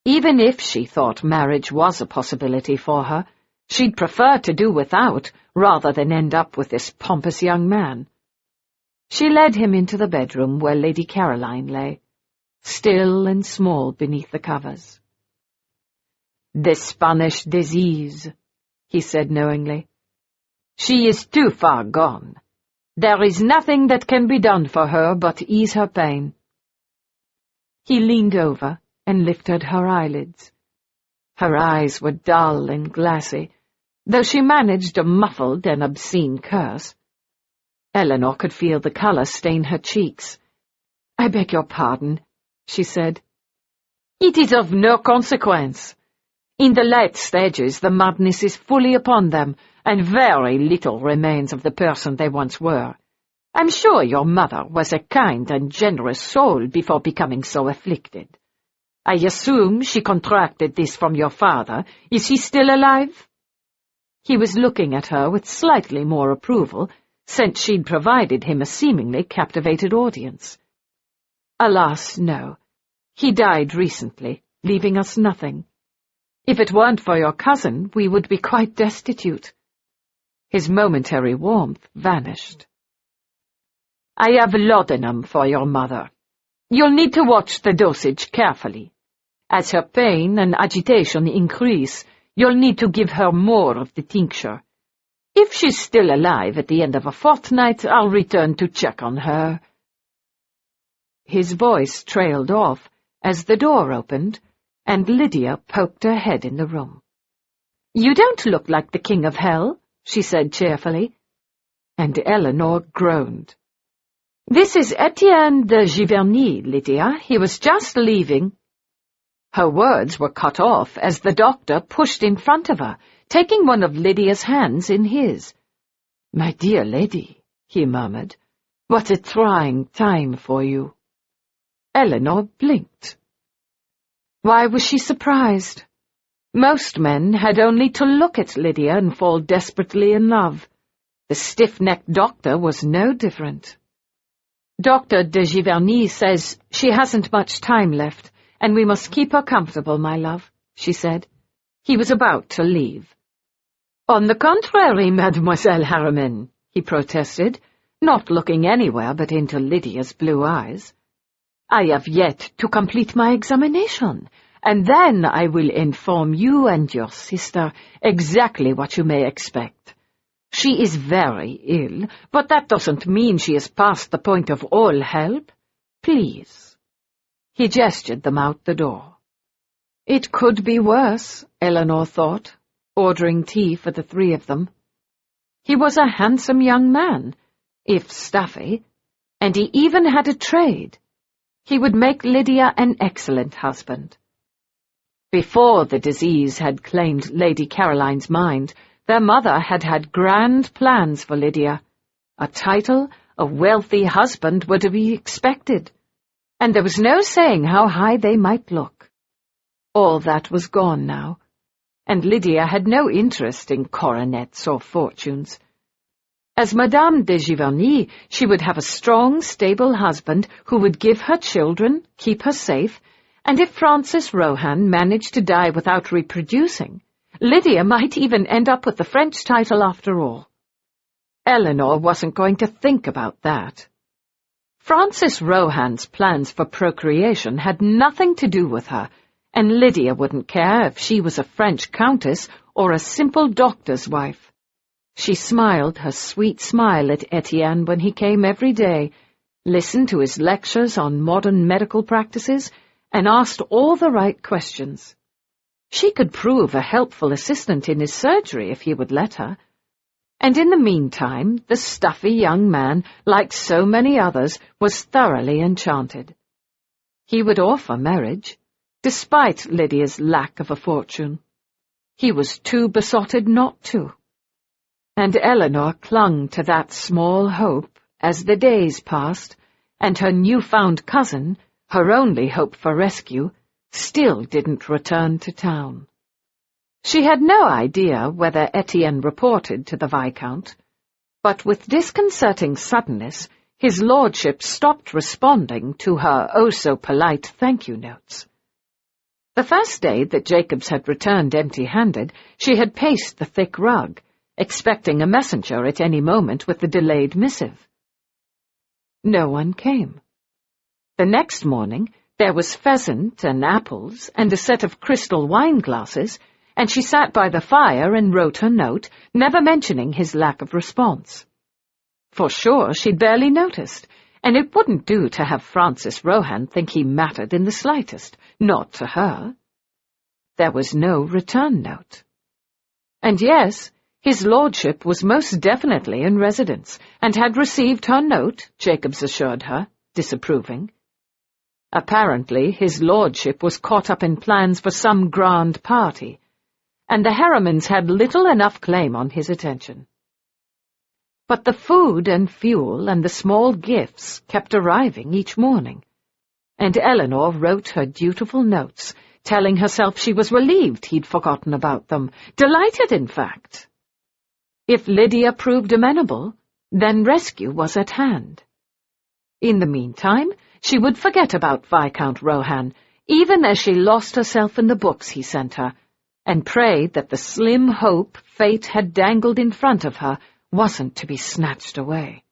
Even if she thought marriage was a possibility for her, she'd prefer to do without rather than end up with this pompous young man. She led him into the bedroom where Lady Caroline lay, still and small beneath the covers. "The Spanish disease," he said knowingly. "She is too far gone. There is nothing that can be done for her but ease her pain." He leaned over and lifted her eyelids. Her eyes were dull and glassy, though she managed a muffled and obscene curse. Elinor could feel the colour stain her cheeks. "I beg your pardon," she said. "It is of no consequence. In the late stages the madness is fully upon them, and very little remains of the person they once were. I'm sure your mother was a kind and generous soul before becoming so afflicted. I assume she contracted this from your father. Is he still alive?" He was looking at her with slightly more approval, since she'd provided him a seemingly captivated audience. "Alas, no. He died recently, leaving us nothing. If it weren't for your cousin, we would be quite destitute." His momentary warmth vanished. "I have laudanum for your mother. You'll need to watch the dosage carefully. As her pain and agitation increase, you'll need to give her more of the tincture. If she's still alive at the end of a fortnight, I'll return to check on her." His voice trailed off as the door opened, and Lydia poked her head in the room. "You don't look like the King of Hell," she said cheerfully, and Elinor groaned. "This is Etienne de Giverny, Lydia. He was just leaving." Her words were cut off as the doctor pushed in front of her, taking one of Lydia's hands in his. "My dear lady," he murmured, "what a trying time for you." Elinor blinked. Why was she surprised? Most men had only to look at Lydia and fall desperately in love. The stiff-necked doctor was no different. "Dr. de Giverny says she hasn't much time left, and we must keep her comfortable, my love," she said. He was about to leave. "On the contrary, Mademoiselle Harriman," he protested, not looking anywhere but into Lydia's blue eyes. "I have yet to complete my examination, and then I will inform you and your sister exactly what you may expect. She is very ill, but that doesn't mean she is past the point of all help. Please." He gestured them out the door. It could be worse, Elinor thought, ordering tea for the three of them. He was a handsome young man, if stuffy, and he even had a trade. He would make Lydia an excellent husband. Before the disease had claimed Lady Caroline's mind, their mother had had grand plans for Lydia. A title, a wealthy husband were to be expected, and there was no saying how high they might look. All that was gone now, and Lydia had no interest in coronets or fortunes. As Madame de Giverny, she would have a strong, stable husband who would give her children, keep her safe, and if Francis Rohan managed to die without reproducing, Lydia might even end up with the French title after all. Elinor wasn't going to think about that. Francis Rohan's plans for procreation had nothing to do with her, and Lydia wouldn't care if she was a French countess or a simple doctor's wife. She smiled her sweet smile at Etienne when he came every day, listened to his lectures on modern medical practices, and asked all the right questions. She could prove a helpful assistant in his surgery if he would let her. And in the meantime, the stuffy young man, like so many others, was thoroughly enchanted. He would offer marriage, despite Lydia's lack of a fortune. He was too besotted not to. And Elinor clung to that small hope as the days passed, and her new-found cousin, her only hope for rescue, still didn't return to town. She had no idea whether Etienne reported to the Viscount, but with disconcerting suddenness, his lordship stopped responding to her oh-so-polite thank-you notes. The first day that Jacobs had returned empty-handed, she had paced the thick rug, expecting a messenger at any moment with the delayed missive. No one came. The next morning, there was pheasant and apples and a set of crystal wine glasses, and she sat by the fire and wrote her note, never mentioning his lack of response. For sure, she'd barely noticed, and it wouldn't do to have Francis Rohan think he mattered in the slightest, not to her. There was no return note. And yes, his lordship was most definitely in residence, and had received her note, Jacobs assured her, disapproving. Apparently, his lordship was caught up in plans for some grand party, and the Harrimans had little enough claim on his attention. But the food and fuel and the small gifts kept arriving each morning, and Elinor wrote her dutiful notes, telling herself she was relieved he'd forgotten about them, delighted, in fact. If Lydia proved amenable, then rescue was at hand. In the meantime, she would forget about Viscount Rohan, even as she lost herself in the books he sent her, and prayed that the slim hope fate had dangled in front of her wasn't to be snatched away.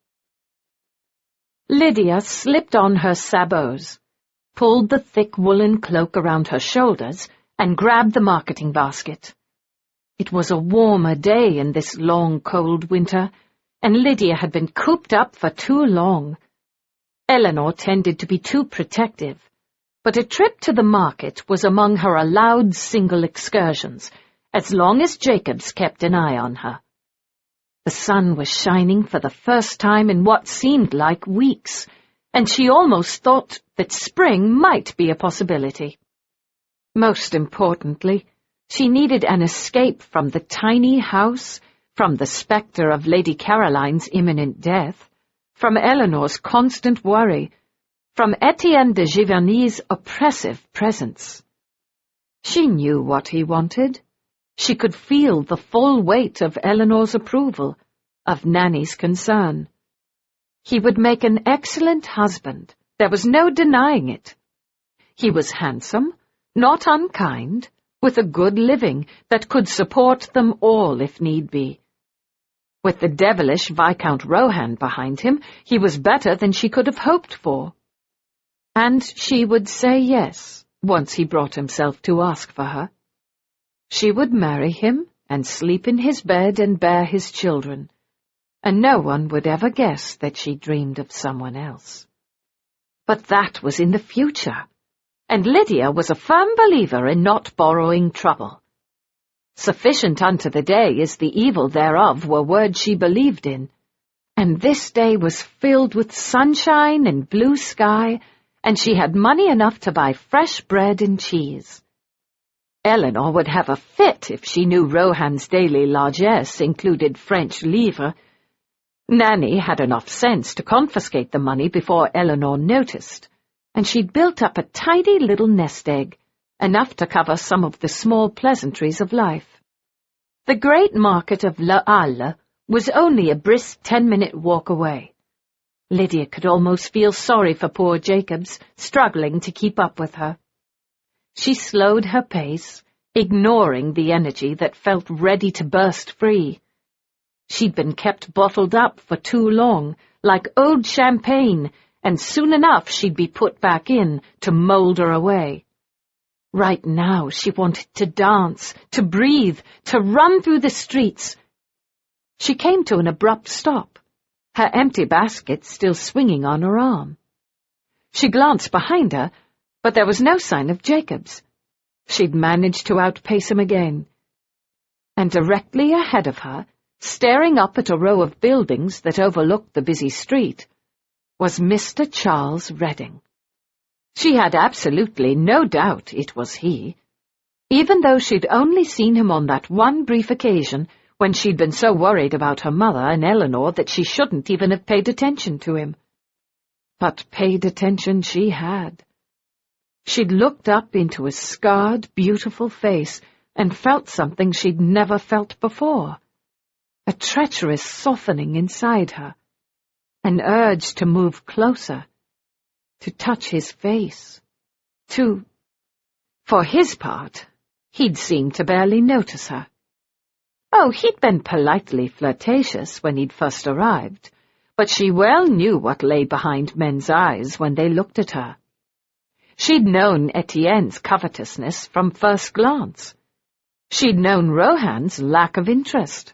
Lydia slipped on her sabots, pulled the thick woolen cloak around her shoulders, and grabbed the marketing basket. It was a warmer day in this long, cold winter, and Lydia had been cooped up for too long. Elinor tended to be too protective, but a trip to the market was among her allowed single excursions, as long as Jacobs kept an eye on her. The sun was shining for the first time in what seemed like weeks, and she almost thought that spring might be a possibility. Most importantly, she needed an escape from the tiny house, from the spectre of Lady Caroline's imminent death, from Elinor's constant worry, from Etienne de Giverny's oppressive presence. She knew what he wanted. She could feel the full weight of Elinor's approval, of Nanny's concern. He would make an excellent husband. There was no denying it. He was handsome, not unkind, with a good living that could support them all if need be. With the devilish Viscount Rohan behind him, he was better than she could have hoped for. And she would say yes, once he brought himself to ask for her. She would marry him and sleep in his bed and bear his children, and no one would ever guess that she dreamed of someone else. But that was in the future, and Lydia was a firm believer in not borrowing trouble. Sufficient unto the day is the evil thereof were words she believed in, and this day was filled with sunshine and blue sky, and she had money enough to buy fresh bread and cheese. Elinor would have a fit if she knew Rohan's daily largesse included French livres. Nanny had enough sense to confiscate the money before Elinor noticed, and she'd built up a tidy little nest egg, enough to cover some of the small pleasantries of life. The great market of Les Halles was only a brisk 10-minute walk away. Lydia could almost feel sorry for poor Jacobs, struggling to keep up with her. She slowed her pace, ignoring the energy that felt ready to burst free. She'd been kept bottled up for too long, like old champagne, and soon enough she'd be put back in to moulder away. Right now she wanted to dance, to breathe, to run through the streets. She came to an abrupt stop, her empty basket still swinging on her arm. She glanced behind her, but there was no sign of Jacobs. She'd managed to outpace him again. And directly ahead of her, staring up at a row of buildings that overlooked the busy street, was Mr. Charles Redding. She had absolutely no doubt it was he, even though she'd only seen him on that one brief occasion when she'd been so worried about her mother and Elinor that she shouldn't even have paid attention to him. But paid attention she had. She'd looked up into his scarred, beautiful face and felt something she'd never felt before. A treacherous softening inside her. An urge to move closer. To touch his face. For his part, he'd seemed to barely notice her. Oh, he'd been politely flirtatious when he'd first arrived, but she well knew what lay behind men's eyes when they looked at her. She'd known Etienne's covetousness from first glance. She'd known Rohan's lack of interest.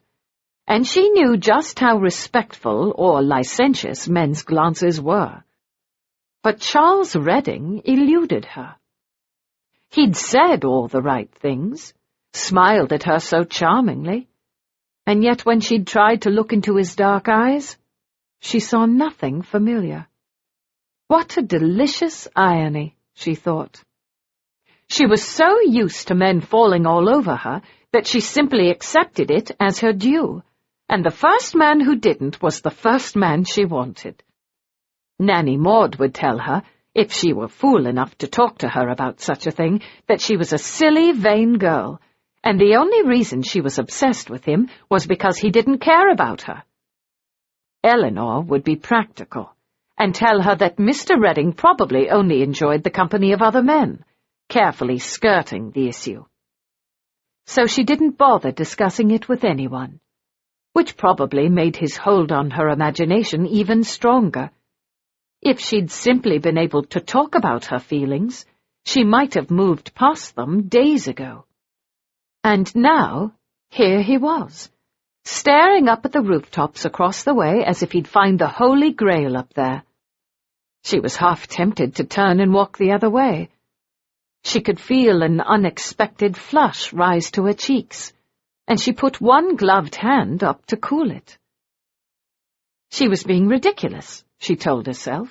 And she knew just how respectful or licentious men's glances were. But Charles Redding eluded her. He'd said all the right things, smiled at her so charmingly, and yet when she'd tried to look into his dark eyes, she saw nothing familiar. What a delicious irony, she thought. She was so used to men falling all over her that she simply accepted it as her due, and the first man who didn't was the first man she wanted. Nanny Maud would tell her, if she were fool enough to talk to her about such a thing, that she was a silly, vain girl, and the only reason she was obsessed with him was because he didn't care about her. Elinor would be practical, and tell her that Mr. Redding probably only enjoyed the company of other men, carefully skirting the issue. So she didn't bother discussing it with anyone, which probably made his hold on her imagination even stronger. If she'd simply been able to talk about her feelings, she might have moved past them days ago. And now, here he was, staring up at the rooftops across the way as if he'd find the Holy Grail up there. She was half tempted to turn and walk the other way. She could feel an unexpected flush rise to her cheeks, and she put one gloved hand up to cool it. She was being ridiculous, she told herself.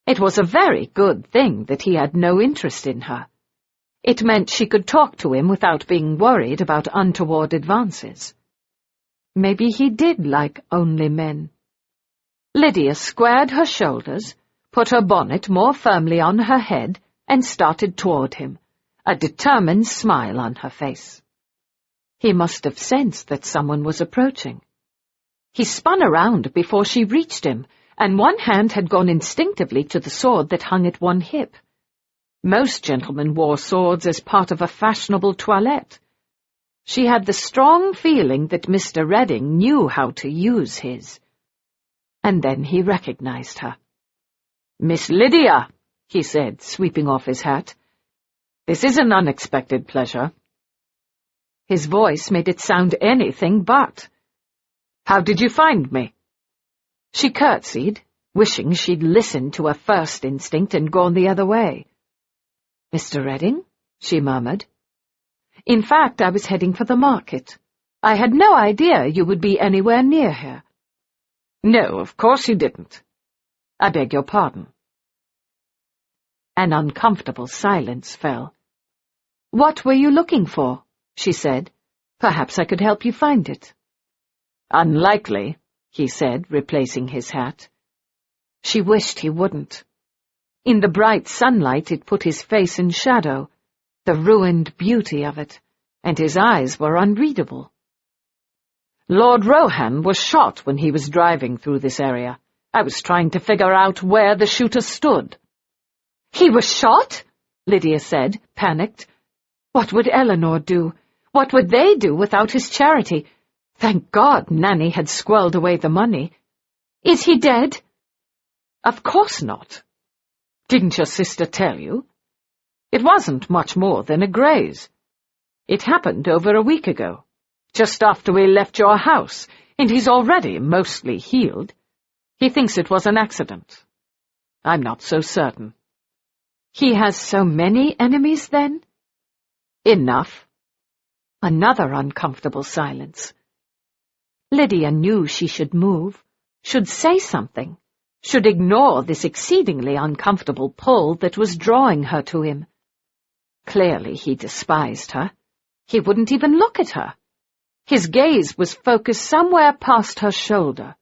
It was a very good thing that he had no interest in her. It meant she could talk to him without being worried about untoward advances. Maybe he did like only men. Lydia squared her shoulders, put her bonnet more firmly on her head, and started toward him, a determined smile on her face. He must have sensed that someone was approaching. He spun around before she reached him, and one hand had gone instinctively to the sword that hung at one hip. Most gentlemen wore swords as part of a fashionable toilette. She had the strong feeling that Mr. Redding knew how to use his. And then he recognized her. "Miss Lydia," he said, sweeping off his hat. "This is an unexpected pleasure." His voice made it sound anything but. "How did you find me?" She curtsied, wishing she'd listened to her first instinct and gone the other way. "Mr. Redding?" she murmured. "In fact, I was heading for the market. I had no idea you would be anywhere near here." "No, of course you didn't. I beg your pardon." An uncomfortable silence fell. "What were you looking for?" she said. "Perhaps I could help you find it." "Unlikely," he said, replacing his hat. She wished he wouldn't. In the bright sunlight it put his face in shadow, the ruined beauty of it, and his eyes were unreadable. "Lord Rohan was shot when he was driving through this area. I was trying to figure out where the shooter stood." "He was shot?" Lydia said, panicked. What would Elinor do? What would they do without his charity? Thank God Nanny had squirreled away the money. "Is he dead?" "Of course not. Didn't your sister tell you? It wasn't much more than a graze. It happened over a week ago, just after we left your house, and he's already mostly healed. He thinks it was an accident. I'm not so certain." "He has so many enemies, then?" "Enough." Another uncomfortable silence. Lydia knew she should move, should say something, should ignore this exceedingly uncomfortable pull that was drawing her to him. Clearly he despised her. He wouldn't even look at her. His gaze was focused somewhere past her shoulder.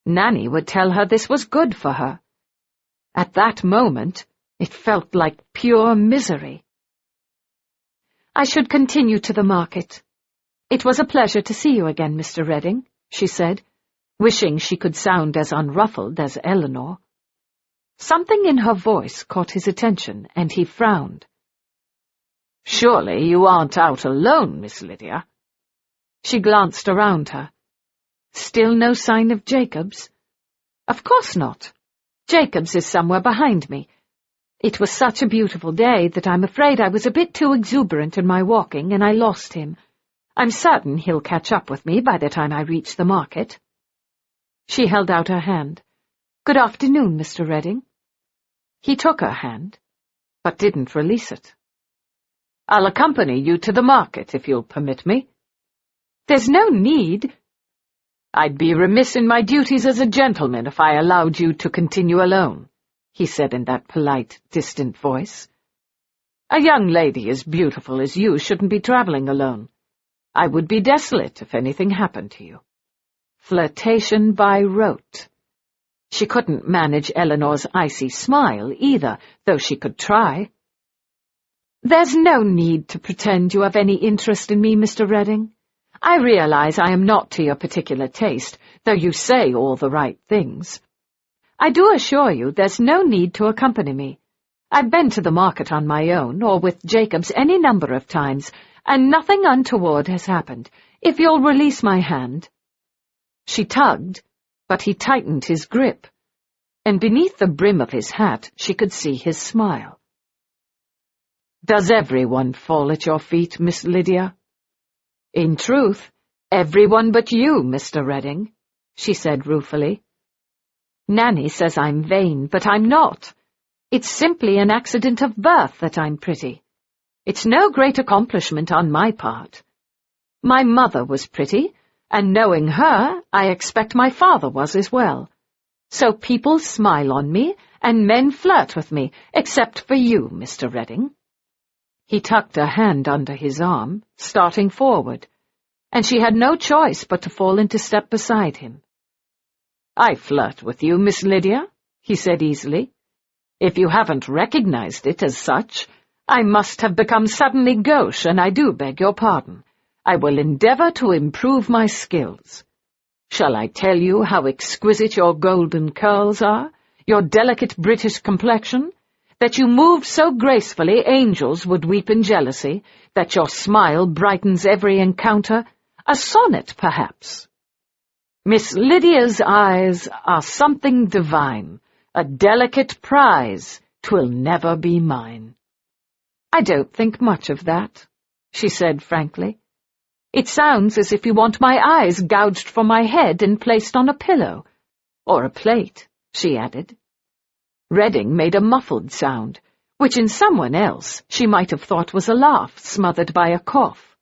Nanny would tell her this was good for her. At that moment, it felt like pure misery. "I should continue to the market. It was a pleasure to see you again, Mr. Redding," she said, wishing she could sound as unruffled as Elinor. Something in her voice caught his attention, and he frowned. "Surely you aren't out alone, Miss Lydia?" She glanced around her. Still no sign of Jacobs? Of course not. Jacobs is somewhere behind me. It was such a beautiful day that I'm afraid I was a bit too exuberant in my walking, and I lost him. I'm certain he'll catch up with me by the time I reach the market." She held out her hand. "Good afternoon, Mr. Redding." He took her hand, but didn't release it. "I'll accompany you to the market, if you'll permit me." "There's no need." "I'd be remiss in my duties as a gentleman if I allowed you to continue alone," he said in that polite, distant voice. "A young lady as beautiful as you shouldn't be traveling alone. I would be desolate if anything happened to you." Flirtation by rote. She couldn't manage Elinor's icy smile either, though she could try. "There's no need to pretend you have any interest in me, Mr. Redding. I realize I am not to your particular taste, though you say all the right things. I do assure you there's no need to accompany me. I've been to the market on my own, or with Jacobs any number of times, and nothing untoward has happened, if you'll release my hand." She tugged, but he tightened his grip, and beneath the brim of his hat she could see his smile. "Does everyone fall at your feet, Miss Lydia?" "In truth, everyone but you, Mr. Redding," she said ruefully. "Nanny says I'm vain, but I'm not. It's simply an accident of birth that I'm pretty. It's no great accomplishment on my part. My mother was pretty, and knowing her, I expect my father was as well. So people smile on me, and men flirt with me, except for you, Mr. Redding." He tucked a hand under his arm, starting forward, and she had no choice but to fall into step beside him. "I flirt with you, Miss Lydia," he said easily. "If you haven't recognized it as such, I must have become suddenly gauche, and I do beg your pardon. I will endeavor to improve my skills. Shall I tell you how exquisite your golden curls are, your delicate British complexion, that you move so gracefully angels would weep in jealousy, that your smile brightens every encounter, a sonnet, perhaps? Miss Lydia's eyes are something divine, a delicate prize, 'twill never be mine." "I don't think much of that," she said frankly. "It sounds as if you want my eyes gouged from my head and placed on a pillow. Or a plate," she added. Redding made a muffled sound, which in someone else she might have thought was a laugh smothered by a cough.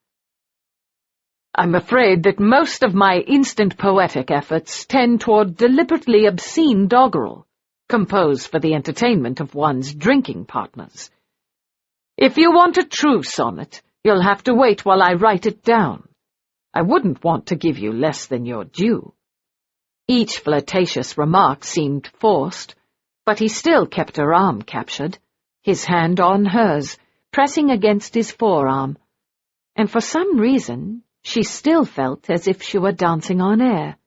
"I'm afraid that most of my instant poetic efforts tend toward deliberately obscene doggerel, composed for the entertainment of one's drinking partners. If you want a true sonnet, you'll have to wait while I write it down. I wouldn't want to give you less than your due." Each flirtatious remark seemed forced, but he still kept her arm captured, his hand on hers, pressing against his forearm, and for some reason she still felt as if she were dancing on air.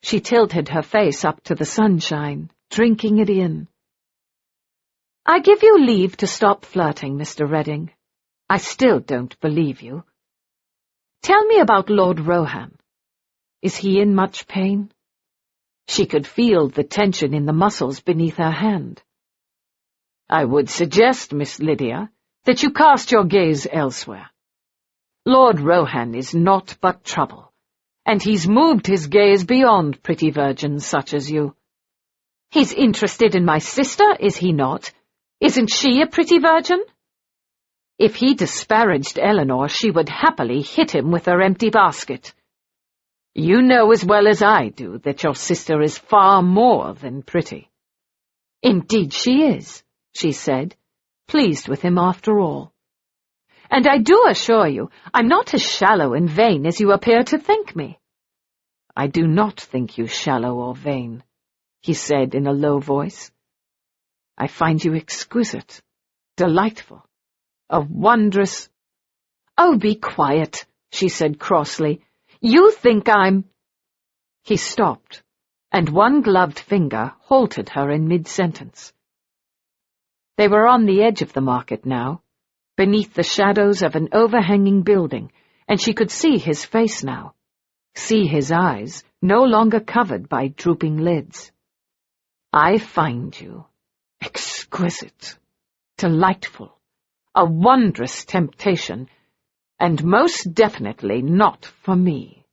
She tilted her face up to the sunshine, drinking it in. "I give you leave to stop flirting, Mr. Redding. I still don't believe you. Tell me about Lord Rohan. Is he in much pain?" She could feel the tension in the muscles beneath her hand. "I would suggest, Miss Lydia, that you cast your gaze elsewhere. Lord Rohan is naught but trouble, and he's moved his gaze beyond pretty virgins such as you. He's interested in my sister, is he not? Isn't she a pretty virgin? If he disparaged Elinor, she would happily hit him with her empty basket. You know as well as I do that your sister is far more than pretty." "Indeed she is," she said, pleased with him after all. "And I do assure you, I'm not as shallow and vain as you appear to think me." "I do not think you shallow or vain," he said in a low voice. "I find you exquisite, delightful, a wondrous—" "Oh, be quiet," she said crossly. "You think I'm—" He stopped, and one gloved finger halted her in mid-sentence. They were on the edge of the market now, beneath the shadows of an overhanging building, and she could see his face now, see his eyes, no longer covered by drooping lids. "I find you exquisite, delightful, a wondrous temptation, and most definitely not for me,"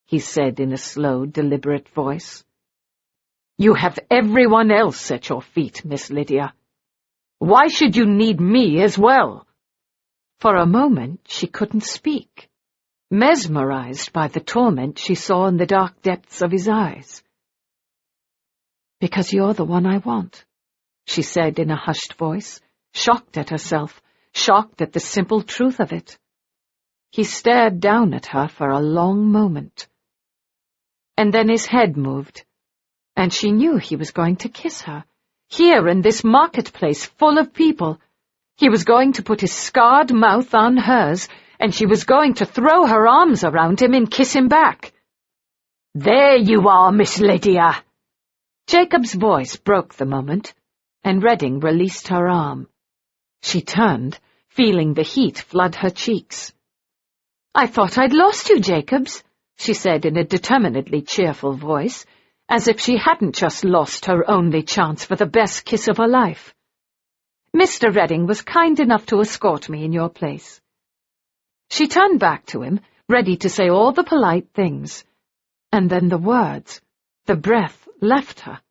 he said in a slow, deliberate voice. "You have everyone else at your feet, Miss Lydia. Why should you need me as well?" For a moment she couldn't speak, mesmerized by the torment she saw in the dark depths of his eyes. "Because you're the one I want," she said in a hushed voice, shocked at herself, shocked at the simple truth of it. He stared down at her for a long moment. And then his head moved, and she knew he was going to kiss her, here in this marketplace full of people. He was going to put his scarred mouth on hers, and she was going to throw her arms around him and kiss him back. "There you are, Miss Lydia!" Jacob's voice broke the moment, and Redding released her arm. She turned, feeling the heat flood her cheeks. "I thought I'd lost you, Jacobs," she said in a determinedly cheerful voice, as if she hadn't just lost her only chance for the best kiss of her life. "Mr. Redding was kind enough to escort me in your place." She turned back to him, ready to say all the polite things, and then the words, the breath left her,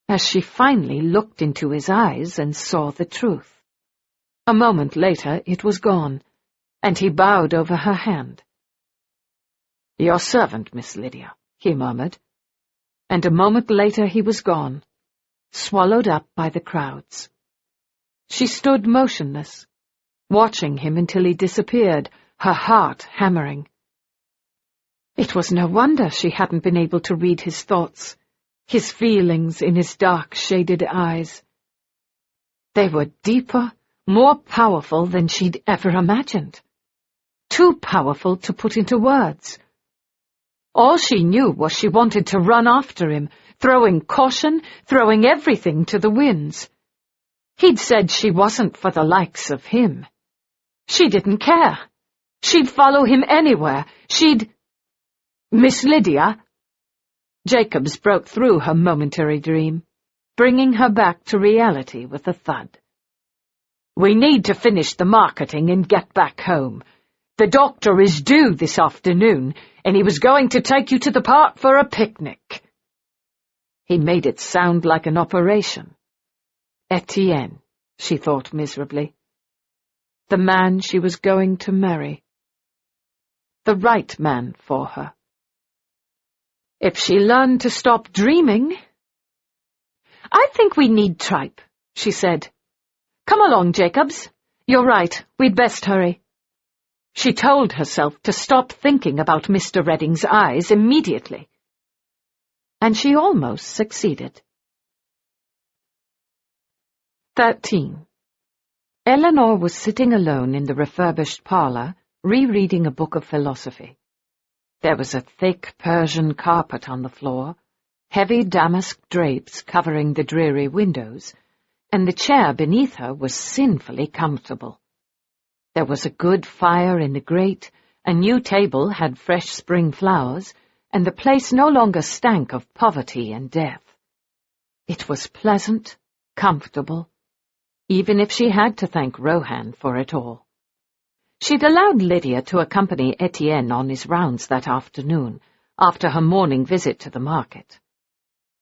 as she finally looked into his eyes and saw the truth. A moment later it was gone, and he bowed over her hand. "Your servant, Miss Lydia," he murmured, and a moment later he was gone, swallowed up by the crowds. She stood motionless, watching him until he disappeared, her heart hammering. It was no wonder she hadn't been able to read his thoughts, his feelings in his dark, shaded eyes. They were deeper, more powerful than she'd ever imagined. Too powerful to put into words. All she knew was she wanted to run after him, throwing caution, throwing everything to the winds. He'd said she wasn't for the likes of him. She didn't care. She'd follow him anywhere. Miss Lydia! Jacobs broke through her momentary dream, bringing her back to reality with a thud. "We need to finish the marketing and get back home. The doctor is due this afternoon, and he was going to take you to the park for a picnic." He made it sound like an operation. Etienne, she thought miserably. The man she was going to marry. The right man for her. If she learned to stop dreaming... "I think we need tripe," she said. "Come along, Jacobs. You're right, we'd best hurry." She told herself to stop thinking about Mr. Redding's eyes immediately. And she almost succeeded. 13. Elinor was sitting alone in the refurbished parlour, rereading a book of philosophy. There was a thick Persian carpet on the floor, heavy damask drapes covering the dreary windows, and the chair beneath her was sinfully comfortable. There was a good fire in the grate, a new table had fresh spring flowers, and the place no longer stank of poverty and death. It was pleasant, comfortable, even if she had to thank Rohan for it all. She'd allowed Lydia to accompany Etienne on his rounds that afternoon, after her morning visit to the market.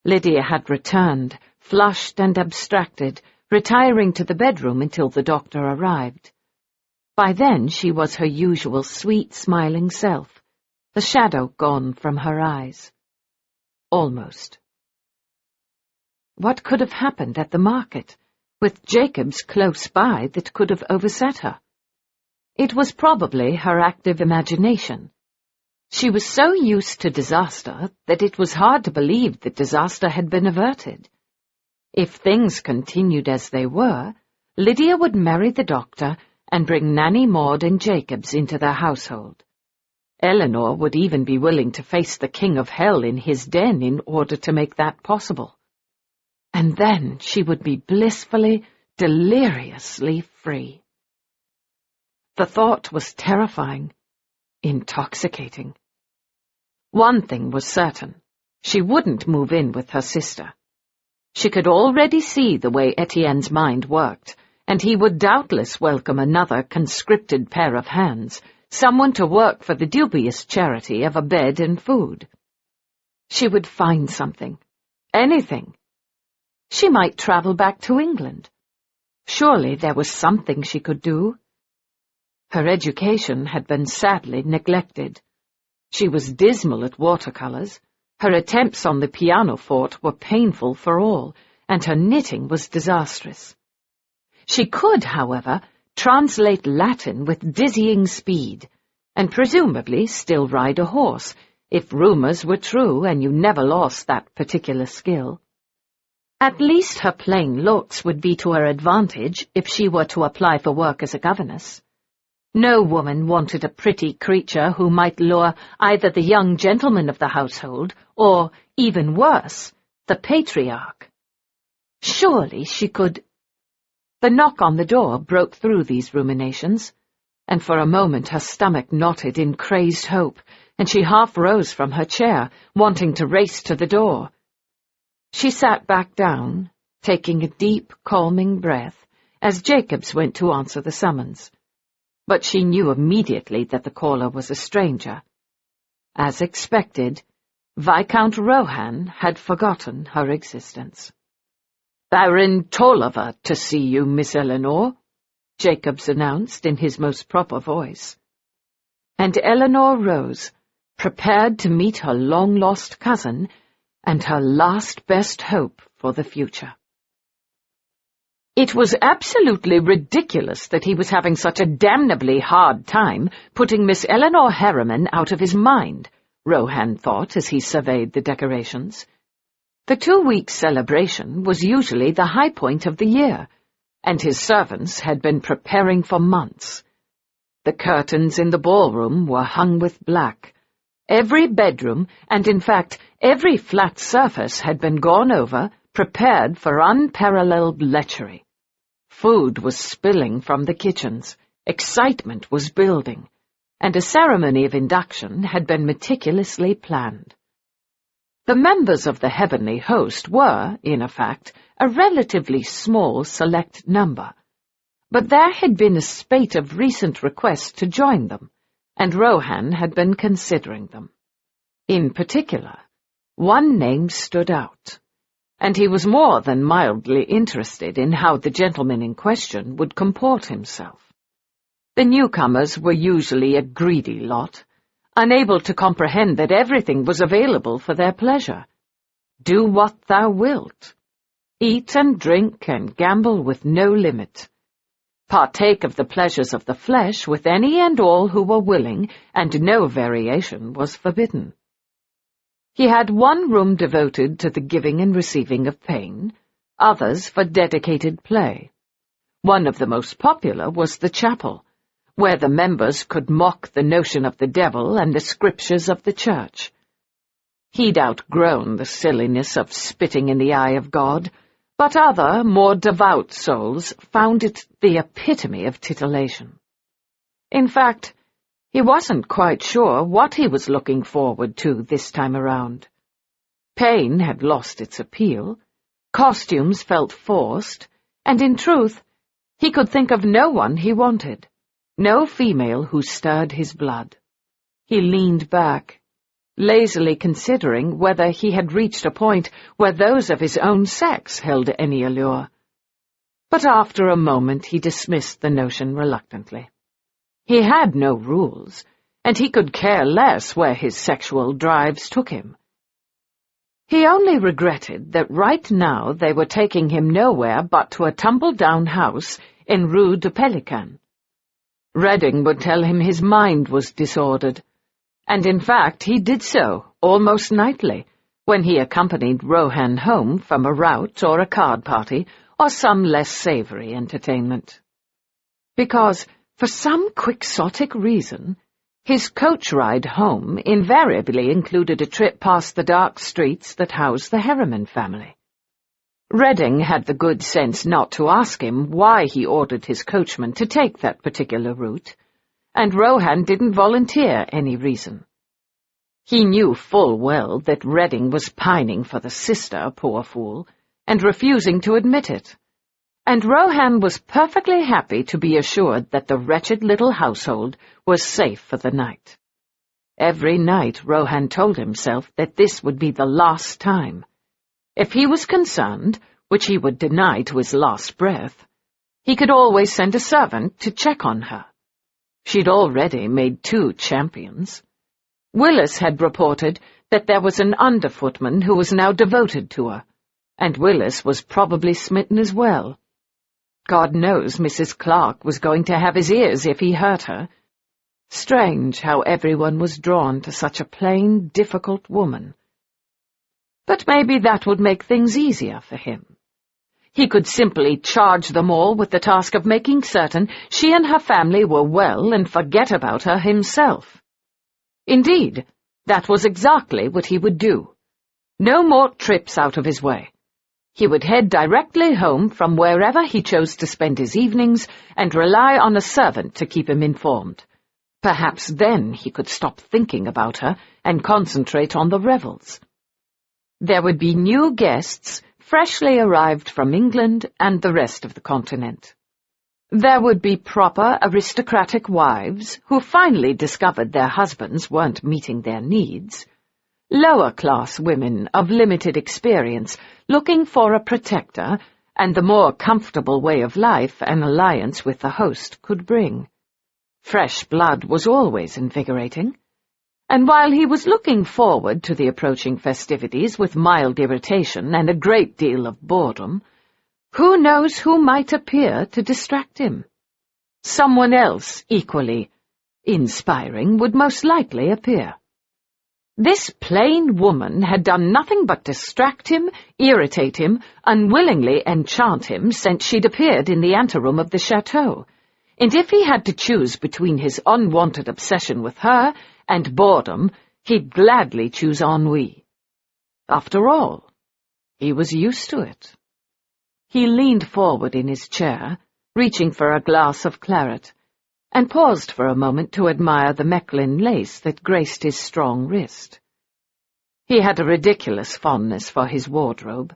Lydia had returned, flushed and abstracted, retiring to the bedroom until the doctor arrived. By then she was her usual sweet, smiling self, the shadow gone from her eyes. Almost. What could have happened at the market, with Jacobs close by, that could have overset her? It was probably her active imagination. She was so used to disaster that it was hard to believe that disaster had been averted. If things continued as they were, Lydia would marry the doctor and bring Nanny Maud and Jacobs into their household. Elinor would even be willing to face the king of hell in his den in order to make that possible. And then she would be blissfully, deliriously free. The thought was terrifying, intoxicating. One thing was certain. She wouldn't move in with her sister. She could already see the way Etienne's mind worked, and he would doubtless welcome another conscripted pair of hands, someone to work for the dubious charity of a bed and food. She would find something, anything. She might travel back to England. Surely there was something she could do. Her education had been sadly neglected. She was dismal at watercolours. Her attempts on the pianoforte were painful for all, and her knitting was disastrous. She could, however, translate Latin with dizzying speed, and presumably still ride a horse, if rumours were true and you never lost that particular skill. At least her plain looks would be to her advantage if she were to apply for work as a governess. No woman wanted a pretty creature who might lure either the young gentleman of the household or, even worse, the patriarch. Surely she could... The knock on the door broke through these ruminations, and for a moment her stomach knotted in crazed hope, and she half rose from her chair, wanting to race to the door. She sat back down, taking a deep, calming breath, as Jacobs went to answer the summons. But she knew immediately that the caller was a stranger. As expected, Viscount Rohan had forgotten her existence. "Baron Tolliver to see you, Miss Elinor," Jacobs announced in his most proper voice. And Elinor rose, prepared to meet her long-lost cousin and her last best hope for the future. It was absolutely ridiculous that he was having such a damnably hard time putting Miss Elinor Harriman out of his mind, Rohan thought as he surveyed the decorations. The 2-week celebration was usually the high point of the year, and his servants had been preparing for months. The curtains in the ballroom were hung with black. Every bedroom, and in fact every flat surface, had been gone over, prepared for unparalleled lechery. Food was spilling from the kitchens, excitement was building, and a ceremony of induction had been meticulously planned. The members of the heavenly host were, in effect, a relatively small select number, but there had been a spate of recent requests to join them, and Rohan had been considering them. In particular, one name stood out, and he was more than mildly interested in how the gentleman in question would comport himself. The newcomers were usually a greedy lot, unable to comprehend that everything was available for their pleasure. Do what thou wilt. Eat and drink and gamble with no limit. Partake of the pleasures of the flesh with any and all who were willing, and no variation was forbidden. He had one room devoted to the giving and receiving of pain, others for dedicated play. One of the most popular was the chapel, where the members could mock the notion of the devil and the scriptures of the church. He'd outgrown the silliness of spitting in the eye of God, but other, more devout souls found it the epitome of titillation. In fact, he wasn't quite sure what he was looking forward to this time around. Pain had lost its appeal, costumes felt forced, and in truth, he could think of no one he wanted, no female who stirred his blood. He leaned back, lazily considering whether he had reached a point where those of his own sex held any allure. But after a moment he dismissed the notion reluctantly. He had no rules, and he could care less where his sexual drives took him. He only regretted that right now they were taking him nowhere but to a tumble-down house in Rue de Pelican. Redding would tell him his mind was disordered, and in fact he did so almost nightly, when he accompanied Rohan home from a rout or a card party or some less savory entertainment. Because, for some quixotic reason, his coach ride home invariably included a trip past the dark streets that housed the Harriman family. Redding had the good sense not to ask him why he ordered his coachman to take that particular route, and Rohan didn't volunteer any reason. He knew full well that Redding was pining for the sister, poor fool, and refusing to admit it. And Rohan was perfectly happy to be assured that the wretched little household was safe for the night. Every night Rohan told himself that this would be the last time. If he was concerned, which he would deny to his last breath, he could always send a servant to check on her. She'd already made 2 champions. Willis had reported that there was an underfootman who was now devoted to her, and Willis was probably smitten as well. God knows Mrs. Clark was going to have his ears if he hurt her. Strange how everyone was drawn to such a plain, difficult woman. But maybe that would make things easier for him. He could simply charge them all with the task of making certain she and her family were well and forget about her himself. Indeed, that was exactly what he would do. No more trips out of his way. He would head directly home from wherever he chose to spend his evenings and rely on a servant to keep him informed. Perhaps then he could stop thinking about her and concentrate on the revels. There would be new guests, freshly arrived from England and the rest of the continent. There would be proper aristocratic wives who finally discovered their husbands weren't meeting their needs, lower-class women of limited experience looking for a protector and the more comfortable way of life an alliance with the host could bring. Fresh blood was always invigorating, and while he was looking forward to the approaching festivities with mild irritation and a great deal of boredom, who knows who might appear to distract him? Someone else, equally inspiring, would most likely appear. This plain woman had done nothing but distract him, irritate him, unwillingly enchant him since she'd appeared in the anteroom of the chateau, and if he had to choose between his unwanted obsession with her and boredom, he'd gladly choose ennui. After all, he was used to it. He leaned forward in his chair, reaching for a glass of claret, and paused for a moment to admire the Mechlin lace that graced his strong wrist. He had a ridiculous fondness for his wardrobe,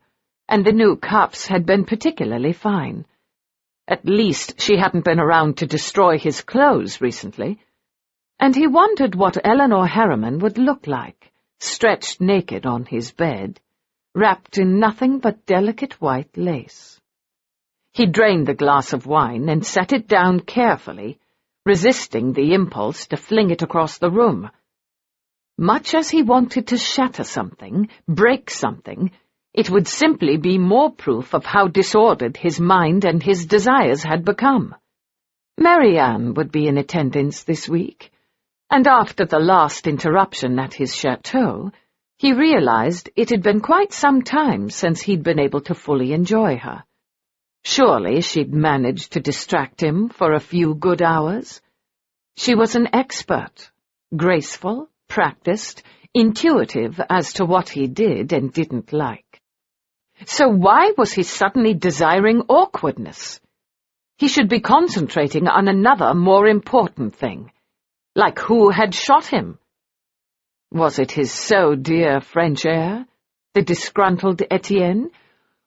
and the new cups had been particularly fine. At least she hadn't been around to destroy his clothes recently, and he wondered what Elinor Harriman would look like, stretched naked on his bed, wrapped in nothing but delicate white lace. He drained the glass of wine and set it down carefully, resisting the impulse to fling it across the room. Much as he wanted to shatter something, break something, it would simply be more proof of how disordered his mind and his desires had become. Marianne would be in attendance this week, and after the last interruption at his chateau, he realized it had been quite some time since he'd been able to fully enjoy her. Surely she'd managed to distract him for a few good hours. She was an expert, graceful, practiced, intuitive as to what he did and didn't like. So why was he suddenly desiring awkwardness? He should be concentrating on another, more important thing, like who had shot him. Was it his so dear French heir, the disgruntled Etienne,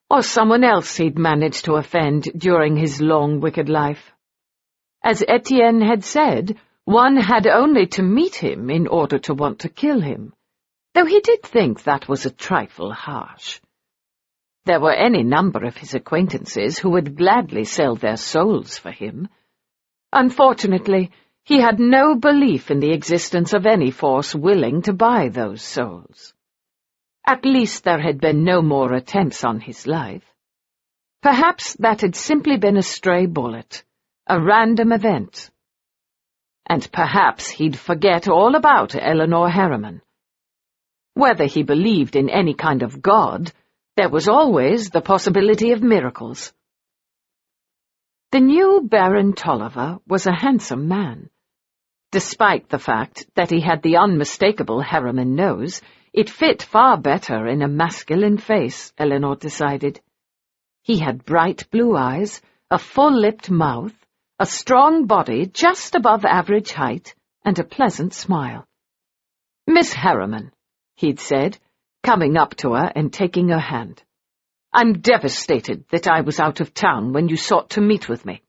or someone else he'd managed to offend during his long, wicked life? As Etienne had said, one had only to meet him in order to want to kill him, though he did think that was a trifle harsh. There were any number of his acquaintances who would gladly sell their souls for him. Unfortunately, he had no belief in the existence of any force willing to buy those souls. At least there had been no more attempts on his life. Perhaps that had simply been a stray bullet, a random event. And perhaps he'd forget all about Elinor Harriman. Whether he believed in any kind of God, there was always the possibility of miracles. The new Baron Tolliver was a handsome man. Despite the fact that he had the unmistakable Harriman nose, it fit far better in a masculine face, Elinor decided. He had bright blue eyes, a full-lipped mouth, a strong body just above average height, and a pleasant smile. "Miss Harriman," he'd said, coming up to her and taking her hand. "I'm devastated that I was out of town when you sought to meet with me.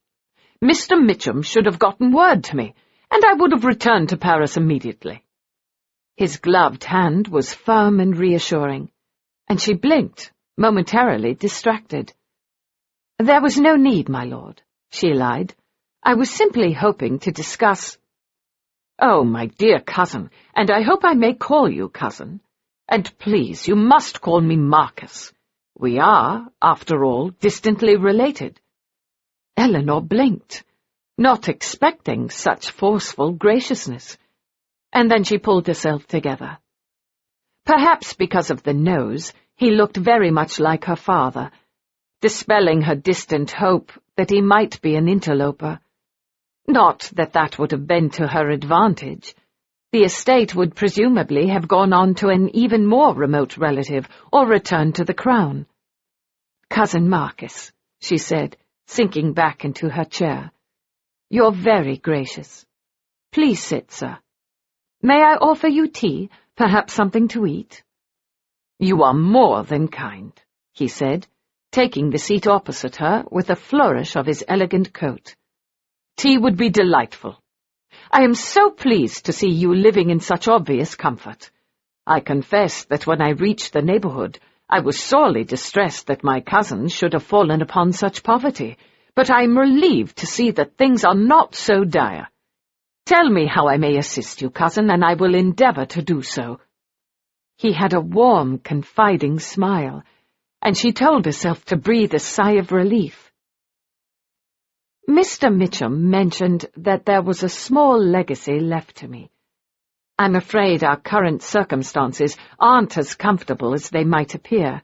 Mr. Mitchum should have gotten word to me, and I would have returned to Paris immediately." His gloved hand was firm and reassuring, and she blinked, momentarily distracted. "There was no need, my lord," she lied. "I was simply hoping to discuss—" "Oh, my dear cousin, and I hope I may call you cousin. And please, you must call me Marcus. We are, after all, distantly related." Elinor blinked, not expecting such forceful graciousness, and then she pulled herself together. Perhaps because of the nose, he looked very much like her father, dispelling her distant hope that he might be an interloper. Not that that would have been to her advantage. The estate would presumably have gone on to an even more remote relative or returned to the crown. "Cousin Marcus," she said, sinking back into her chair. "You're very gracious. Please sit, sir. May I offer you tea, perhaps something to eat?" "You are more than kind," he said, taking the seat opposite her with a flourish of his elegant coat. "Tea would be delightful. I am so pleased to see you living in such obvious comfort. I confess that when I reached the neighborhood, I was sorely distressed that my cousins should have fallen upon such poverty, but I am relieved to see that things are not so dire. Tell me how I may assist you, cousin, and I will endeavour to do so." He had a warm, confiding smile, and she told herself to breathe a sigh of relief. "Mr. Mitchum mentioned that there was a small legacy left to me. I'm afraid our current circumstances aren't as comfortable as they might appear.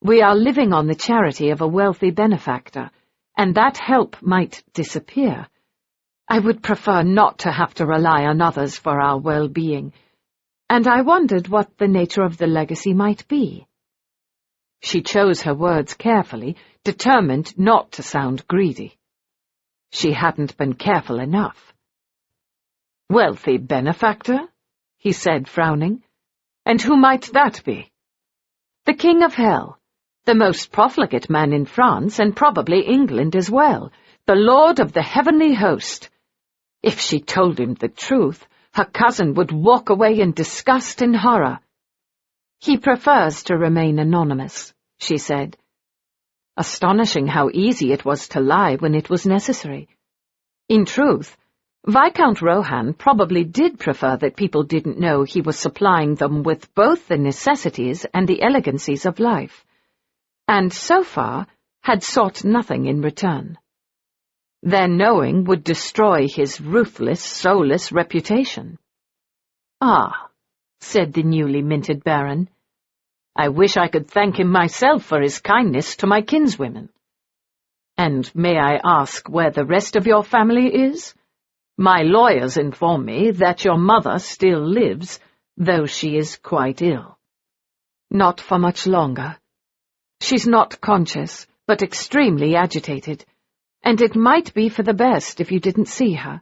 We are living on the charity of a wealthy benefactor, and that help might disappear. I would prefer not to have to rely on others for our well-being, and I wondered what the nature of the legacy might be." She chose her words carefully, determined not to sound greedy. She hadn't been careful enough. "Wealthy benefactor?" he said, frowning. "And who might that be?" "The King of Hell, the most profligate man in France, and probably England as well, the Lord of the Heavenly Host." If she told him the truth, her cousin would walk away in disgust and horror. "He prefers to remain anonymous," she said. Astonishing how easy it was to lie when it was necessary. In truth, Viscount Rohan probably did prefer that people didn't know he was supplying them with both the necessities and the elegancies of life, and so far had sought nothing in return. Their knowing would destroy his ruthless, soulless reputation. "Ah," said the newly minted Baron, "I wish I could thank him myself for his kindness to my kinswomen. And may I ask where the rest of your family is? My lawyers inform me that your mother still lives, though she is quite ill." "Not for much longer. She's not conscious, but extremely agitated, and it might be for the best if you didn't see her."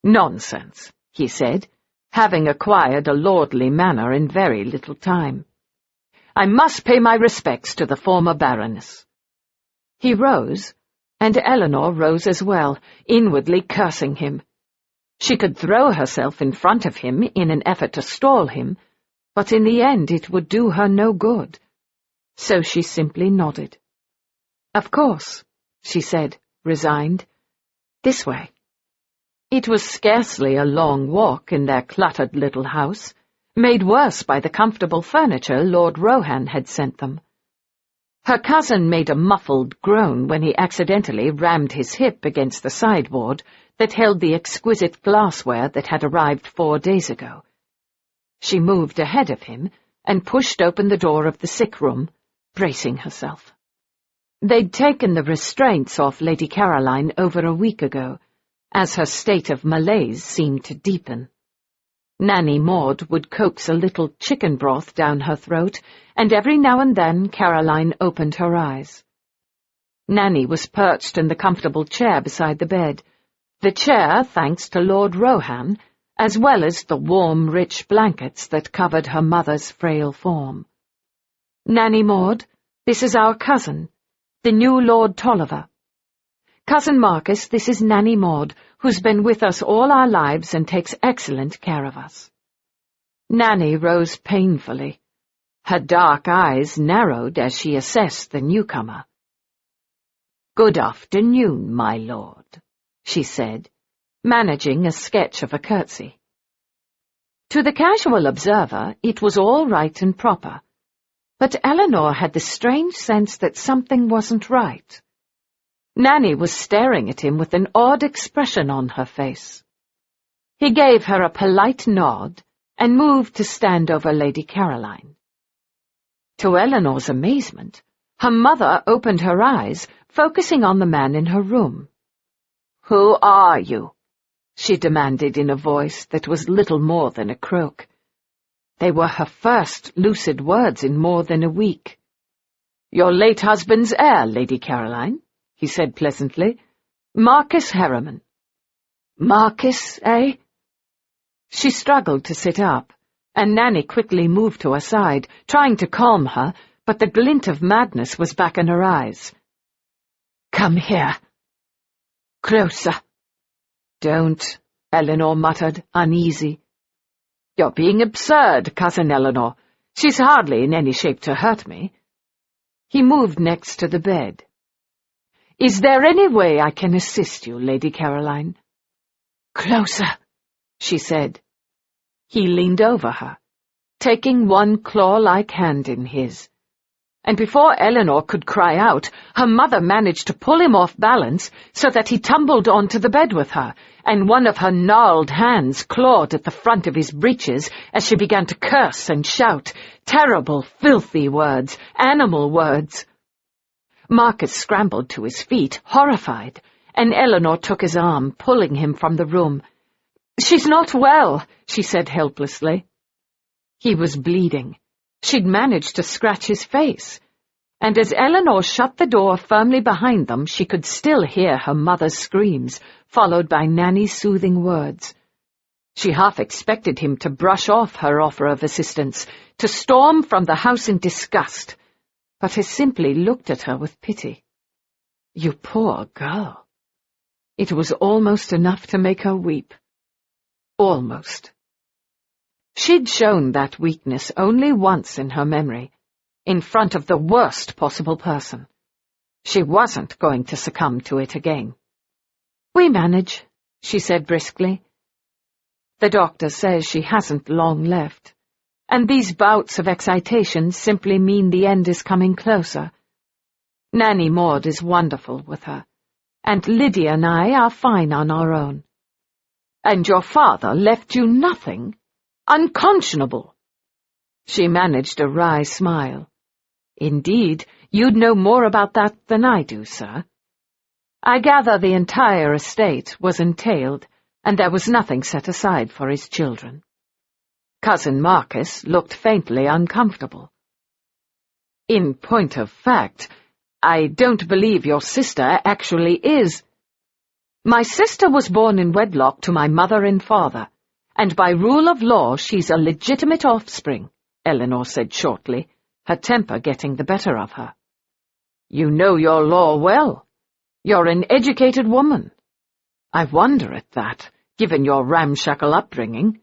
"Nonsense," he said, having acquired a lordly manner in very little time. "I must pay my respects to the former Baroness." He rose, and Elinor rose as well, inwardly cursing him. She could throw herself in front of him in an effort to stall him, but in the end it would do her no good. So she simply nodded. "Of course," she said, resigned. "This way." It was scarcely a long walk in their cluttered little house, made worse by the comfortable furniture Lord Rohan had sent them. Her cousin made a muffled groan when he accidentally rammed his hip against the sideboard that held the exquisite glassware that had arrived 4 days ago. She moved ahead of him and pushed open the door of the sick room, bracing herself. They'd taken the restraints off Lady Caroline over a week ago, as her state of malaise seemed to deepen. Nanny Maud would coax a little chicken broth down her throat, and every now and then Caroline opened her eyes. Nanny was perched in the comfortable chair beside the bed, the chair thanks to Lord Rohan, as well as the warm, rich blankets that covered her mother's frail form. "Nanny Maud, this is our cousin, the new Lord Tolliver. Cousin Marcus, this is Nanny Maud, who's been with us all our lives and takes excellent care of us." Nanny rose painfully. Her dark eyes narrowed as she assessed the newcomer. "Good afternoon, my lord," she said, managing a sketch of a curtsy. To the casual observer, it was all right and proper, but Elinor had the strange sense that something wasn't right. Nanny was staring at him with an odd expression on her face. He gave her a polite nod and moved to stand over Lady Caroline. To Elinor's amazement, her mother opened her eyes, focusing on the man in her room. "Who are you?" she demanded in a voice that was little more than a croak. They were her first lucid words in more than a week. "Your late husband's heir, Lady Caroline," he said pleasantly. "Marcus Harriman." "Marcus, eh?" She struggled to sit up, and Nanny quickly moved to her side, trying to calm her, but the glint of madness was back in her eyes. "Come here." "Closer." "Don't," Elinor muttered, uneasy. "You're being absurd, Cousin Elinor. She's hardly in any shape to hurt me." He moved next to the bed. "Is there any way I can assist you, Lady Caroline?" "Closer," she said. He leaned over her, taking one claw-like hand in his. And before Elinor could cry out, her mother managed to pull him off balance so that he tumbled onto the bed with her, and one of her gnarled hands clawed at the front of his breeches as she began to curse and shout, terrible, filthy words, animal words. Marcus scrambled to his feet, horrified, and Elinor took his arm, pulling him from the room. "She's not well," she said helplessly. He was bleeding. She'd managed to scratch his face, and as Elinor shut the door firmly behind them, she could still hear her mother's screams, followed by Nanny's soothing words. She half expected him to brush off her offer of assistance, to storm from the house in disgust, but he simply looked at her with pity. You poor girl. It was almost enough to make her weep. Almost. She'd shown that weakness only once in her memory, in front of the worst possible person. She wasn't going to succumb to it again. "We manage," she said briskly. "The doctor says she hasn't long left, and these bouts of excitation simply mean the end is coming closer. Nanny Maud is wonderful with her, and Lydia and I are fine on our own. And your father left you nothing? Unconscionable!" She managed a wry smile. "Indeed, you'd know more about that than I do, sir. I gather the entire estate was entailed, and there was nothing set aside for his children." Cousin Marcus looked faintly uncomfortable. "In point of fact, I don't believe your sister actually is—" "My sister was born in wedlock to my mother and father, and by rule of law she's a legitimate offspring," Elinor said shortly, her temper getting the better of her. "You know your law well. You're an educated woman. I wonder at that, given your ramshackle upbringing."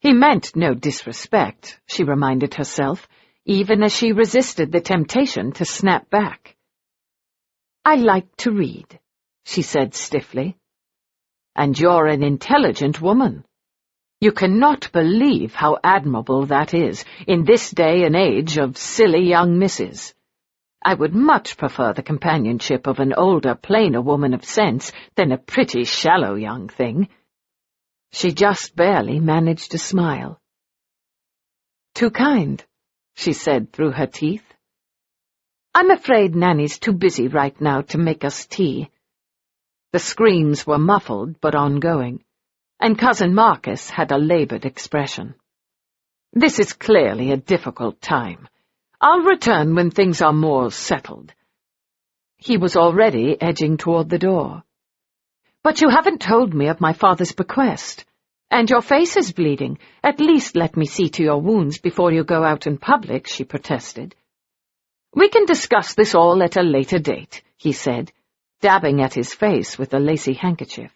He meant no disrespect, she reminded herself, even as she resisted the temptation to snap back. "I like to read," she said stiffly. "And you're an intelligent woman. You cannot believe how admirable that is, in this day and age of silly young misses. I would much prefer the companionship of an older, plainer woman of sense than a pretty, shallow young thing." She just barely managed to smile. "Too kind," she said through her teeth. "I'm afraid Nanny's too busy right now to make us tea." The screams were muffled but ongoing, and Cousin Marcus had a labored expression. "This is clearly a difficult time. I'll return when things are more settled." He was already edging toward the door. "But you haven't told me of my father's bequest. And your face is bleeding. At least let me see to your wounds before you go out in public," she protested. "We can discuss this all at a later date," he said, dabbing at his face with a lacy handkerchief.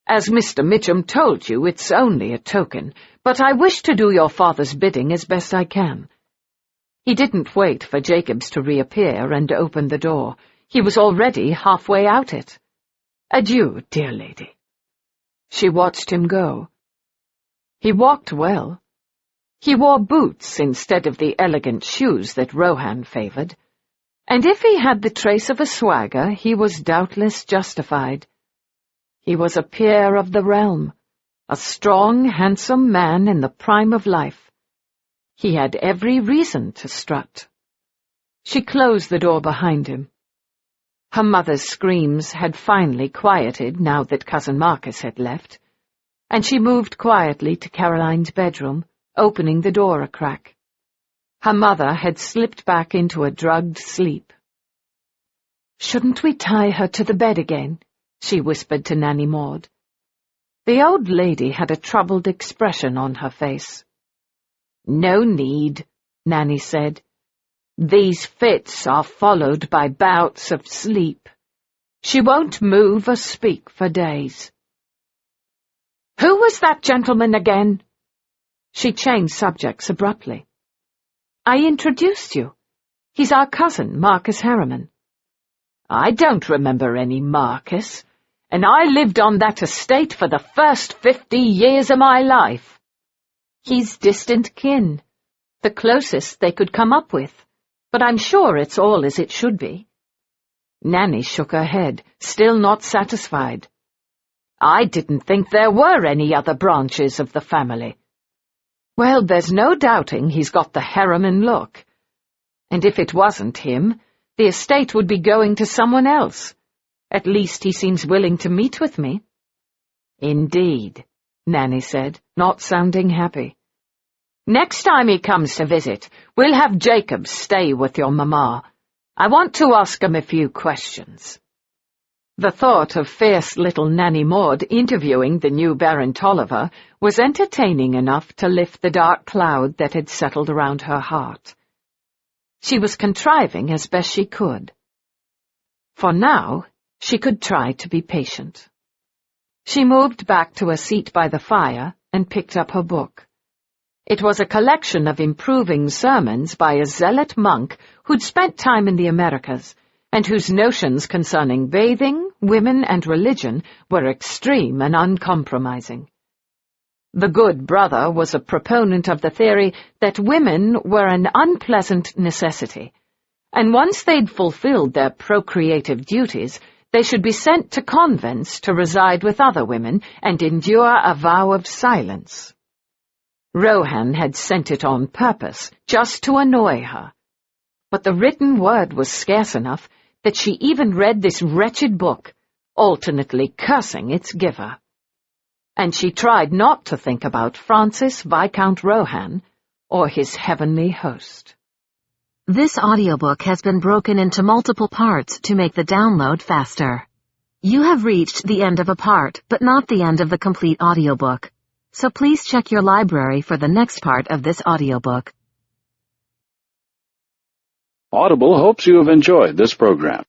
"As Mr. Mitchum told you, it's only a token, but I wish to do your father's bidding as best I can." He didn't wait for Jacobs to reappear and open the door. He was already halfway out it. "Adieu, dear lady." She watched him go. He walked well. He wore boots instead of the elegant shoes that Rohan favored, and if he had the trace of a swagger, he was doubtless justified. He was a peer of the realm, a strong, handsome man in the prime of life. He had every reason to strut. She closed the door behind him. Her mother's screams had finally quieted now that Cousin Marcus had left, and she moved quietly to Caroline's bedroom, opening the door a crack. Her mother had slipped back into a drugged sleep. "Shouldn't we tie her to the bed again?" she whispered to Nanny Maud. The old lady had a troubled expression on her face. "No need," Nanny said. "These fits are followed by bouts of sleep. She won't move or speak for days." "Who was that gentleman again?" She changed subjects abruptly. "I introduced you. He's our cousin, Marcus Harriman." "I don't remember any Marcus. and I lived on that estate for the first 50 years of my life." "He's distant kin, the closest they could come up with, but I'm sure it's all as it should be." Nanny shook her head, still not satisfied. "I didn't think there were any other branches of the family." "Well, there's no doubting he's got the Harriman look. And if it wasn't him, the estate would be going to someone else. At least he seems willing to meet with me." "Indeed," Nanny said, not sounding happy. "Next time he comes to visit, we'll have Jacob stay with your mamma. I want to ask him a few questions." The thought of fierce little Nanny Maud interviewing the new Baron Tolliver was entertaining enough to lift the dark cloud that had settled around her heart. She was contriving as best she could. For now, she could try to be patient. She moved back to a seat by the fire and picked up her book. It was a collection of improving sermons by a zealot monk who'd spent time in the Americas, and whose notions concerning bathing, women, and religion were extreme and uncompromising. The good brother was a proponent of the theory that women were an unpleasant necessity, and once they'd fulfilled their procreative duties, they should be sent to convents to reside with other women and endure a vow of silence. Rohan had sent it on purpose, just to annoy her. But the written word was scarce enough that she even read this wretched book, alternately cursing its giver. And she tried not to think about Francis Viscount Rohan or his heavenly host. This audiobook has been broken into multiple parts to make the download faster. You have reached the end of a part, but not the end of the complete audiobook. So please check your library for the next part of this audiobook. Audible hopes you have enjoyed this program.